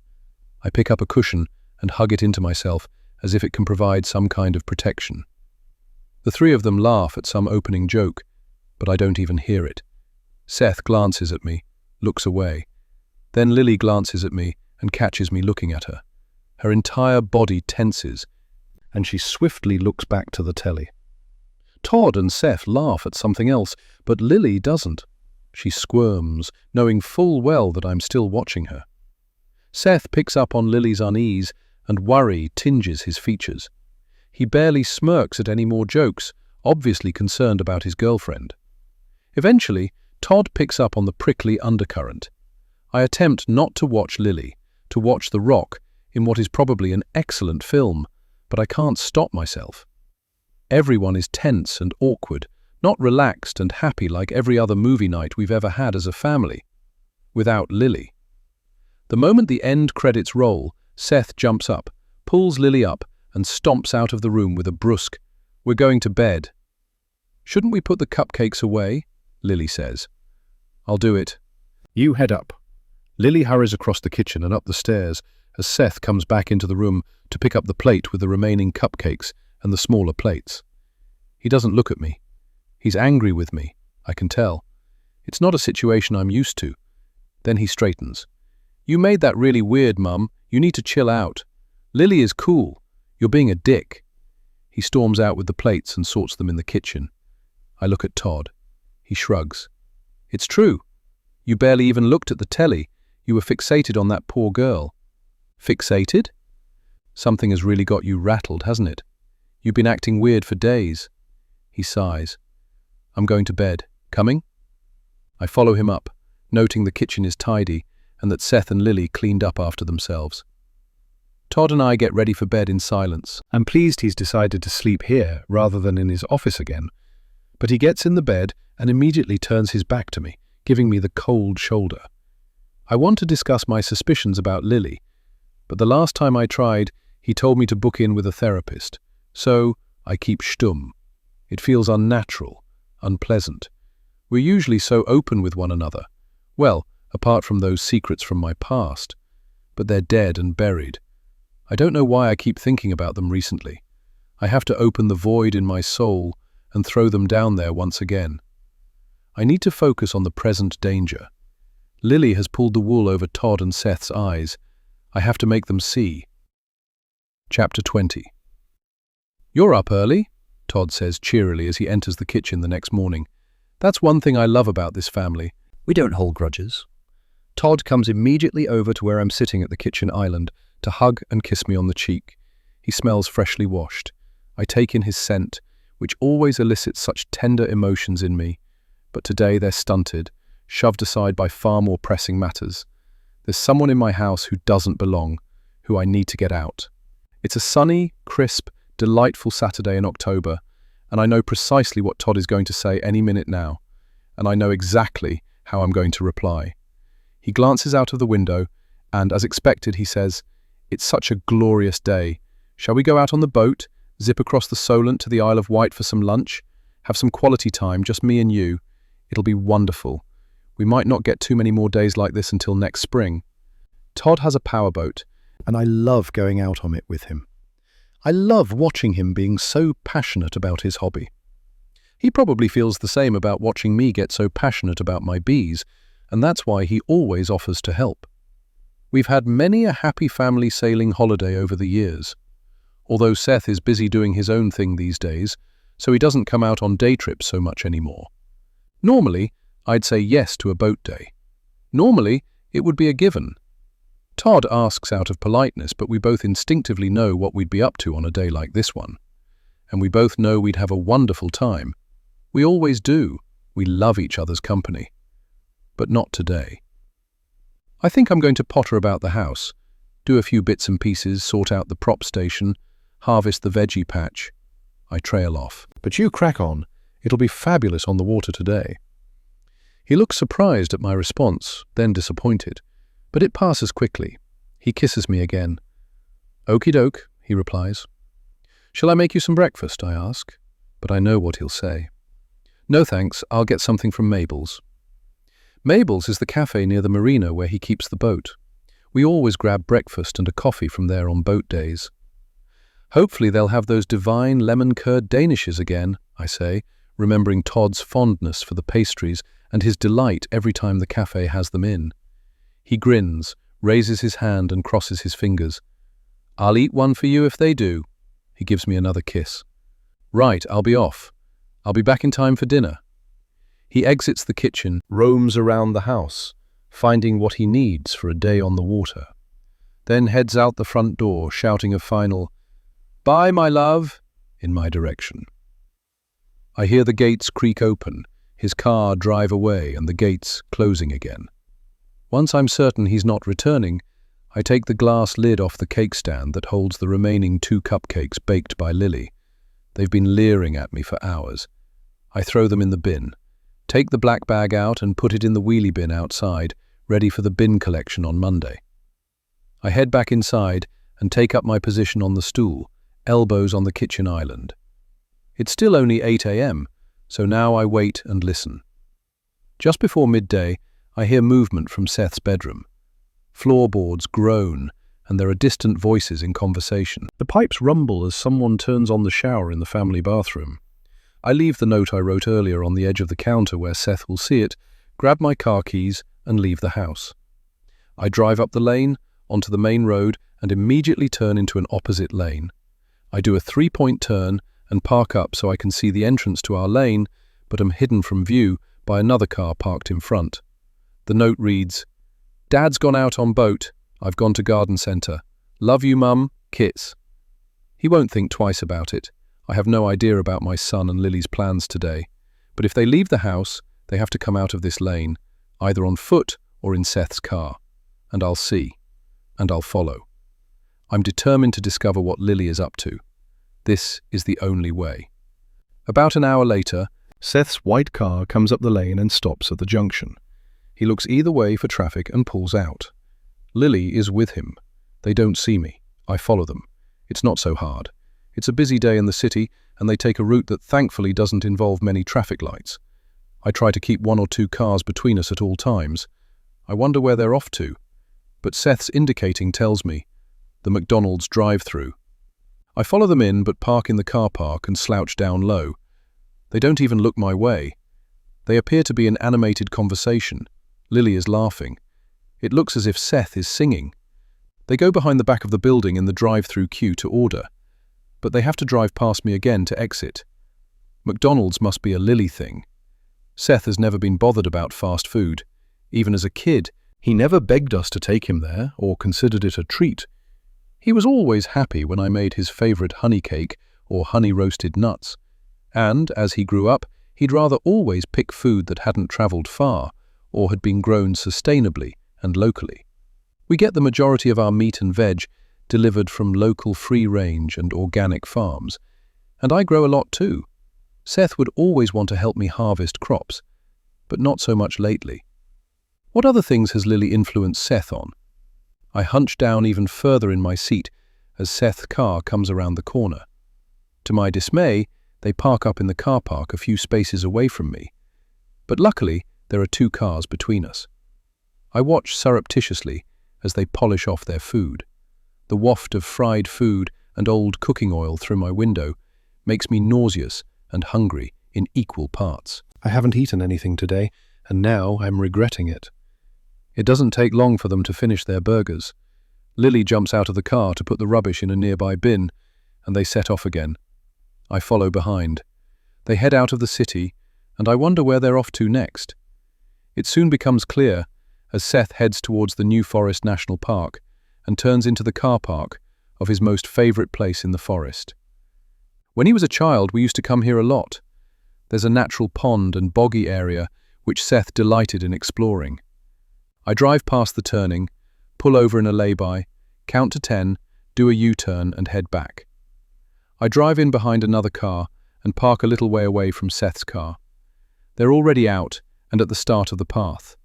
I pick up a cushion and hug it into myself as if it can provide some kind of protection. The three of them laugh at some opening joke, but I don't even hear it. Seth glances at me, looks away. Then Lily glances at me and catches me looking at her. Her entire body tenses, and she swiftly looks back to the telly. Todd and Seth laugh at something else, but Lily doesn't. She squirms, knowing full well that I'm still watching her. Seth picks up on Lily's unease, and worry tinges his features. He barely smirks at any more jokes, obviously concerned about his girlfriend. Eventually, Todd picks up on the prickly undercurrent. I attempt not to watch Lily, to watch The Rock in what is probably an excellent film, but I can't stop myself. Everyone is tense and awkward, not relaxed and happy like every other movie night we've ever had as a family. Without Lily. The moment the end credits roll, Seth jumps up, pulls Lily up, and stomps out of the room with a brusque, "We're going to bed." "Shouldn't we put the cupcakes away?" Lily says. "I'll do it." "You head up." Lily hurries across the kitchen and up the stairs as Seth comes back into the room to pick up the plate with the remaining cupcakes and the smaller plates. He doesn't look at me. He's angry with me, I can tell. It's not a situation I'm used to. Then he straightens. "You made that really weird, Mum. You need to chill out. Lily is cool. You're being a dick." He storms out with the plates and sorts them in the kitchen. I look at Todd. He shrugs. "It's true. You barely even looked at the telly. You were fixated on that poor girl." "Fixated?" "Something has really got you rattled, hasn't it? You've been acting weird for days." He sighs. "I'm going to bed. Coming?" I follow him up, noting the kitchen is tidy and that Seth and Lily cleaned up after themselves. Todd and I get ready for bed in silence. I'm pleased he's decided to sleep here rather than in his office again. But he gets in the bed and immediately turns his back to me, giving me the cold shoulder. I want to discuss my suspicions about Lily, but the last time I tried, he told me to book in with a therapist. So I keep stum. It feels unnatural, unpleasant. We're usually so open with one another. Well, apart from those secrets from my past. But they're dead and buried. I don't know why I keep thinking about them recently. I have to open the void in my soul and throw them down there once again. I need to focus on the present danger. Lily has pulled the wool over Todd and Seth's eyes. I have to make them see. Chapter 20. "You're up early," Todd says cheerily as he enters the kitchen the next morning. "That's one thing I love about this family. We don't hold grudges." Todd comes immediately over to where I'm sitting at the kitchen island to hug and kiss me on the cheek. He smells freshly washed. I take in his scent, which always elicits such tender emotions in me. But today they're stunted, shoved aside by far more pressing matters. There's someone in my house who doesn't belong, who I need to get out. It's a sunny, crisp, delightful Saturday in October, and I know precisely what Todd is going to say any minute now, and I know exactly how I'm going to reply. He glances out of the window, and as expected, he says, "It's such a glorious day. Shall we go out on the boat, zip across the Solent to the Isle of Wight for some lunch? Have some quality time, just me and you. It'll be wonderful. We might not get too many more days like this until next spring." Todd has a powerboat, and I love going out on it with him. I love watching him being so passionate about his hobby. He probably feels the same about watching me get so passionate about my bees, and that's why he always offers to help. We've had many a happy family sailing holiday over the years. Although Seth is busy doing his own thing these days, so he doesn't come out on day trips so much anymore. Normally, I'd say yes to a boat day. Normally, it would be a given. Todd asks out of politeness, but we both instinctively know what we'd be up to on a day like this one. And we both know we'd have a wonderful time. We always do, We love each other's company. But not today. I think I'm going to potter about the house, do a few bits and pieces, sort out the prop station, harvest the veggie patch. I trail off. But you crack on. It'll be fabulous on the water today. He looks surprised at my response, then disappointed, but it passes quickly. He kisses me again. "Okie doke," he replies. "Shall I make you some breakfast?" I ask, but I know what he'll say. "No thanks, I'll get something from Mabel's." Mabel's is the cafe near the marina where he keeps the boat. We always grab breakfast and a coffee from there on boat days. "Hopefully they'll have those divine lemon-curd danishes again," I say, remembering Todd's fondness for the pastries and his delight every time the cafe has them in. He grins, raises his hand and crosses his fingers. "I'll eat one for you if they do." He gives me another kiss. "Right, I'll be off. I'll be back in time for dinner." He exits the kitchen, Roams around the house, finding what he needs for a day on the water. then heads out the front door, shouting a final, "Bye, my love," in my direction. I hear the gates creak open, his car drive away and the gates closing again. Once I'm certain he's not returning, I take the glass lid off the cake stand that holds the remaining 2 cupcakes baked by Lily. They've been leering at me for hours. I throw them in the bin, take the black bag out and put it in the wheelie bin outside, ready for the bin collection on Monday. I head back inside and take up my position on the stool, elbows on the kitchen island. It's still only 8 a.m., so now I wait and listen. Just before midday, I hear movement from Seth's bedroom. Floorboards groan, and there are distant voices in conversation. The pipes rumble as someone turns on the shower in the family bathroom. I leave the note I wrote earlier on the edge of the counter where Seth will see it, grab my car keys, and leave the house. I drive up the lane, onto the main road, and immediately turn into an opposite lane. I do a 3-point turn and park up so I can see the entrance to our lane, but am hidden from view by another car parked in front. The note reads, "Dad's gone out on boat. I've gone to garden centre. Love you, Mum. Kiss." He won't think twice about it. I have no idea about my son and Lily's plans today. But if they leave the house, they have to come out of this lane, either on foot or in Seth's car. And I'll see. And I'll follow. I'm determined to discover what Lily is up to. This is the only way. About an hour later, Seth's white car comes up the lane and stops at the junction. he looks either way for traffic and pulls out. Lily is with him. They don't see me. I follow them. It's not so hard. It's a busy day in the city, and they take a route that thankfully doesn't involve many traffic lights. I try to keep 1 or 2 cars between us at all times. I wonder where they're off to. But Seth's indicating tells me. The McDonald's drive-through. I follow them in, but park in the car park and slouch down low. They don't even look my way. They appear to be in animated conversation. Lily is laughing. It looks as if Seth is singing. They go behind the back of the building in the drive-through queue to order. But they have to drive past me again to exit. McDonald's must be a Lily thing. Seth has never been bothered about fast food. Even as a kid, he never begged us to take him there or considered it a treat. He was always happy when I made his favorite honey cake or honey-roasted nuts. And, as he grew up, he'd rather always pick food that hadn't traveled far or had been grown sustainably and locally. We get the majority of our meat and veg delivered from local free-range and organic farms. And I grow a lot too. Seth would always want to help me harvest crops, but not so much lately. What other things has Lily influenced Seth on? I hunch down even further in my seat as Seth's car comes around the corner. To my dismay, they park up in the car park a few spaces away from me. But luckily, there are 2 cars between us. I watch surreptitiously as they polish off their food. The waft of fried food and old cooking oil through my window makes me nauseous and hungry in equal parts. I haven't eaten anything today, and now I'm regretting it. It doesn't take long for them to finish their burgers. Lily jumps out of the car to put the rubbish in a nearby bin, and they set off again. I follow behind. They head out of the city, and I wonder where they're off to next. It soon becomes clear as Seth heads towards the New Forest National Park and turns into the car park of his most favorite place in the forest. When he was a child, we used to come here a lot. There's a natural pond and boggy area which Seth delighted in exploring. I drive past the turning, pull over in a lay-by, count to 10, do a U-turn and head back. I drive in behind another car and park a little way away from Seth's car. They're already out and at the start of the path.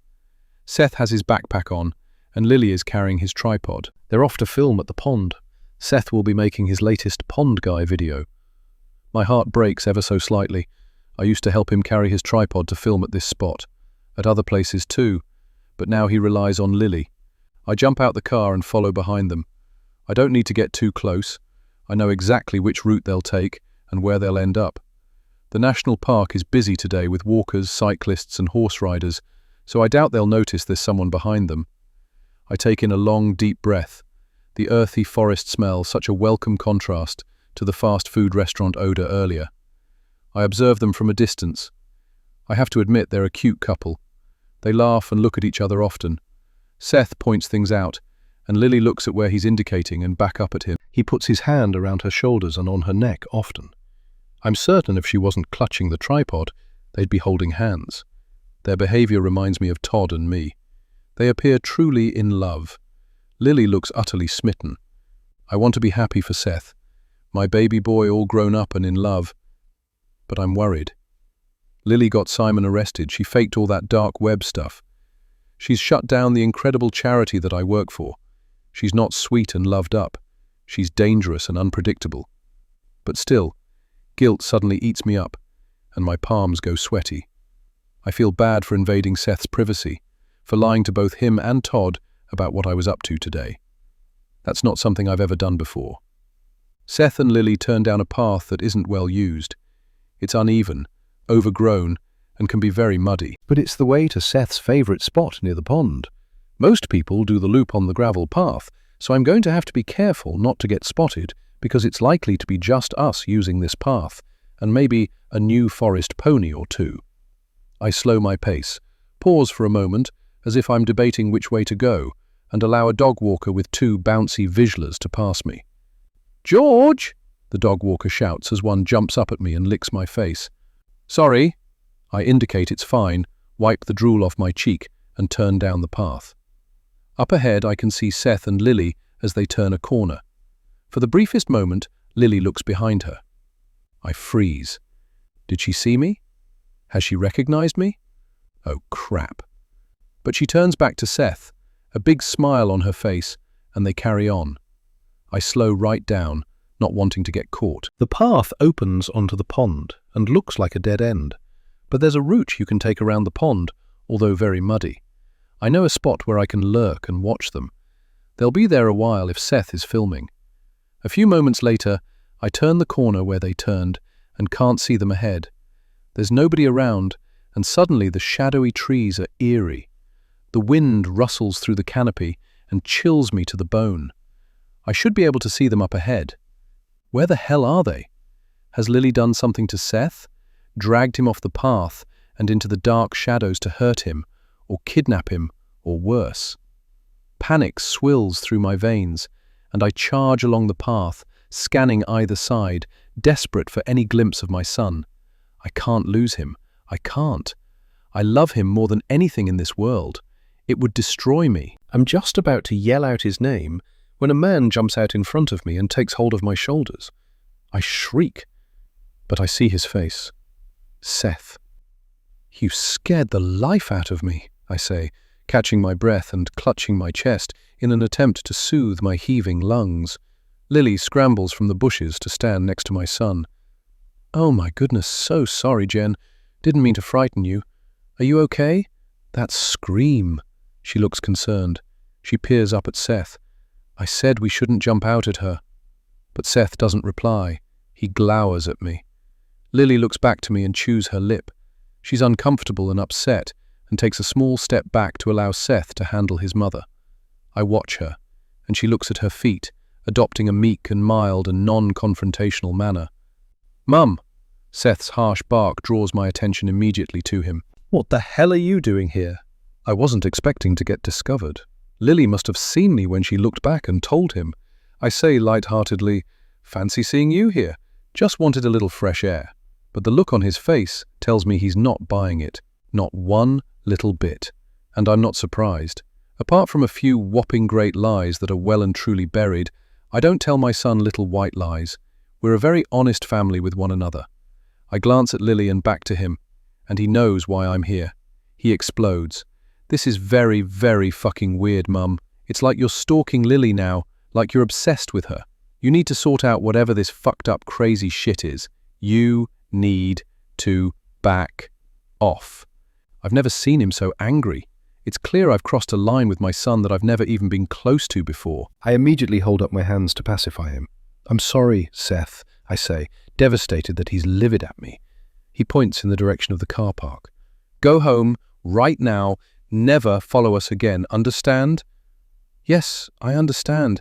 Seth has his backpack on and Lily is carrying his tripod. They're off to film at the pond. Seth will be making his latest Pond Guy video. My heart breaks ever so slightly. I used to help him carry his tripod to film at this spot, at other places too, but now he relies on Lily. I jump out the car and follow behind them. I don't need to get too close. I know exactly which route they'll take and where they'll end up. The national park is busy today with walkers, cyclists and horse riders, so I doubt they'll notice there's someone behind them. I take in a long, deep breath. The earthy forest smell, such a welcome contrast to the fast food restaurant odor earlier. I observe them from a distance. I have to admit they're a cute couple. They laugh and look at each other often. Seth points things out, and Lily looks at where he's indicating and back up at him. He puts his hand around her shoulders and on her neck often. I'm certain if she wasn't clutching the tripod, they'd be holding hands. Their behavior reminds me of Todd and me. They appear truly in love. Lily looks utterly smitten. I want to be happy for Seth. My baby boy all grown up and in love. But I'm worried. Lily got Simon arrested. She faked all that dark web stuff. She's shut down the incredible charity that I work for. She's not sweet and loved up. She's dangerous and unpredictable. But still, guilt suddenly eats me up, and my palms go sweaty. I feel bad for invading Seth's privacy, for lying to both him and Todd about what I was up to today. That's not something I've ever done before. Seth and Lily turn down a path that isn't well used. It's uneven, overgrown, and can be very muddy. But it's the way to Seth's favourite spot near the pond. Most people do the loop on the gravel path, so I'm going to have to be careful not to get spotted because it's likely to be just us using this path, and maybe a new forest pony or two. I slow my pace, pause for a moment as if I'm debating which way to go, and allow a dog walker with two bouncy visualers to pass me. "George!" the dog walker shouts as one jumps up at me and licks my face. "Sorry." I indicate it's fine, wipe the drool off my cheek, and turn down the path. Up ahead I can see Seth and Lily as they turn a corner. For the briefest moment, Lily looks behind her. I freeze. Did she see me? Has she recognized me? Oh, crap. But she turns back to Seth, a big smile on her face, and they carry on. I slow right down, not wanting to get caught. The path opens onto the pond and looks like a dead end, but there's a route you can take around the pond, although very muddy. I know a spot where I can lurk and watch them. They'll be there a while if Seth is filming. A few moments later, I turn the corner where they turned and can't see them ahead. There's nobody around, and suddenly the shadowy trees are eerie. The wind rustles through the canopy and chills me to the bone. I should be able to see them up ahead. Where the hell are they? Has Lily done something to Seth? Dragged him off the path and into the dark shadows to hurt him, or kidnap him, or worse? Panic swills through my veins, and I charge along the path, scanning either side, desperate for any glimpse of my son. I can't lose him. I can't. I love him more than anything in this world. It would destroy me. I'm just about to yell out his name when a man jumps out in front of me and takes hold of my shoulders. I shriek, but I see his face. Seth. "You scared the life out of me," I say, catching my breath and clutching my chest in an attempt to soothe my heaving lungs. Lily scrambles from the bushes to stand next to my son. "Oh my goodness, so sorry, Jen. Didn't mean to frighten you. Are you okay?" "That scream." She looks concerned. She peers up at Seth. "I said we shouldn't jump out at her." But Seth doesn't reply. He glowers at me. Lily looks back to me and chews her lip. She's uncomfortable and upset and takes a small step back to allow Seth to handle his mother. I watch her, and she looks at her feet, adopting a meek and mild and non-confrontational manner. "Mum!" Seth's harsh bark draws my attention immediately to him. "What the hell are you doing here?" I wasn't expecting to get discovered. Lily must have seen me when she looked back and told him. I say light-heartedly, "Fancy seeing you here. Just wanted a little fresh air." but the look on his face tells me he's not buying it, not one little bit. And I'm not surprised. Apart from a few whopping great lies that are well and truly buried, I don't tell my son little white lies. We're a very honest family with one another. I glance at Lily and back to him, and he knows why I'm here. He explodes. This is very, very fucking weird, Mum. It's like you're stalking Lily now, like you're obsessed with her. You need to sort out whatever this fucked up crazy shit is. You need to back off. I've never seen him so angry. It's clear I've crossed a line with my son that I've never even been close to before. I immediately hold up my hands to pacify him. I'm sorry, Seth, I say, devastated that he's livid at me. He points in the direction of the car park. Go home, right now, never follow us again, understand? Yes, I understand.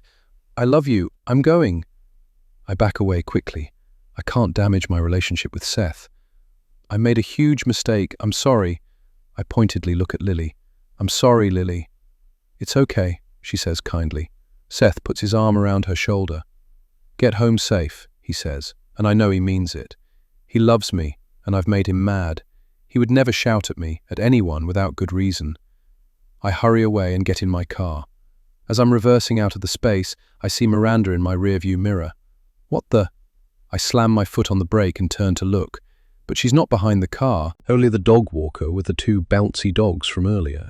I love you, I'm going. I back away quickly. I can't damage my relationship with Seth. I made a huge mistake, I'm sorry. I pointedly look at Lily. I'm sorry, Lily. It's okay, she says kindly. Seth puts his arm around her shoulder. Get home safe, he says, and I know he means it. He loves me, and I've made him mad. He would never shout at me, at anyone, without good reason. I hurry away and get in my car. As I'm reversing out of the space, I see Miranda in my rearview mirror. What the? I slam my foot on the brake and turn to look, but she's not behind the car, only the dog walker with the two bouncy dogs from earlier.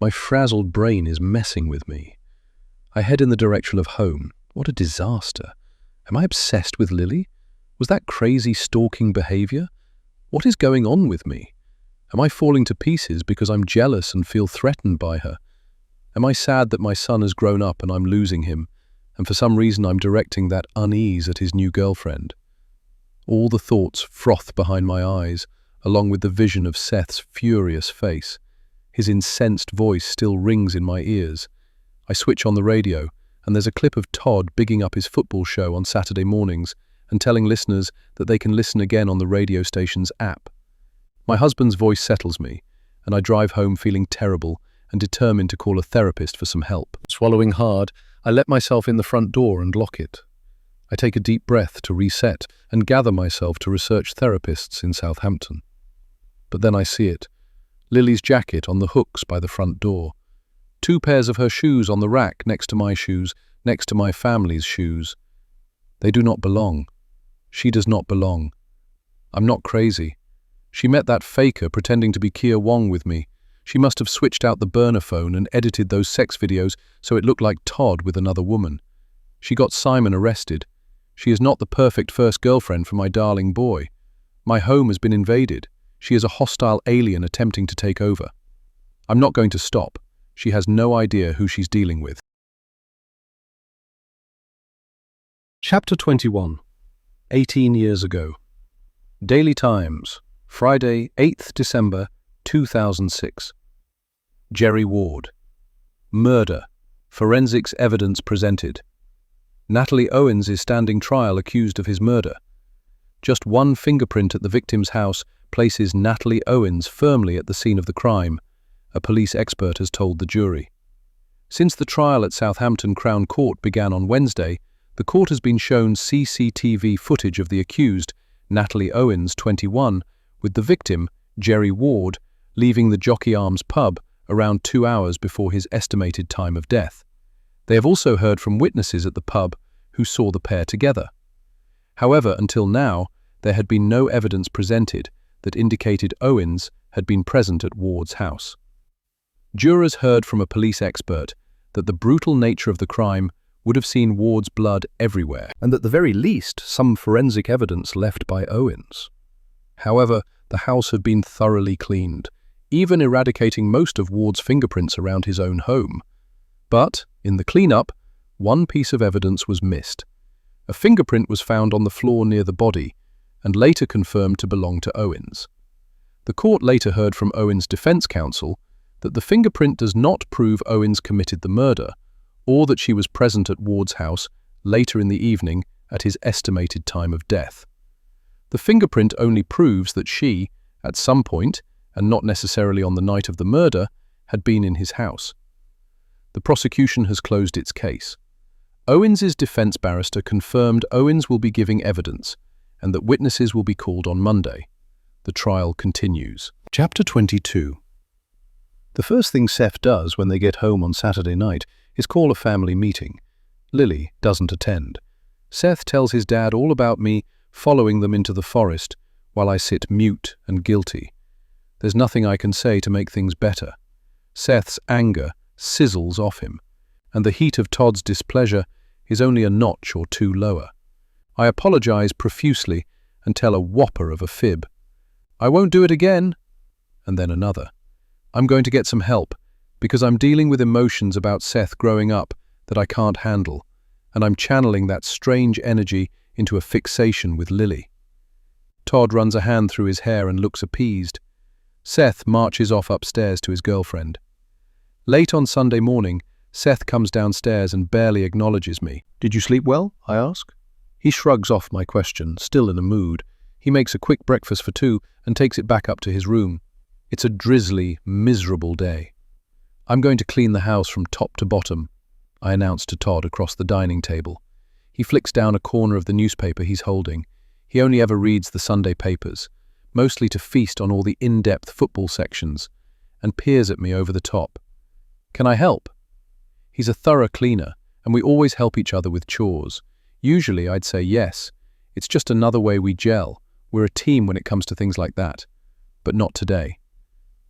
My frazzled brain is messing with me. I head in the direction of home. What a disaster. Am I obsessed with Lily? Was that crazy stalking behavior? What is going on with me? Am I falling to pieces because I'm jealous and feel threatened by her? Am I sad that my son has grown up and I'm losing him, and for some reason I'm directing that unease at his new girlfriend? All the thoughts froth behind my eyes, along with the vision of Seth's furious face. His incensed voice still rings in my ears. I switch on the radio, and there's a clip of Todd bigging up his football show on Saturday mornings and telling listeners that they can listen again on the radio station's app. My husband's voice settles me, and I drive home feeling terrible and determined to call a therapist for some help. Swallowing hard, I let myself in the front door and lock it. I take a deep breath to reset and gather myself to research therapists in Southampton. But then I see it. Lily's jacket on the hooks by the front door. 2 pairs of her shoes on the rack next to my shoes, next to my family's shoes. They do not belong. She does not belong. I'm not crazy. She met that faker pretending to be Kia Wong with me. She must have switched out the burner phone and edited those sex videos so it looked like Todd with another woman. She got Simon arrested. She is not the perfect first girlfriend for my darling boy. My home has been invaded. She is a hostile alien attempting to take over. I'm not going to stop. She has no idea who she's dealing with. Chapter 21. 18 years ago. Daily Times, Friday, 8th December, 2006. Jerry Ward. Murder. Forensics evidence presented. Natalie Owens is standing trial accused of his murder. Just one fingerprint at the victim's house places Natalie Owens firmly at the scene of the crime, a police expert has told the jury. Since the trial at Southampton Crown Court began on Wednesday, the court has been shown CCTV footage of the accused, Natalie Owens, 21, with the victim, Jerry Ward, leaving the Jockey Arms pub around 2 hours before his estimated time of death. They have also heard from witnesses at the pub who saw the pair together. However, until now, there had been no evidence presented that indicated Owens had been present at Ward's house. Jurors heard from a police expert that the brutal nature of the crime would have seen Ward's blood everywhere, and at the very least some forensic evidence left by Owens. However, the house had been thoroughly cleaned, even eradicating most of Ward's fingerprints around his own home. But, in the cleanup, one piece of evidence was missed. A fingerprint was found on the floor near the body, and later confirmed to belong to Owens. The court later heard from Owens' defense counsel that the fingerprint does not prove Owens committed the murder, or that she was present at Ward's house later in the evening at his estimated time of death. The fingerprint only proves that she, at some point, and not necessarily on the night of the murder, had been in his house. The prosecution has closed its case. Owens' defense barrister confirmed Owens will be giving evidence, and that witnesses will be called on Monday. The trial continues. Chapter 22. The first thing Seth does when they get home on Saturday night is call a family meeting. Lily doesn't attend. Seth tells his dad all about me following them into the forest while I sit mute and guilty. There's nothing I can say to make things better. Seth's anger sizzles off him, and the heat of Todd's displeasure is only a notch or two lower. I apologize profusely and tell a whopper of a fib. I won't do it again. And then another. I'm going to get some help because I'm dealing with emotions about Seth growing up that I can't handle, and I'm channeling that strange energy into a fixation with Lily. Todd runs a hand through his hair and looks appeased. Seth marches off upstairs to his girlfriend. Late on Sunday morning, Seth comes downstairs and barely acknowledges me. Did you sleep well? I ask. He shrugs off my question, still in a mood. He makes a quick breakfast for two and takes it back up to his room. It's a drizzly, miserable day. I'm going to clean the house from top to bottom, I announce to Todd across the dining table. He flicks down a corner of the newspaper he's holding. He only ever reads the Sunday papers, mostly to feast on all the in-depth football sections, and peers at me over the top. Can I help? He's a thorough cleaner, and we always help each other with chores. Usually I'd say yes. It's just another way we gel. We're a team when it comes to things like that. But not today.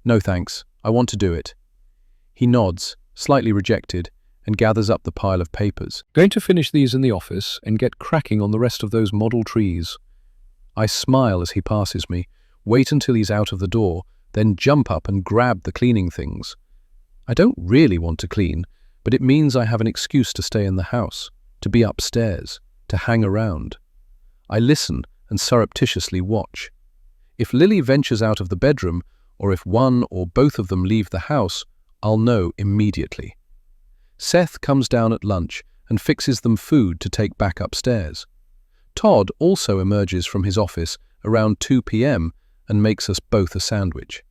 No thanks, I want to do it. He nods, slightly rejected, and gathers up the pile of papers. Going to finish these in the office and get cracking on the rest of those model trees. I smile as he passes me, wait until he's out of the door, then jump up and grab the cleaning things. I don't really want to clean, but it means I have an excuse to stay in the house, to be upstairs, to hang around. I listen and surreptitiously watch. If Lily ventures out of the bedroom, or if one or both of them leave the house, I'll know immediately. Seth comes down at lunch and fixes them food to take back upstairs. Todd also emerges from his office around 2 p.m. and makes us both a sandwich.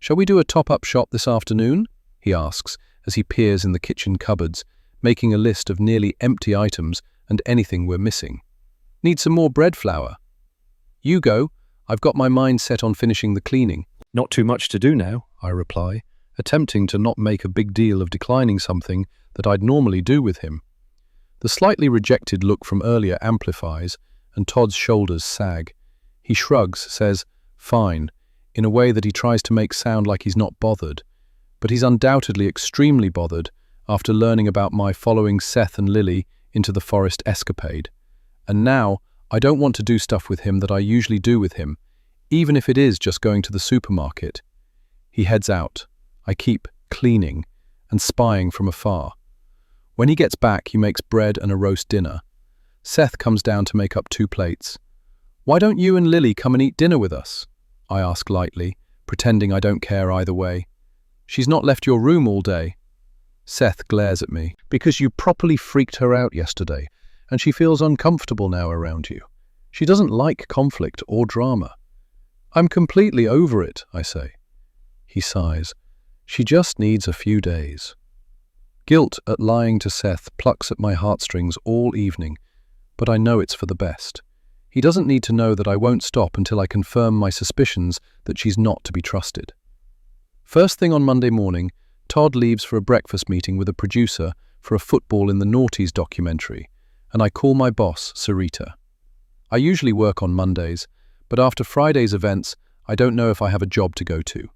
Shall we do a top-up shop this afternoon? He asks as he peers in the kitchen cupboards, making a list of nearly empty items and anything we're missing. Need some more bread flour? You go. I've got my mind set on finishing the cleaning. Not too much to do now, I reply, attempting to not make a big deal of declining something that I'd normally do with him. The slightly rejected look from earlier amplifies, and Todd's shoulders sag. He shrugs, says, fine, in a way that he tries to make sound like he's not bothered. But he's undoubtedly extremely bothered after learning about my following Seth and Lily into the forest escapade. And now, I don't want to do stuff with him that I usually do with him, even if it is just going to the supermarket. He heads out. I keep cleaning and spying from afar. When he gets back, he makes bread and a roast dinner. Seth comes down to make up 2 plates. Why don't you and Lily come and eat dinner with us? I ask lightly, pretending I don't care either way. She's not left your room all day. Seth glares at me. Because you properly freaked her out yesterday, and she feels uncomfortable now around you. She doesn't like conflict or drama. I'm completely over it, I say. He sighs. She just needs a few days. Guilt at lying to Seth plucks at my heartstrings all evening, but I know it's for the best. He doesn't need to know that I won't stop until I confirm my suspicions that she's not to be trusted. First thing on Monday morning, Todd leaves for a breakfast meeting with a producer for a Football in the Noughties documentary, and I call my boss, Sarita. I usually work on Mondays, but after Friday's events, I don't know if I have a job to go to.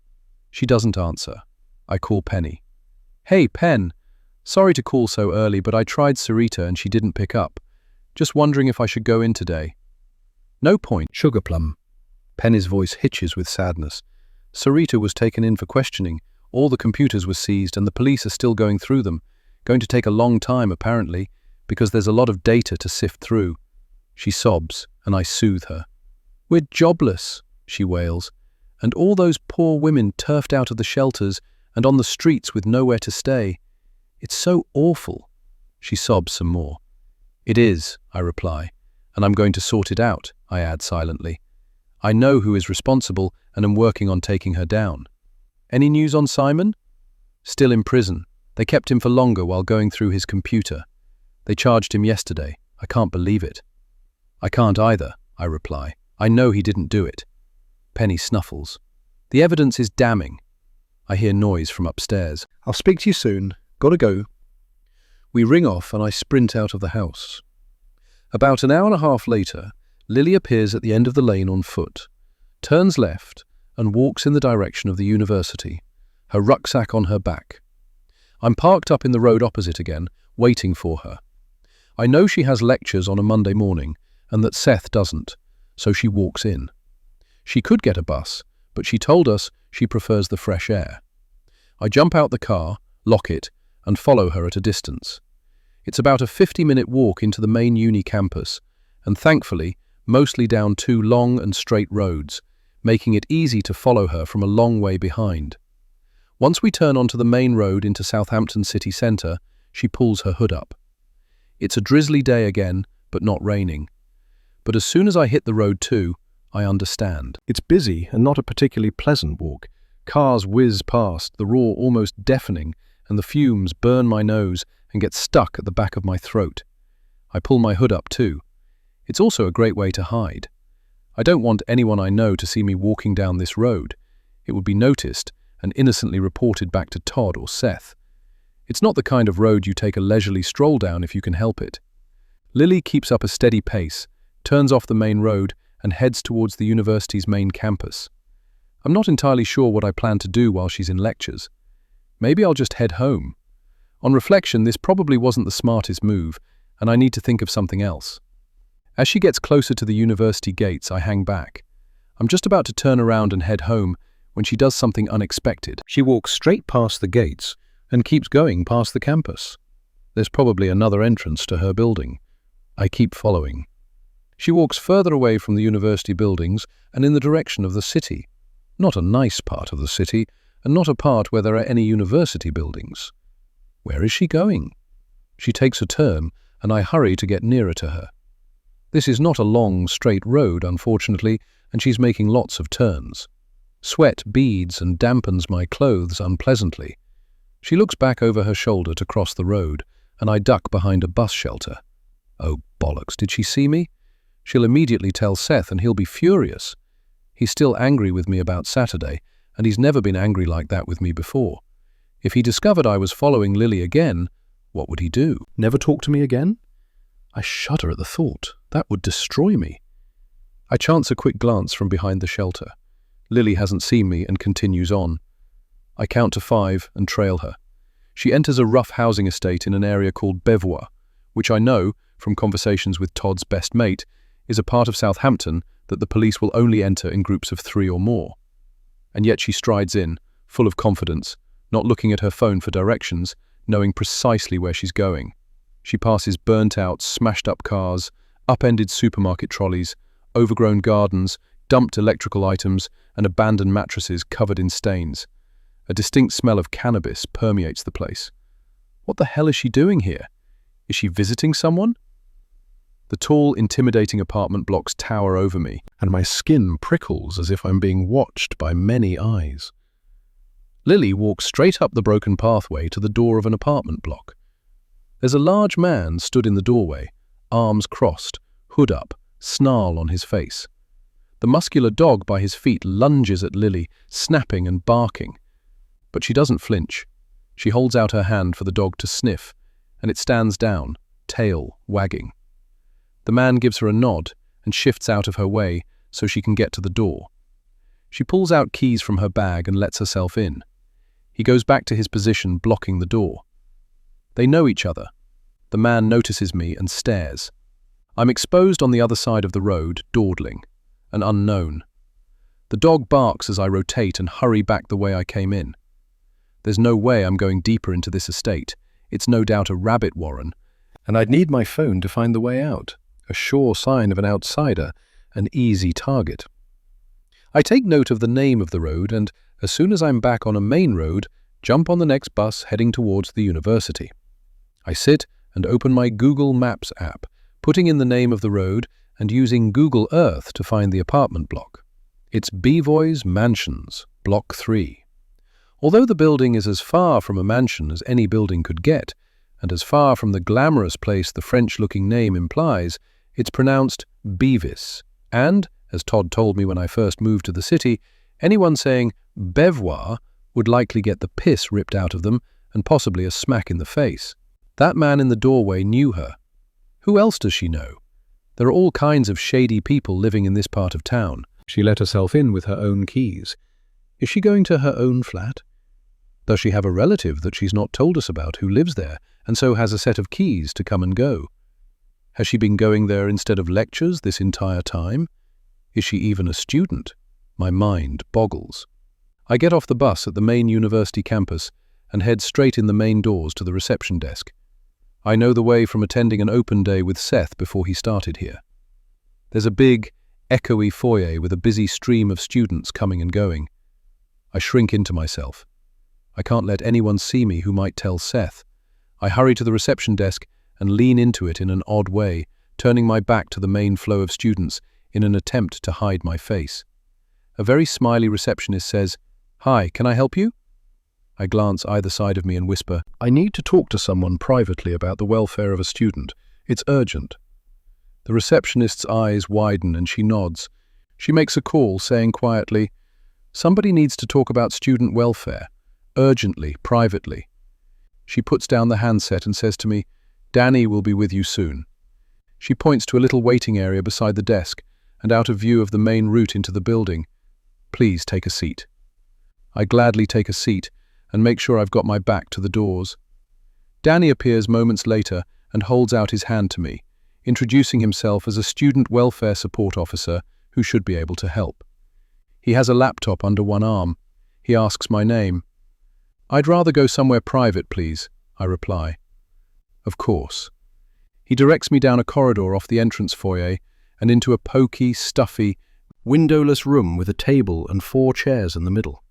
She doesn't answer. I call Penny. Hey, Pen. Sorry to call so early, but I tried Sarita and she didn't pick up. Just wondering if I should go in today. No point, Sugarplum. Penny's voice hitches with sadness. Sarita was taken in for questioning. All the computers were seized and the police are still going through them. Going to take a long time, apparently, because there's a lot of data to sift through. She sobs, and I soothe her. We're jobless, she wails, and all those poor women turfed out of the shelters and on the streets with nowhere to stay. It's so awful. She sobs some more. It is, I reply, and I'm going to sort it out, I add silently. I know who is responsible and am working on taking her down. Any news on Simon? Still in prison. They kept him for longer while going through his computer. They charged him yesterday. I can't believe it. I can't either, I reply. I know he didn't do it. Penny snuffles. The evidence is damning. I hear noise from upstairs. I'll speak to you soon. Gotta go. We ring off and I sprint out of the house. About an hour and a half later, Lily appears at the end of the lane on foot, turns left and walks in the direction of the university, her rucksack on her back. I'm parked up in the road opposite again, waiting for her. I know she has lectures on a Monday morning and that Seth doesn't, so she walks in. She could get a bus, but she told us she prefers the fresh air. I jump out the car, lock it, and follow her at a distance. It's about a 50-minute walk into the main uni campus, and thankfully, mostly down two long and straight roads, making it easy to follow her from a long way behind. Once we turn onto the main road into Southampton city centre, she pulls her hood up. It's a drizzly day again, but not raining. But as soon as I hit the road too, I understand. It's busy and not a particularly pleasant walk. Cars whiz past, the roar almost deafening, and the fumes burn my nose and get stuck at the back of my throat. I pull my hood up too. It's also a great way to hide. I don't want anyone I know to see me walking down this road. It would be noticed and innocently reported back to Todd or Seth. It's not the kind of road you take a leisurely stroll down if you can help it. Lily keeps up a steady pace, turns off the main road and heads towards the university's main campus. I'm not entirely sure what I plan to do while she's in lectures. Maybe I'll just head home. On reflection, this probably wasn't the smartest move, and I need to think of something else. As she gets closer to the university gates, I hang back. I'm just about to turn around and head home when she does something unexpected. She walks straight past the gates and keeps going past the campus. There's probably another entrance to her building. I keep following. She walks further away from the university buildings and in the direction of the city. Not a nice part of the city, and not a part where there are any university buildings. Where is she going? She takes a turn, and I hurry to get nearer to her. This is not a long, straight road, unfortunately, and she's making lots of turns. Sweat beads and dampens my clothes unpleasantly. She looks back over her shoulder to cross the road, and I duck behind a bus shelter. Oh, bollocks, did she see me? She'll immediately tell Seth, and he'll be furious. He's still angry with me about Saturday, and he's never been angry like that with me before. If he discovered I was following Lily again, what would he do? Never talk to me again? I shudder at the thought. That would destroy me. I chance a quick glance from behind the shelter. Lily hasn't seen me and continues on. I count to 5 and trail her. She enters a rough housing estate in an area called Bevois, which I know, from conversations with Todd's best mate, is a part of Southampton that the police will only enter in groups of 3 or more. And yet she strides in, full of confidence, not looking at her phone for directions, knowing precisely where she's going. She passes burnt-out, smashed-up cars, upended supermarket trolleys, overgrown gardens, dumped electrical items, and abandoned mattresses covered in stains. A distinct smell of cannabis permeates the place. What the hell is she doing here? Is she visiting someone? The tall, intimidating apartment blocks tower over me, and my skin prickles as if I'm being watched by many eyes. Lily walks straight up the broken pathway to the door of an apartment block. There's a large man stood in the doorway, arms crossed, hood up, snarl on his face. The muscular dog by his feet lunges at Lily, snapping and barking. But she doesn't flinch. She holds out her hand for the dog to sniff, and it stands down, tail wagging. The man gives her a nod and shifts out of her way so she can get to the door. She pulls out keys from her bag and lets herself in. He goes back to his position, blocking the door. They know each other. The man notices me and stares. I'm exposed on the other side of the road, dawdling, an unknown. The dog barks as I rotate and hurry back the way I came in. There's no way I'm going deeper into this estate. It's no doubt a rabbit warren, and I'd need my phone to find the way out. A sure sign of an outsider, an easy target. I take note of the name of the road and, as soon as I'm back on a main road, jump on the next bus heading towards the university. I sit and open my Google Maps app, putting in the name of the road and using Google Earth to find the apartment block. It's Bevois Mansions, Block 3. Although the building is as far from a mansion as any building could get, and as far from the glamorous place the French-looking name implies, it's pronounced Bevis, And, as Todd told me when I first moved to the city, anyone saying "bevoir" would likely get the piss ripped out of them and possibly a smack in the face. That man in the doorway knew her. Who else does she know? There are all kinds of shady people living in this part of town. She let herself in with her own keys. Is she going to her own flat? Does she have a relative that she's not told us about who lives there and so has a set of keys to come and go? Has she been going there instead of lectures this entire time? Is she even a student? My mind boggles. I get off the bus at the main university campus and head straight in the main doors to the reception desk. I know the way from attending an open day with Seth before he started here. There's a big, echoey foyer with a busy stream of students coming and going. I shrink into myself. I can't let anyone see me who might tell Seth. I hurry to the reception desk and lean into it in an odd way, turning my back to the main flow of students in an attempt to hide my face. A very smiley receptionist says, "Hi, can I help you?" I glance either side of me and whisper, "I need to talk to someone privately about the welfare of a student. It's urgent." The receptionist's eyes widen and she nods. She makes a call, saying quietly, "Somebody needs to talk about student welfare, urgently, privately." She puts down the handset and says to me, "Danny will be with you soon." She points to a little waiting area beside the desk and out of view of the main route into the building. "Please take a seat." I gladly take a seat and make sure I've got my back to the doors. Danny appears moments later and holds out his hand to me, introducing himself as a student welfare support officer who should be able to help. He has a laptop under one arm. He asks my name. "I'd rather go somewhere private, please," I reply. "Of course." He directs me down a corridor off the entrance foyer and into a poky, stuffy, windowless room with a table and 4 chairs in the middle.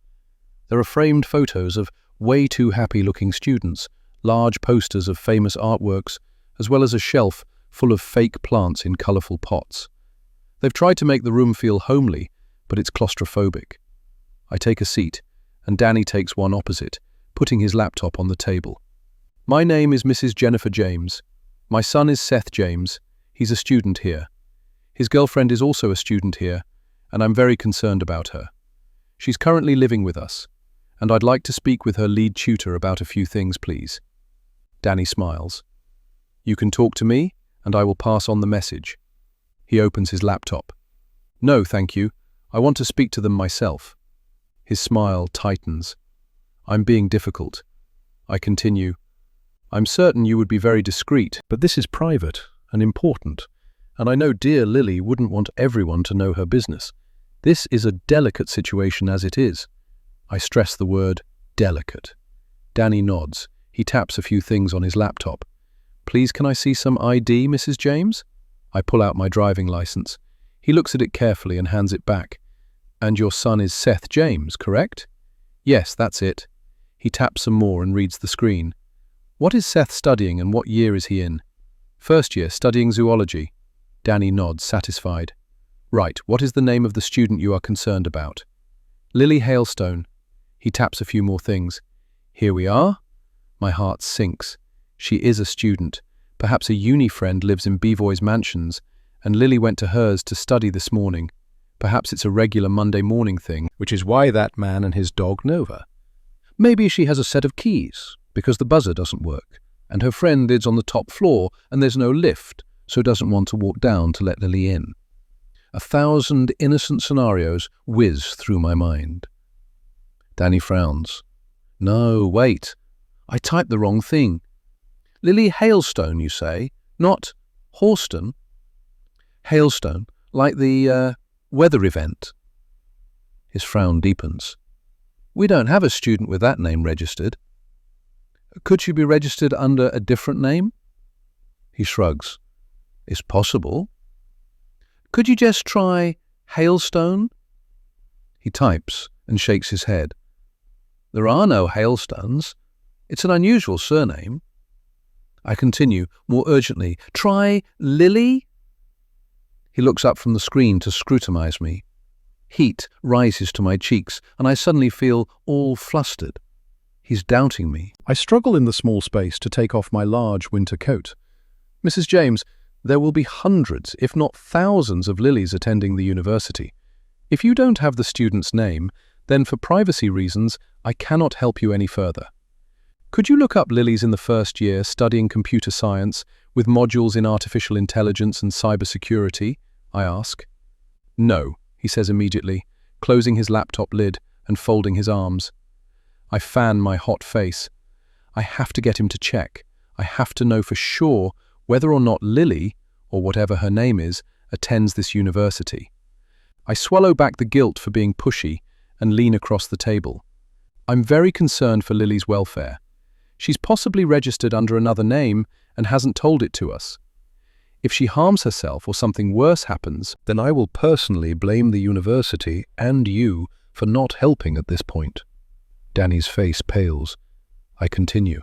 There are framed photos of way too happy-looking students, large posters of famous artworks, as well as a shelf full of fake plants in colourful pots. They've tried to make the room feel homely, but it's claustrophobic. I take a seat, and Danny takes one opposite, putting his laptop on the table. "My name is Mrs. Jennifer James. My son is Seth James. He's a student here. His girlfriend is also a student here, and I'm very concerned about her. She's currently living with us, and I'd like to speak with her lead tutor about a few things, please." Danny smiles. "You can talk to me, and I will pass on the message." He opens his laptop. "No, thank you. I want to speak to them myself." His smile tightens. "I'm being difficult." I continue. "I'm certain you would be very discreet, but this is private and important, and I know dear Lily wouldn't want everyone to know her business. This is a delicate situation as it is." I stress the word delicate. Danny nods. He taps a few things on his laptop. "Please, can I see some ID, Mrs. James?" I pull out my driving license. He looks at it carefully and hands it back. "And your son is Seth James, correct?" "Yes, that's it." He taps some more and reads the screen. "What is Seth studying and what year is he in?" "First year, studying zoology." Danny nods, satisfied. "Right, what is the name of the student you are concerned about?" "Lily Hailstone." He taps a few more things. "Here we are." My heart sinks. She is a student. Perhaps a uni friend lives in Bevoy's mansions, and Lily went to hers to study this morning. Perhaps it's a regular Monday morning thing, which is why that man and his dog know her. Maybe she has a set of keys, because the buzzer doesn't work, and her friend lives on the top floor and there's no lift, so doesn't want to walk down to let Lily in. 1,000 innocent scenarios whiz through my mind. Danny frowns. "No, wait. I typed the wrong thing. Lily Hailstone, you say, not Horston?" "Hailstone, like the weather event." His frown deepens. "We don't have a student with that name registered." "Could she be registered under a different name?" He shrugs. "It's possible." "Could you just try Hailstone?" He types and shakes his head. "There are no Hailstones. It's an unusual surname." I continue, more urgently. "Try Lily?" He looks up from the screen to scrutinize me. Heat rises to my cheeks, and I suddenly feel all flustered. He's doubting me. I struggle in the small space to take off my large winter coat. "Mrs. James, There will be hundreds, if not thousands, of Lilies attending the university. If you don't have the student's name, then for privacy reasons, I cannot help you any further. Could you look up Lilies in the first year studying computer science with modules in artificial intelligence and cybersecurity? I ask. No, he says immediately, closing his laptop lid and folding his arms. I fan my hot face. I have to get him to check. I have to know for sure whether or not Lily, or whatever her name is, attends this university. I swallow back the guilt for being pushy and lean across the table. I'm very concerned for Lily's welfare. She's possibly registered under another name and hasn't told it to us. If she harms herself or something worse happens, then I will personally blame the university and you for not helping at this point. Danny's face pales. I continue.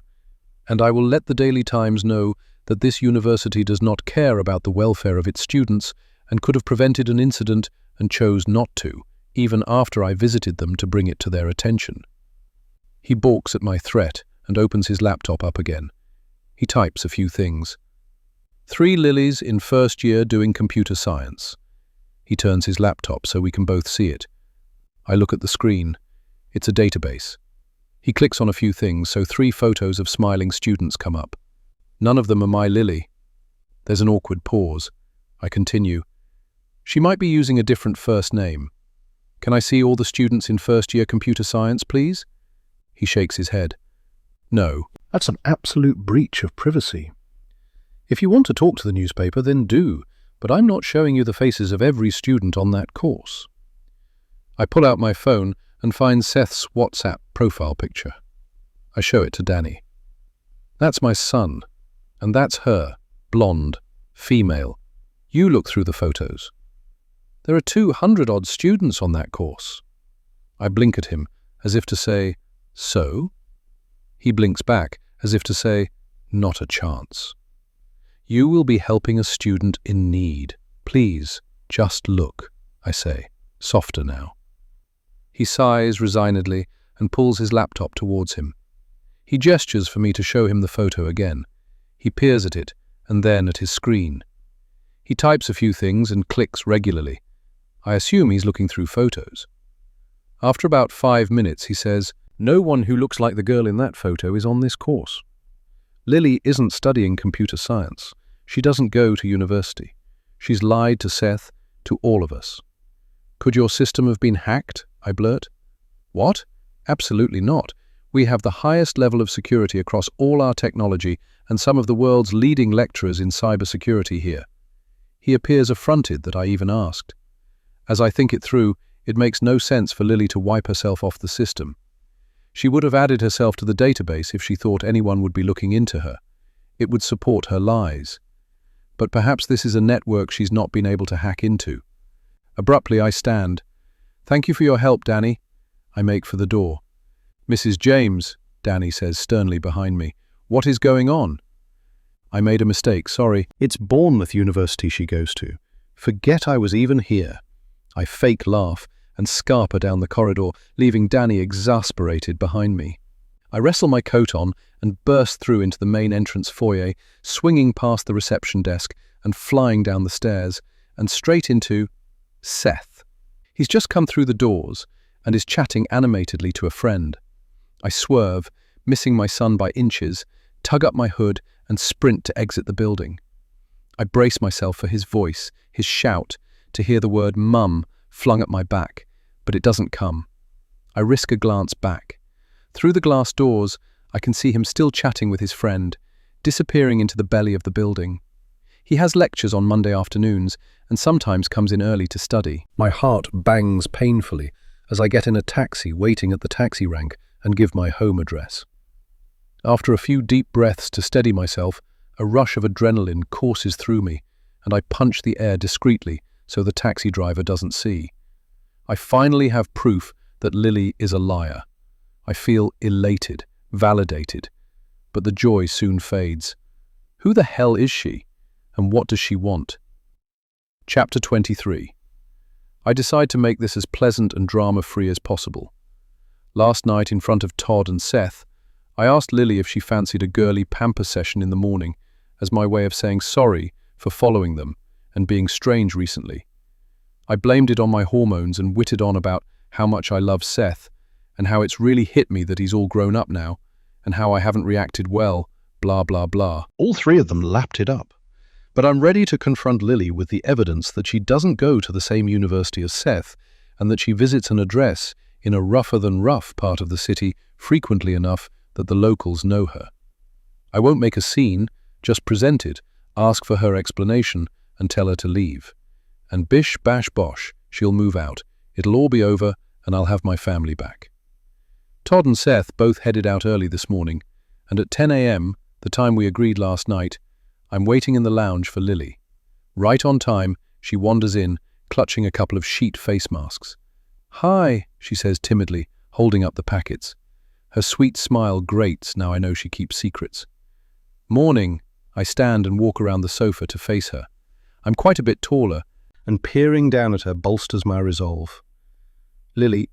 And I will let the Daily Times know that this university does not care about the welfare of its students and could have prevented an incident and chose not to, even after I visited them to bring it to their attention. He balks at my threat and opens his laptop up again. He types a few things. 3 Lilies in first year doing computer science. He turns his laptop so we can both see it. I look at the screen. It's a database. He clicks on a few things, so 3 photos of smiling students come up. None of them are my Lily. There's an awkward pause. I continue. She might be using a different first name. Can I see all the students in first year computer science, please? He shakes his head. No. That's an absolute breach of privacy. If you want to talk to the newspaper, then do, but I'm not showing you the faces of every student on that course. I pull out my phone and find Seth's WhatsApp profile picture. I show it to Danny. That's my son, and that's her, blonde, female. You look through the photos. There are 200-odd students on that course. I blink at him, as if to say, so? He blinks back, as if to say, not a chance. You will be helping a student in need. Please, just look, I say, softer now. He sighs resignedly and pulls his laptop towards him. He gestures for me to show him the photo again. He peers at it and then at his screen. He types a few things and clicks regularly. I assume he's looking through photos. After about 5 minutes, he says, no one who looks like the girl in that photo is on this course. Lily isn't studying computer science. She doesn't go to university. She's lied to Seth, to all of us. Could your system have been hacked? I blurt. What? Absolutely not. We have the highest level of security across all our technology and some of the world's leading lecturers in cybersecurity here. He appears affronted that I even asked. As I think it through, it makes no sense for Lily to wipe herself off the system. She would have added herself to the database if she thought anyone would be looking into her. It would support her lies. But perhaps this is a network she's not been able to hack into. Abruptly, I stand. Thank you for your help, Danny. I make for the door. Mrs. James, Danny says sternly behind me. What is going on? I made a mistake, sorry. It's Bournemouth University she goes to. Forget I was even here. I fake laugh and scarper down the corridor, leaving Danny exasperated behind me. I wrestle my coat on and burst through into the main entrance foyer, swinging past the reception desk and flying down the stairs, and straight into Seth. He's just come through the doors and is chatting animatedly to a friend. I swerve, missing my son by inches, tug up my hood and sprint to exit the building. I brace myself for his voice, his shout, to hear the word mum flung at my back, but it doesn't come. I risk a glance back. Through the glass doors, I can see him still chatting with his friend, disappearing into the belly of the building. He has lectures on Monday afternoons and sometimes comes in early to study. My heart bangs painfully as I get in a taxi waiting at the taxi rank and give my home address. After a few deep breaths to steady myself, a rush of adrenaline courses through me, and I punch the air discreetly so the taxi driver doesn't see. I finally have proof that Lily is a liar. I feel elated, validated, but the joy soon fades. Who the hell is she, and what does she want? Chapter 23. I decide to make this as pleasant and drama-free as possible. Last night, in front of Todd and Seth, I asked Lily if she fancied a girly pamper session in the morning, as my way of saying sorry for following them and being strange recently. I blamed it on my hormones and witted on about how much I love Seth and how it's really hit me that he's all grown up now and how I haven't reacted well, blah, blah, blah. All three of them lapped it up. But I'm ready to confront Lily with the evidence that she doesn't go to the same university as Seth and that she visits an address in a rougher-than-rough part of the city frequently enough that the locals know her. I won't make a scene, just present it, ask for her explanation, and tell her to leave. And bish, bash, bosh, she'll move out. It'll all be over, and I'll have my family back. Todd and Seth both headed out early this morning, and at 10 a.m., the time we agreed last night, I'm waiting in the lounge for Lily. Right on time, she wanders in, clutching a couple of sheet face masks. "Hi," she says timidly, holding up the packets. Her sweet smile grates now I know she keeps secrets. "Morning." I stand and walk around the sofa to face her. I'm quite a bit taller, and peering down at her bolsters my resolve. "Lily,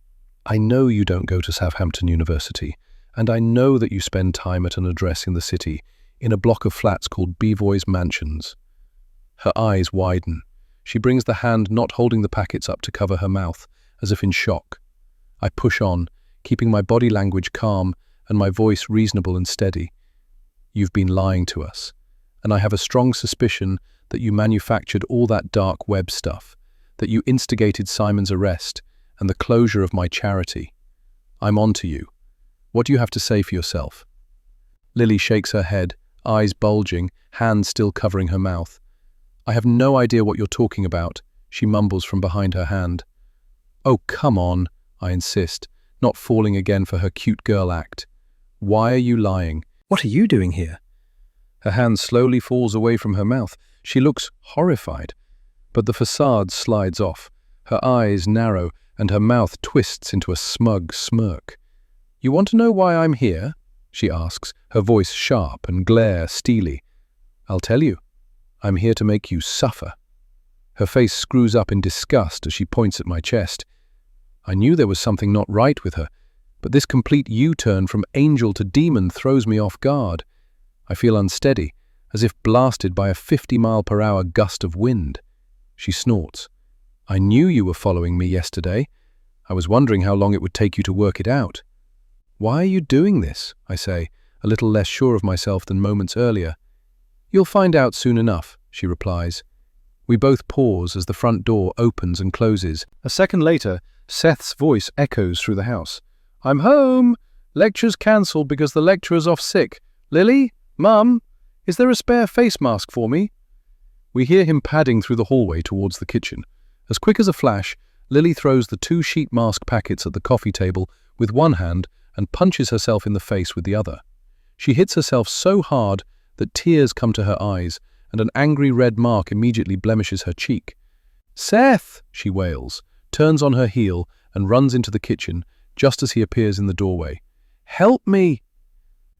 I know you don't go to Southampton University, and I know that you spend time at an address in the city, in a block of flats called Bevoy's Mansions." Her eyes widen. She brings the hand not holding the packets up to cover her mouth, as if in shock. I push on, keeping my body language calm and my voice reasonable and steady. "You've been lying to us, and I have a strong suspicion that you manufactured all that dark web stuff, that you instigated Simon's arrest and the closure of my charity. I'm on to you. What do you have to say for yourself?" Lily shakes her head, eyes bulging, hands still covering her mouth. "I have no idea what you're talking about," she mumbles from behind her hand. "Oh, come on," I insist, not falling again for her cute girl act. "Why are you lying?" "What are you doing here?" Her hand slowly falls away from her mouth. She looks horrified, but the facade slides off. Her eyes narrow and her mouth twists into a smug smirk. "You want to know why I'm here?" she asks, her voice sharp and glare steely. "I'll tell you. I'm here to make you suffer." Her face screws up in disgust as she points at my chest. I knew there was something not right with her, but this complete U-turn from angel to demon throws me off guard. I feel unsteady, as if blasted by a 50-mile-per-hour gust of wind. She snorts. "I knew you were following me yesterday. I was wondering how long it would take you to work it out." "Why are you doing this?" I say, a little less sure of myself than moments earlier. "You'll find out soon enough," she replies. We both pause as the front door opens and closes. A second later, Seth's voice echoes through the house. "I'm home! Lecture's cancelled because the lecturer's off sick. Lily? Mum? Is there a spare face mask for me?" We hear him padding through the hallway towards the kitchen. As quick as a flash, Lily throws the 2 sheet mask packets at the coffee table with one hand and punches herself in the face with the other. She hits herself so hard that tears come to her eyes, and an angry red mark immediately blemishes her cheek. "Seth!" she wails, turns on her heel and runs into the kitchen just as he appears in the doorway. "Help me!"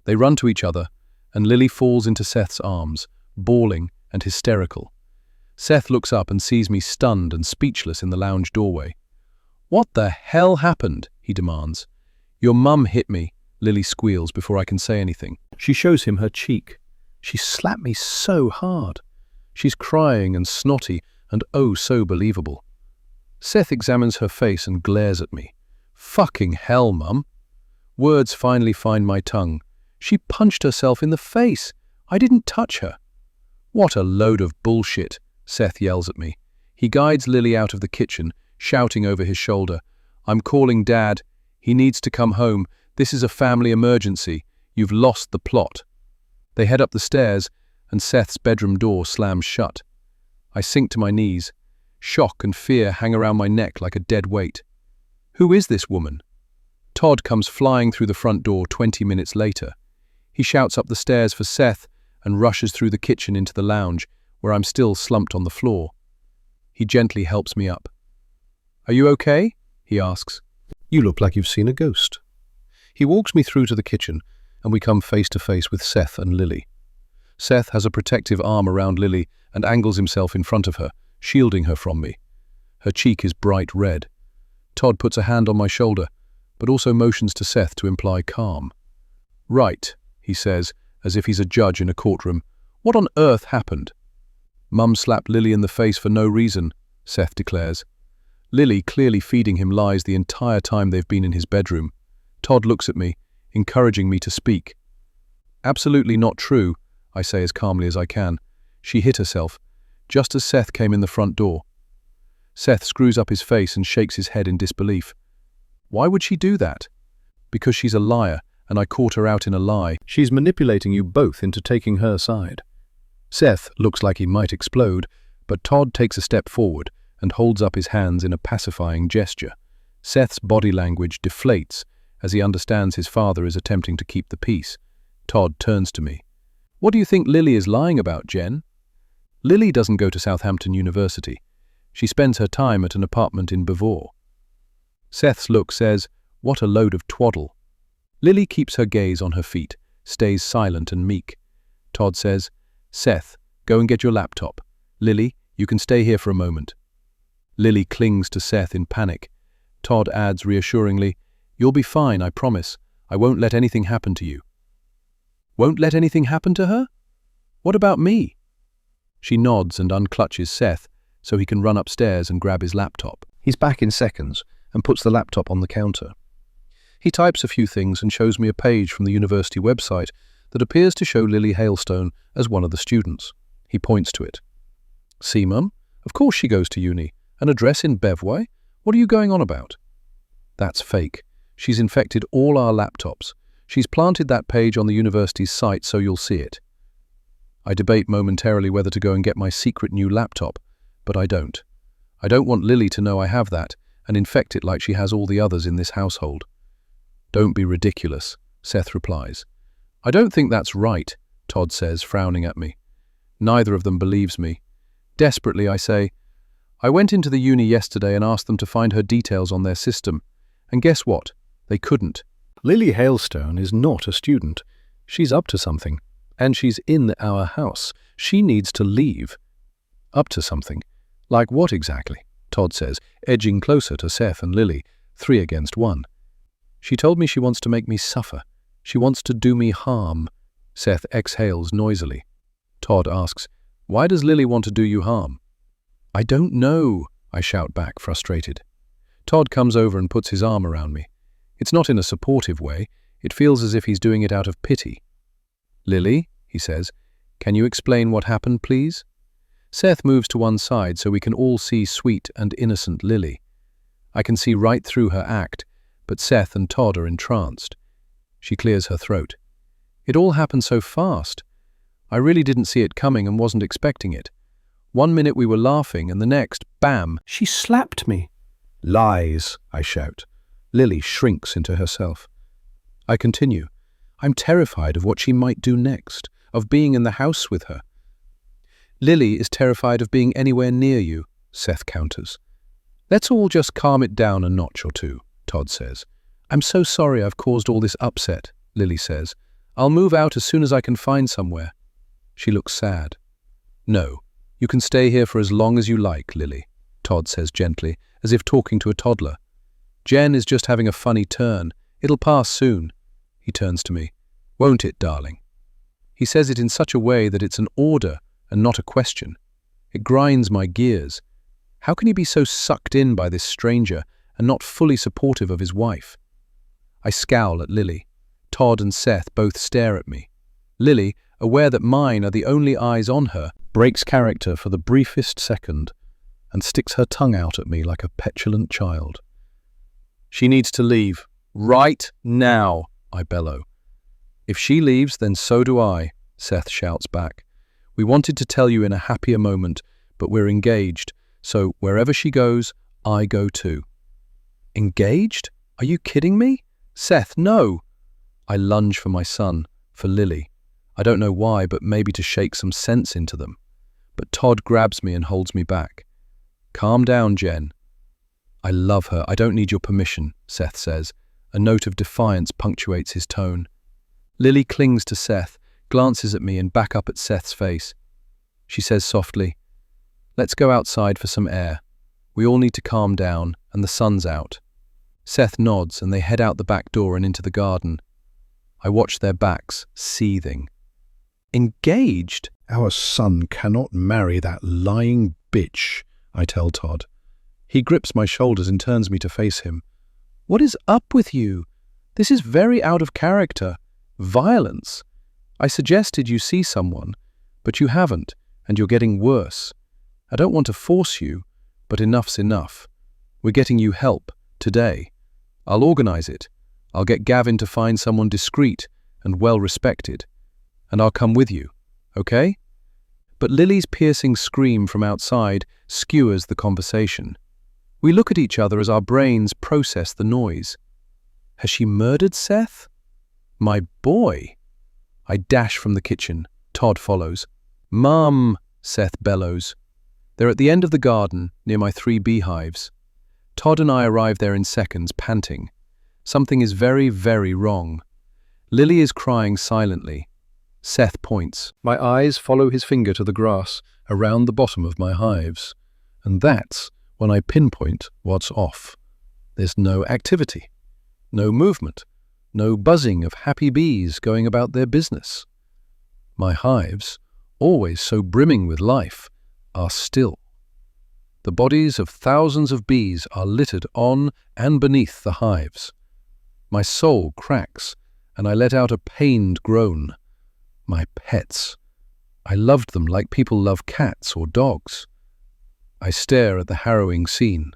They run to each other, and Lily falls into Seth's arms, bawling and hysterical. Seth looks up and sees me stunned and speechless in the lounge doorway. "What the hell happened?" he demands. "Your mum hit me," Lily squeals before I can say anything. She shows him her cheek. She slapped me so hard. She's crying and snotty and oh so believable. Seth examines her face and glares at me. "Fucking hell, Mum." Words finally find my tongue. She punched herself in the face. I didn't touch her. "What a load of bullshit," Seth yells at me. He guides Lily out of the kitchen, shouting over his shoulder, "I'm calling Dad. He needs to come home. This is a family emergency. You've lost the plot." They head up the stairs, and Seth's bedroom door slams shut. I sink to my knees. Shock and fear hang around my neck like a dead weight. Who is this woman? Todd comes flying through the front door 20 minutes later. He shouts up the stairs for Seth and rushes through the kitchen into the lounge, where I'm still slumped on the floor. He gently helps me up. "Are you okay?" he asks. "You look like you've seen a ghost." He walks me through to the kitchen, and we come face to face with Seth and Lily. Seth has a protective arm around Lily and angles himself in front of her, shielding her from me. Her cheek is bright red. Todd puts a hand on my shoulder, but also motions to Seth to imply calm. "Right," he says, as if he's a judge in a courtroom. "What on earth happened?" Mum slapped Lily in the face for no reason, Seth declares. Lily clearly feeding him lies the entire time they've been in his bedroom. Todd looks at me, encouraging me to speak. Absolutely not true, I say as calmly as I can. She hit herself, just as Seth came in the front door. Seth screws up his face and shakes his head in disbelief. Why would she do that? Because she's a liar, and I caught her out in a lie. She's manipulating you both into taking her side. Seth looks like he might explode, but Todd takes a step forward and holds up his hands in a pacifying gesture. Seth's body language deflates as he understands his father is attempting to keep the peace. Todd turns to me. What do you think Lily is lying about, Jen? Lily doesn't go to Southampton University. She spends her time at an apartment in Bevor. Seth's look says, what a load of twaddle. Lily keeps her gaze on her feet, stays silent and meek. Todd says, Seth, go and get your laptop. Lily, you can stay here for a moment. Lily clings to Seth in panic. Todd adds reassuringly, you'll be fine, I promise. I won't let anything happen to you. Won't let anything happen to her? What about me? She nods and unclutches Seth so he can run upstairs and grab his laptop. He's back in seconds and puts the laptop on the counter. He types a few things and shows me a page from the university website that appears to show Lily Hailstone as one of the students. He points to it. See, Mum? Of course she goes to uni. An address in Bevway? What are you going on about? That's fake. She's infected all our laptops. She's planted that page on the university's site so you'll see it. I debate momentarily whether to go and get my secret new laptop, but I don't. I don't want Lily to know I have that and infect it like she has all the others in this household. Don't be ridiculous, Seth replies. I don't think that's right, Todd says, frowning at me. Neither of them believes me. Desperately, I say, I went into the uni yesterday and asked them to find her details on their system. And guess what? They couldn't. Lily Hailstone is not a student. She's up to something. And she's in our house. She needs to leave. Up to something. Like what exactly? Todd says, edging closer to Seth and Lily, 3 against 1. She told me she wants to make me suffer. She wants to do me harm. Seth exhales noisily. Todd asks, why does Lily want to do you harm? I don't know, I shout back, frustrated. Todd comes over and puts his arm around me. It's not in a supportive way. It feels as if he's doing it out of pity. Lily, he says, can you explain what happened, please? Seth moves to one side so we can all see sweet and innocent Lily. I can see right through her act, but Seth and Todd are entranced. She clears her throat. It all happened so fast. I really didn't see it coming and wasn't expecting it. 1 minute we were laughing and the next, bam, she slapped me. Lies, I shout. Lily shrinks into herself. I continue. I'm terrified of what she might do next, of being in the house with her. Lily is terrified of being anywhere near you, Seth counters. Let's all just calm it down a notch or two, Todd says. I'm so sorry I've caused all this upset, Lily says. I'll move out as soon as I can find somewhere. She looks sad. No, you can stay here for as long as you like, Lily, Todd says gently, as if talking to a toddler. Jen is just having a funny turn. It'll pass soon. He turns to me. Won't it, darling? He says it in such a way that it's an order and not a question. It grinds my gears. How can he be so sucked in by this stranger and not fully supportive of his wife? I scowl at Lily. Todd and Seth both stare at me. Lily, aware that mine are the only eyes on her, breaks character for the briefest second and sticks her tongue out at me like a petulant child. She needs to leave. Right now, I bellow. If she leaves, then so do I, Seth shouts back. We wanted to tell you in a happier moment, but we're engaged, so wherever she goes, I go too. Engaged? Are you kidding me? Seth, no! I lunge for my son, for Lily. I don't know why, but maybe to shake some sense into them. But Todd grabs me and holds me back. Calm down, Jen. I love her. I don't need your permission, Seth says. A note of defiance punctuates his tone. Lily clings to Seth, glances at me and back up at Seth's face. She says softly, let's go outside for some air. We all need to calm down, and the sun's out. Seth nods and they head out the back door and into the garden. I watch their backs, seething. Engaged? Our son cannot marry that lying bitch, I tell Todd. He grips my shoulders and turns me to face him. What is up with you? This is very out of character. Violence. I suggested you see someone, but you haven't, and you're getting worse. I don't want to force you, but enough's enough. We're getting you help, today. I'll organize it. I'll get Gavin to find someone discreet and well-respected. And I'll come with you, okay? But Lily's piercing scream from outside skewers the conversation. We look at each other as our brains process the noise. Has she murdered Seth? My boy! I dash from the kitchen. Todd follows. Mum, Seth bellows. They're at the end of the garden, near my 3 beehives. Todd and I arrive there in seconds, panting. Something is very, very wrong. Lily is crying silently. Seth points. My eyes follow his finger to the grass around the bottom of my hives. And that's when I pinpoint what's off. There's no activity, no movement, no buzzing of happy bees going about their business. My hives, always so brimming with life, are still. The bodies of thousands of bees are littered on and beneath the hives. My soul cracks, and I let out a pained groan. My pets. I loved them like people love cats or dogs. I stare at the harrowing scene.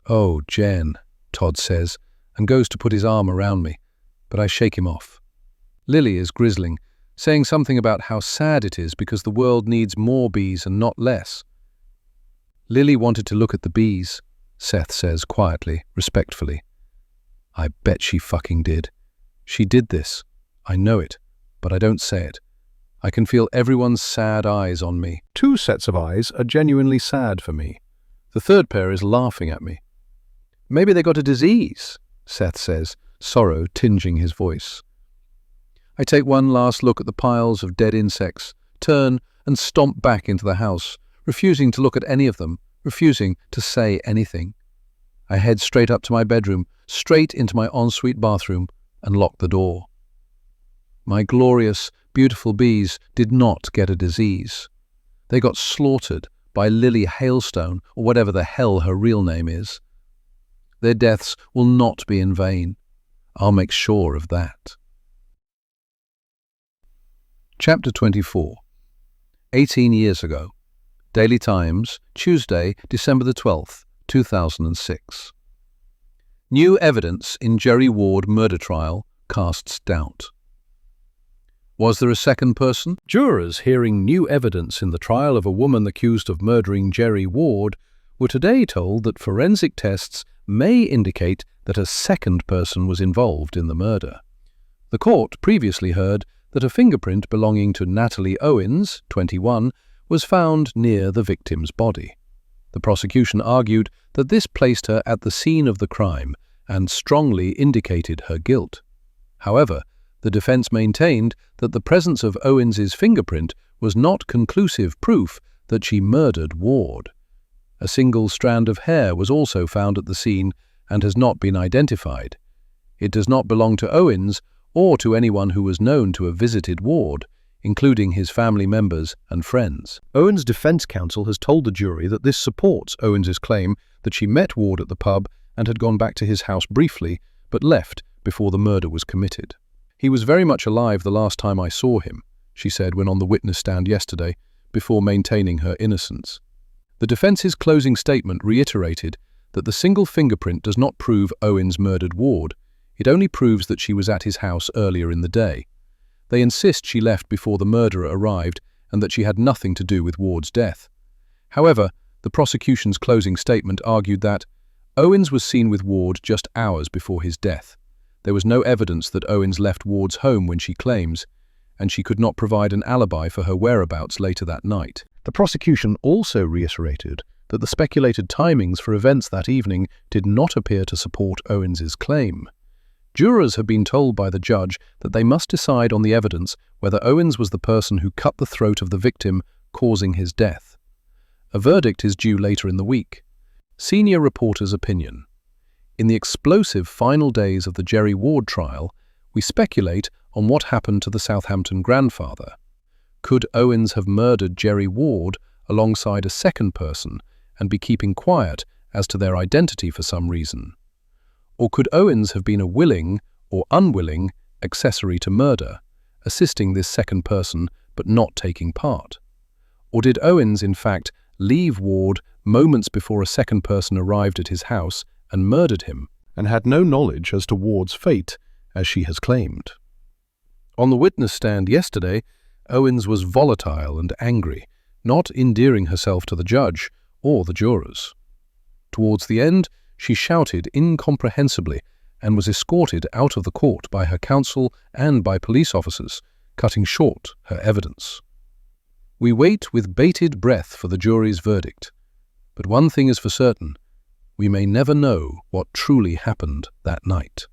Oh, Jen, Todd says, and goes to put his arm around me, but I shake him off. Lily is grizzling, saying something about how sad it is because the world needs more bees and not less. Lily wanted to look at the bees, Seth says quietly, respectfully. I bet she fucking did. She did this. I know it, but I don't say it. I can feel everyone's sad eyes on me. 2 sets of eyes are genuinely sad for me. The third pair is laughing at me. Maybe they got a disease, Seth says, sorrow tinging his voice. I take one last look at the piles of dead insects, turn and stomp back into the house, refusing to look at any of them, refusing to say anything. I head straight up to my bedroom, straight into my ensuite bathroom, and lock the door. My glorious, beautiful bees did not get a disease. They got slaughtered by Lily Hailstone, or whatever the hell her real name is. Their deaths will not be in vain. I'll make sure of that. Chapter 24. 18 years ago. Daily Times, Tuesday, December the 12th, 2006. New evidence in Jerry Ward murder trial casts doubt. Was there a second person? Jurors hearing new evidence in the trial of a woman accused of murdering Jerry Ward were today told that forensic tests may indicate that a second person was involved in the murder. The court previously heard that a fingerprint belonging to Natalie Owens, 21, was found near the victim's body. The prosecution argued that this placed her at the scene of the crime and strongly indicated her guilt. However, the defense maintained that the presence of Owens's fingerprint was not conclusive proof that she murdered Ward. A single strand of hair was also found at the scene and has not been identified. It does not belong to Owens or to anyone who was known to have visited Ward, including his family members and friends. Owens' defense counsel has told the jury that this supports Owens's claim that she met Ward at the pub and had gone back to his house briefly, but left before the murder was committed. He was very much alive the last time I saw him, she said when on the witness stand yesterday, before maintaining her innocence. The defense's closing statement reiterated that the single fingerprint does not prove Owens murdered Ward. It only proves that she was at his house earlier in the day. They insist she left before the murderer arrived and that she had nothing to do with Ward's death. However, the prosecution's closing statement argued that Owens was seen with Ward just hours before his death. There was no evidence that Owens left Ward's home when she claims, and she could not provide an alibi for her whereabouts later that night. The prosecution also reiterated that the speculated timings for events that evening did not appear to support Owens's claim. Jurors have been told by the judge that they must decide on the evidence whether Owens was the person who cut the throat of the victim, causing his death. A verdict is due later in the week. Senior reporter's opinion. In the explosive final days of the Jerry Ward trial, we speculate on what happened to the Southampton grandfather. Could Owens have murdered Jerry Ward alongside a second person and be keeping quiet as to their identity for some reason? Or could Owens have been a willing or unwilling accessory to murder, assisting this second person but not taking part? Or did Owens, in fact, leave Ward moments before a second person arrived at his house and murdered him, and had no knowledge as to Ward's fate, as she has claimed? On the witness stand yesterday, Owens was volatile and angry, not endearing herself to the judge or the jurors. Towards the end, she shouted incomprehensibly and was escorted out of the court by her counsel and by police officers, cutting short her evidence. We wait with bated breath for the jury's verdict, but one thing is for certain: we may never know what truly happened that night.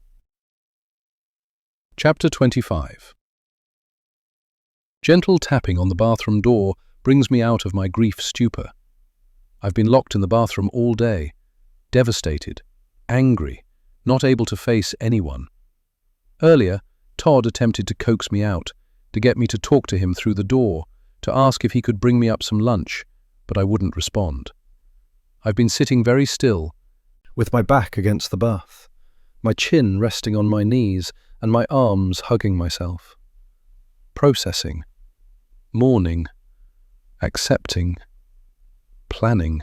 Chapter 25. Gentle tapping on the bathroom door brings me out of my grief stupor. I've been locked in the bathroom all day, devastated, angry, not able to face anyone. Earlier, Todd attempted to coax me out, to get me to talk to him through the door, to ask if he could bring me up some lunch, but I wouldn't respond. I've been sitting very still, With my back against the bath, my chin resting on my knees and my arms hugging myself. Processing, mourning, accepting, planning.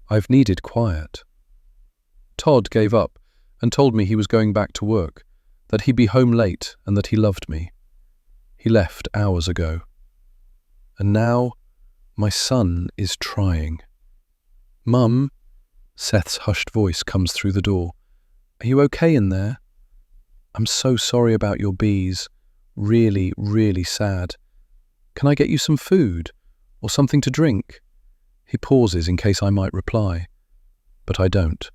I've needed quiet. Todd gave up and told me he was going back to work, that he'd be home late and that he loved me. He left hours ago. And now, my son is trying. "Mum," Seth's hushed voice comes through the door. "Are you okay in there? I'm so sorry about your bees. Really, really sad. Can I get you some food or something to drink?" He pauses in case I might reply, but I don't.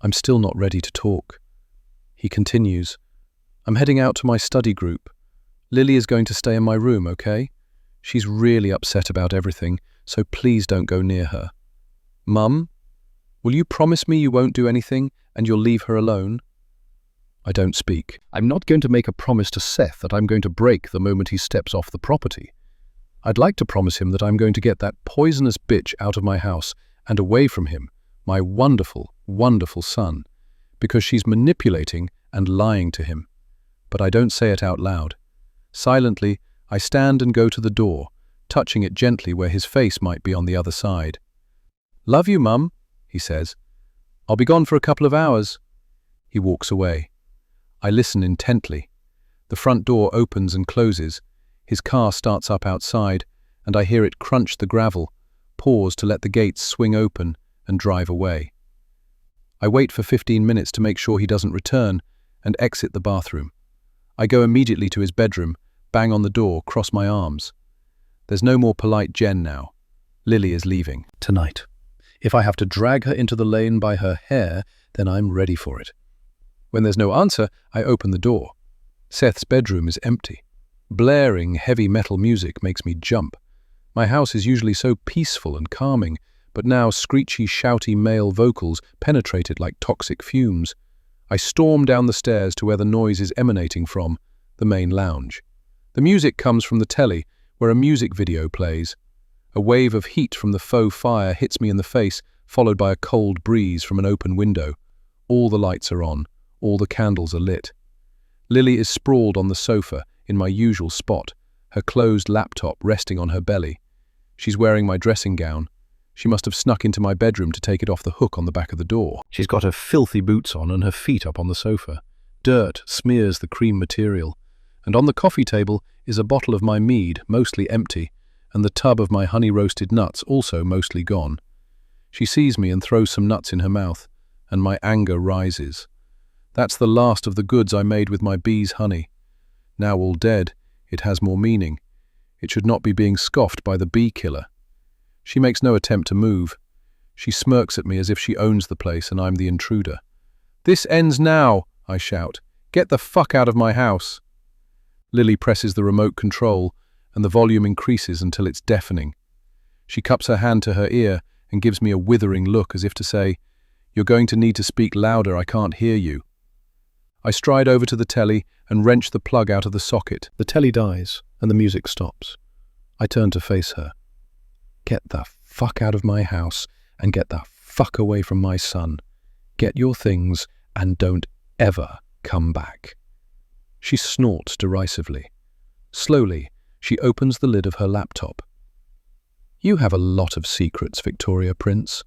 I'm still not ready to talk. He continues, "I'm heading out to my study group. Lily is going to stay in my room, okay? She's really upset about everything, so please don't go near her. Mum, will you promise me you won't do anything and you'll leave her alone?" I don't speak. I'm not going to make a promise to Seth that I'm going to break the moment he steps off the property. I'd like to promise him that I'm going to get that poisonous bitch out of my house and away from him, my wonderful, wonderful son, because she's manipulating and lying to him. But I don't say it out loud. Silently, I stand and go to the door, touching it gently where his face might be on the other side. "Love you, Mum," he says. "I'll be gone for a couple of hours." He walks away. I listen intently. The front door opens and closes. His car starts up outside, and I hear it crunch the gravel, pause to let the gates swing open, and drive away. I wait for 15 minutes to make sure he doesn't return, and exit the bathroom. I go immediately to his bedroom, bang on the door, cross my arms. There's no more polite Jen now. Lily is leaving. Tonight. If I have to drag her into the lane by her hair, then I'm ready for it. When there's no answer, I open the door. Seth's bedroom is empty. Blaring heavy metal music makes me jump. My house is usually so peaceful and calming, but now screechy, shouty male vocals penetrate it like toxic fumes. I storm down the stairs to where the noise is emanating from, the main lounge. The music comes from the telly, where a music video plays. A wave of heat from the faux fire hits me in the face, followed by a cold breeze from an open window. All the lights are on. All the candles are lit. Lily is sprawled on the sofa, in my usual spot, her closed laptop resting on her belly. She's wearing my dressing gown. She must have snuck into my bedroom to take it off the hook on the back of the door. She's got her filthy boots on and her feet up on the sofa. Dirt smears the cream material, and on the coffee table is a bottle of my mead, mostly empty, and the tub of my honey-roasted nuts, also mostly gone. She sees me and throws some nuts in her mouth, and my anger rises. That's the last of the goods I made with my bees' honey. Now all dead, it has more meaning. It should not be being scoffed by the bee killer. She makes no attempt to move. She smirks at me as if she owns the place and I'm the intruder. "This ends now," I shout. "Get the fuck out of my house." Lily presses the remote control, and the volume increases until it's deafening. She cups her hand to her ear and gives me a withering look as if to say, "You're going to need to speak louder, I can't hear you." I stride over to the telly and wrench the plug out of the socket. The telly dies, and the music stops. I turned to face her. Get the fuck out of my house and get the fuck away from my son. Get your things and don't ever come back. She snorts derisively. Slowly, she opens the lid of her laptop. You have a lot of secrets, Victoria Prince.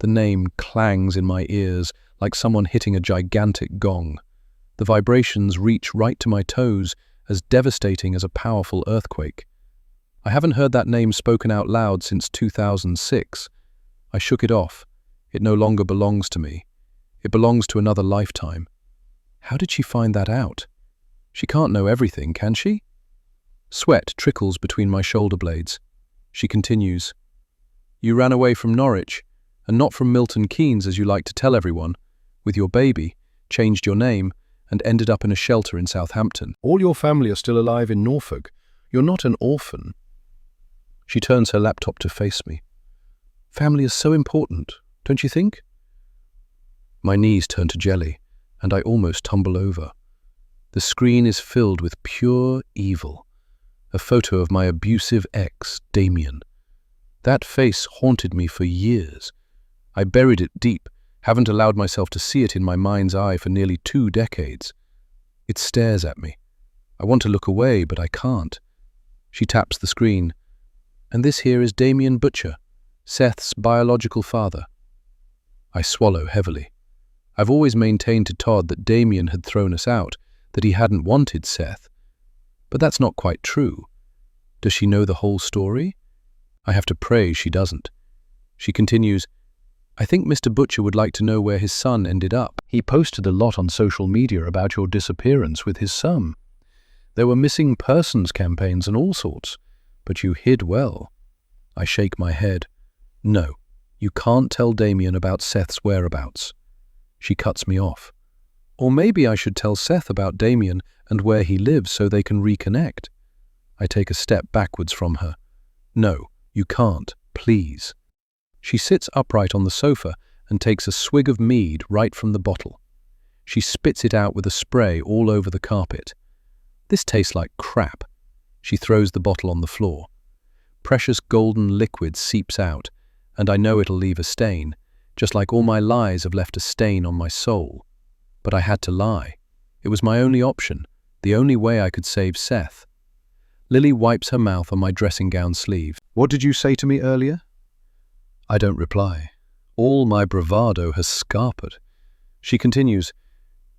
The name clangs in my ears like someone hitting a gigantic gong. The vibrations reach right to my toes, as devastating as a powerful earthquake. I haven't heard that name spoken out loud since 2006. I shook it off. It no longer belongs to me. It belongs to another lifetime. How did she find that out? She can't know everything, can she? Sweat trickles between my shoulder blades. She continues. You ran away from Norwich, and not from Milton Keynes as you like to tell everyone, with your baby, changed your name, and ended up in a shelter in Southampton. All your family are still alive in Norfolk. You're not an orphan. She turns her laptop to face me. Family is so important, don't you think? My knees turn to jelly, and I almost tumble over. The screen is filled with pure evil. A photo of my abusive ex, Damien. That face haunted me for years. I buried it deep, haven't allowed myself to see it in my mind's eye for nearly 2 decades. It stares at me. I want to look away, but I can't. She taps the screen. And this here is Damien Butcher, Seth's biological father. I swallow heavily. I've always maintained to Todd that Damien had thrown us out, that he hadn't wanted Seth. But that's not quite true. Does she know the whole story? I have to pray she doesn't. She continues, I think Mr. Butcher would like to know where his son ended up. He posted a lot on social media about your disappearance with his son. There were missing persons campaigns and all sorts, but you hid well. I shake my head. No, you can't tell Damien about Seth's whereabouts. She cuts me off. Or maybe I should tell Seth about Damien and where he lives so they can reconnect. I take a step backwards from her. No, you can't, please. She sits upright on the sofa and takes a swig of mead right from the bottle. She spits it out with a spray all over the carpet. This tastes like crap. She throws the bottle on the floor. Precious golden liquid seeps out, and I know it'll leave a stain, just like all my lies have left a stain on my soul. But I had to lie. It was my only option, the only way I could save Seth. Lily wipes her mouth on my dressing gown sleeve. What did you say to me earlier? I don't reply. All my bravado has scarpered. She continues,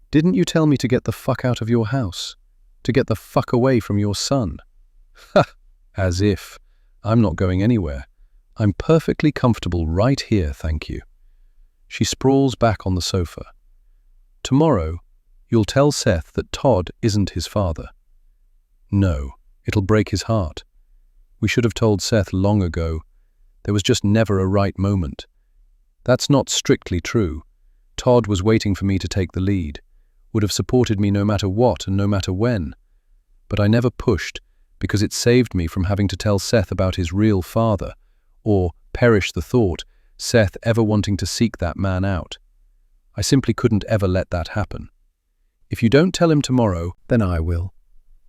Didn't you tell me to get the fuck out of your house? To get the fuck away from your son? Ha! As if. I'm not going anywhere. I'm perfectly comfortable right here, thank you. She sprawls back on the sofa. Tomorrow, you'll tell Seth that Todd isn't his father. No, it'll break his heart. We should have told Seth long ago. There was just never a right moment. That's not strictly true. Todd was waiting for me to take the lead, would have supported me no matter what and no matter when. But I never pushed, because it saved me from having to tell Seth about his real father, or, perish the thought, Seth ever wanting to seek that man out. I simply couldn't ever let that happen. If you don't tell him tomorrow, then I will.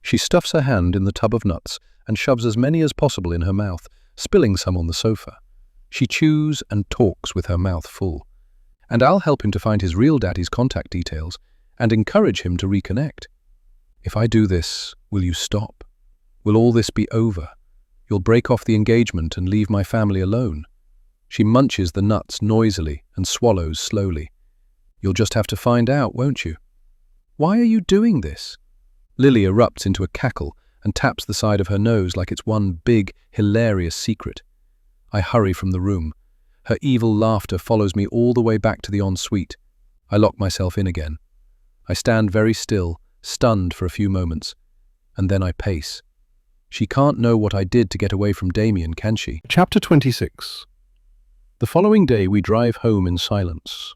She stuffs her hand in the tub of nuts and shoves as many as possible in her mouth, spilling some on the sofa. She chews and talks with her mouth full. And I'll help him to find his real daddy's contact details and encourage him to reconnect. If I do this, will you stop? Will all this be over? You'll break off the engagement and leave my family alone. She munches the nuts noisily and swallows slowly. You'll just have to find out, won't you? Why are you doing this? Lily erupts into a cackle and taps the side of her nose like it's one big, hilarious secret. I hurry from the room. Her evil laughter follows me all the way back to the ensuite. I lock myself in again. I stand very still, stunned for a few moments, and then I pace. She can't know what I did to get away from Damien, can she? Chapter 26. The following day we drive home in silence.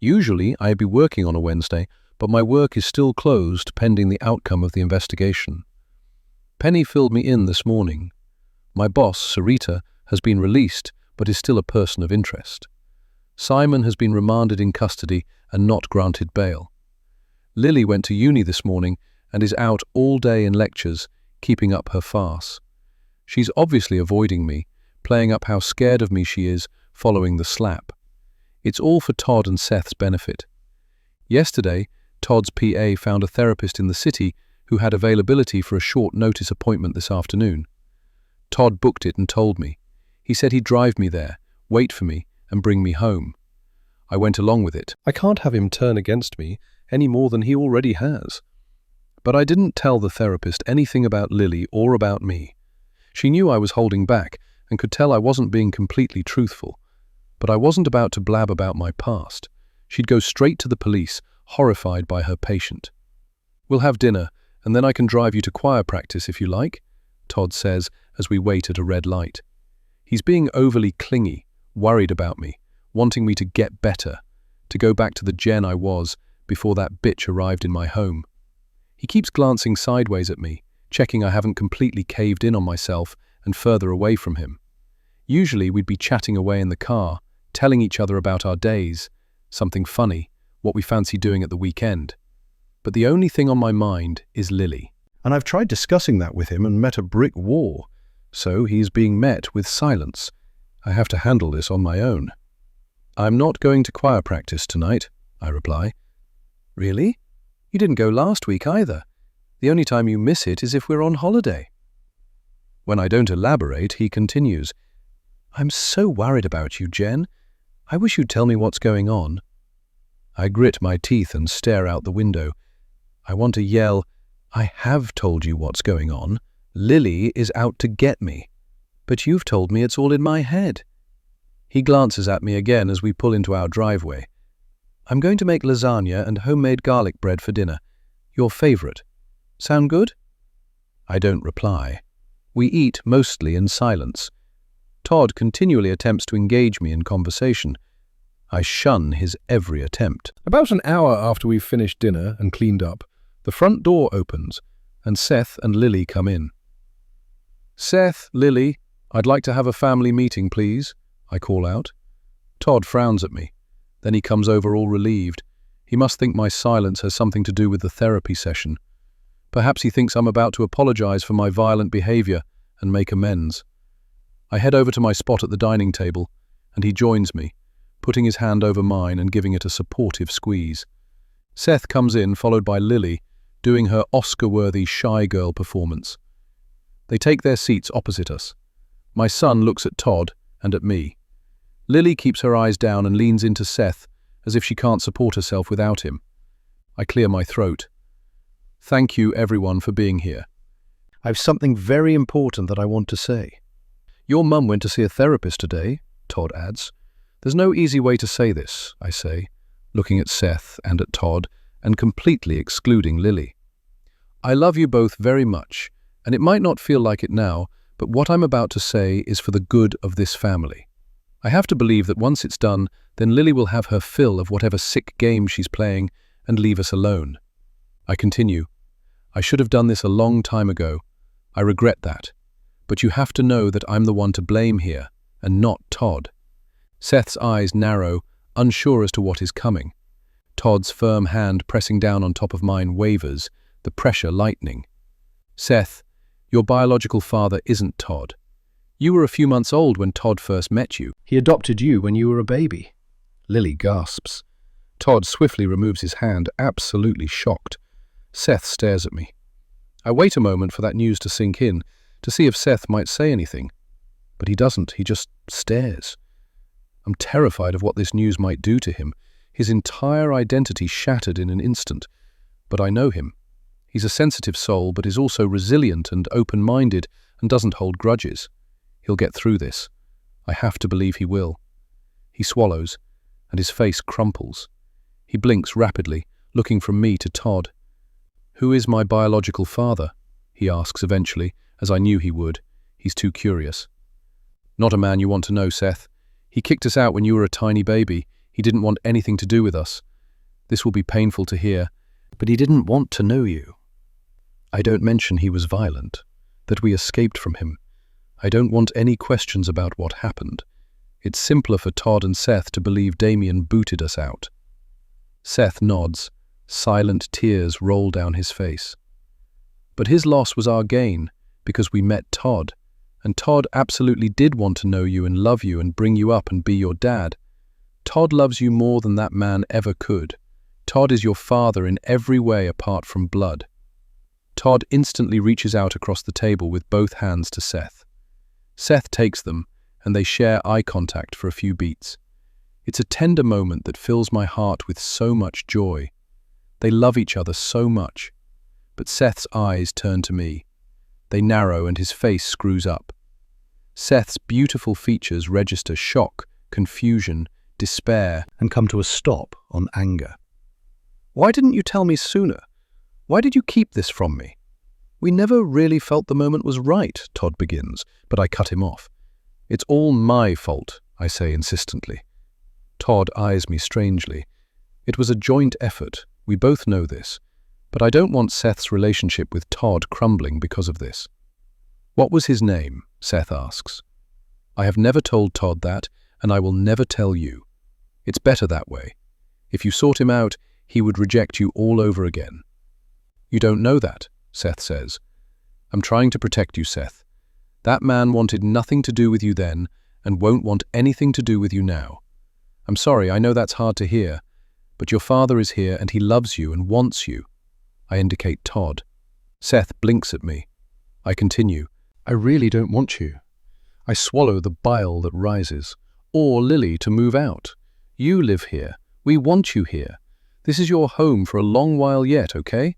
Usually I'd be working on a Wednesday, but my work is still closed pending the outcome of the investigation. Penny filled me in this morning. My boss, Sarita, has been released, but is still a person of interest. Simon has been remanded in custody and not granted bail. Lily went to uni this morning and is out all day in lectures, keeping up her farce. She's obviously avoiding me, playing up how scared of me she is following the slap. It's all for Todd and Seth's benefit. Yesterday, Todd's PA found a therapist in the city who had availability for a short notice appointment this afternoon. Todd booked it and told me. He said he'd drive me there, wait for me, and bring me home. I went along with it. I can't have him turn against me any more than he already has. But I didn't tell the therapist anything about Lily or about me. She knew I was holding back and could tell I wasn't being completely truthful. But I wasn't about to blab about my past. She'd go straight to the police, horrified by her patient. "We'll have dinner, and then I can drive you to choir practice if you like," Todd says as we wait at a red light. He's being overly clingy, worried about me, wanting me to get better, to go back to the Jen I was before that bitch arrived in my home. He keeps glancing sideways at me, checking I haven't completely caved in on myself and further away from him. Usually we'd be chatting away in the car, telling each other about our days, something funny, what we fancy doing at the weekend. But the only thing on my mind is Lily. And I've tried discussing that with him and met a brick wall, so he's being met with silence. I have to handle this on my own. "I'm not going to choir practice tonight," I reply. "Really? You didn't go last week either. The only time you miss it is if we're on holiday." When I don't elaborate, he continues, "I'm so worried about you, Jen. I wish you'd tell me what's going on." I grit my teeth and stare out the window. I want to yell, "I have told you what's going on. Lily is out to get me. But you've told me it's all in my head." He glances at me again as we pull into our driveway. "I'm going to make lasagna and homemade garlic bread for dinner. Your favorite. Sound good?" I don't reply. We eat mostly in silence. Todd continually attempts to engage me in conversation. I shun his every attempt. About an hour after we've finished dinner and cleaned up, the front door opens, and Seth and Lily come in. "Seth, Lily, I'd like to have a family meeting, please," I call out. Todd frowns at me. Then he comes over all relieved. He must think my silence has something to do with the therapy session. Perhaps he thinks I'm about to apologize for my violent behavior and make amends. I head over to my spot at the dining table, and he joins me, putting his hand over mine and giving it a supportive squeeze. Seth comes in, followed by Lily, doing her Oscar-worthy shy girl performance. They take their seats opposite us. My son looks at Todd and at me. Lily keeps her eyes down and leans into Seth as if she can't support herself without him. I clear my throat. "Thank you, everyone, for being here. I've something very important that I want to say." "Your mum went to see a therapist today," Todd adds. "There's no easy way to say this," I say, looking at Seth and at Todd and completely excluding Lily. "I love you both very much, and it might not feel like it now, but what I'm about to say is for the good of this family. I have to believe that once it's done, then Lily will have her fill of whatever sick game she's playing and leave us alone." I continue. "I should have done this a long time ago. I regret that. But you have to know that I'm the one to blame here, and not Todd." Seth's eyes narrow, unsure as to what is coming. Todd's firm hand pressing down on top of mine wavers, the pressure lightening. "Seth, your biological father isn't Todd. You were a few months old when Todd first met you. He adopted you when you were a baby." Lily gasps. Todd swiftly removes his hand, absolutely shocked. Seth stares at me. I wait a moment for that news to sink in, to see if Seth might say anything. But he doesn't, he just stares. I'm terrified of what this news might do to him, his entire identity shattered in an instant. But I know him. He's a sensitive soul, but is also resilient and open-minded and doesn't hold grudges. He'll get through this. I have to believe he will. He swallows, and his face crumples. He blinks rapidly, looking from me to Todd. "Who is my biological father?" he asks eventually, as I knew he would. He's too curious. "Not a man you want to know, Seth. He kicked us out when you were a tiny baby. He didn't want anything to do with us. This will be painful to hear, but he didn't want to know you. I don't mention he was violent, that we escaped from him. I don't want any questions about what happened. It's simpler for Todd and Seth to believe Damien booted us out." Seth nods. Silent tears roll down his face. "But his loss was our gain, because we met Todd. And Todd absolutely did want to know you and love you and bring you up and be your dad. Todd loves you more than that man ever could. Todd is your father in every way apart from blood. Todd instantly reaches out across the table with both hands to Seth. Seth takes them, and they share eye contact for a few beats. It's a tender moment that fills my heart with so much joy. They love each other so much. But Seth's eyes turn to me. They narrow and his face screws up. Seth's beautiful features register shock, confusion, despair, and come to a stop on anger. "Why didn't you tell me sooner? Why did you keep this from me?" "We never really felt the moment was right," Todd begins, but I cut him off. "It's all my fault," I say insistently. Todd eyes me strangely. "It was a joint effort. We both know this. But I don't want Seth's relationship with Todd crumbling because of this." "What was his name?" Seth asks. "I have never told Todd that, and I will never tell you. It's better that way. If you sought him out, he would reject you all over again." "You don't know that," Seth says. "I'm trying to protect you, Seth. That man wanted nothing to do with you then, and won't want anything to do with you now. I'm sorry, I know that's hard to hear, but your father is here and he loves you and wants you." I indicate Todd. Seth blinks at me. I continue. "I really don't want you." I swallow the bile that rises. "Or Lily to move out. You live here. We want you here. This is your home for a long while yet, okay?"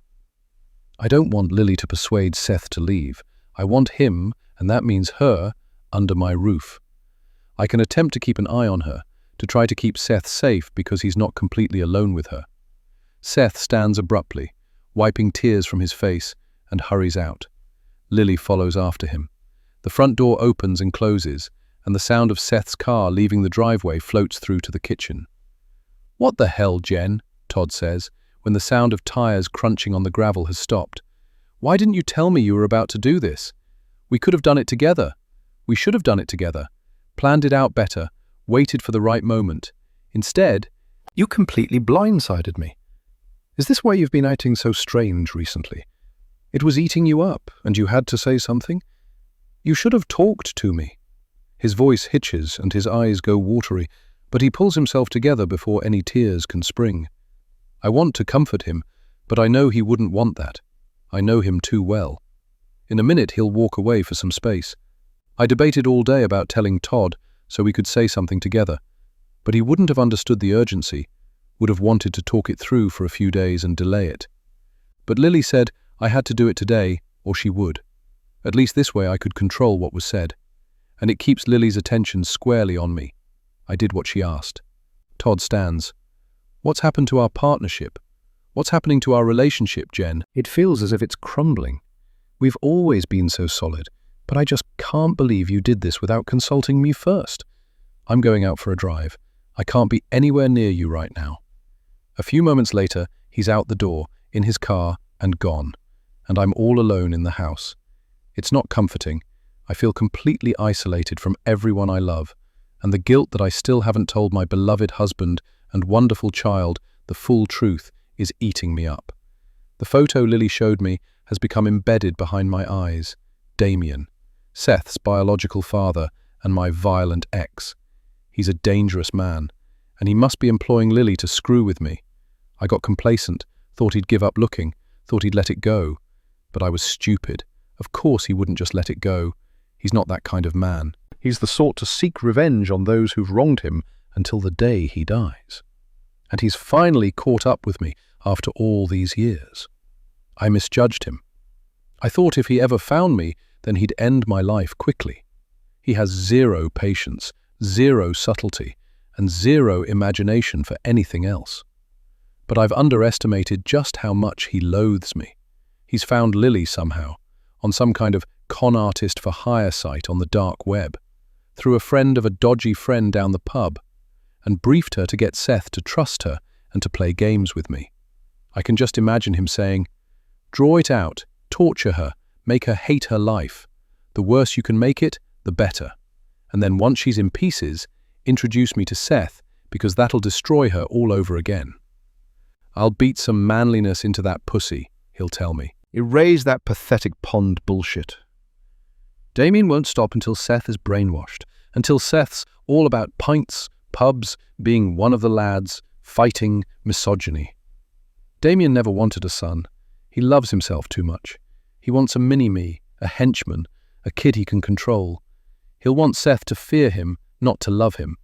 I don't want Lily to persuade Seth to leave. I want him, and that means her, under my roof. I can attempt to keep an eye on her, to try to keep Seth safe because he's not completely alone with her. Seth stands abruptly, wiping tears from his face, and hurries out. Lily follows after him. The front door opens and closes, and the sound of Seth's car leaving the driveway floats through to the kitchen. "What the hell, Jen?" Todd says, when the sound of tires crunching on the gravel has stopped. "Why didn't you tell me you were about to do this? We could have done it together. We should have done it together. Planned it out better, waited for the right moment. Instead, you completely blindsided me. Is this why you've been acting so strange recently? It was eating you up, and you had to say something? You should have talked to me." His voice hitches and his eyes go watery, but he pulls himself together before any tears can spring. I want to comfort him, but I know he wouldn't want that. I know him too well. In a minute he'll walk away for some space. I debated all day about telling Todd so we could say something together, but he wouldn't have understood the urgency, would have wanted to talk it through for a few days and delay it. But Lily said I had to do it today, or she would. At least this way I could control what was said. And it keeps Lily's attention squarely on me. I did what she asked. Todd stands. "What's happened to our partnership? What's happening to our relationship, Jen? It feels as if it's crumbling. We've always been so solid, but I just can't believe you did this without consulting me first. I'm going out for a drive. I can't be anywhere near you right now." A few moments later, he's out the door, in his car, and gone. And I'm all alone in the house. It's not comforting. I feel completely isolated from everyone I love, and the guilt that I still haven't told my beloved husband and wonderful child the full truth is eating me up. The photo Lily showed me has become embedded behind my eyes. Damien, Seth's biological father and my violent ex. He's a dangerous man, and he must be employing Lily to screw with me. I got complacent, thought he'd give up looking, thought he'd let it go. But I was stupid. Of course he wouldn't just let it go. He's not that kind of man. He's the sort to seek revenge on those who've wronged him until the day he dies. And he's finally caught up with me after all these years. I misjudged him. I thought if he ever found me, then he'd end my life quickly. He has zero patience, zero subtlety, and zero imagination for anything else. But I've underestimated just how much he loathes me. He's found Lily somehow, on some kind of con artist for hire site on the dark web, through a friend of a dodgy friend down the pub, and briefed her to get Seth to trust her and to play games with me. I can just imagine him saying, "Draw it out, torture her, make her hate her life. The worse you can make it, the better. And then once she's in pieces, introduce me to Seth, because that'll destroy her all over again. I'll beat some manliness into that pussy," he'll tell me. "Erase that pathetic pond bullshit." Damien won't stop until Seth is brainwashed, until Seth's all about pints, pubs, being one of the lads, fighting misogyny. Damien never wanted a son. He loves himself too much. He wants a mini-me, a henchman, a kid he can control. He'll want Seth to fear him, not to love him.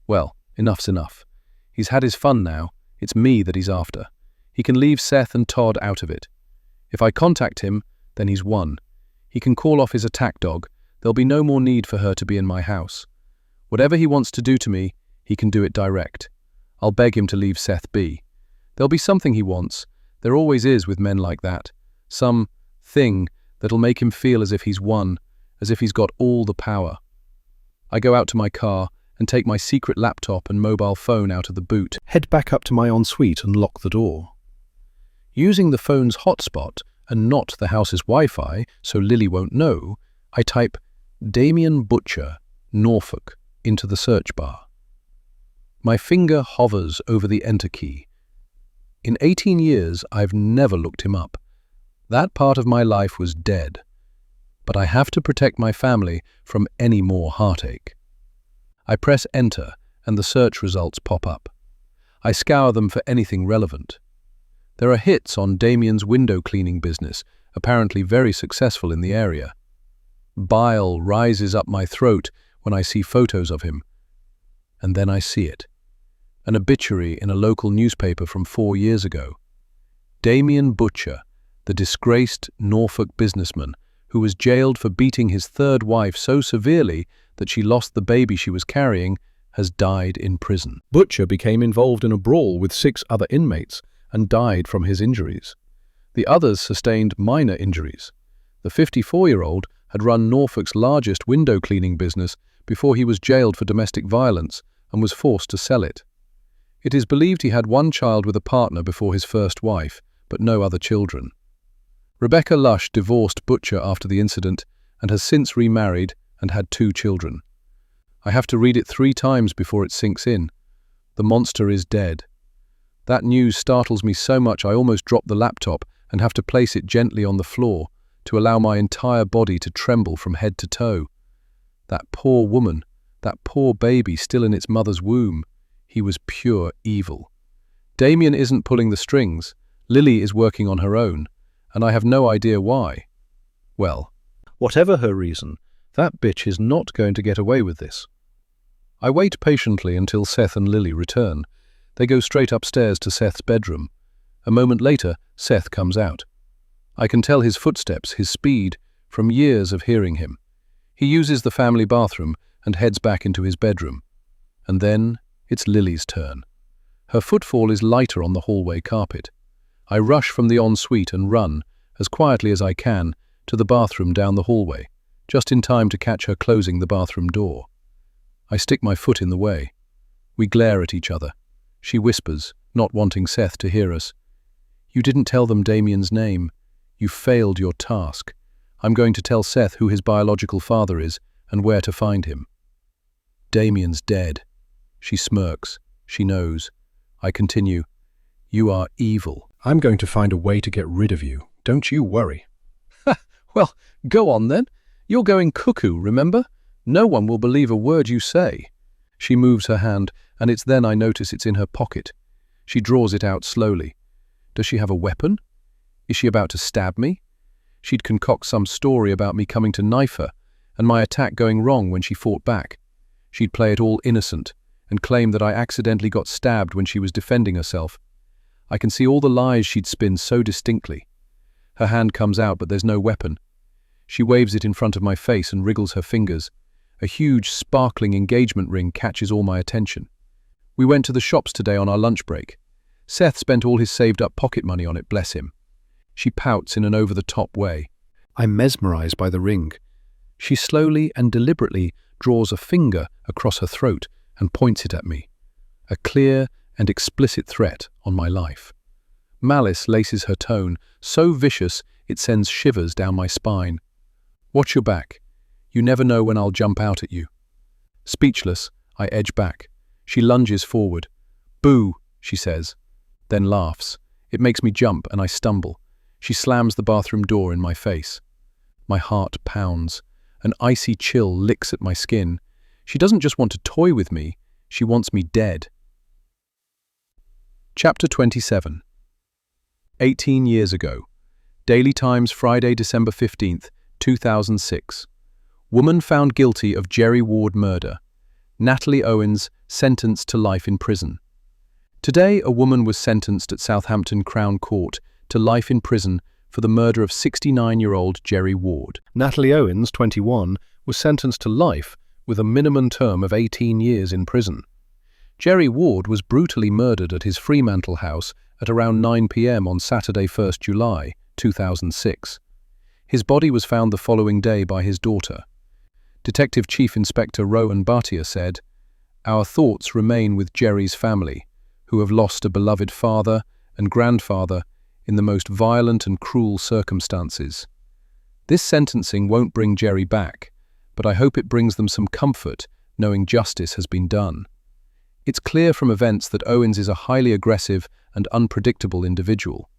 Well, enough's enough. He's had his fun now. It's me that he's after. He can leave Seth and Todd out of it. If I contact him, then he's won. He can call off his attack dog. There'll be no more need for her to be in my house. Whatever he wants to do to me, he can do it direct. I'll beg him to leave Seth be. There'll be something he wants. There always is with men like that. Some thing that'll make him feel as if he's won, as if he's got all the power. I go out to my car and take my secret laptop and mobile phone out of the boot, head back up to my ensuite and lock the door. Using the phone's hotspot and not the house's Wi-Fi, so Lily won't know, I type Damien Butcher, Norfolk, into the search bar. My finger hovers over the enter key. In 18 years, I've never looked him up. That part of my life was dead. But I have to protect my family from any more heartache. I press enter and the search results pop up. I scour them for anything relevant. There are hits on Damien's window cleaning business, apparently very successful in the area. Bile rises up my throat when I see photos of him. And then I see it. An obituary in a local newspaper from 4 years ago. Damien Butcher, the disgraced Norfolk businessman who was jailed for beating his third wife so severely that she lost the baby she was carrying, has died in prison. Butcher became involved in a brawl with 6 other inmates and died from his injuries. The others sustained minor injuries. The 54-year-old had run Norfolk's largest window cleaning business before he was jailed for domestic violence and was forced to sell it. It is believed he had 1 child with a partner before his first wife, but no other children. Rebecca Lush divorced Butcher after the incident and has since remarried and had 2 children. I have to read it 3 times before it sinks in. The monster is dead. That news startles me so much I almost drop the laptop and have to place it gently on the floor to allow my entire body to tremble from head to toe. That poor woman, that poor baby still in its mother's womb. He was pure evil. Damien isn't pulling the strings. Lily is working on her own, and I have no idea why. Well, whatever her reason, that bitch is not going to get away with this. I wait patiently until Seth and Lily return. They go straight upstairs to Seth's bedroom. A moment later, Seth comes out. I can tell his footsteps, his speed, from years of hearing him. He uses the family bathroom and heads back into his bedroom. And then it's Lily's turn. Her footfall is lighter on the hallway carpet. I rush from the ensuite and run, as quietly as I can, to the bathroom down the hallway, just in time to catch her closing the bathroom door. I stick my foot in the way. We glare at each other. She whispers, not wanting Seth to hear us. You didn't tell them Damien's name. You failed your task. I'm going to tell Seth who his biological father is and where to find him. Damien's dead. She smirks. She knows. I continue. You are evil. I'm going to find a way to get rid of you. Don't you worry. Ha! Well, go on then. You're going cuckoo, remember? No one will believe a word you say. She moves her hand, and it's then I notice it's in her pocket. She draws it out slowly. Does she have a weapon? Is she about to stab me? She'd concoct some story about me coming to knife her, and my attack going wrong when she fought back. She'd play it all innocent, and claim that I accidentally got stabbed when she was defending herself. I can see all the lies she'd spin so distinctly. Her hand comes out, but there's no weapon. She waves it in front of my face and wriggles her fingers. A huge, sparkling engagement ring catches all my attention. We went to the shops today on our lunch break. Seth spent all his saved-up pocket money on it, bless him. She pouts in an over-the-top way. I'm mesmerized by the ring. She slowly and deliberately draws a finger across her throat and points it at me. A clear and explicit threat on my life. Malice laces her tone, so vicious it sends shivers down my spine. Watch your back. You never know when I'll jump out at you. Speechless, I edge back. She lunges forward. Boo, she says, then laughs. It makes me jump and I stumble. She slams the bathroom door in my face. My heart pounds. An icy chill licks at my skin. She doesn't just want to toy with me, she wants me dead. Chapter 27. 18 years ago. Daily Times, Friday, December 15th, 2006. Woman found guilty of Jerry Ward murder. Natalie Owens sentenced to life in prison. Today, a woman was sentenced at Southampton Crown Court to life in prison for the murder of 69-year-old Jerry Ward. Natalie Owens, 21, was sentenced to life with a minimum term of 18 years in prison. Jerry Ward was brutally murdered at his Fremantle house at around 9 p.m. on Saturday, 1st July, 2006. His body was found the following day by his daughter. Detective Chief Inspector Rowan Bhatia said, "Our thoughts remain with Jerry's family, who have lost a beloved father and grandfather in the most violent and cruel circumstances. This sentencing won't bring Jerry back, but I hope it brings them some comfort knowing justice has been done. It's clear from events that Owens is a highly aggressive and unpredictable individual.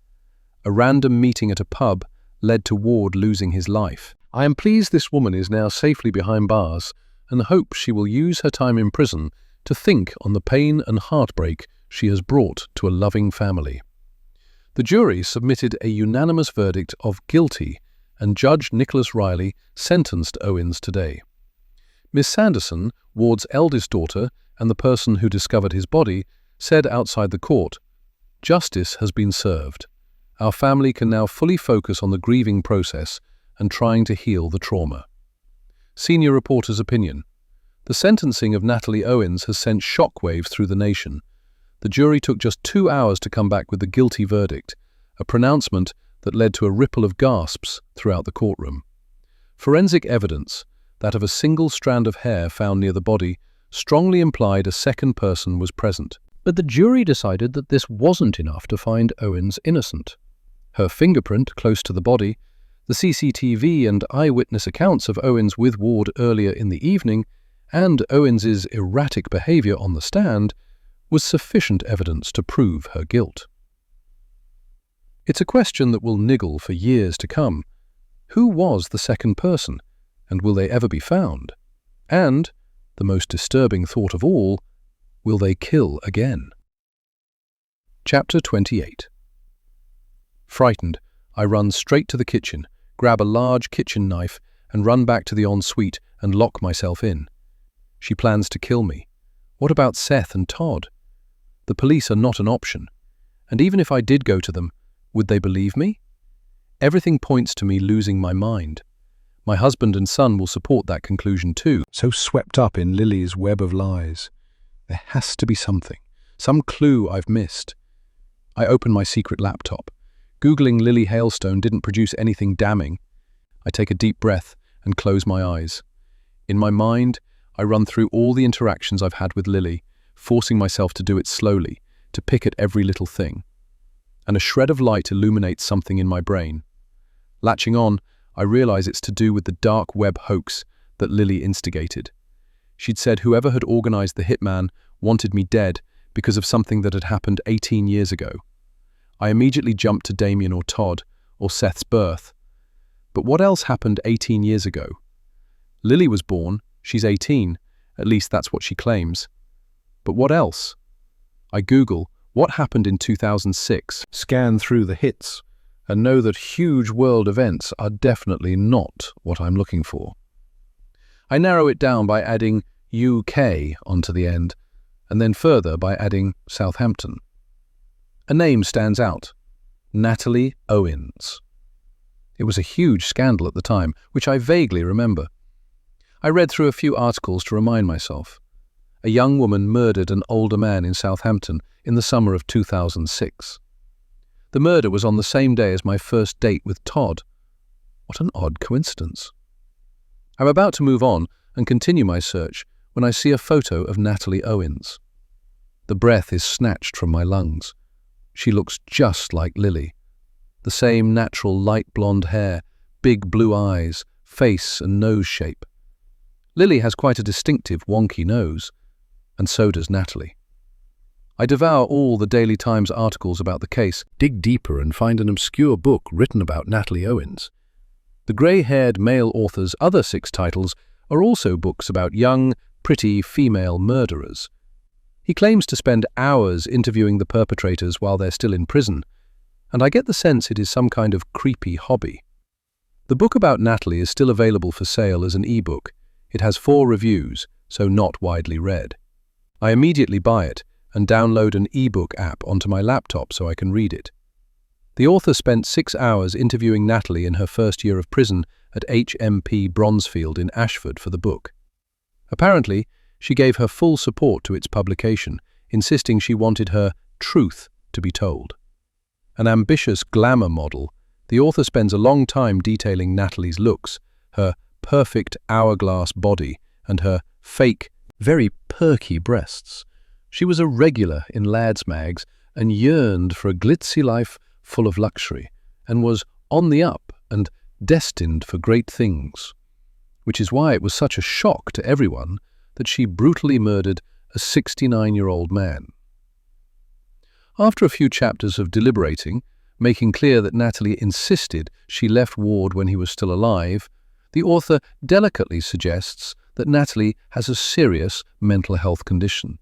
A random meeting at a pub led to Ward losing his life. I am pleased this woman is now safely behind bars and hope she will use her time in prison to think on the pain and heartbreak she has brought to a loving family." The jury submitted a unanimous verdict of guilty, and Judge Nicholas Riley sentenced Owens today. Miss Sanderson, Ward's eldest daughter and the person who discovered his body, said outside the court, "Justice has been served. Our family can now fully focus on the grieving process and trying to heal the trauma." Senior reporter's opinion. The sentencing of Natalie Owens has sent shockwaves through the nation. The jury took just 2 hours to come back with the guilty verdict, a pronouncement that led to a ripple of gasps throughout the courtroom. Forensic evidence, that of a single strand of hair found near the body, strongly implied a second person was present. But the jury decided that this wasn't enough to find Owens innocent. Her fingerprint close to the body, the CCTV and eyewitness accounts of Owens with Ward earlier in the evening, and Owens's erratic behavior on the stand was sufficient evidence to prove her guilt. It's a question that will niggle for years to come. Who was the second person, and will they ever be found? And, the most disturbing thought of all, will they kill again? Chapter 28. Frightened, I run straight to the kitchen, grab a large kitchen knife, and run back to the ensuite and lock myself in. She plans to kill me. What about Seth and Todd? The police are not an option. And even if I did go to them, would they believe me? Everything points to me losing my mind. My husband and son will support that conclusion too. So swept up in Lily's web of lies. There has to be something, some clue I've missed. I open my secret laptop. Googling Lily Hailstone didn't produce anything damning. I take a deep breath and close my eyes. In my mind, I run through all the interactions I've had with Lily, forcing myself to do it slowly, to pick at every little thing. And a shred of light illuminates something in my brain. Latching on, I realize it's to do with the dark web hoax that Lily instigated. She'd said whoever had organized the hitman wanted me dead because of something that had happened 18 years ago. I immediately jumped to Damien or Todd, or Seth's birth. But what else happened 18 years ago? Lily was born, she's 18, at least that's what she claims. But what else? I Google, what happened in 2006? Scan through the hits, and know that huge world events are definitely not what I'm looking for. I narrow it down by adding UK onto the end, and then further by adding Southampton. A name stands out: Natalie Owens. It was a huge scandal at the time, which I vaguely remember. I read through a few articles to remind myself. A young woman murdered an older man in Southampton in the summer of 2006. The murder was on the same day as my first date with Todd. What an odd coincidence. I'm about to move on and continue my search when I see a photo of Natalie Owens. The breath is snatched from my lungs. She looks just like Lily. The same natural light blonde hair, big blue eyes, face and nose shape. Lily has quite a distinctive wonky nose, and so does Natalie. I devour all the Daily Times articles about the case, dig deeper and find an obscure book written about Natalie Owens. The grey-haired male author's other 6 titles are also books about young, pretty female murderers. He claims to spend hours interviewing the perpetrators while they're still in prison, and I get the sense it is some kind of creepy hobby. The book about Natalie is still available for sale as an e-book. It has 4 reviews, so not widely read. I immediately buy it and download an e-book app onto my laptop so I can read it. The author spent 6 hours interviewing Natalie in her first year of prison at HMP Bronzefield in Ashford for the book. Apparently, she gave her full support to its publication, insisting she wanted her truth to be told. An ambitious glamour model, the author spends a long time detailing Natalie's looks, her perfect hourglass body, and her fake, very perky breasts. She was a regular in lads' mags and yearned for a glitzy life full of luxury, and was on the up and destined for great things, which is why it was such a shock to everyone that she brutally murdered a 69-year-old man. After a few chapters of deliberating, making clear that Natalie insisted she left Ward when he was still alive, the author delicately suggests that Natalie has a serious mental health condition.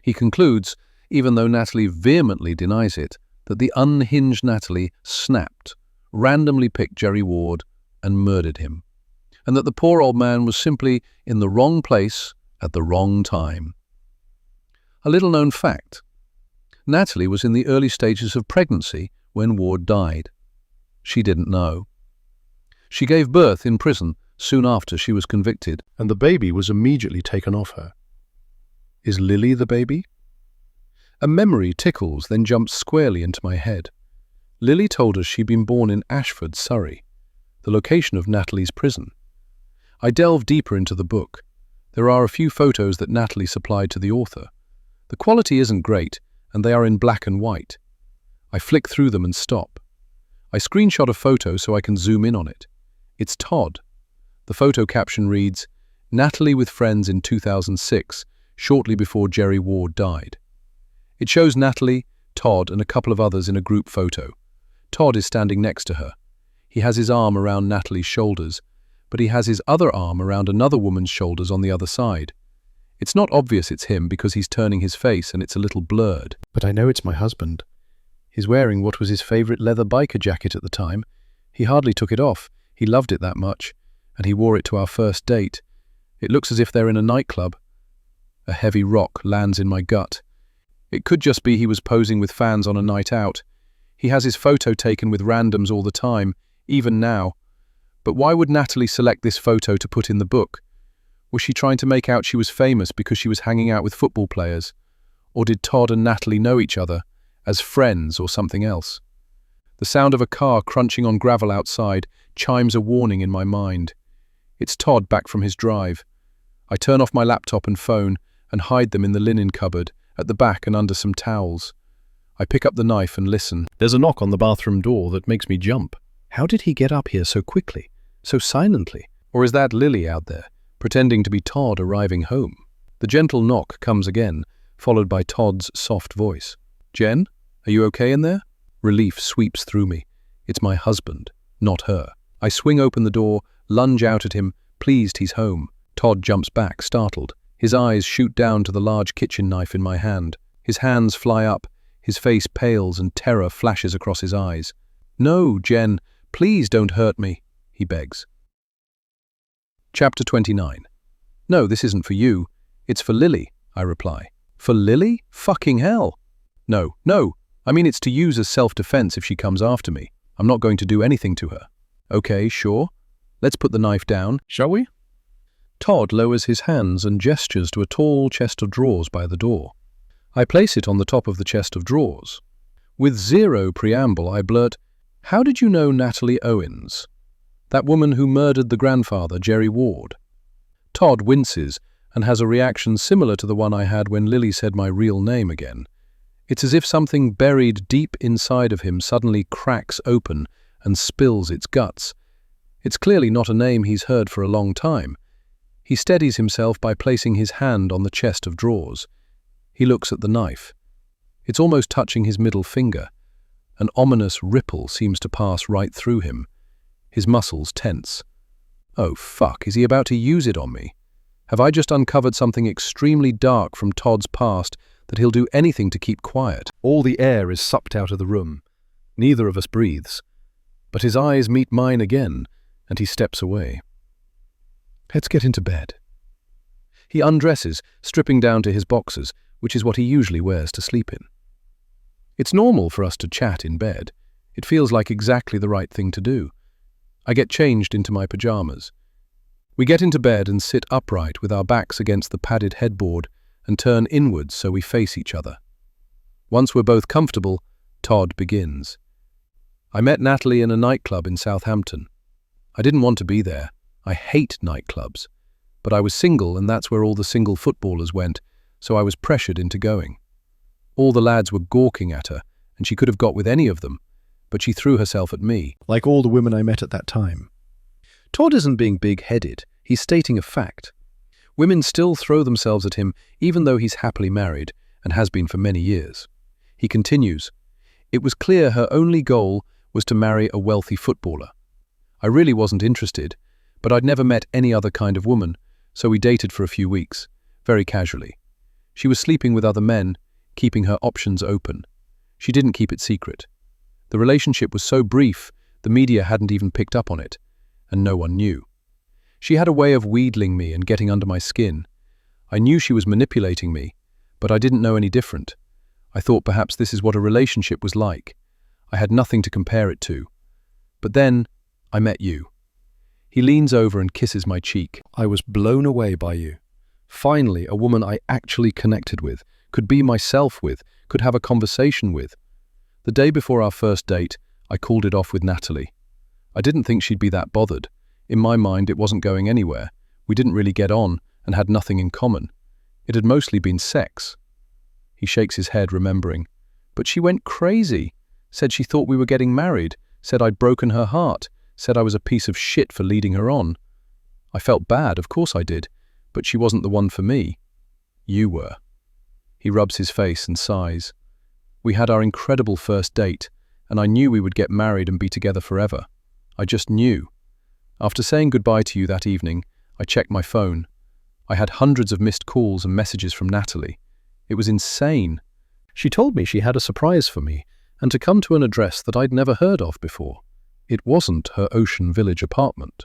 He concludes, even though Natalie vehemently denies it, that the unhinged Natalie snapped, randomly picked Jerry Ward and murdered him, and that the poor old man was simply in the wrong place at the wrong time. A little-known fact: Natalie was in the early stages of pregnancy when Ward died. She didn't know. She gave birth in prison soon after she was convicted, and the baby was immediately taken off her. Is Lily the baby? A memory tickles, then jumps squarely into my head. Lily told us she'd been born in Ashford, Surrey, the location of Natalie's prison. I delve deeper into the book. There are a few photos that Natalie supplied to the author. The quality isn't great, and they are in black and white. I flick through them and stop. I screenshot a photo so I can zoom in on it. It's Todd. The photo caption reads, "Natalie with friends in 2006, shortly before Jerry Ward died." It shows Natalie, Todd, and a couple of others in a group photo. Todd is standing next to her. He has his arm around Natalie's shoulders, but he has his other arm around another woman's shoulders on the other side. It's not obvious it's him because he's turning his face and it's a little blurred. But I know it's my husband. He's wearing what was his favorite leather biker jacket at the time. He hardly took it off. He loved it that much, and he wore it to our first date. It looks as if they're in a nightclub. A heavy rock lands in my gut. It could just be he was posing with fans on a night out. He has his photo taken with randoms all the time, even now. But why would Natalie select this photo to put in the book? Was she trying to make out she was famous because she was hanging out with football players? Or did Todd and Natalie know each other, as friends or something else? The sound of a car crunching on gravel outside chimes a warning in my mind. It's Todd back from his drive. I turn off my laptop and phone and hide them in the linen cupboard, at the back and under some towels. I pick up the knife and listen. There's a knock on the bathroom door that makes me jump. How did he get up here so quickly, so silently? Or is that Lily out there, pretending to be Todd arriving home? The gentle knock comes again, followed by Todd's soft voice. "Jen, are you okay in there?" Relief sweeps through me. It's my husband, not her. I swing open the door, lunge out at him, pleased he's home. Todd jumps back, startled. His eyes shoot down to the large kitchen knife in my hand. His hands fly up, his face pales and terror flashes across his eyes. "No, Jen, please don't hurt me," he begs. Chapter 29. "No, this isn't for you. It's for Lily," I reply. "For Lily? Fucking hell." No, I mean it's to use as self-defense if she comes after me. I'm not going to do anything to her." "Okay, sure. Let's put the knife down, shall we?" Todd lowers his hands and gestures to a tall chest of drawers by the door. I place it on the top of the chest of drawers. With zero preamble, I blurt, "How did you know Natalie Owens? That woman who murdered the grandfather, Jerry Ward?" Todd winces and has a reaction similar to the one I had when Lily said my real name again. It's as if something buried deep inside of him suddenly cracks open and spills its guts. It's clearly not a name he's heard for a long time. He steadies himself by placing his hand on the chest of drawers. He looks at the knife. It's almost touching his middle finger. An ominous ripple seems to pass right through him. his muscles tense. Oh fuck, is he about to use it on me? Have I just uncovered something extremely dark from Todd's past that he'll do anything to keep quiet? All the air is sucked out of the room. Neither of us breathes. But his eyes meet mine again, and he steps away. Let's get into bed. He undresses, stripping down to his boxers, which is what he usually wears to sleep in. It's normal for us to chat in bed. It feels like exactly the right thing to do. I get changed into my pajamas. We get into bed and sit upright with our backs against the padded headboard and turn inwards so we face each other. Once we're both comfortable, Todd begins. I met Natalie in a nightclub in Southampton. I didn't want to be there. I hate nightclubs. But I was single, and that's where all the single footballers went, so I was pressured into going. All the lads were gawking at her, and she could have got with any of them, but she threw herself at me. Like all the women I met at that time. Todd isn't being big-headed. He's stating a fact. Women still throw themselves at him, even though he's happily married, and has been for many years. He continues, "It was clear her only goal was to marry a wealthy footballer. I really wasn't interested, but I'd never met any other kind of woman, so we dated for a few weeks, very casually. She was sleeping with other men, keeping her options open. She didn't keep it secret. The relationship was so brief, the media hadn't even picked up on it, and no one knew. She had a way of wheedling me and getting under my skin. I knew she was manipulating me, but I didn't know any different. I thought perhaps this is what a relationship was like. I had nothing to compare it to. But then, I met you." He leans over and kisses my cheek. "I was blown away by you. Finally, a woman I actually connected with, could be myself with, could have a conversation with. The day before our first date, I called it off with Natalie. I didn't think she'd be that bothered. In my mind, it wasn't going anywhere. We didn't really get on and had nothing in common. It had mostly been sex." He shakes his head, remembering. "But she went crazy. Said she thought we were getting married. Said I'd broken her heart. Said I was a piece of shit for leading her on. I felt bad, of course I did. But she wasn't the one for me. You were." He rubs his face and sighs. "We had our incredible first date, and I knew we would get married and be together forever. I just knew. After saying goodbye to you that evening, I checked my phone. I had hundreds of missed calls and messages from Natalie. It was insane. She told me she had a surprise for me, and to come to an address that I'd never heard of before. It wasn't her Ocean Village apartment.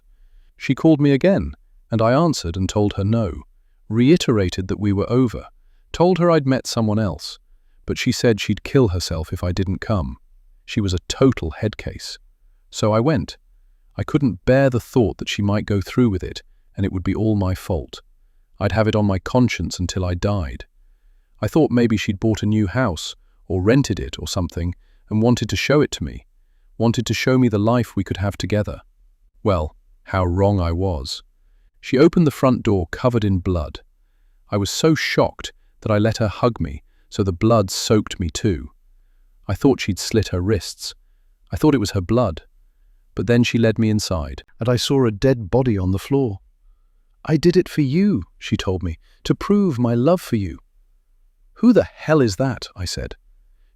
She called me again, and I answered and told her no, reiterated that we were over, told her I'd met someone else, but she said she'd kill herself if I didn't come. She was a total head case. So I went. I couldn't bear the thought that she might go through with it, and it would be all my fault. I'd have it on my conscience until I died. I thought maybe she'd bought a new house, or rented it or something, and wanted to show it to me, wanted to show me the life we could have together. Well, how wrong I was. She opened the front door covered in blood. I was so shocked that I let her hug me, so the blood soaked me too. I thought she'd slit her wrists. I thought it was her blood. But then she led me inside, and I saw a dead body on the floor. "I did it for you," she told me, "to prove my love for you." "Who the hell is that?" I said.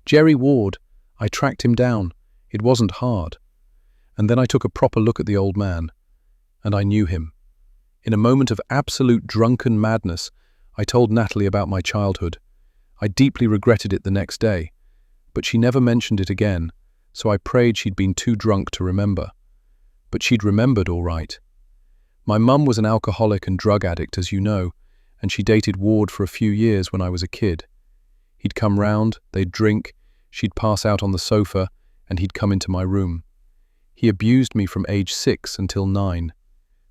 "Jerry Ward. I tracked him down. It wasn't hard." And then I took a proper look at the old man, and I knew him. In a moment of absolute drunken madness, I told Natalie about my childhood. I deeply regretted it the next day, but she never mentioned it again, so I prayed she'd been too drunk to remember. But she'd remembered all right. My mum was an alcoholic and drug addict, as you know, and she dated Ward for a few years when I was a kid. He'd come round, they'd drink, she'd pass out on the sofa, and he'd come into my room. He abused me from age 6 until 9.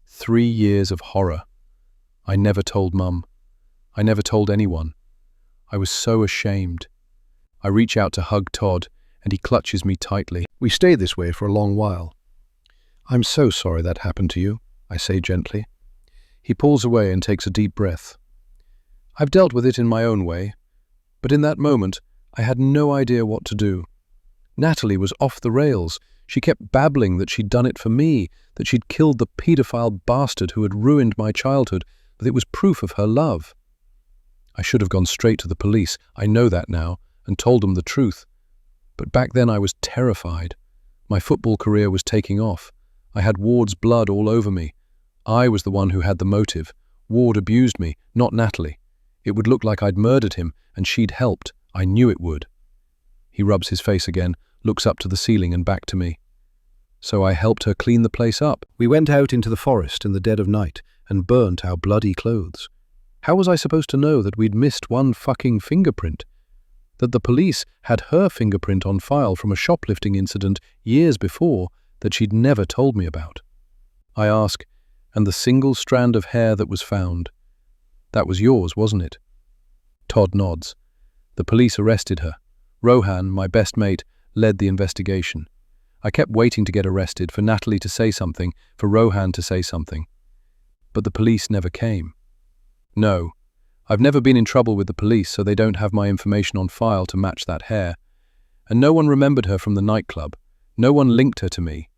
3 years of horror. I never told Mum. I never told anyone. I was so ashamed. I reach out to hug Todd, and he clutches me tightly. We stayed this way for a long while. "I'm so sorry that happened to you," I say gently. He pulls away and takes a deep breath. "I've dealt with it in my own way, but in that moment, I had no idea what to do. Natalie was off the rails. She kept babbling that she'd done it for me, that she'd killed the paedophile bastard who had ruined my childhood, that it was proof of her love. I should have gone straight to the police, I know that now, and told them the truth. But back then I was terrified. My football career was taking off. I had Ward's blood all over me. I was the one who had the motive. Ward abused me, not Natalie. It would look like I'd murdered him, and she'd helped. I knew it would. He rubs his face again, looks up to the ceiling and back to me. So I helped her clean the place up. We went out into the forest in the dead of night and burnt our bloody clothes. How was I supposed to know that we'd missed one fucking fingerprint? That the police had her fingerprint on file from a shoplifting incident years before that she'd never told me about? I ask, and the single strand of hair that was found. That was yours, wasn't it? Todd nods. The police arrested her. Rohan, my best mate, led the investigation. I kept waiting to get arrested, for Natalie to say something, for Rohan to say something. But the police never came. No, I've never been in trouble with the police, so they don't have my information on file to match that hair. And no one remembered her from the nightclub. No one linked her to me.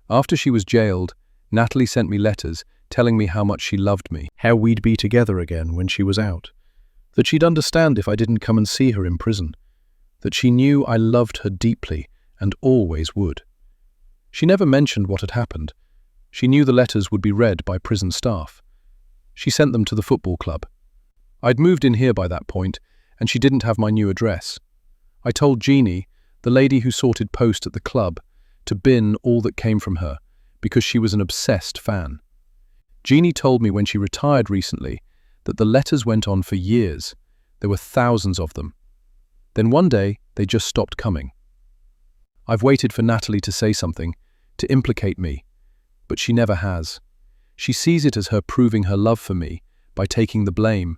After she was jailed, Natalie sent me letters telling me how much she loved me, how we'd be together again when she was out, that she'd understand if I didn't come and see her in prison, that she knew I loved her deeply and always would. She never mentioned what had happened. She knew the letters would be read by prison staff. She sent them to the football club. I'd moved in here by that point, and she didn't have my new address. I told Jeannie, the lady who sorted post at the club, to bin all that came from her, because she was an obsessed fan. Jeannie told me when she retired recently that the letters went on for years. There were thousands of them. Then one day, they just stopped coming. I've waited for Natalie to say something, to implicate me, but she never has. She sees it as her proving her love for me by taking the blame,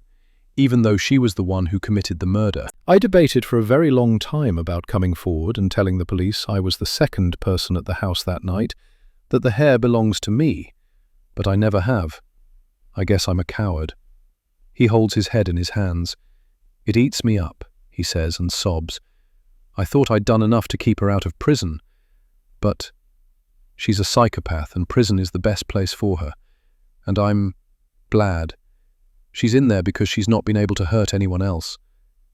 even though she was the one who committed the murder. I debated for a very long time about coming forward and telling the police I was the second person at the house that night, that the hair belongs to me, but I never have. I guess I'm a coward. He holds his head in his hands. It eats me up, he says, and sobs. I thought I'd done enough to keep her out of prison, but she's a psychopath and prison is the best place for her, and I'm glad. She's in there because she's not been able to hurt anyone else.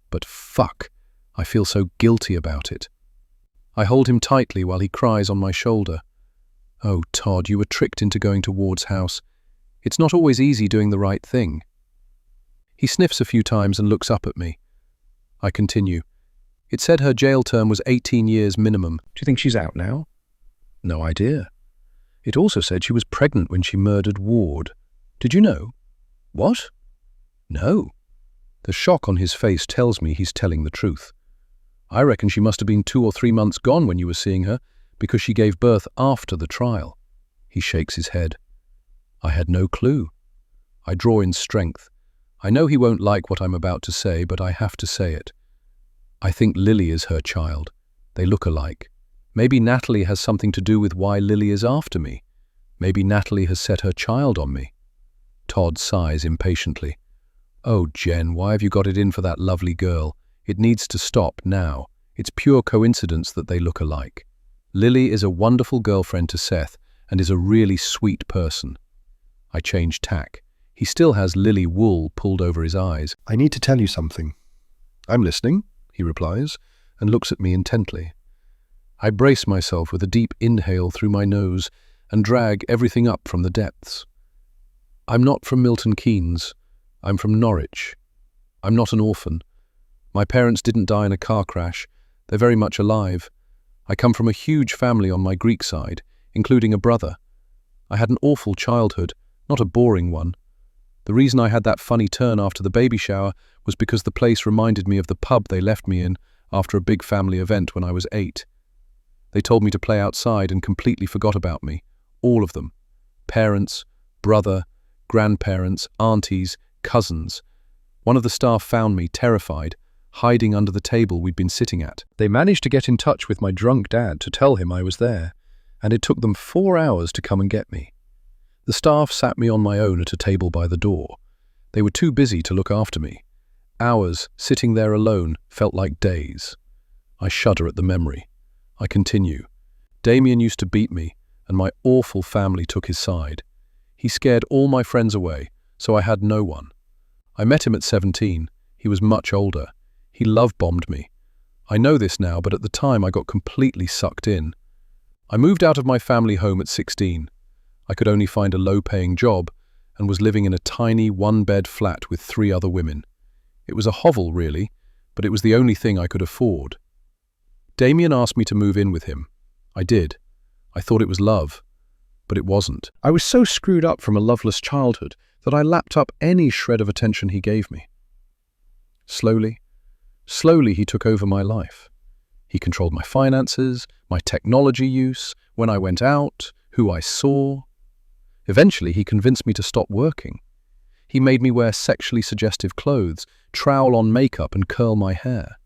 But fuck, I feel so guilty about it. I hold him tightly while he cries on my shoulder. Oh, Todd, you were tricked into going to Ward's house. It's not always easy doing the right thing. He sniffs a few times and looks up at me. I continue. It said her jail term was 18 years minimum. Do you think she's out now? No idea. It also said she was pregnant when she murdered Ward. Did you know? What? No. The shock on his face tells me he's telling the truth. I reckon she must have been 2 or 3 months gone when you were seeing her, because she gave birth after the trial. He shakes his head. I had no clue. I draw in strength. I know he won't like what I'm about to say, but I have to say it. I think Lily is her child. They look alike. Maybe Natalie has something to do with why Lily is after me. Maybe Natalie has set her child on me. Todd sighs impatiently. Oh, Jen, why have you got it in for that lovely girl? It needs to stop now. It's pure coincidence that they look alike. Lily is a wonderful girlfriend to Seth and is a really sweet person. I change tack. He still has lily wool pulled over his eyes. I need to tell you something. I'm listening, he replies, and looks at me intently. I brace myself with a deep inhale through my nose and drag everything up from the depths. I'm not from Milton Keynes. I'm from Norwich. I'm not an orphan. My parents didn't die in a car crash. They're very much alive. I come from a huge family on my Greek side, including a brother. I had an awful childhood, not a boring one. The reason I had that funny turn after the baby shower was because the place reminded me of the pub they left me in after a big family event when I was 8. They told me to play outside and completely forgot about me. All of them. Parents, brother, grandparents, aunties, cousins. One of the staff found me, terrified, hiding under the table we'd been sitting at. They managed to get in touch with my drunk dad to tell him I was there, and it took them 4 hours to come and get me. The staff sat me on my own at a table by the door. They were too busy to look after me. Hours sitting there alone felt like days. I shudder at the memory. I continue. Damien used to beat me, and my awful family took his side. He scared all my friends away, so I had no one. I met him at 17. He was much older. He love-bombed me. I know this now, but at the time I got completely sucked in. I moved out of my family home at 16. I could only find a low-paying job and was living in a tiny one-bed flat with 3 other women. It was a hovel, really, but it was the only thing I could afford. Damien asked me to move in with him. I did. I thought it was love, but it wasn't. I was so screwed up from a loveless childhood that I lapped up any shred of attention he gave me. Slowly he took over my life. He controlled my finances, my technology use, when I went out, who I saw. Eventually, he convinced me to stop working. He made me wear sexually suggestive clothes, trowel on makeup and curl my hair.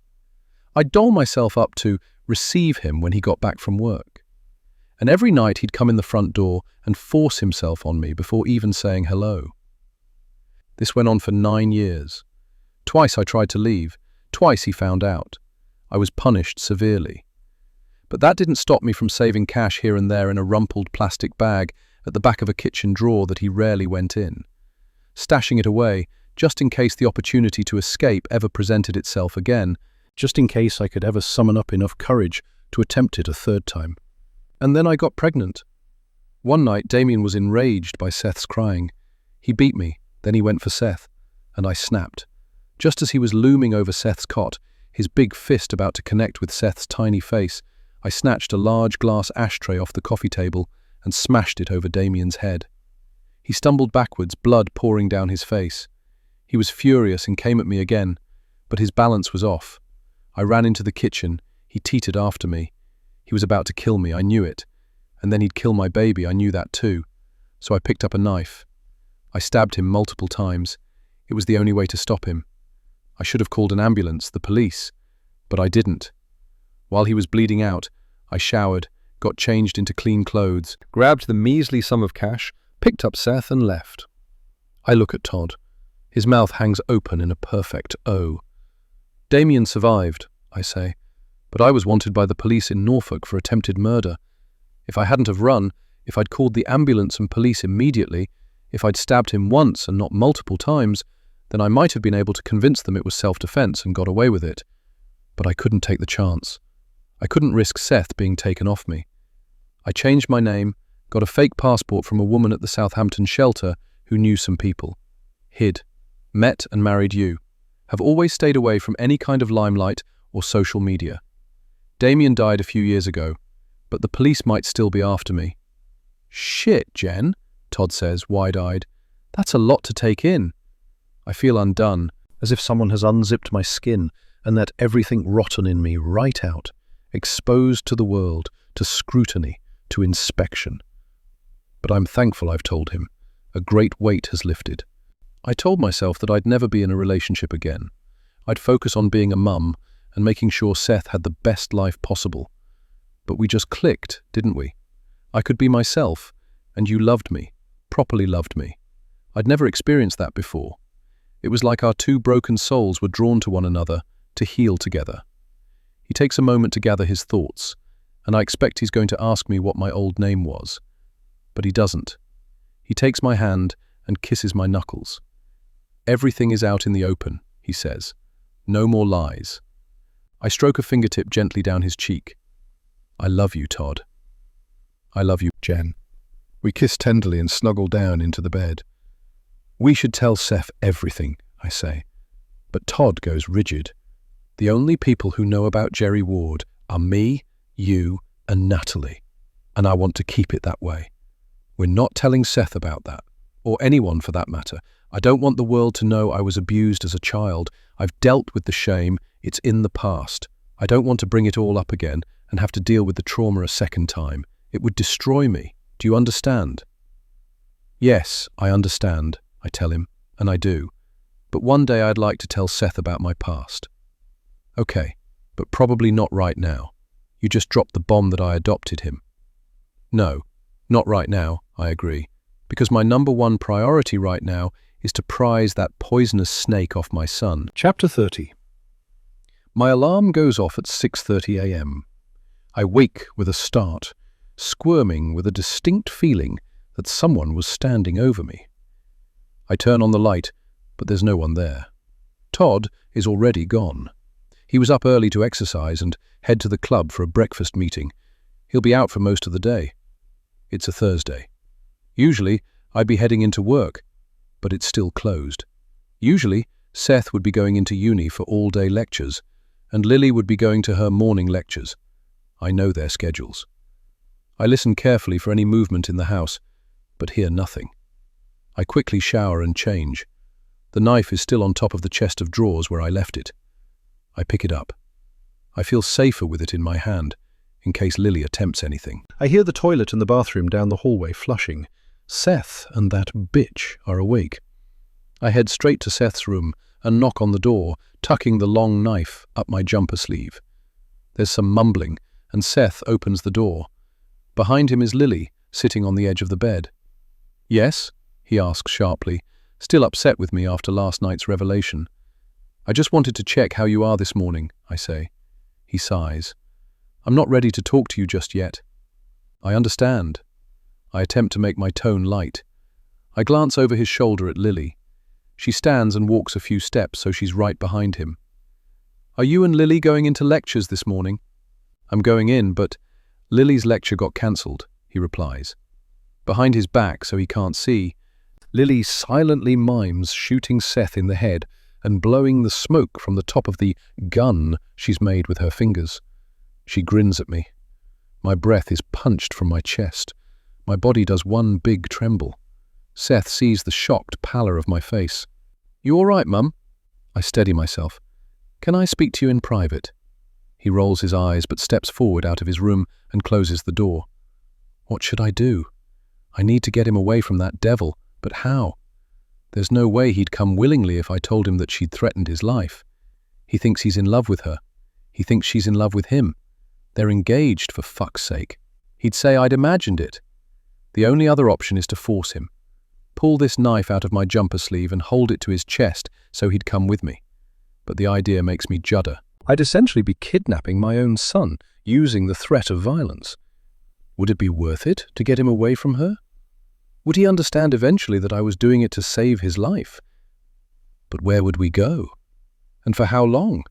I'd doll myself up to receive him when he got back from work. And every night he'd come in the front door and force himself on me before even saying hello. This went on for 9 years. Twice I tried to leave. Twice he found out. I was punished severely. But that didn't stop me from saving cash here and there in a rumpled plastic bag at the back of a kitchen drawer that he rarely went in, stashing it away just in case the opportunity to escape ever presented itself again, just in case I could ever summon up enough courage to attempt it a 3rd time. And then I got pregnant. One night, Damien was enraged by Seth's crying. He beat me, then he went for Seth, and I snapped. Just as he was looming over Seth's cot, his big fist about to connect with Seth's tiny face, I snatched a large glass ashtray off the coffee table and smashed it over Damien's head. He stumbled backwards, blood pouring down his face. He was furious and came at me again, but his balance was off. I ran into the kitchen. He teetered after me. He was about to kill me, I knew it. And then he'd kill my baby, I knew that too. So I picked up a knife. I stabbed him multiple times. It was the only way to stop him. I should have called an ambulance, the police, but I didn't. While he was bleeding out, I showered, got changed into clean clothes, grabbed the measly sum of cash, picked up Seth and left. I look at Todd. His mouth hangs open in a perfect O. Damien survived, I say, but I was wanted by the police in Norfolk for attempted murder. If I hadn't have run, if I'd called the ambulance and police immediately, if I'd stabbed him once and not multiple times, then I might have been able to convince them it was self-defense and got away with it. But I couldn't take the chance. I couldn't risk Seth being taken off me. I changed my name, got a fake passport from a woman at the Southampton shelter who knew some people. Hid. Met and married you. Have always stayed away from any kind of limelight or social media. Damien died a few years ago, but the police might still be after me. Shit, Jen, Todd says, wide-eyed. That's a lot to take in. I feel undone, as if someone has unzipped my skin and let everything rotten in me right out, exposed to the world, to scrutiny, to inspection. But I'm thankful I've told him. A great weight has lifted. I told myself that I'd never be in a relationship again. I'd focus on being a mum and making sure Seth had the best life possible. But we just clicked, didn't we? I could be myself, and you loved me, properly loved me. I'd never experienced that before. It was like our 2 broken souls were drawn to one another to heal together. He takes a moment to gather his thoughts, and I expect he's going to ask me what my old name was. But he doesn't. He takes my hand and kisses my knuckles. Everything is out in the open, he says. No more lies. I stroke a fingertip gently down his cheek. I love you, Todd. I love you, Jen. We kiss tenderly and snuggle down into the bed. We should tell Seth everything, I say. But Todd goes rigid. The only people who know about Jerry Ward are me, you, and Natalie. And I want to keep it that way. We're not telling Seth about that, or anyone for that matter. I don't want the world to know I was abused as a child. I've dealt with the shame. It's in the past. I don't want to bring it all up again and have to deal with the trauma a second time. It would destroy me. Do you understand? Yes, I understand, I tell him, and I do. But one day I'd like to tell Seth about my past. Okay, but probably not right now. You just dropped the bomb that I adopted him. No, not right now, I agree, because my number 1 priority right now is to prize that poisonous snake off my son. Chapter 30. My alarm goes off at 6:30 a.m. I wake with a start, squirming with a distinct feeling that someone was standing over me. I turn on the light, but there's no one there. Todd is already gone. He was up early to exercise and head to the club for a breakfast meeting. He'll be out for most of the day. It's a Thursday. Usually, I'd be heading into work, but it's still closed. Usually, Seth would be going into uni for all-day lectures, and Lily would be going to her morning lectures. I know their schedules. I listen carefully for any movement in the house, but hear nothing. I quickly shower and change. The knife is still on top of the chest of drawers where I left it. I pick it up. I feel safer with it in my hand, in case Lily attempts anything. I hear the toilet and the bathroom down the hallway flushing. Seth and that bitch are awake. I head straight to Seth's room and knock on the door, tucking the long knife up my jumper sleeve. There's some mumbling, and Seth opens the door. Behind him is Lily, sitting on the edge of the bed. "Yes?" he asks sharply, still upset with me after last night's revelation. "I just wanted to check how you are this morning," I say. He sighs. "I'm not ready to talk to you just yet." "I understand." I attempt to make my tone light. I glance over his shoulder at Lily. She stands and walks a few steps so she's right behind him. "Are you and Lily going into lectures this morning?" "I'm going in, but Lily's lecture got cancelled," he replies. Behind his back, so he can't see, Lily silently mimes shooting Seth in the head and blowing the smoke from the top of the gun she's made with her fingers. She grins at me. My breath is punched from my chest. My body does one big tremble. Seth sees the shocked pallor of my face. "You all right, Mum?" I steady myself. "Can I speak to you in private?" He rolls his eyes but steps forward out of his room and closes the door. What should I do? I need to get him away from that devil, but how? There's no way he'd come willingly if I told him that she'd threatened his life. He thinks he's in love with her. He thinks she's in love with him. They're engaged, for fuck's sake. He'd say I'd imagined it. The only other option is to force him. Pull this knife out of my jumper sleeve and hold it to his chest so he'd come with me. But the idea makes me judder. I'd essentially be kidnapping my own son, using the threat of violence. Would it be worth it to get him away from her? Would he understand eventually that I was doing it to save his life? But where would we go? And for how long?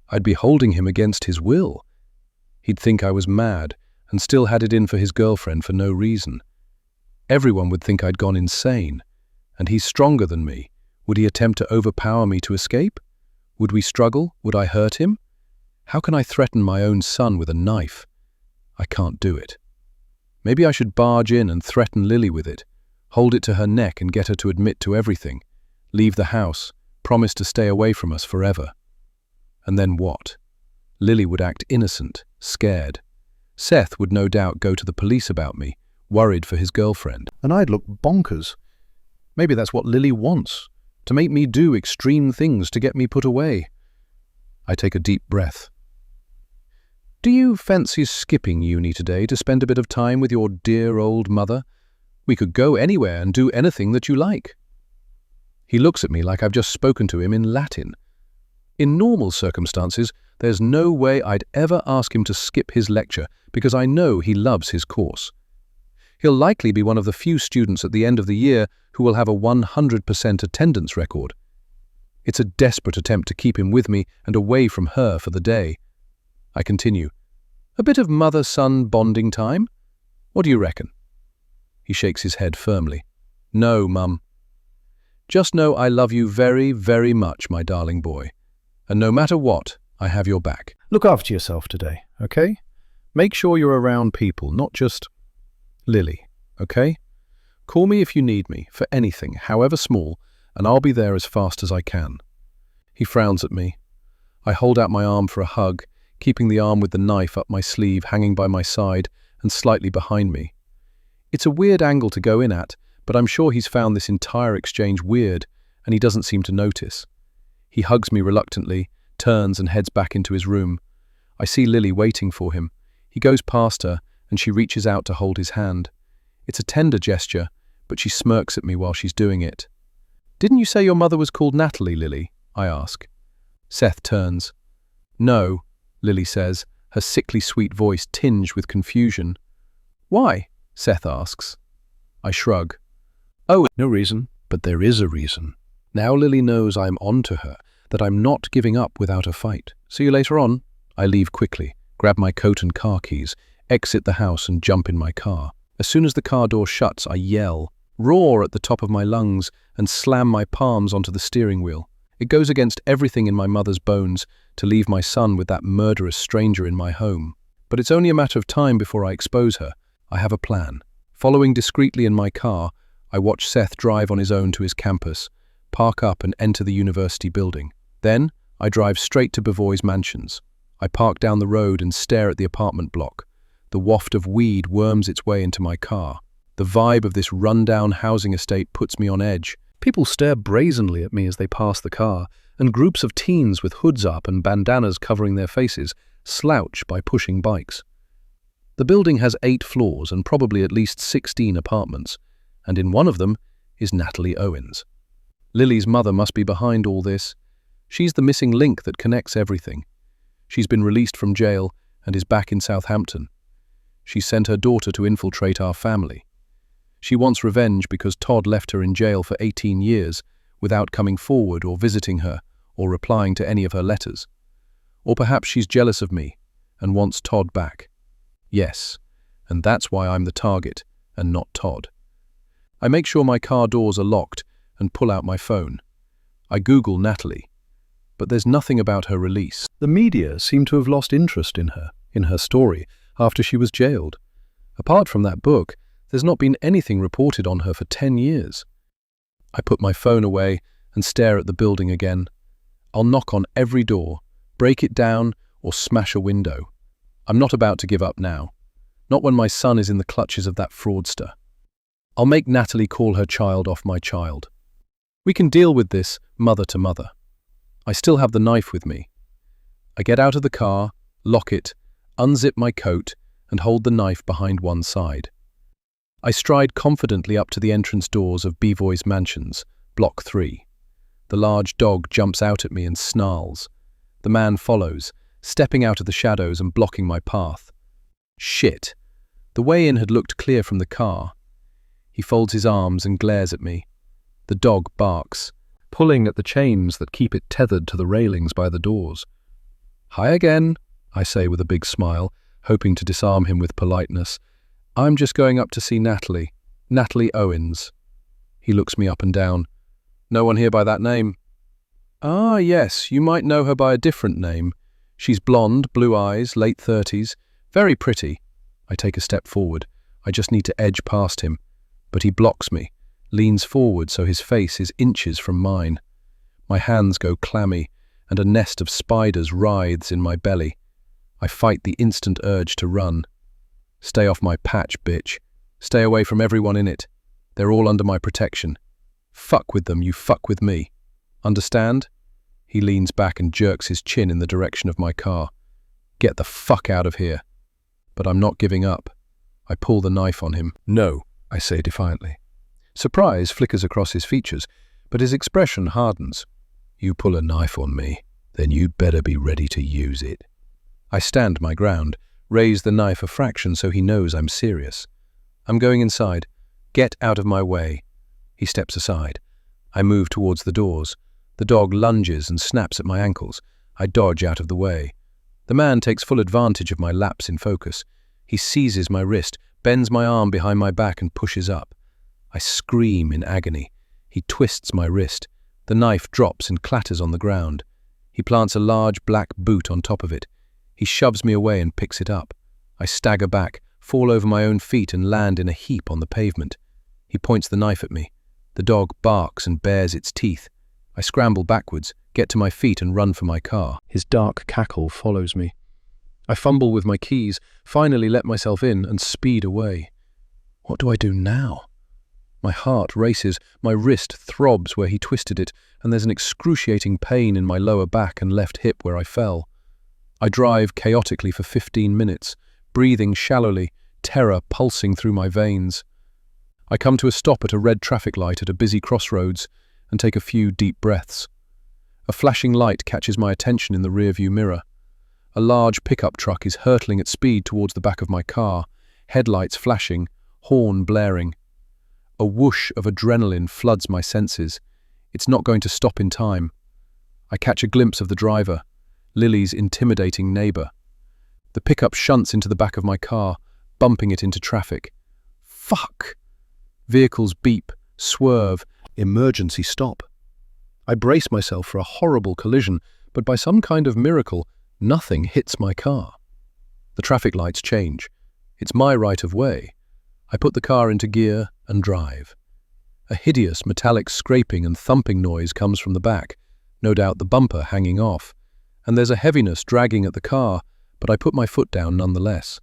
I'd be holding him against his will. He'd think I was mad and still had it in for his girlfriend for no reason. Everyone would think I'd gone insane. And he's stronger than me. Would he attempt to overpower me to escape? Would we struggle? Would I hurt him? How can I threaten my own son with a knife? I can't do it. Maybe I should barge in and threaten Lily with it, hold it to her neck and get her to admit to everything, leave the house, promise to stay away from us forever. And then what? Lily would act innocent, scared. Seth would no doubt go to the police about me, worried for his girlfriend. And I'd look bonkers. Maybe that's what Lily wants, to make me do extreme things to get me put away. I take a deep breath. "Do you fancy skipping uni today to spend a bit of time with your dear old mother? We could go anywhere and do anything that you like." He looks at me like I've just spoken to him in Latin. In normal circumstances, there's no way I'd ever ask him to skip his lecture because I know he loves his course. He'll likely be one of the few students at the end of the year who will have a 100% attendance record. It's a desperate attempt to keep him with me and away from her for the day. I continue. "A bit of mother-son bonding time? What do you reckon?" He shakes his head firmly. "No, Mum. Just know I love you very, very much, my darling boy. And no matter what, I have your back. Look after yourself today, okay? Make sure you're around people, not just Lily, okay? Call me if you need me, for anything, however small, and I'll be there as fast as I can." He frowns at me. I hold out my arm for a hug, keeping the arm with the knife up my sleeve hanging by my side and slightly behind me. It's a weird angle to go in at, but I'm sure he's found this entire exchange weird, and he doesn't seem to notice. He hugs me reluctantly, turns and heads back into his room. I see Lily waiting for him. He goes past her, and she reaches out to hold his hand. It's a tender gesture, but she smirks at me while she's doing it. "Didn't you say your mother was called Natalie, Lily?" I ask. Seth turns. "No," Lily says, her sickly sweet voice tinged with confusion. "Why?" Seth asks. I shrug. "Oh, no reason, but there is a reason. Now Lily knows I'm on to her, that I'm not giving up without a fight. See you later on." I leave quickly, grab my coat and car keys, exit the house and jump in my car. As soon as the car door shuts, I yell, roar at the top of my lungs, and slam my palms onto the steering wheel. It goes against everything in my mother's bones to leave my son with that murderous stranger in my home. But it's only a matter of time before I expose her. I have a plan. Following discreetly in my car, I watch Seth drive on his own to his campus, park up and enter the university building. Then, I drive straight to Bevoy's mansions. I park down the road and stare at the apartment block. The waft of weed worms its way into my car. The vibe of this run-down housing estate puts me on edge. People stare brazenly at me as they pass the car, and groups of teens with hoods up and bandanas covering their faces slouch by pushing bikes. The building has 8 floors and probably at least 16 apartments, and in one of them is Natalie Owens. Lily's mother must be behind all this. She's the missing link that connects everything. She's been released from jail and is back in Southampton. She sent her daughter to infiltrate our family. She wants revenge because Todd left her in jail for 18 years without coming forward or visiting her or replying to any of her letters. Or perhaps she's jealous of me and wants Todd back. Yes, and that's why I'm the target and not Todd. I make sure my car doors are locked and pull out my phone. I Google Natalie, but there's nothing about her release. The media seem to have lost interest in her story, after she was jailed. Apart from that book, there's not been anything reported on her for 10 years. I put my phone away and stare at the building again. I'll knock on every door, break it down, or smash a window. I'm not about to give up now. Not when my son is in the clutches of that fraudster. I'll make Natalie call her child off my child. We can deal with this mother to mother. I still have the knife with me. I get out of the car, lock it, unzip my coat, and hold the knife behind one side. I stride confidently up to the entrance doors of Bevoy's mansions, Block 3. The large dog jumps out at me and snarls. The man follows, stepping out of the shadows and blocking my path. Shit! The way in had looked clear from the car. He folds his arms and glares at me. The dog barks, pulling at the chains that keep it tethered to the railings by the doors. "Hi again," I say with a big smile, hoping to disarm him with politeness. "I'm just going up to see Natalie Owens." He looks me up and down. "No one here by that name?" "Ah, yes, you might know her by a different name. She's blonde, blue eyes, late 30s, very pretty." I take a step forward. I just need to edge past him. But he blocks me, leans forward so his face is inches from mine. My hands go clammy, and a nest of spiders writhes in my belly. I fight the instant urge to run. "Stay off my patch, bitch. Stay away from everyone in it. They're all under my protection. Fuck with them, you fuck with me. Understand?" He leans back and jerks his chin in the direction of my car. "Get the fuck out of here." But I'm not giving up. I pull the knife on him. "No," I say defiantly. Surprise flickers across his features, but his expression hardens. "You pull a knife on me, then you'd better be ready to use it." I stand my ground, raise the knife a fraction so he knows I'm serious. "I'm going inside. Get out of my way." He steps aside. I move towards the doors. The dog lunges and snaps at my ankles. I dodge out of the way. The man takes full advantage of my lapse in focus. He seizes my wrist, bends my arm behind my back and pushes up. I scream in agony. He twists my wrist. The knife drops and clatters on the ground. He plants a large black boot on top of it. He shoves me away and picks it up. I stagger back, fall over my own feet and land in a heap on the pavement. He points the knife at me. The dog barks and bares its teeth. I scramble backwards, get to my feet and run for my car. His dark cackle follows me. I fumble with my keys, finally let myself in and speed away. What do I do now? My heart races, my wrist throbs where he twisted it, and there's an excruciating pain in my lower back and left hip where I fell. I drive chaotically for 15 minutes, breathing shallowly, terror pulsing through my veins. I come to a stop at a red traffic light at a busy crossroads and take a few deep breaths. A flashing light catches my attention in the rearview mirror. A large pickup truck is hurtling at speed towards the back of my car, headlights flashing, horn blaring. A whoosh of adrenaline floods my senses. It's not going to stop in time. I catch a glimpse of the driver, Lily's intimidating neighbour. The pickup shunts into the back of my car, bumping it into traffic. Fuck! Vehicles beep, swerve, emergency stop. I brace myself for a horrible collision, but by some kind of miracle, nothing hits my car. The traffic lights change. It's my right of way. I put the car into gear and drive. A hideous metallic scraping and thumping noise comes from the back, no doubt the bumper hanging off, and there's a heaviness dragging at the car, but I put my foot down nonetheless.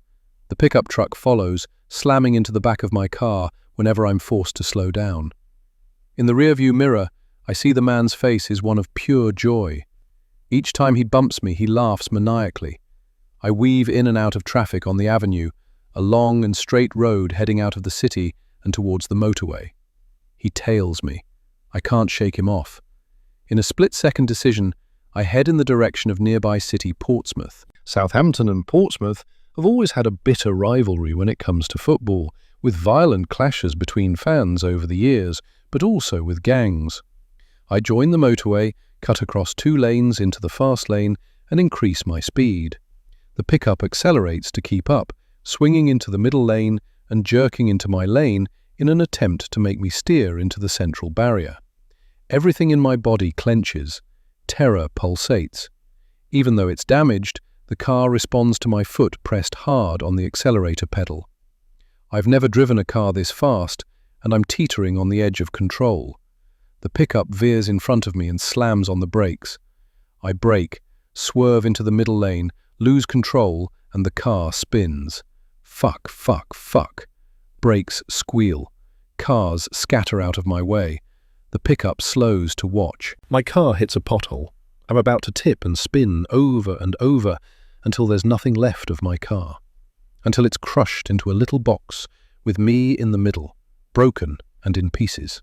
The pickup truck follows, slamming into the back of my car whenever I'm forced to slow down. In the rearview mirror, I see the man's face is one of pure joy. Each time he bumps me, he laughs maniacally. I weave in and out of traffic on the avenue, a long and straight road heading out of the city and towards the motorway. He tails me. I can't shake him off. In a split-second decision, I head in the direction of nearby city Portsmouth. Southampton and Portsmouth have always had a bitter rivalry when it comes to football, with violent clashes between fans over the years, but also with gangs. I join the motorway, cut across 2 lanes into the fast lane, and increase my speed. The pickup accelerates to keep up, swinging into the middle lane and jerking into my lane in an attempt to make me steer into the central barrier. Everything in my body clenches. Terror pulsates. Even though it's damaged, the car responds to my foot pressed hard on the accelerator pedal. I've never driven a car this fast, and I'm teetering on the edge of control. The pickup veers in front of me and slams on the brakes. I brake, swerve into the middle lane, lose control, and the car spins. Fuck, fuck, fuck. Brakes squeal. Cars scatter out of my way. The pickup slows to watch. My car hits a pothole. I'm about to tip and spin over and over until there's nothing left of my car. Until it's crushed into a little box with me in the middle, broken and in pieces.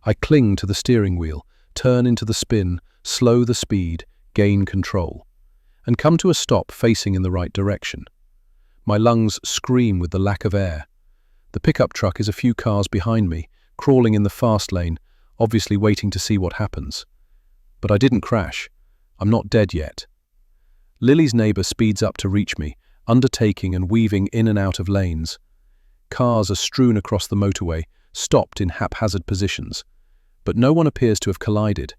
I cling to the steering wheel, turn into the spin, slow the speed, gain control, and come to a stop facing in the right direction. My lungs scream with the lack of air. The pickup truck is a few cars behind me, crawling in the fast lane, obviously waiting to see what happens. But I didn't crash. I'm not dead yet. Lily's neighbour speeds up to reach me, undertaking and weaving in and out of lanes. Cars are strewn across the motorway, stopped in haphazard positions, but no one appears to have collided.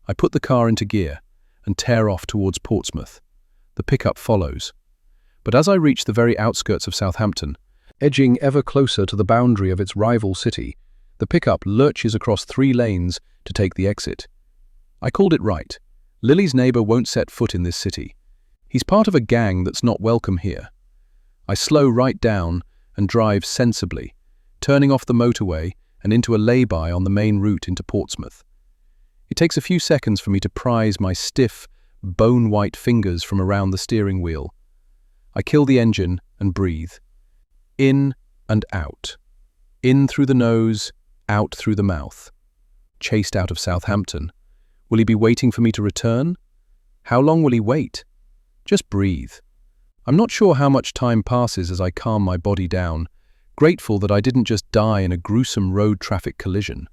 I put the car into gear and tear off towards Portsmouth. The pickup follows. But as I reach the very outskirts of Southampton, edging ever closer to the boundary of its rival city, the pickup lurches across 3 lanes to take the exit. I called it right. Lily's neighbour won't set foot in this city. He's part of a gang that's not welcome here. I slow right down and drive sensibly, turning off the motorway and into a lay-by on the main route into Portsmouth. It takes a few seconds for me to prise my stiff, bone-white fingers from around the steering wheel. I kill the engine and breathe. In and out. In through the nose, out through the mouth. Chased out of Southampton. Will he be waiting for me to return? How long will he wait? Just breathe. I'm not sure how much time passes as I calm my body down, grateful that I didn't just die in a gruesome road traffic collision.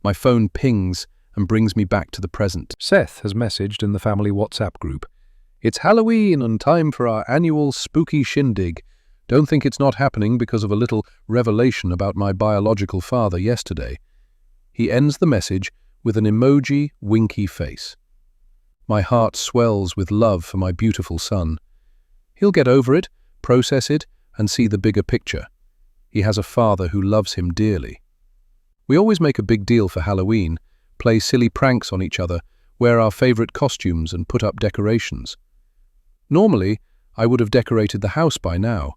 My phone pings and brings me back to the present. Seth has messaged in the family WhatsApp group. It's Halloween and time for our annual spooky shindig. Don't think it's not happening because of a little revelation about my biological father yesterday. He ends the message with an emoji, winky face. My heart swells with love for my beautiful son. He'll get over it, process it, and see the bigger picture. He has a father who loves him dearly. We always make a big deal for Halloween, play silly pranks on each other, wear our favorite costumes and put up decorations. Normally, I would have decorated the house by now,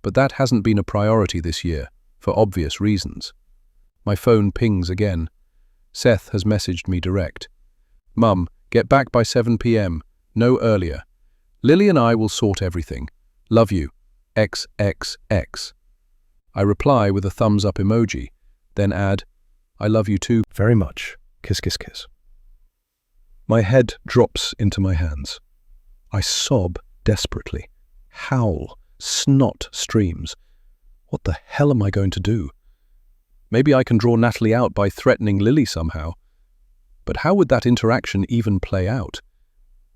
but that hasn't been a priority this year, for obvious reasons. My phone pings again. Seth has messaged me direct. Mum, get back by 7 p.m, no earlier. Lily and I will sort everything. Love you. XXX. I reply with a thumbs up emoji, then add, I love you too very much. Kiss, kiss, kiss. My head drops into my hands. I sob desperately. Howl. Snot streams. What the hell am I going to do? Maybe I can draw Natalie out by threatening Lily somehow. But how would that interaction even play out?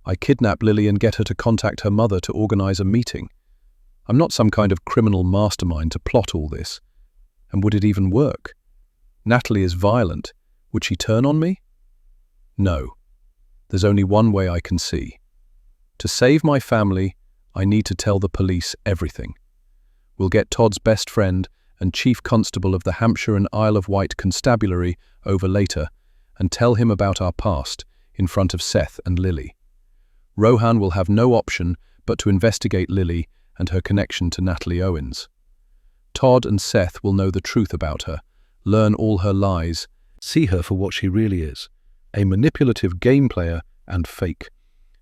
I kidnap Lily and get her to contact her mother to organize a meeting. I'm not some kind of criminal mastermind to plot all this. And would it even work? Natalie is violent. Would she turn on me? No. There's only one way I can see. To save my family, I need to tell the police everything. We'll get Todd's best friend and chief constable of the Hampshire and Isle of Wight constabulary over later and tell him about our past in front of Seth and Lily. Rohan will have no option but to investigate Lily and her connection to Natalie Owens. Todd and Seth will know the truth about her, learn all her lies, see her for what she really is, a manipulative game player and fake.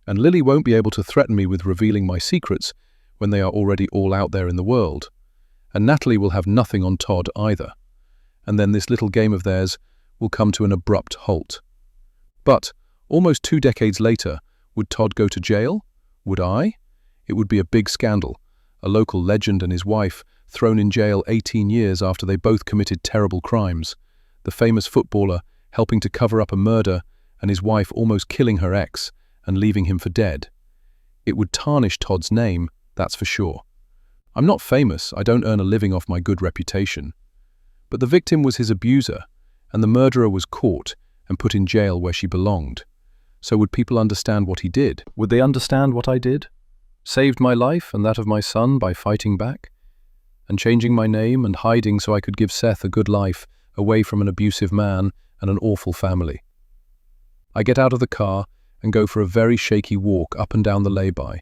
And Lily won't be able to threaten me with revealing my secrets when they are already all out there in the world. And Natalie will have nothing on Todd either. And then this little game of theirs will come to an abrupt halt. But, almost 2 decades later, would Todd go to jail? Would I? It would be a big scandal. A local legend and his wife thrown in jail 18 years after they both committed terrible crimes. The famous footballer helping to cover up a murder and his wife almost killing her ex and leaving him for dead. It would tarnish Todd's name, that's for sure. I'm not famous, I don't earn a living off my good reputation. But the victim was his abuser, and the murderer was caught and put in jail where she belonged. So would people understand what he did? Would they understand what I did? Saved my life and that of my son by fighting back? And changing my name and hiding so I could give Seth a good life away from an abusive man and an awful family. I get out of the car and go for a very shaky walk up and down the lay-by,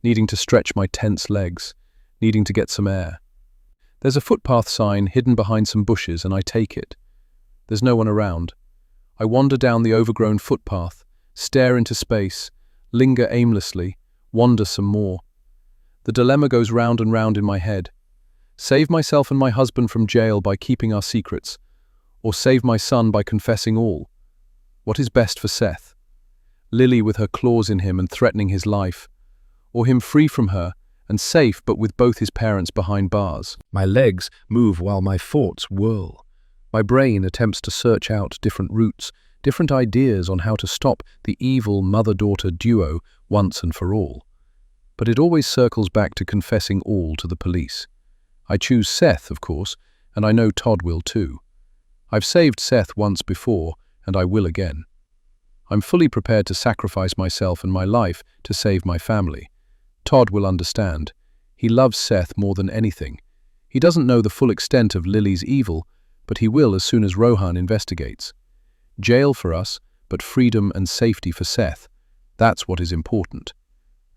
needing to stretch my tense legs, needing to get some air. There's a footpath sign hidden behind some bushes and I take it. There's no one around. I wander down the overgrown footpath, stare into space, linger aimlessly, wander some more. The dilemma goes round and round in my head. Save myself and my husband from jail by keeping our secrets, or save my son by confessing all. What is best for Seth? Lily with her claws in him and threatening his life, or him free from her and safe but with both his parents behind bars? My legs move while my thoughts whirl. My brain attempts to search out different routes, different ideas on how to stop the evil mother-daughter duo once and for all. But it always circles back to confessing all to the police. I choose Seth, of course, and I know Todd will too. I've saved Seth once before, and I will again. I'm fully prepared to sacrifice myself and my life to save my family. Todd will understand. He loves Seth more than anything. He doesn't know the full extent of Lily's evil, but he will as soon as Rohan investigates. Jail for us, but freedom and safety for Seth. That's what is important.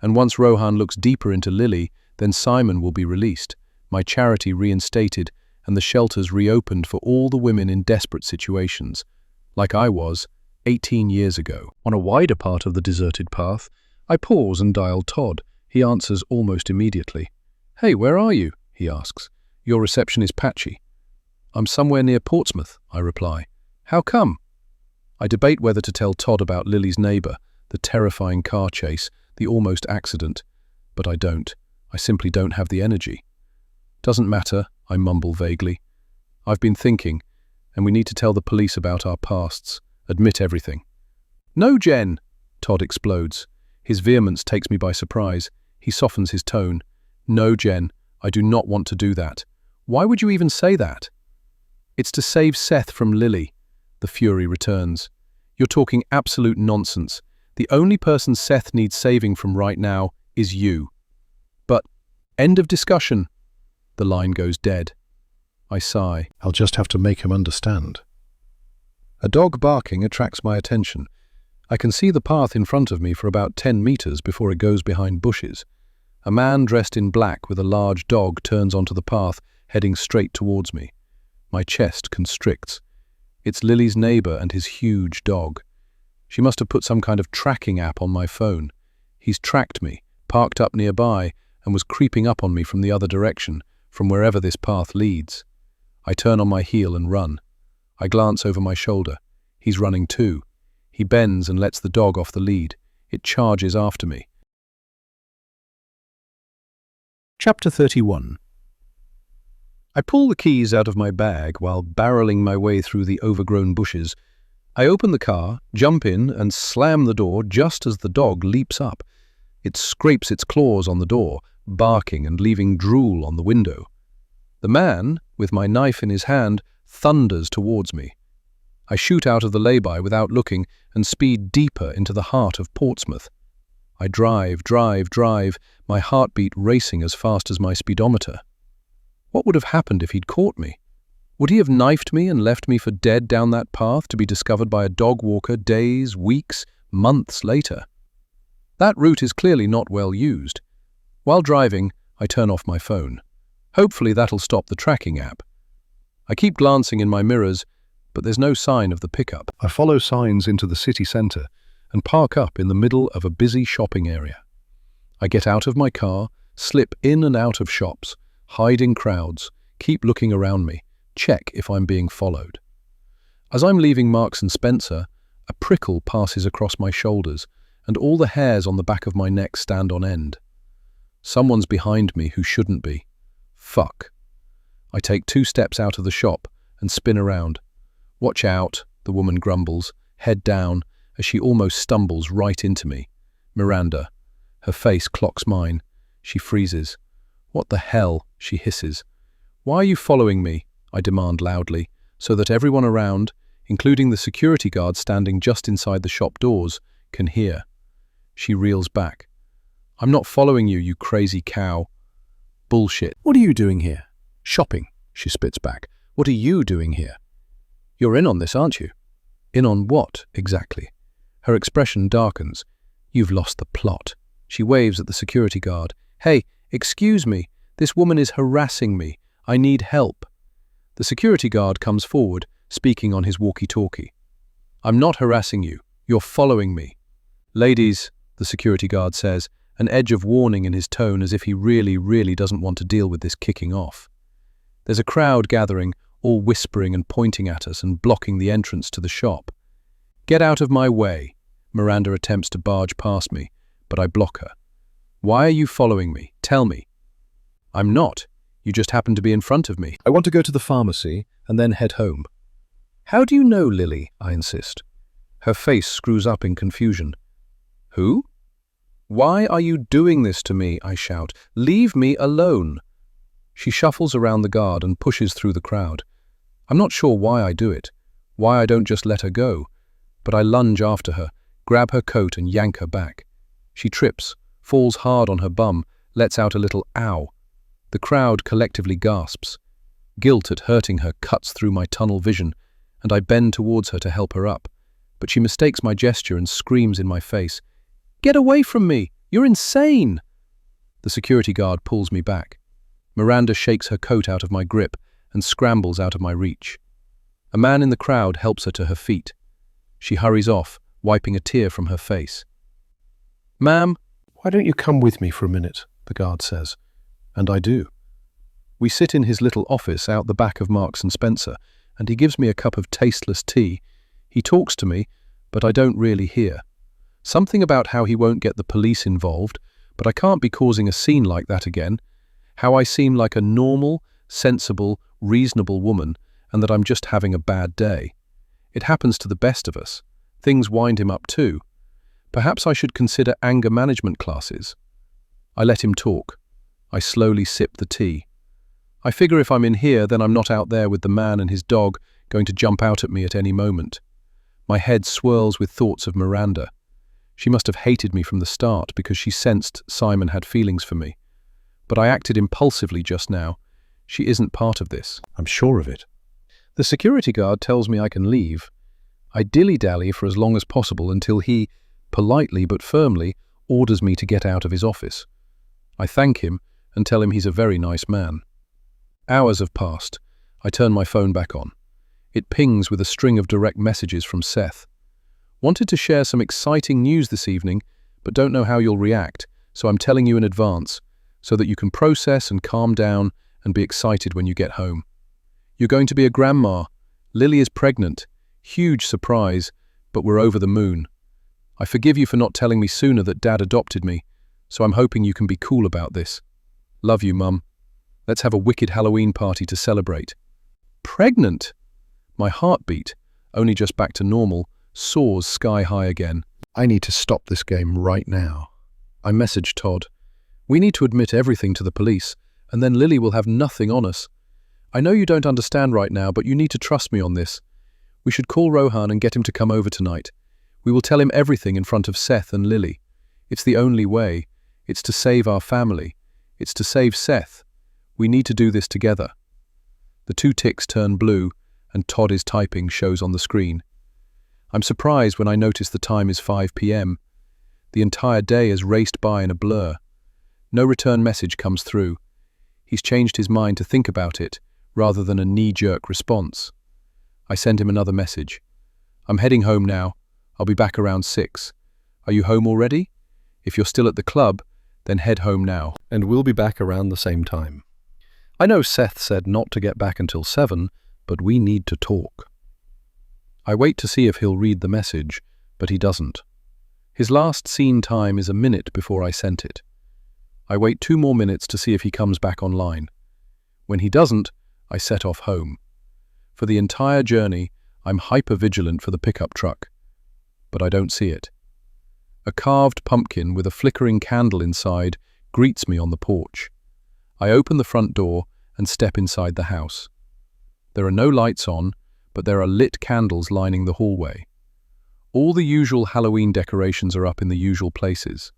And once Rohan looks deeper into Lily, then Simon will be released, my charity reinstated, and the shelters reopened for all the women in desperate situations, like I was 18 years ago. On a wider part of the deserted path, I pause and dial Todd. He answers almost immediately. "Hey, where are you?" he asks. "Your reception is patchy." "I'm somewhere near Portsmouth," I reply. "How come?" I debate whether to tell Todd about Lily's neighbour, the terrifying car chase, the almost accident, but I don't. I simply don't have the energy. "Doesn't matter," I mumble vaguely. "I've been thinking, and we need to tell the police about our pasts, admit everything." "No, Jen!" Todd explodes. His vehemence takes me by surprise. He softens his tone. "No, Jen, I do not want to do that. Why would you even say that?" "It's to save Seth from Lily," the fury returns. "You're talking absolute nonsense. The only person Seth needs saving from right now is you." "But, end of discussion." The line goes dead. I sigh. I'll just have to make him understand. A dog barking attracts my attention. I can see the path in front of me for about 10 meters before it goes behind bushes. A man dressed in black with a large dog turns onto the path, heading straight towards me. My chest constricts. It's Lily's neighbor and his huge dog. She must have put some kind of tracking app on my phone. He's tracked me, parked up nearby, and was creeping up on me from the other direction, from wherever this path leads. I turn on my heel and run. I glance over my shoulder. He's running too. He bends and lets the dog off the lead. It charges after me. Chapter 31. I pull the keys out of my bag while barreling my way through the overgrown bushes. I open the car, jump in, and slam the door just as the dog leaps up. It scrapes its claws on the door, barking and leaving drool on the window. The man, with my knife in his hand, thunders towards me. I shoot out of the lay-by without looking and speed deeper into the heart of Portsmouth. I drive, my heartbeat racing as fast as my speedometer. What would have happened if he'd caught me? Would he have knifed me and left me for dead down that path to be discovered by a dog walker days, weeks, months later? That route is clearly not well used. While driving, I turn off my phone. Hopefully that'll stop the tracking app. I keep glancing in my mirrors, but there's no sign of the pickup. I follow signs into the city centre and park up in the middle of a busy shopping area. I get out of my car, slip in and out of shops, hide in crowds, keep looking around me, check if I'm being followed. As I'm leaving Marks & Spencer, a prickle passes across my shoulders and all the hairs on the back of my neck stand on end. Someone's behind me who shouldn't be. Fuck. I take 2 steps out of the shop and spin around. Watch out, the woman grumbles, head down, as she almost stumbles right into me. Miranda. Her face clocks mine. She freezes. What the hell, she hisses. Why are you following me? I demand loudly, so that everyone around, including the security guard standing just inside the shop doors, can hear. She reels back. I'm not following you, you crazy cow. Bullshit. What are you doing here? Shopping, she spits back. What are you doing here? You're in on this, aren't you? In on what, exactly? Her expression darkens. You've lost the plot. She waves at the security guard. Hey, excuse me. This woman is harassing me. I need help. The security guard comes forward, speaking on his walkie-talkie. I'm not harassing you. You're following me. Ladies, the security guard says, an edge of warning in his tone as if he really doesn't want to deal with this kicking off. There's a crowd gathering, all whispering and pointing at us and blocking the entrance to the shop. Get out of my way. Miranda attempts to barge past me, but I block her. Why are you following me? Tell me. I'm not. You just happen to be in front of me. I want to go to the pharmacy and then head home. How do you know, Lily? I insist. Her face screws up in confusion. Who? Why are you doing this to me? I shout. Leave me alone. She shuffles around the guard and pushes through the crowd. I'm not sure why I do it, why I don't just let her go, but I lunge after her, grab her coat and yank her back. She trips, falls hard on her bum, lets out a little ow. The crowd collectively gasps. Guilt at hurting her cuts through my tunnel vision, and I bend towards her to help her up. But she mistakes my gesture and screams in my face. Get away from me! You're insane! The security guard pulls me back. Miranda shakes her coat out of my grip and scrambles out of my reach. A man in the crowd helps her to her feet. She hurries off, wiping a tear from her face. Ma'am, why don't you come with me for a minute? The guard says. And I do. We sit in his little office out the back of Marks & Spencer, and he gives me a cup of tasteless tea. He talks to me, but I don't really hear. Something about how he won't get the police involved, but I can't be causing a scene like that again. How I seem like a normal, sensible, reasonable woman, and that I'm just having a bad day. It happens to the best of us. Things wind him up too. Perhaps I should consider anger management classes. I let him talk. I slowly sip the tea. I figure if I'm in here, then I'm not out there with the man and his dog going to jump out at me at any moment. My head swirls with thoughts of Miranda. She must have hated me from the start because she sensed Simon had feelings for me. But I acted impulsively just now. She isn't part of this. I'm sure of it. The security guard tells me I can leave. I dilly-dally for as long as possible until he, politely but firmly, orders me to get out of his office. I thank him and tell him he's a very nice man. Hours have passed. I turn my phone back on. It pings with a string of direct messages from Seth. Wanted to share some exciting news this evening, but don't know how you'll react, so I'm telling you in advance, so that you can process and calm down and be excited when you get home. You're going to be a grandma. Lily is pregnant. Huge surprise, but we're over the moon. I forgive you for not telling me sooner that Dad adopted me, so I'm hoping you can be cool about this. Love you, Mum. Let's have a wicked Halloween party to celebrate. Pregnant? My heart beat, only just back to normal, soars sky high again. I need to stop this game right now. I messaged Todd. We need to admit everything to the police, and then Lily will have nothing on us. I know you don't understand right now, but you need to trust me on this. We should call Rohan and get him to come over tonight. We will tell him everything in front of Seth and Lily. It's the only way. It's to save our family. It's to save Seth. We need to do this together. The 2 ticks turn blue, and Todd is typing shows on the screen. I'm surprised when I notice the time is 5 p.m. The entire day has raced by in a blur. No return message comes through. He's changed his mind to think about it, rather than a knee-jerk response. I send him another message. I'm heading home now. I'll be back around 6. Are you home already? If you're still at the club, then head home now. And we'll be back around the same time. I know Seth said not to get back until 7, but we need to talk. I wait to see if he'll read the message, but he doesn't. His last seen time is a minute before I sent it. I wait 2 more minutes to see if he comes back online. When he doesn't, I set off home. For the entire journey, I'm hyper-vigilant for the pickup truck. But I don't see it. A carved pumpkin with a flickering candle inside greets me on the porch. I open the front door and step inside the house. There are no lights on, but there are lit candles lining the hallway. All the usual Halloween decorations are up in the usual places.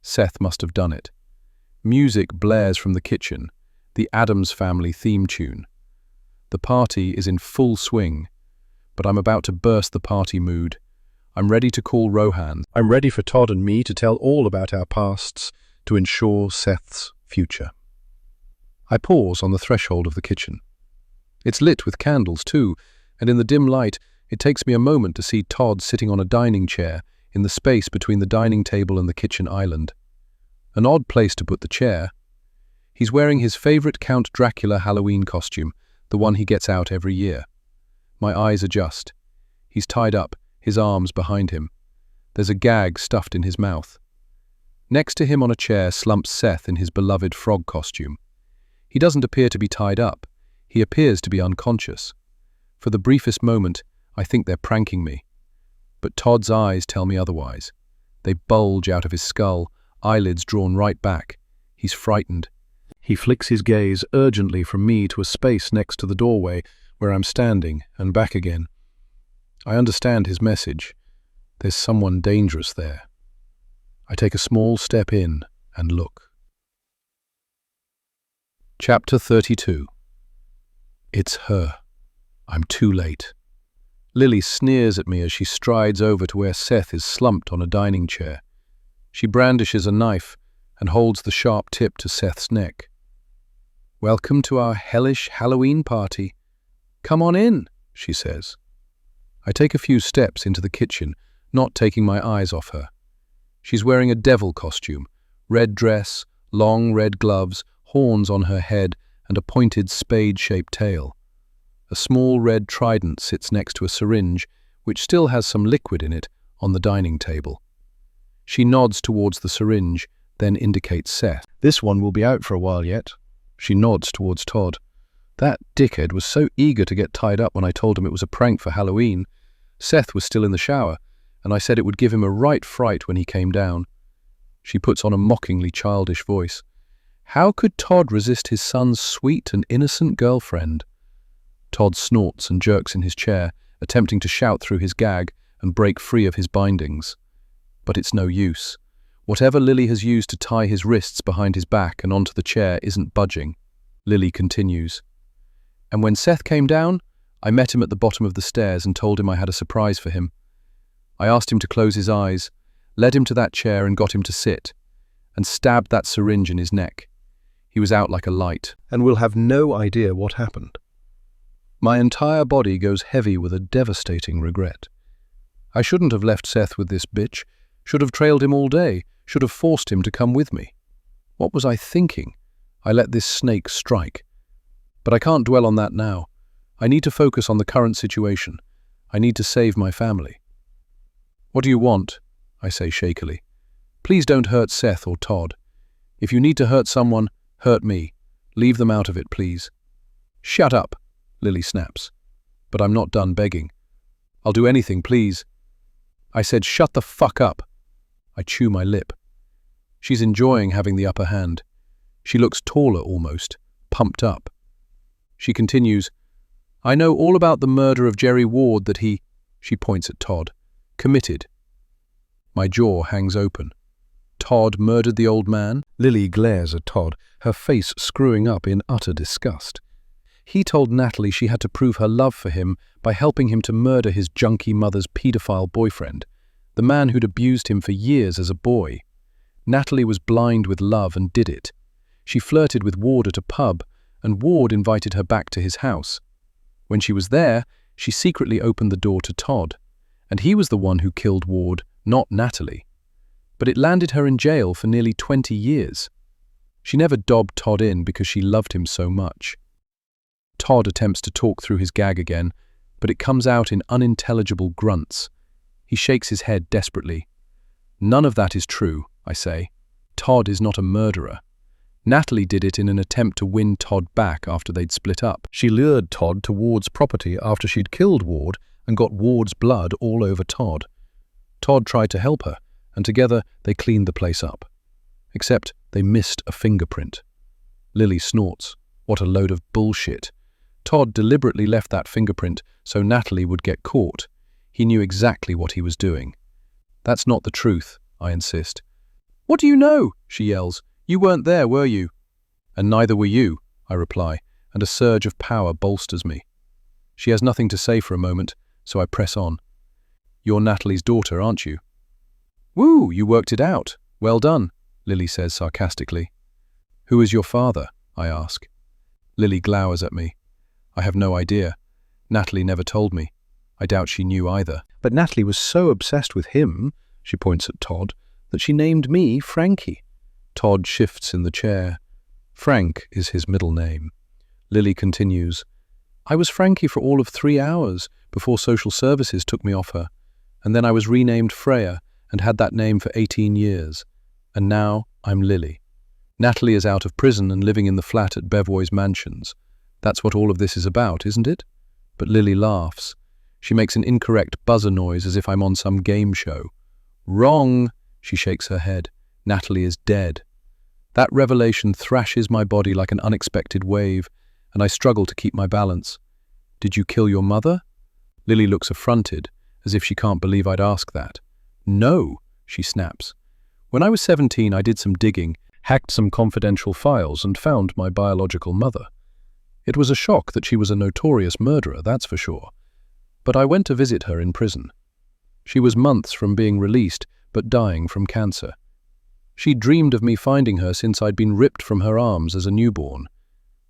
Seth must have done it. Music blares from the kitchen, the Addams Family theme tune. The party is in full swing, but I'm about to burst the party mood. I'm ready to call Rohan. I'm ready for Todd and me to tell all about our pasts to ensure Seth's future. I pause on the threshold of the kitchen. It's lit with candles too, and in the dim light, it takes me a moment to see Todd sitting on a dining chair in the space between the dining table and the kitchen island. An odd place to put the chair. He's wearing his favorite Count Dracula Halloween costume, the one he gets out every year. My eyes adjust. He's tied up, his arms behind him. There's a gag stuffed in his mouth. Next to him on a chair slumps Seth in his beloved frog costume. He doesn't appear to be tied up. He appears to be unconscious. For the briefest moment, I think they're pranking me. But Todd's eyes tell me otherwise. They bulge out of his skull, eyelids drawn right back. He's frightened. He flicks his gaze urgently from me to a space next to the doorway where I'm standing and back again. I understand his message. There's someone dangerous there. I take a small step in and look. Chapter 32. It's her. I'm too late. Lily sneers at me as she strides over to where Seth is slumped on a dining chair. She brandishes a knife and holds the sharp tip to Seth's neck. "Welcome to our hellish Halloween party. Come on in," she says. I take a few steps into the kitchen, not taking my eyes off her. She's wearing a devil costume, red dress, long red gloves, horns on her head, and a pointed spade-shaped tail. A small red trident sits next to a syringe, which still has some liquid in it, on the dining table. She nods towards the syringe, then indicates Seth. "This one will be out for a while yet." She nods towards Todd. That dickhead was so eager to get tied up when I told him it was a prank for Halloween. Seth was still in the shower, and I said it would give him a right fright when he came down. She puts on a mockingly childish voice. How could Todd resist his son's sweet and innocent girlfriend? Todd snorts and jerks in his chair, attempting to shout through his gag and break free of his bindings. But it's no use. Whatever Lily has used to tie his wrists behind his back and onto the chair isn't budging. Lily continues. And when Seth came down, I met him at the bottom of the stairs and told him I had a surprise for him. I asked him to close his eyes, led him to that chair and got him to sit, and stabbed that syringe in his neck. He was out like a light. And we'll have no idea what happened. My entire body goes heavy with a devastating regret. I shouldn't have left Seth with this bitch, should have trailed him all day, should have forced him to come with me. What was I thinking? I let this snake strike. But I can't dwell on that now. I need to focus on the current situation. I need to save my family. What do you want? I say shakily. Please don't hurt Seth or Todd. If you need to hurt someone, hurt me. Leave them out of it, please. Shut up, Lily snaps. But I'm not done begging. I'll do anything, please. I said, shut the fuck up. I chew my lip. She's enjoying having the upper hand. She looks taller almost, pumped up. She continues, I know all about the murder of Jerry Ward that he, she points at Todd, committed. My jaw hangs open. Todd murdered the old man? Lily glares at Todd, her face screwing up in utter disgust. He told Natalie she had to prove her love for him by helping him to murder his junkie mother's paedophile boyfriend, the man who'd abused him for years as a boy. Natalie was blind with love and did it. She flirted with Ward at a pub, and Ward invited her back to his house. When she was there, she secretly opened the door to Todd, and he was the one who killed Ward, not Natalie. But it landed her in jail for nearly 20 years. She never dobbed Todd in because she loved him so much. Todd attempts to talk through his gag again, but it comes out in unintelligible grunts. He shakes his head desperately. None of that is true, I say. Todd is not a murderer. Natalie did it in an attempt to win Todd back after they'd split up. She lured Todd to Ward's property after she'd killed Ward and got Ward's blood all over Todd. Todd tried to help her, and together they cleaned the place up. Except they missed a fingerprint. Lily snorts. What a load of bullshit. Todd deliberately left that fingerprint so Natalie would get caught. He knew exactly what he was doing. That's not the truth, I insist. What do you know? She yells. You weren't there, were you? And neither were you, I reply, and a surge of power bolsters me. She has nothing to say for a moment, so I press on. You're Natalie's daughter, aren't you? Woo, you worked it out. Well done, Lily says sarcastically. Who is your father? I ask. Lily glowers at me. I have no idea. Natalie never told me. I doubt she knew either. But Natalie was so obsessed with him, she points at Todd, that she named me Frankie. Todd shifts in the chair. Frank is his middle name. Lily continues, I was Frankie for all of 3 hours before social services took me off her, and then I was renamed Freya and had that name for 18 years. And now I'm Lily. Natalie is out of prison and living in the flat at Bevoy's Mansions. That's what all of this is about, isn't it? But Lily laughs. She makes an incorrect buzzer noise as if I'm on some game show. Wrong, she shakes her head. Natalie is dead. That revelation thrashes my body like an unexpected wave, and I struggle to keep my balance. Did you kill your mother? Lily looks affronted, as if she can't believe I'd ask that. No, she snaps. When I was 17, I did some digging, hacked some confidential files, and found my biological mother. It was a shock that she was a notorious murderer, that's for sure. But I went to visit her in prison. She was months from being released, but dying from cancer. She'd dreamed of me finding her since I'd been ripped from her arms as a newborn.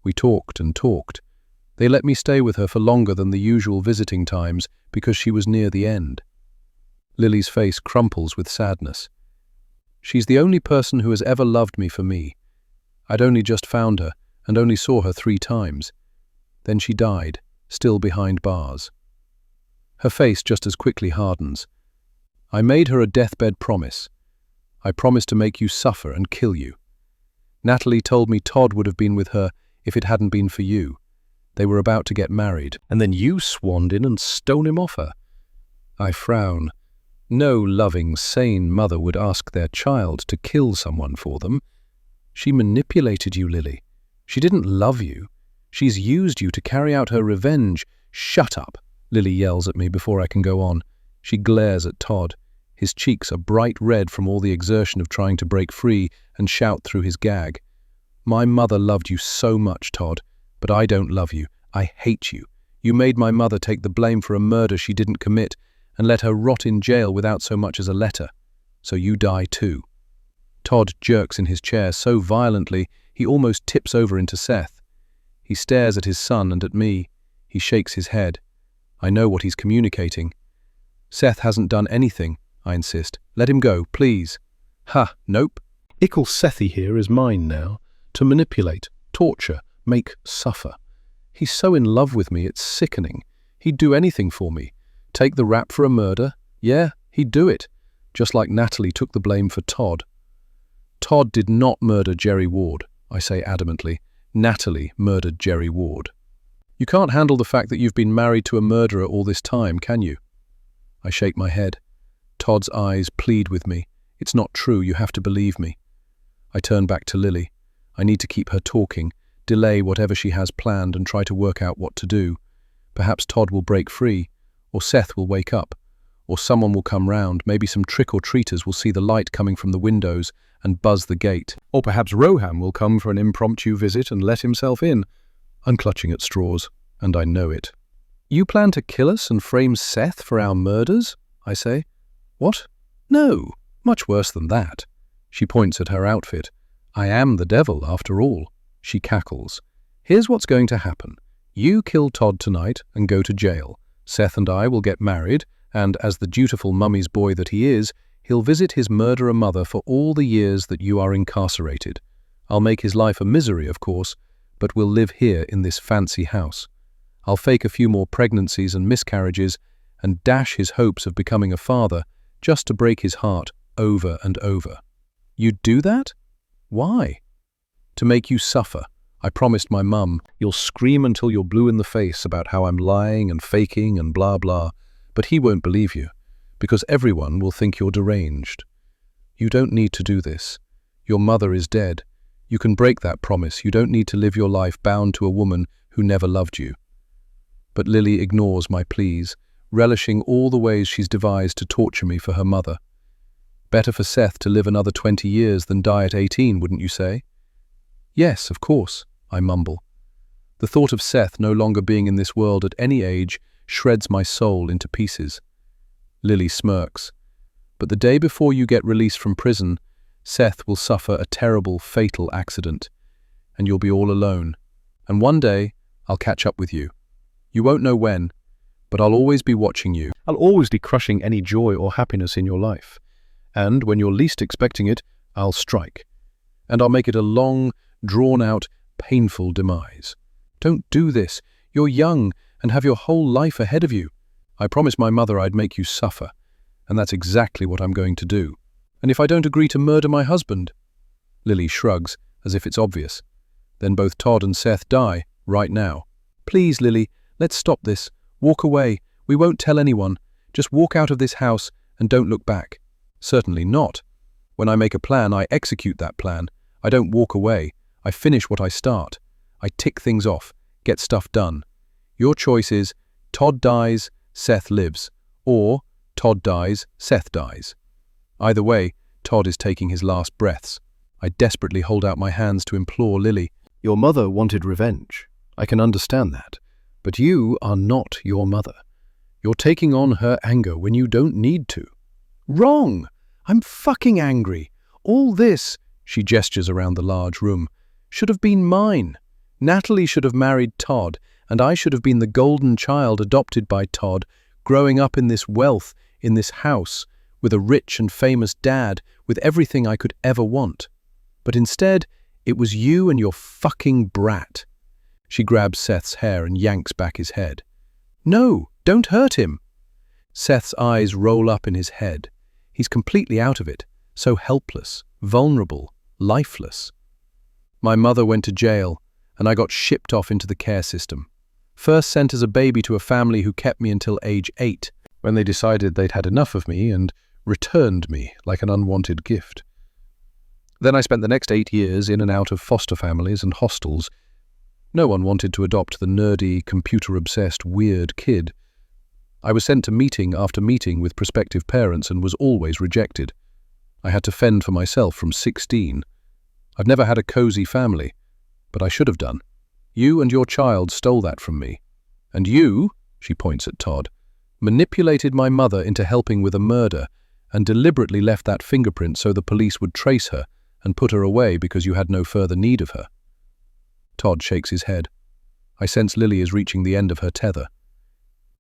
We talked and talked. They let me stay with her for longer than the usual visiting times because she was near the end. Lily's face crumples with sadness. She's the only person who has ever loved me for me. I'd only just found her and only saw her 3 times. Then she died, still behind bars. Her face just as quickly hardens. I made her a deathbed promise. I promised to make you suffer and kill you. Natalie told me Todd would have been with her if it hadn't been for you. They were about to get married. And then you swanned in and stole him off her. I frown. No loving, sane mother would ask their child to kill someone for them. She manipulated you, Lily. She didn't love you. She's used you to carry out her revenge. Shut up, Lily yells at me before I can go on. She glares at Todd. His cheeks are bright red from all the exertion of trying to break free and shout through his gag. My mother loved you so much, Todd, but I don't love you. I hate you. You made my mother take the blame for a murder she didn't commit and let her rot in jail without so much as a letter. So you die too. Todd jerks in his chair so violently he almost tips over into Seth. He stares at his son and at me. He shakes his head. I know what he's communicating. Seth hasn't done anything, I insist. Let him go, please. Ha, nope. Ickle Sethi here is mine now, to manipulate, torture, make suffer. He's so in love with me, it's sickening. He'd do anything for me. Take the rap for a murder? Yeah, he'd do it. Just like Natalie took the blame for Todd. Todd did not murder Jerry Ward, I say adamantly. Natalie murdered Jerry Ward. You can't handle the fact that you've been married to a murderer all this time, can you? I shake my head. Todd's eyes plead with me. It's not true, you have to believe me. I turn back to Lily. I need to keep her talking, delay whatever she has planned and try to work out what to do. Perhaps Todd will break free, or Seth will wake up, or someone will come round, maybe some trick-or-treaters will see the light coming from the windows and buzz the gate. Or perhaps Rohan will come for an impromptu visit and let himself in. I'm clutching at straws, and I know it. You plan to kill us and frame Seth for our murders? I say. What? No, much worse than that. She points at her outfit. I am the devil, after all. She cackles. Here's what's going to happen. You kill Todd tonight and go to jail. Seth and I will get married, and as the dutiful mummy's boy that he is, he'll visit his murderer mother for all the years that you are incarcerated. I'll make his life a misery, of course, but we'll live here in this fancy house. I'll fake a few more pregnancies and miscarriages and dash his hopes of becoming a father just to break his heart over and over. You'd do that? Why? To make you suffer. I promised my mum. You'll scream until you're blue in the face about how I'm lying and faking and blah blah, but he won't believe you, because everyone will think you're deranged. You don't need to do this. Your mother is dead. You can break that promise. You don't need to live your life bound to a woman who never loved you. But Lily ignores my pleas, relishing all the ways she's devised to torture me for her mother. Better for Seth to live another 20 years than die at 18, wouldn't you say? Yes, of course, I mumble. The thought of Seth no longer being in this world at any age shreds my soul into pieces. Lily smirks. But the day before you get released from prison, Seth will suffer a terrible, fatal accident, and you'll be all alone. And one day, I'll catch up with you. You won't know when, but I'll always be watching you. I'll always be crushing any joy or happiness in your life. And when you're least expecting it, I'll strike. And I'll make it a long, drawn-out, painful demise. Don't do this. You're young and have your whole life ahead of you. I promised my mother I'd make you suffer, and that's exactly what I'm going to do. And if I don't agree to murder my husband? Lily shrugs, as if it's obvious. Then both Todd and Seth die, right now. Please, Lily, let's stop this. Walk away. We won't tell anyone. Just walk out of this house and don't look back. Certainly not. When I make a plan, I execute that plan. I don't walk away. I finish what I start. I tick things off, get stuff done. Your choice is Todd dies, Seth lives, or Todd dies, Seth dies. Either way, Todd is taking his last breaths. I desperately hold out my hands to implore Lily. Your mother wanted revenge. I can understand that. But you are not your mother. You're taking on her anger when you don't need to. Wrong! I'm fucking angry. All this, she gestures around the large room, should have been mine. Natalie should have married Todd, and I should have been the golden child adopted by Todd, growing up in this wealth, in this house, with a rich and famous dad, with everything I could ever want. But instead, it was you and your fucking brat. She grabs Seth's hair and yanks back his head. No, don't hurt him. Seth's eyes roll up in his head. He's completely out of it, so helpless, vulnerable, lifeless. My mother went to jail, and I got shipped off into the care system. First sent as a baby to a family who kept me until age 8, when they decided they'd had enough of me and returned me like an unwanted gift. Then I spent the next 8 years in and out of foster families and hostels. No one wanted to adopt the nerdy, computer-obsessed, weird kid. I was sent to meeting after meeting with prospective parents and was always rejected. I had to fend for myself from 16. I've never had a cozy family, but I should have done. You and your child stole that from me. And you, she points at Todd, manipulated my mother into helping with a murder and deliberately left that fingerprint so the police would trace her and put her away because you had no further need of her. Todd shakes his head. I sense Lily is reaching the end of her tether.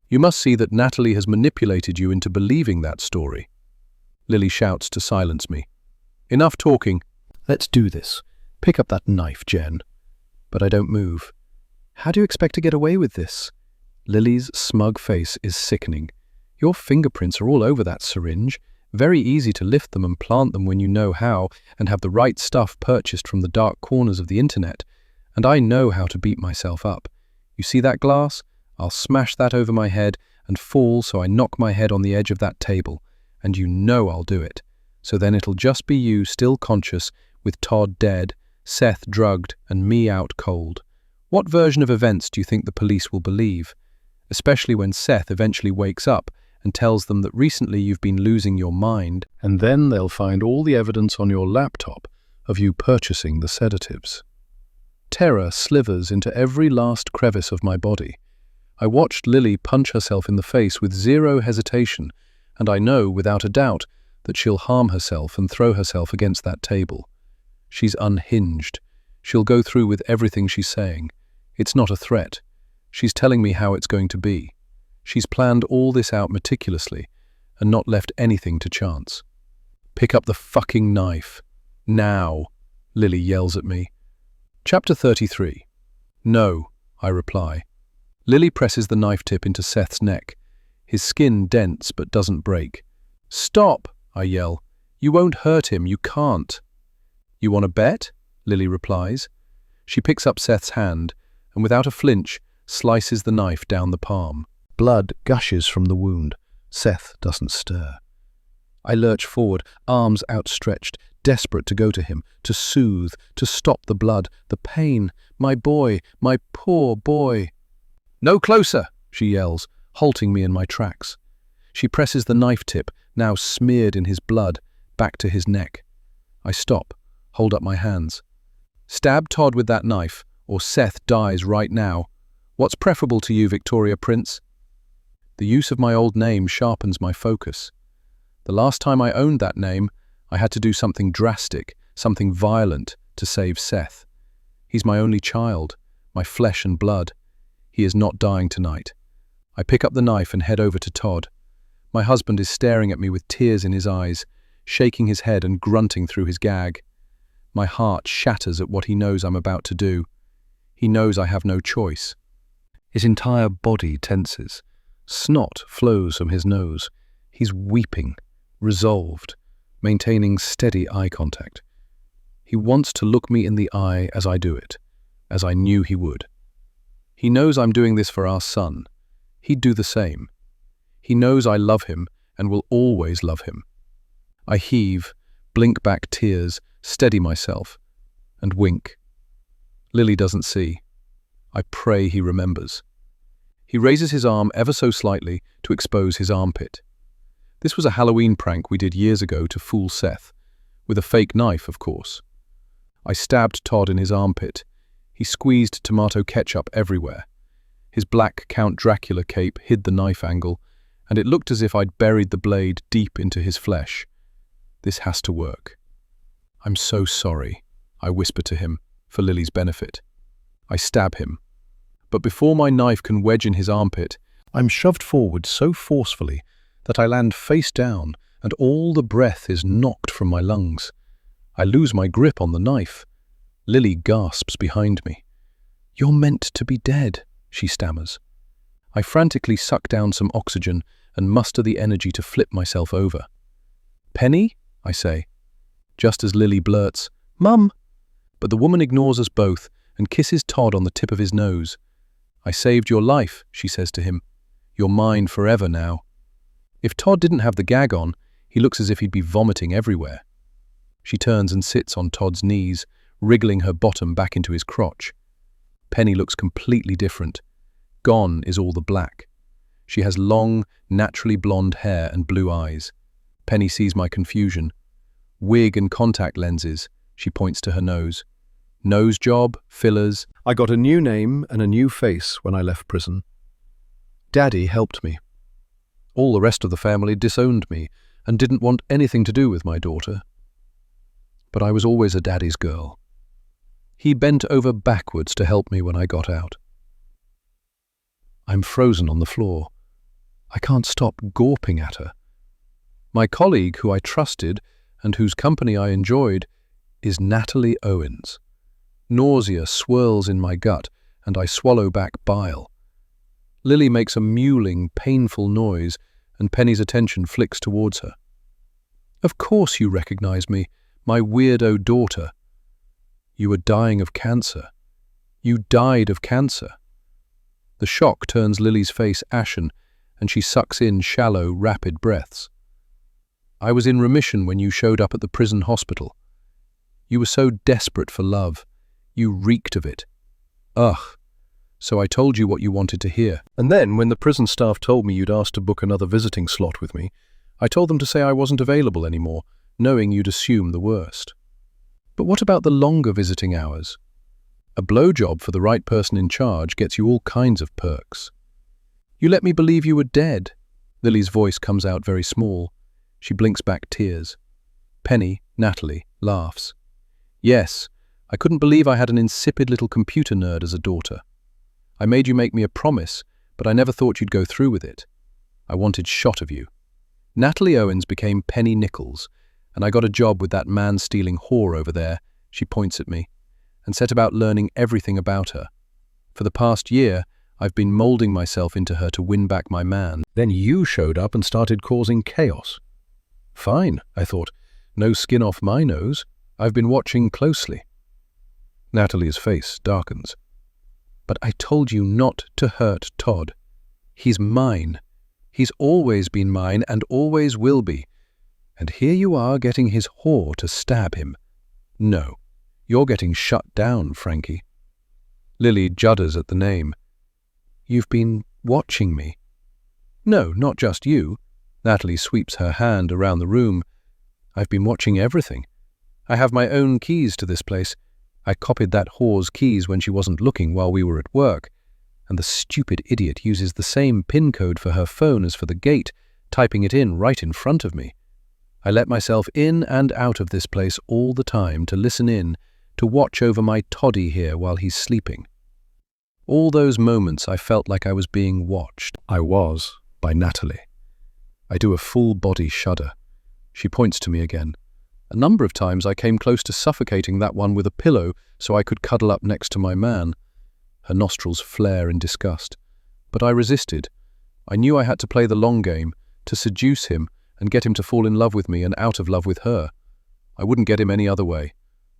You must see that Natalie has manipulated you into believing that story. Lily shouts to silence me. Enough talking. Let's do this. Pick up that knife, Jen. But I don't move. How do you expect to get away with this? Lily's smug face is sickening. Your fingerprints are all over that syringe. Very easy to lift them and plant them when you know how and have the right stuff purchased from the dark corners of the internet. And I know how to beat myself up. You see that glass? I'll smash that over my head and fall so I knock my head on the edge of that table, and you know I'll do it. So then it'll just be you still conscious, with Todd dead, Seth drugged, and me out cold. What version of events do you think the police will believe? Especially when Seth eventually wakes up and tells them that recently you've been losing your mind, and then they'll find all the evidence on your laptop of you purchasing the sedatives. Terror slithers into every last crevice of my body. I watched Lily punch herself in the face with zero hesitation, and I know, without a doubt, that she'll harm herself and throw herself against that table. She's unhinged. She'll go through with everything she's saying. It's not a threat. She's telling me how it's going to be. She's planned all this out meticulously and not left anything to chance. "Pick up the fucking knife. Now," Lily yells at me. Chapter 33. "No," I reply. Lily presses the knife tip into Seth's neck. His skin dents but doesn't break. "Stop," I yell. "You won't hurt him, you can't." "You want to bet?" Lily replies. She picks up Seth's hand and without a flinch slices the knife down the palm. Blood gushes from the wound. Seth doesn't stir. I lurch forward, arms outstretched, desperate to go to him, to soothe, to stop the blood, the pain. "My boy, my poor boy." "No closer," she yells, halting me in my tracks. She presses the knife tip, now smeared in his blood, back to his neck. I stop, hold up my hands. "Stab Todd with that knife, or Seth dies right now. What's preferable to you, Victoria Prince?" The use of my old name sharpens my focus. The last time I owned that name, I had to do something drastic, something violent, to save Seth. He's my only child, my flesh and blood. He is not dying tonight. I pick up the knife and head over to Todd. My husband is staring at me with tears in his eyes, shaking his head and grunting through his gag. My heart shatters at what he knows I'm about to do. He knows I have no choice. His entire body tenses. Snot flows from his nose. He's weeping, resolved, maintaining steady eye contact. He wants to look me in the eye as I do it, as I knew he would. He knows I'm doing this for our son. He'd do the same. He knows I love him and will always love him. I heave, blink back tears, steady myself, and wink. Lily doesn't see. I pray he remembers. He raises his arm ever so slightly to expose his armpit. This was a Halloween prank we did years ago to fool Seth, with a fake knife, of course. I stabbed Todd in his armpit. He squeezed tomato ketchup everywhere. His black Count Dracula cape hid the knife angle, and it looked as if I'd buried the blade deep into his flesh. This has to work. "I'm so sorry," I whisper to him, for Lily's benefit. I stab him. But before my knife can wedge in his armpit, I'm shoved forward so forcefully that I land face down and all the breath is knocked from my lungs. I lose my grip on the knife. Lily gasps behind me. "You're meant to be dead," she stammers. I frantically suck down some oxygen and muster the energy to flip myself over. "Penny?" I say, just as Lily blurts, "Mum!" But the woman ignores us both and kisses Todd on the tip of his nose. "I saved your life," she says to him. "You're mine forever now." If Todd didn't have the gag on, he looks as if he'd be vomiting everywhere. She turns and sits on Todd's knees, wriggling her bottom back into his crotch. Penny looks completely different. Gone is all the black. She has long, naturally blonde hair and blue eyes. Penny sees my confusion. "Wig and contact lenses," she points to her nose. "Nose job, fillers." I got a new name and a new face when I left prison. Daddy helped me. All the rest of the family disowned me and didn't want anything to do with my daughter. But I was always a daddy's girl. He bent over backwards to help me when I got out. I'm frozen on the floor. I can't stop gawping at her. My colleague, who I trusted and whose company I enjoyed, is Natalie Owens. Nausea swirls in my gut and I swallow back bile. Lily makes a mewling, painful noise and Penny's attention flicks towards her. "Of course you recognize me, my weirdo daughter. You were dying of cancer. You died of cancer." The shock turns Lily's face ashen and she sucks in shallow, rapid breaths. I was in remission when you showed up at the prison hospital. You were so desperate for love. You reeked of it. Ugh. So I told you what you wanted to hear. And then, when the prison staff told me you'd asked to book another visiting slot with me, I told them to say I wasn't available anymore, knowing you'd assume the worst. But what about the longer visiting hours? A blowjob for the right person in charge gets you all kinds of perks. You let me believe you were dead. Lily's voice comes out very small. She blinks back tears. Penny, Natalie, laughs. Yes, I couldn't believe I had an insipid little computer nerd as a daughter. I made you make me a promise, but I never thought you'd go through with it. I wanted shot of you. Natalie Owens became Penny Nichols, and I got a job with that man-stealing whore over there, she points at me, and set about learning everything about her. For the past year, I've been molding myself into her to win back my man. Then you showed up and started causing chaos. Fine, I thought. No skin off my nose. I've been watching closely. Natalie's face darkens. But I told you not to hurt Todd. He's mine. He's always been mine and always will be. And here you are getting his whore to stab him. No, you're getting shut down, Frankie. Lily judders at the name. You've been watching me. No, not just you. Natalie sweeps her hand around the room. I've been watching everything. I have my own keys to this place. I copied that whore's keys when she wasn't looking while we were at work, and the stupid idiot uses the same PIN code for her phone as for the gate, typing it in right in front of me. I let myself in and out of this place all the time to listen in, to watch over my toddy here while he's sleeping. All those moments I felt like I was being watched. I was, by Natalie. I do a full body shudder. She points to me again. A number of times I came close to suffocating that one with a pillow so I could cuddle up next to my man. Her nostrils flare in disgust. But I resisted. I knew I had to play the long game, to seduce him and get him to fall in love with me and out of love with her. I wouldn't get him any other way.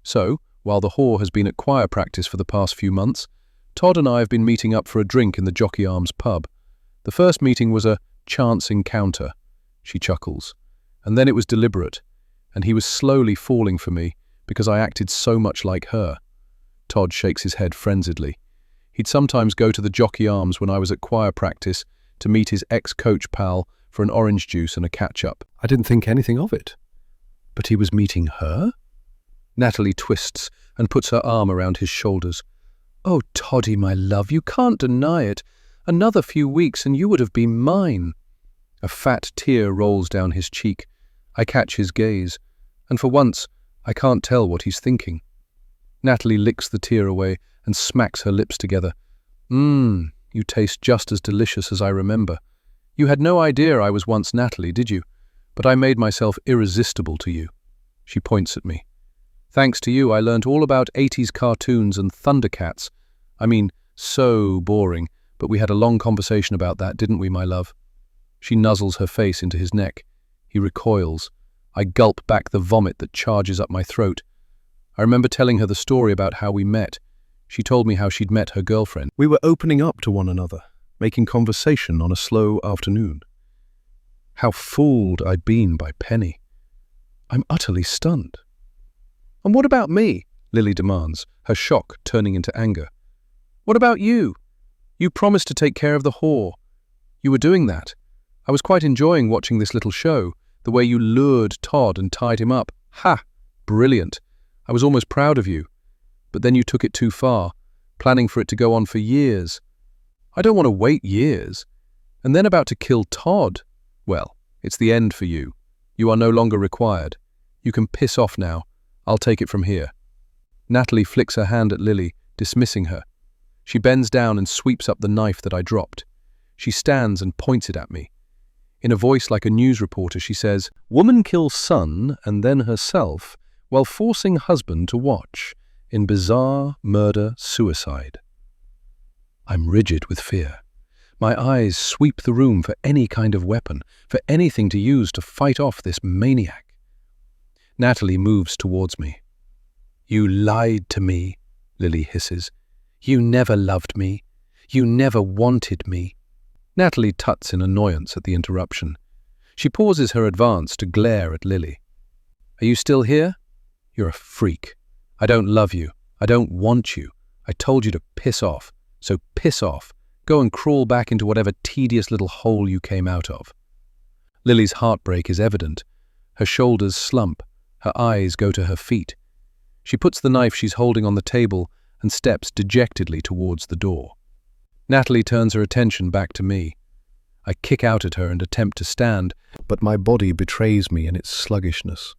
So, while the whore has been at choir practice for the past few months, Todd and I have been meeting up for a drink in the Jockey Arms pub. The first meeting was a chance encounter. She chuckles. And then it was deliberate. And he was slowly falling for me because I acted so much like her. Todd shakes his head frenziedly. He'd sometimes go to the Jockey Arms when I was at choir practice to meet his ex-coach pal for an orange juice and a catch-up. I didn't think anything of it. But he was meeting her? Natalie twists and puts her arm around his shoulders. Oh, Toddy, my love, you can't deny it. Another few weeks and you would have been mine. A fat tear rolls down his cheek. I catch his gaze, and for once, I can't tell what he's thinking. Natalie licks the tear away and smacks her lips together. You taste just as delicious as I remember. You had no idea I was once Natalie, did you? But I made myself irresistible to you. She points at me. Thanks to you, I learnt all about 80s cartoons and Thundercats. I mean, so boring, but we had a long conversation about that, didn't we, my love? She nuzzles her face into his neck. He recoils. I gulp back the vomit that charges up my throat. I remember telling her the story about how we met. She told me how she'd met her girlfriend. We were opening up to one another, making conversation on a slow afternoon. How fooled I'd been by Penny. I'm utterly stunned. And what about me? Lily demands, her shock turning into anger. What about you? You promised to take care of the whore. You were doing that. I was quite enjoying watching this little show, the way you lured Todd and tied him up. Ha! Brilliant. I was almost proud of you. But then you took it too far, planning for it to go on for years. I don't want to wait years. And then about to kill Todd. Well, it's the end for you. You are no longer required. You can piss off now. I'll take it from here. Natalie flicks her hand at Lily, dismissing her. She bends down and sweeps up the knife that I dropped. She stands and points it at me. In a voice like a news reporter, she says, "Woman kills son and then herself while forcing husband to watch in bizarre murder-suicide." I'm rigid with fear. My eyes sweep the room for any kind of weapon, for anything to use to fight off this maniac. Natalie moves towards me. "You lied to me," Lily hisses. "You never loved me. You never wanted me." Natalie tuts in annoyance at the interruption. She pauses her advance to glare at Lily. Are you still here? You're a freak. I don't love you. I don't want you. I told you to piss off. So piss off. Go and crawl back into whatever tedious little hole you came out of. Lily's heartbreak is evident. Her shoulders slump. Her eyes go to her feet. She puts the knife she's holding on the table and steps dejectedly towards the door. Natalie turns her attention back to me. I kick out at her and attempt to stand, but my body betrays me in its sluggishness.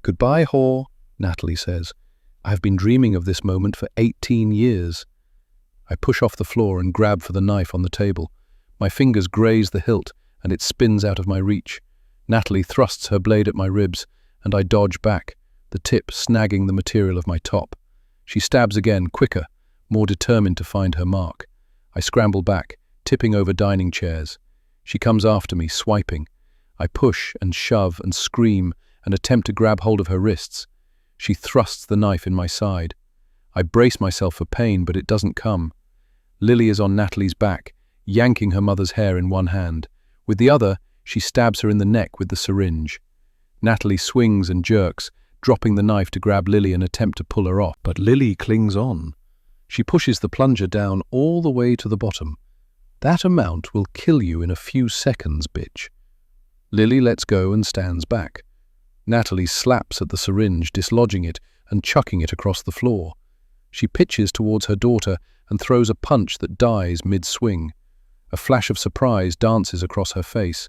Goodbye, whore, Natalie says. I have been dreaming of this moment for 18 years. I push off the floor and grab for the knife on the table. My fingers graze the hilt and it spins out of my reach. Natalie thrusts her blade at my ribs and I dodge back, the tip snagging the material of my top. She stabs again, quicker, more determined to find her mark. I scramble back, tipping over dining chairs. She comes after me, swiping. I push and shove and scream and attempt to grab hold of her wrists. She thrusts the knife in my side. I brace myself for pain, but it doesn't come. Lily is on Natalie's back, yanking her mother's hair in one hand. With the other, she stabs her in the neck with the syringe. Natalie swings and jerks, dropping the knife to grab Lily and attempt to pull her off. But Lily clings on. She pushes the plunger down all the way to the bottom. That amount will kill you in a few seconds, bitch. Lily lets go and stands back. Natalie slaps at the syringe, dislodging it and chucking it across the floor. She pitches towards her daughter and throws a punch that dies mid-swing. A flash of surprise dances across her face.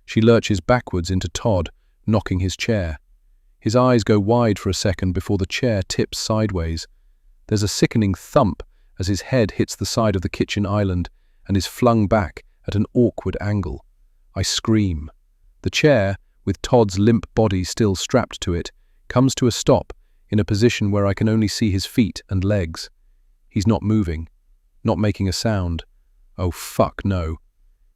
She lurches backwards into Todd, knocking his chair. His eyes go wide for a second before the chair tips sideways. There's a sickening thump as his head hits the side of the kitchen island and is flung back at an awkward angle. I scream. The chair, with Todd's limp body still strapped to it, comes to a stop in a position where I can only see his feet and legs. He's not moving, not making a sound. Oh, fuck no.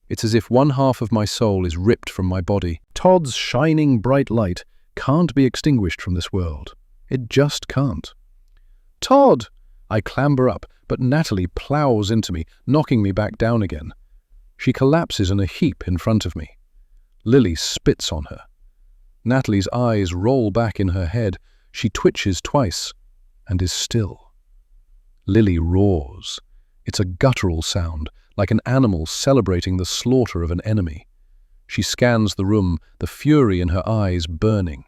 It's as if one half of my soul is ripped from my body. Todd's shining bright light can't be extinguished from this world. It just can't. Todd! I clamber up, but Natalie plows into me, knocking me back down again. She collapses in a heap in front of me. Lily spits on her. Natalie's eyes roll back in her head. She twitches twice and is still. Lily roars. It's a guttural sound, like an animal celebrating the slaughter of an enemy. She scans the room, the fury in her eyes burning.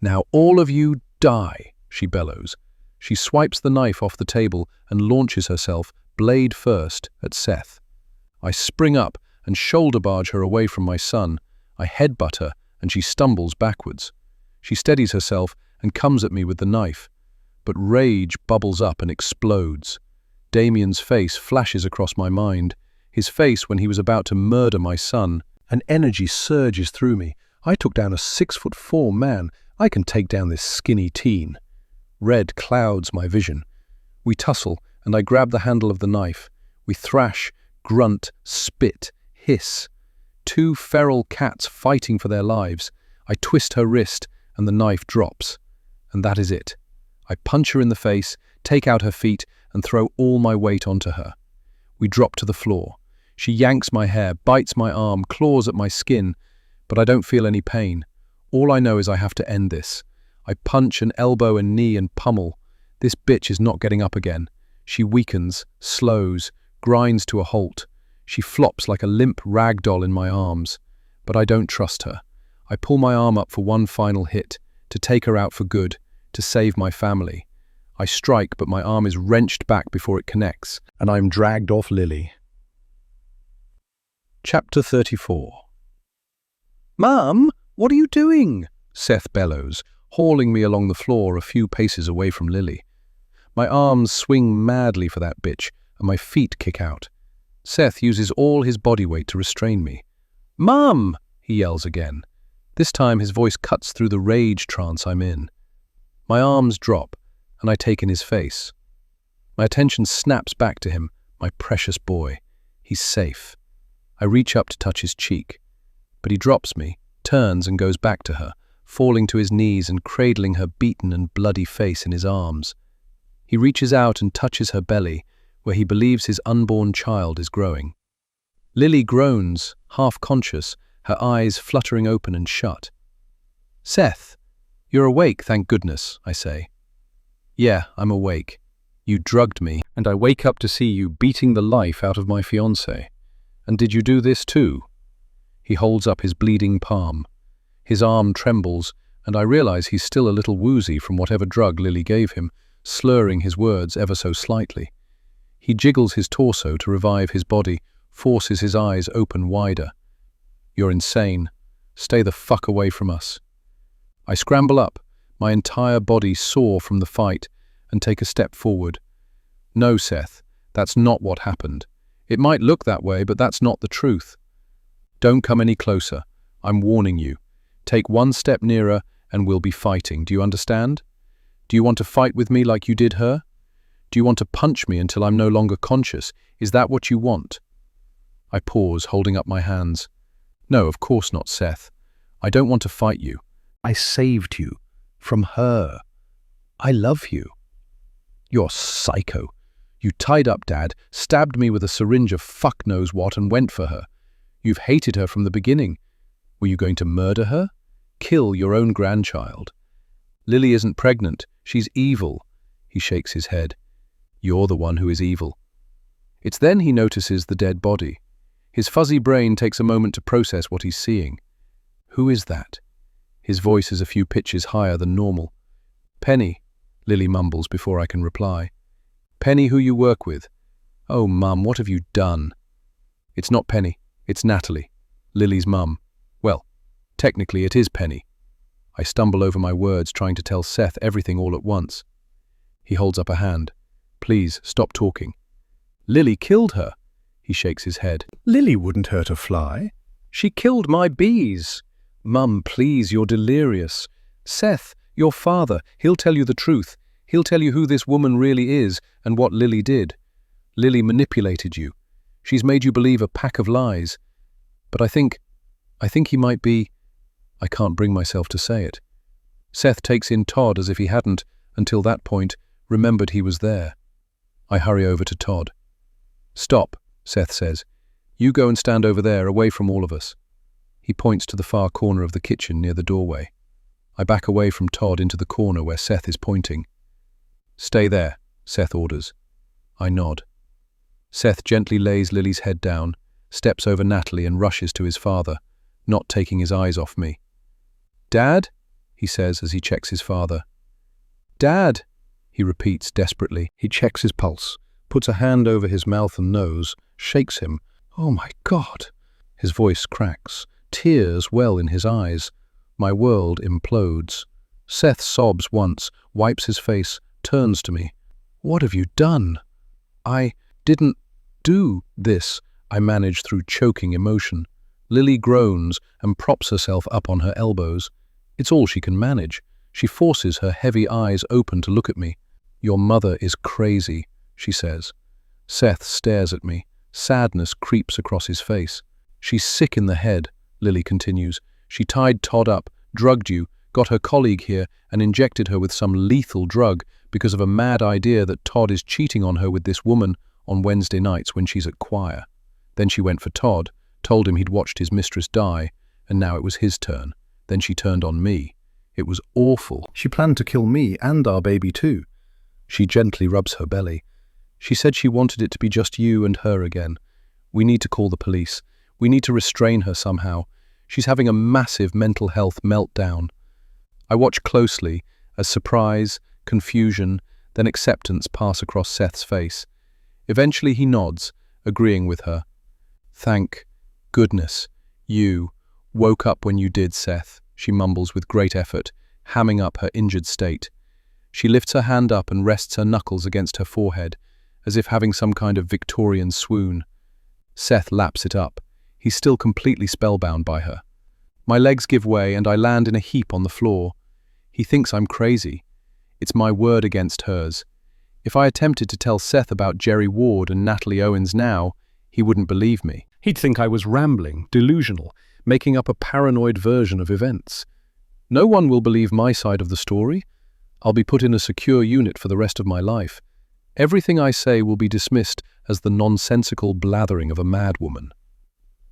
Now all of you die, she bellows. She swipes the knife off the table and launches herself, blade first, at Seth. I spring up and shoulder barge her away from my son. I headbutt her and she stumbles backwards. She steadies herself and comes at me with the knife. But rage bubbles up and explodes. Damien's face flashes across my mind, his face when he was about to murder my son. An energy surges through me. I took down a 6'4" man. I can take down this skinny teen. Red clouds my vision. We tussle, and I grab the handle of the knife. We thrash, grunt, spit, hiss. Two feral cats fighting for their lives. I twist her wrist, and the knife drops. And that is it. I punch her in the face, take out her feet, and throw all my weight onto her. We drop to the floor. She yanks my hair, bites my arm, claws at my skin, but I don't feel any pain. All I know is I have to end this. I punch and elbow and knee and pummel. This bitch is not getting up again. She weakens, slows, grinds to a halt. She flops like a limp rag doll in my arms. But I don't trust her. I pull my arm up for one final hit, to take her out for good, to save my family. I strike, but my arm is wrenched back before it connects, and I'm dragged off Lily. Chapter 34. "Mum, what are you doing?" Seth bellows, hauling me along the floor a few paces away from Lily. My arms swing madly for that bitch, and my feet kick out. Seth uses all his body weight to restrain me. "Mum!" he yells again. This time his voice cuts through the rage trance I'm in. My arms drop, and I take in his face. My attention snaps back to him, my precious boy. He's safe. I reach up to touch his cheek, but he drops me, turns and goes back to her, falling to his knees and cradling her beaten and bloody face in his arms. He reaches out and touches her belly, where he believes his unborn child is growing. Lily groans, half-conscious, her eyes fluttering open and shut. "Seth, you're awake, thank goodness," I say. "Yeah, I'm awake. You drugged me, and I wake up to see you beating the life out of my fiancée. And did you do this too?" He holds up his bleeding palm. His arm trembles, and I realize he's still a little woozy from whatever drug Lily gave him, slurring his words ever so slightly. He jiggles his torso to revive his body, forces his eyes open wider. "You're insane. Stay the fuck away from us." I scramble up, my entire body sore from the fight, and take a step forward. "No, Seth, that's not what happened. It might look that way, but that's not the truth. Don't come any closer. I'm warning you. Take one step nearer and we'll be fighting. Do you understand? Do you want to fight with me like you did her? Do you want to punch me until I'm no longer conscious? Is that what you want?" I pause, holding up my hands. "No, of course not, Seth. I don't want to fight you. I saved you. From her. I love you." "You're psycho. You tied up Dad, stabbed me with a syringe of fuck knows what and went for her. You've hated her from the beginning. Were you going to murder her? Kill your own grandchild? Lily isn't pregnant. She's evil." He shakes his head. "You're the one who is evil." It's then he notices the dead body. His fuzzy brain takes a moment to process what he's seeing. "Who is that?" His voice is a few pitches higher than normal. "Penny," Lily mumbles before I can reply. "Penny, who you work with." "Oh, Mum, what have you done?" "It's not Penny. It's Natalie, Lily's mum. Well, technically it is Penny." I stumble over my words, trying to tell Seth everything all at once. He holds up a hand. "Please, stop talking." "Lily killed her." He shakes his head. Lily wouldn't hurt a fly. "She killed my bees." "Mum, please, you're delirious." "Seth, your father, he'll tell you the truth. He'll tell you who this woman really is and what Lily did. Lily manipulated you. She's made you believe a pack of lies. But I think he might be—" I can't bring myself to say it. Seth takes in Todd as if he hadn't, until that point, remembered he was there. I hurry over to Todd. "Stop," Seth says. "You go and stand over there, away from all of us." He points to the far corner of the kitchen near the doorway. I back away from Todd into the corner where Seth is pointing. "Stay there," Seth orders. I nod. Seth gently lays Lily's head down, steps over Natalie and rushes to his father, not taking his eyes off me. "Dad?" he says as he checks his father. "Dad?" he repeats desperately. He checks his pulse, puts a hand over his mouth and nose, shakes him. "Oh my God!" His voice cracks, tears well in his eyes. My world implodes. Seth sobs once, wipes his face, turns to me. "What have you done?" "I didn't do this," I manage through choking emotion. Lily groans and props herself up on her elbows. It's all she can manage. She forces her heavy eyes open to look at me. "Your mother is crazy," she says. Seth stares at me. Sadness creeps across his face. "She's sick in the head," Lily continues. "She tied Todd up, drugged you, got her colleague here and injected her with some lethal drug because of a mad idea that Todd is cheating on her with this woman on Wednesday nights when she's at choir. Then she went for Todd, told him he'd watched his mistress die, and now it was his turn. Then she turned on me. It was awful. She planned to kill me and our baby too." She gently rubs her belly. "She said she wanted it to be just you and her again. We need to call the police. We need to restrain her somehow. She's having a massive mental health meltdown." I watch closely as surprise, confusion, then acceptance pass across Seth's face. Eventually he nods, agreeing with her. "Thank goodness you woke up when you did, Seth," she mumbles with great effort, hamming up her injured state. She lifts her hand up and rests her knuckles against her forehead, as if having some kind of Victorian swoon. Seth laps it up. He's still completely spellbound by her. My legs give way and I land in a heap on the floor. He thinks I'm crazy. It's my word against hers. If I attempted to tell Seth about Jerry Ward and Natalie Owens now, he wouldn't believe me. He'd think I was rambling, delusional, making up a paranoid version of events. No one will believe my side of the story. I'll be put in a secure unit for the rest of my life. Everything I say will be dismissed as the nonsensical blathering of a madwoman.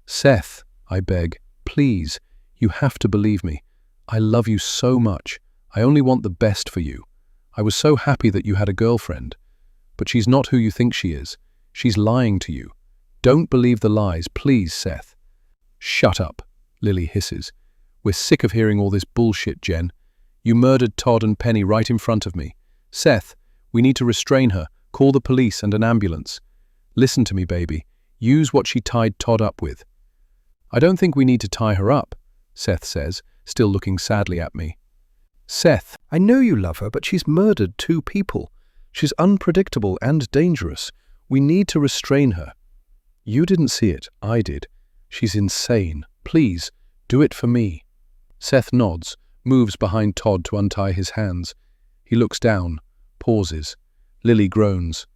Seth, I beg, please, you have to believe me. I love you so much. I only want the best for you. I was so happy that you had a girlfriend. But she's not who you think she is. She's lying to you. Don't believe the lies, please, Seth. Shut up, Lily hisses. We're sick of hearing all this bullshit, Jen. You murdered Todd and Penny right in front of me. Seth, we need to restrain her. Call the police and an ambulance. Listen to me, baby. Use what she tied Todd up with. I don't think we need to tie her up, Seth says, still looking sadly at me. Seth, I know you love her, but she's murdered 2 people. She's unpredictable and dangerous. We need to restrain her. You didn't see it, I did. She's insane. Please, do it for me. Seth nods, moves behind Todd to untie his hands. He looks down, pauses. Lily groans.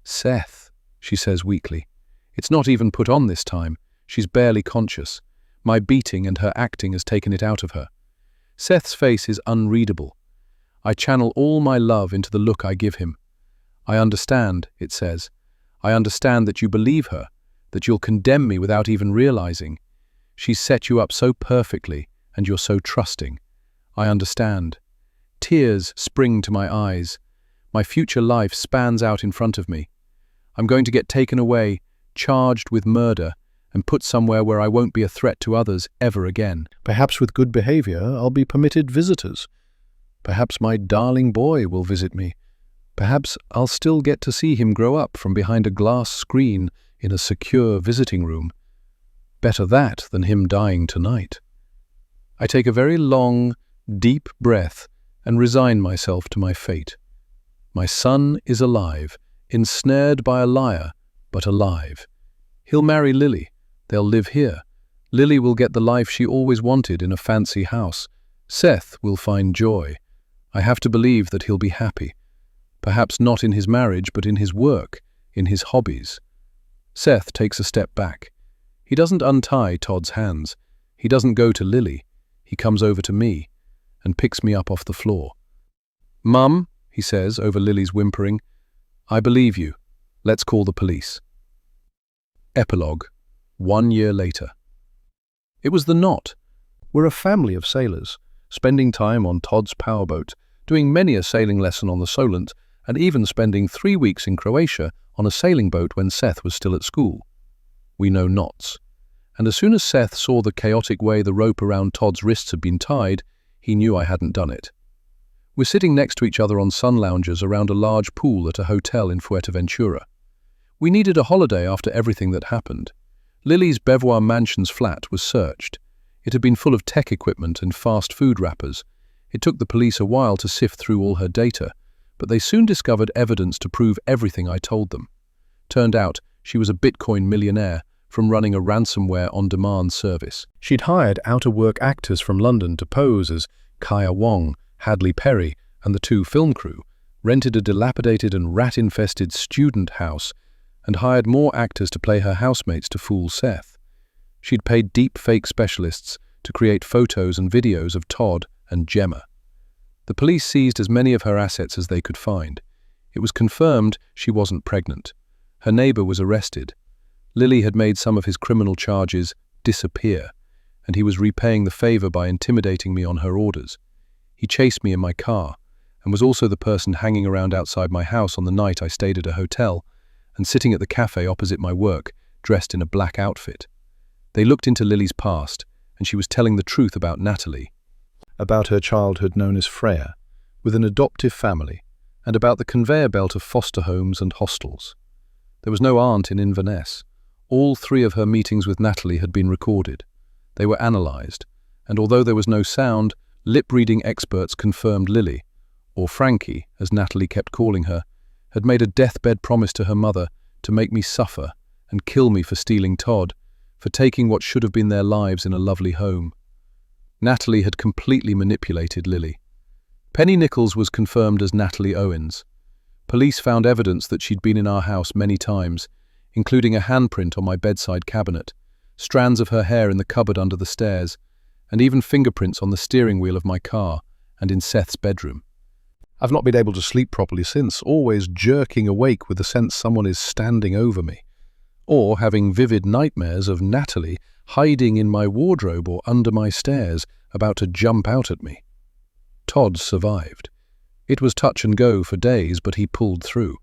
Seth, she says weakly. It's not even put on this time. She's barely conscious. My beating and her acting has taken it out of her. Seth's face is unreadable. I channel all my love into the look I give him. I understand, it says. I understand that you believe her, that you'll condemn me without even realizing. She's set you up so perfectly, and you're so trusting. I understand. Tears spring to my eyes. My future life spans out in front of me. I'm going to get taken away, charged with murder, and put somewhere where I won't be a threat to others ever again. Perhaps with good behavior, I'll be permitted visitors. Perhaps my darling boy will visit me. Perhaps I'll still get to see him grow up from behind a glass screen in a secure visiting room. Better that than him dying tonight. I take a very long, deep breath and resign myself to my fate. My son is alive, ensnared by a liar, but alive. He'll marry Lily. They'll live here. Lily will get the life she always wanted in a fancy house. Seth will find joy. I have to believe that he'll be happy. Perhaps not in his marriage, but in his work, in his hobbies. Seth takes a step back. He doesn't untie Todd's hands. He doesn't go to Lily. He comes over to me and picks me up off the floor. Mum, he says over Lily's whimpering, I believe you. Let's call the police. Epilogue. 1 year later. It was the Knot. We're a family of sailors, spending time on Todd's powerboat, doing many a sailing lesson on the Solent, and even spending 3 weeks in Croatia on a sailing boat when Seth was still at school. We know knots. And as soon as Seth saw the chaotic way the rope around Todd's wrists had been tied, he knew I hadn't done it. We're sitting next to each other on sun loungers around a large pool at a hotel in Fuerteventura. We needed a holiday after everything that happened. Lily's Beauvoir Mansions flat was searched. It had been full of tech equipment and fast food wrappers. It took the police a while to sift through all her data, but they soon discovered evidence to prove everything I told them. Turned out she was a Bitcoin millionaire from running a ransomware on-demand service. She'd hired out-of-work actors from London to pose as Kaya Wong, Hadley Perry, and the 2 film crew, rented a dilapidated and rat-infested student house, and hired more actors to play her housemates to fool Seth. She'd paid deep-fake specialists to create photos and videos of Todd and Gemma. The police seized as many of her assets as they could find. It was confirmed she wasn't pregnant. Her neighbor was arrested. Lily had made some of his criminal charges disappear, and he was repaying the favor by intimidating me on her orders. He chased me in my car, and was also the person hanging around outside my house on the night I stayed at a hotel, and sitting at the cafe opposite my work, dressed in a black outfit. They looked into Lily's past, and she was telling the truth about Natalie, about her childhood known as Freya, with an adoptive family, and about the conveyor belt of foster homes and hostels. There was no aunt in Inverness. All 3 of her meetings with Natalie had been recorded. They were analysed, and although there was no sound, lip-reading experts confirmed Lily, or Frankie, as Natalie kept calling her, had made a deathbed promise to her mother to make me suffer and kill me for stealing Todd, for taking what should have been their lives in a lovely home. Natalie had completely manipulated Lily. Penny Nichols was confirmed as Natalie Owens. Police found evidence that she'd been in our house many times, including a handprint on my bedside cabinet, strands of her hair in the cupboard under the stairs, and even fingerprints on the steering wheel of my car and in Seth's bedroom. I've not been able to sleep properly since, always jerking awake with the sense someone is standing over me, or having vivid nightmares of Natalie hiding in my wardrobe or under my stairs, about to jump out at me. Todd survived. It was touch and go for days, but he pulled through.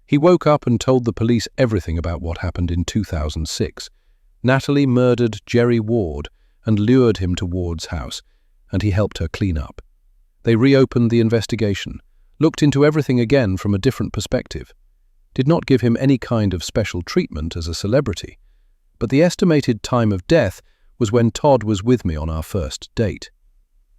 He woke up and told the police everything about what happened in 2006. Natalie murdered Jerry Ward and lured him to Ward's house, and he helped her clean up. They reopened the investigation, looked into everything again from a different perspective, did not give him any kind of special treatment as a celebrity, but the estimated time of death was when Todd was with me on our first date.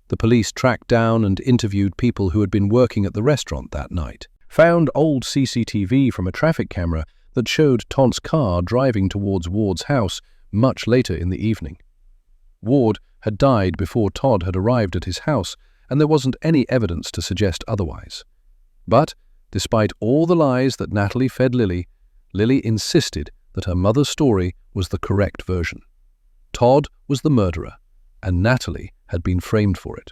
The police tracked down and interviewed people who had been working at the restaurant that night, found old CCTV from a traffic camera that showed Todd's car driving towards Ward's house much later in the evening. Ward had died before Todd had arrived at his house, and there wasn't any evidence to suggest otherwise. But, despite all the lies that Natalie fed Lily, Lily insisted that her mother's story was the correct version. Todd was the murderer, and Natalie had been framed for it.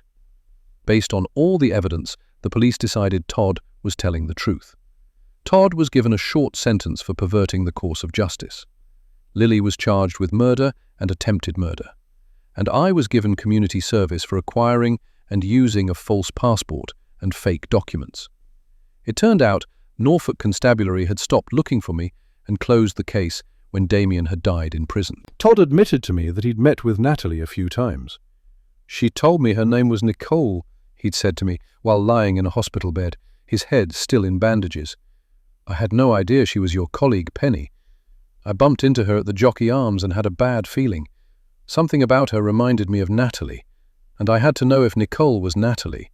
Based on all the evidence, the police decided Todd was telling the truth. Todd was given a short sentence for perverting the course of justice. Lily was charged with murder and attempted murder, and I was given community service for acquiring and using a false passport and fake documents. It turned out Norfolk Constabulary had stopped looking for me and closed the case when Damien had died in prison. Todd admitted to me that he'd met with Natalie a few times. "She told me her name was Nicole," he'd said to me while lying in a hospital bed, his head still in bandages. "I had no idea she was your colleague, Penny. I bumped into her at the Jockey Arms and had a bad feeling. Something about her reminded me of Natalie, and I had to know if Nicole was Natalie.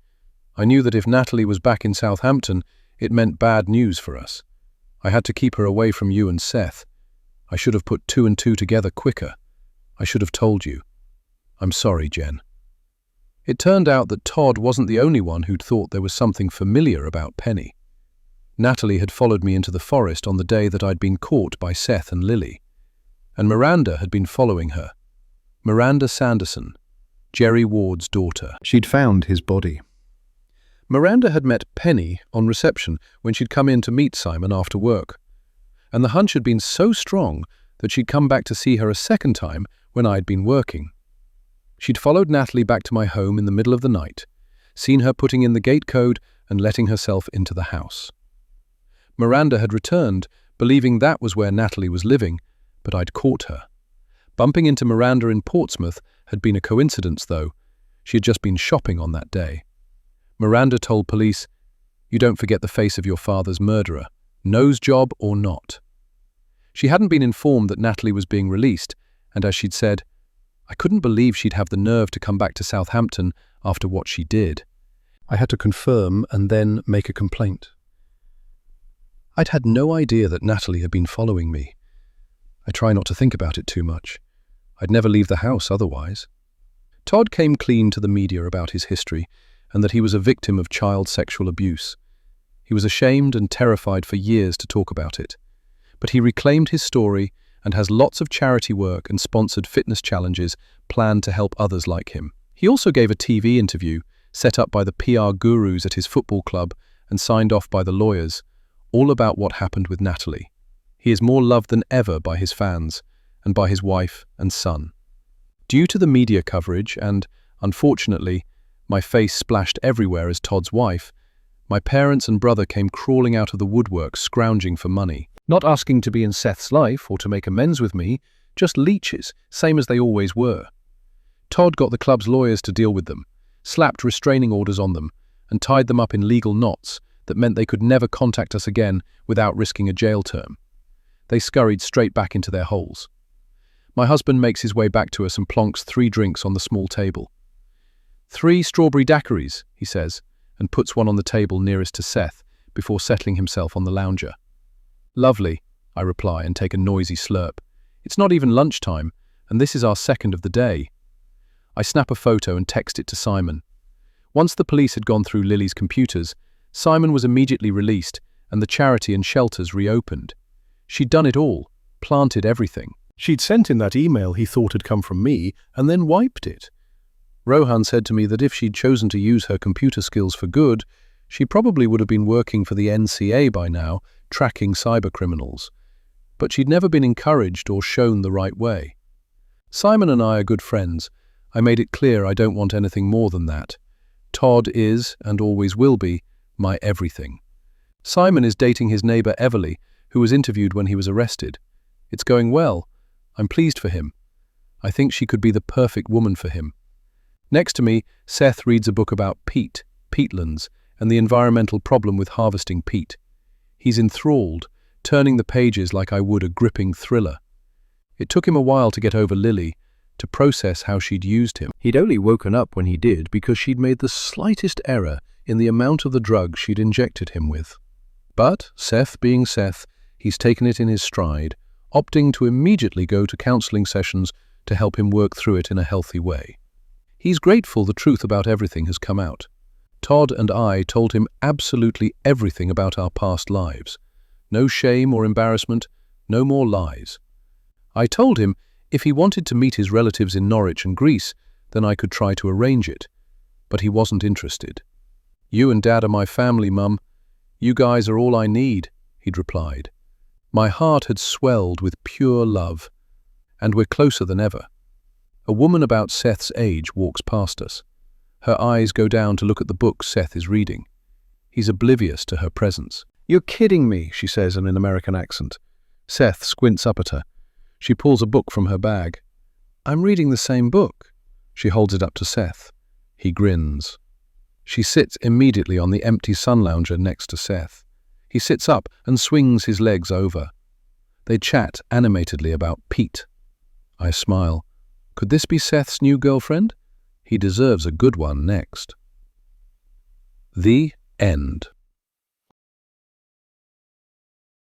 I knew that if Natalie was back in Southampton, it meant bad news for us. I had to keep her away from you and Seth. I should have put two and two together quicker. I should have told you. I'm sorry, Jen." It turned out that Todd wasn't the only one who'd thought there was something familiar about Penny. Natalie had followed me into the forest on the day that I'd been caught by Seth and Lily, and Miranda had been following her. Miranda Sanderson, Jerry Ward's daughter. She'd found his body. Miranda had met Penny on reception when she'd come in to meet Simon after work, and the hunch had been so strong that she'd come back to see her a second time when I'd been working. She'd followed Natalie back to my home in the middle of the night, seen her putting in the gate code and letting herself into the house. Miranda had returned, believing that was where Natalie was living, but I'd caught her. Bumping into Miranda in Portsmouth had been a coincidence, though. She had just been shopping on that day. Miranda told police, "You don't forget the face of your father's murderer, nose job or not." She hadn't been informed that Natalie was being released, and as she'd said, "I couldn't believe she'd have the nerve to come back to Southampton after what she did." I had to confirm and then make a complaint. I'd had no idea that Natalie had been following me. I try not to think about it too much. I'd never leave the house otherwise. Todd came clean to the media about his history and that he was a victim of child sexual abuse. He was ashamed and terrified for years to talk about it. But he reclaimed his story and has lots of charity work and sponsored fitness challenges planned to help others like him. He also gave a TV interview set up by the PR gurus at his football club and signed off by the lawyers, all about what happened with Natalie. He is more loved than ever by his fans and by his wife and son. Due to the media coverage and, unfortunately, my face splashed everywhere as Todd's wife, my parents and brother came crawling out of the woodwork scrounging for money. Not asking to be in Seth's life or to make amends with me, just leeches, same as they always were. Todd got the club's lawyers to deal with them, slapped restraining orders on them, and tied them up in legal knots that meant they could never contact us again without risking a jail term. They scurried straight back into their holes. My husband makes his way back to us and plonks 3 drinks on the small table. 3 strawberry daiquiris, he says, and puts one on the table nearest to Seth before settling himself on the lounger. "Lovely," I reply and take a noisy slurp. "It's not even lunchtime, and this is our second of the day." I snap a photo and text it to Simon. Once the police had gone through Lily's computers, Simon was immediately released and the charity and shelters reopened. She'd done it all, planted everything. She'd sent in that email he thought had come from me and then wiped it. Rohan said to me that if she'd chosen to use her computer skills for good, she probably would have been working for the NCA by now, tracking cybercriminals. But she'd never been encouraged or shown the right way. Simon and I are good friends. I made it clear I don't want anything more than that. Todd is, and always will be, my everything. Simon is dating his neighbor Everly, who was interviewed when he was arrested. It's going well. I'm pleased for him. I think she could be the perfect woman for him. Next to me, Seth reads a book about peatlands, and the environmental problem with harvesting peat. He's enthralled, turning the pages like I would a gripping thriller. It took him a while to get over Lily, to process how she'd used him. He'd only woken up when he did because she'd made the slightest error in the amount of the drug she'd injected him with. But, Seth being Seth, he's taken it in his stride, opting to immediately go to counseling sessions to help him work through it in a healthy way. He's grateful the truth about everything has come out. Todd and I told him absolutely everything about our past lives. No shame or embarrassment, no more lies. I told him if he wanted to meet his relatives in Norwich and Greece, then I could try to arrange it. But he wasn't interested. "You and Dad are my family, Mum. You guys are all I need," he'd replied. My heart had swelled with pure love, and we're closer than ever. A woman about Seth's age walks past us. Her eyes go down to look at the book Seth is reading. He's oblivious to her presence. "You're kidding me," she says in an American accent. Seth squints up at her. She pulls a book from her bag. "I'm reading the same book." She holds it up to Seth. He grins. She sits immediately on the empty sun lounger next to Seth. He sits up and swings his legs over. They chat animatedly about Pete. I smile. Could this be Seth's new girlfriend? He deserves a good one next. The end.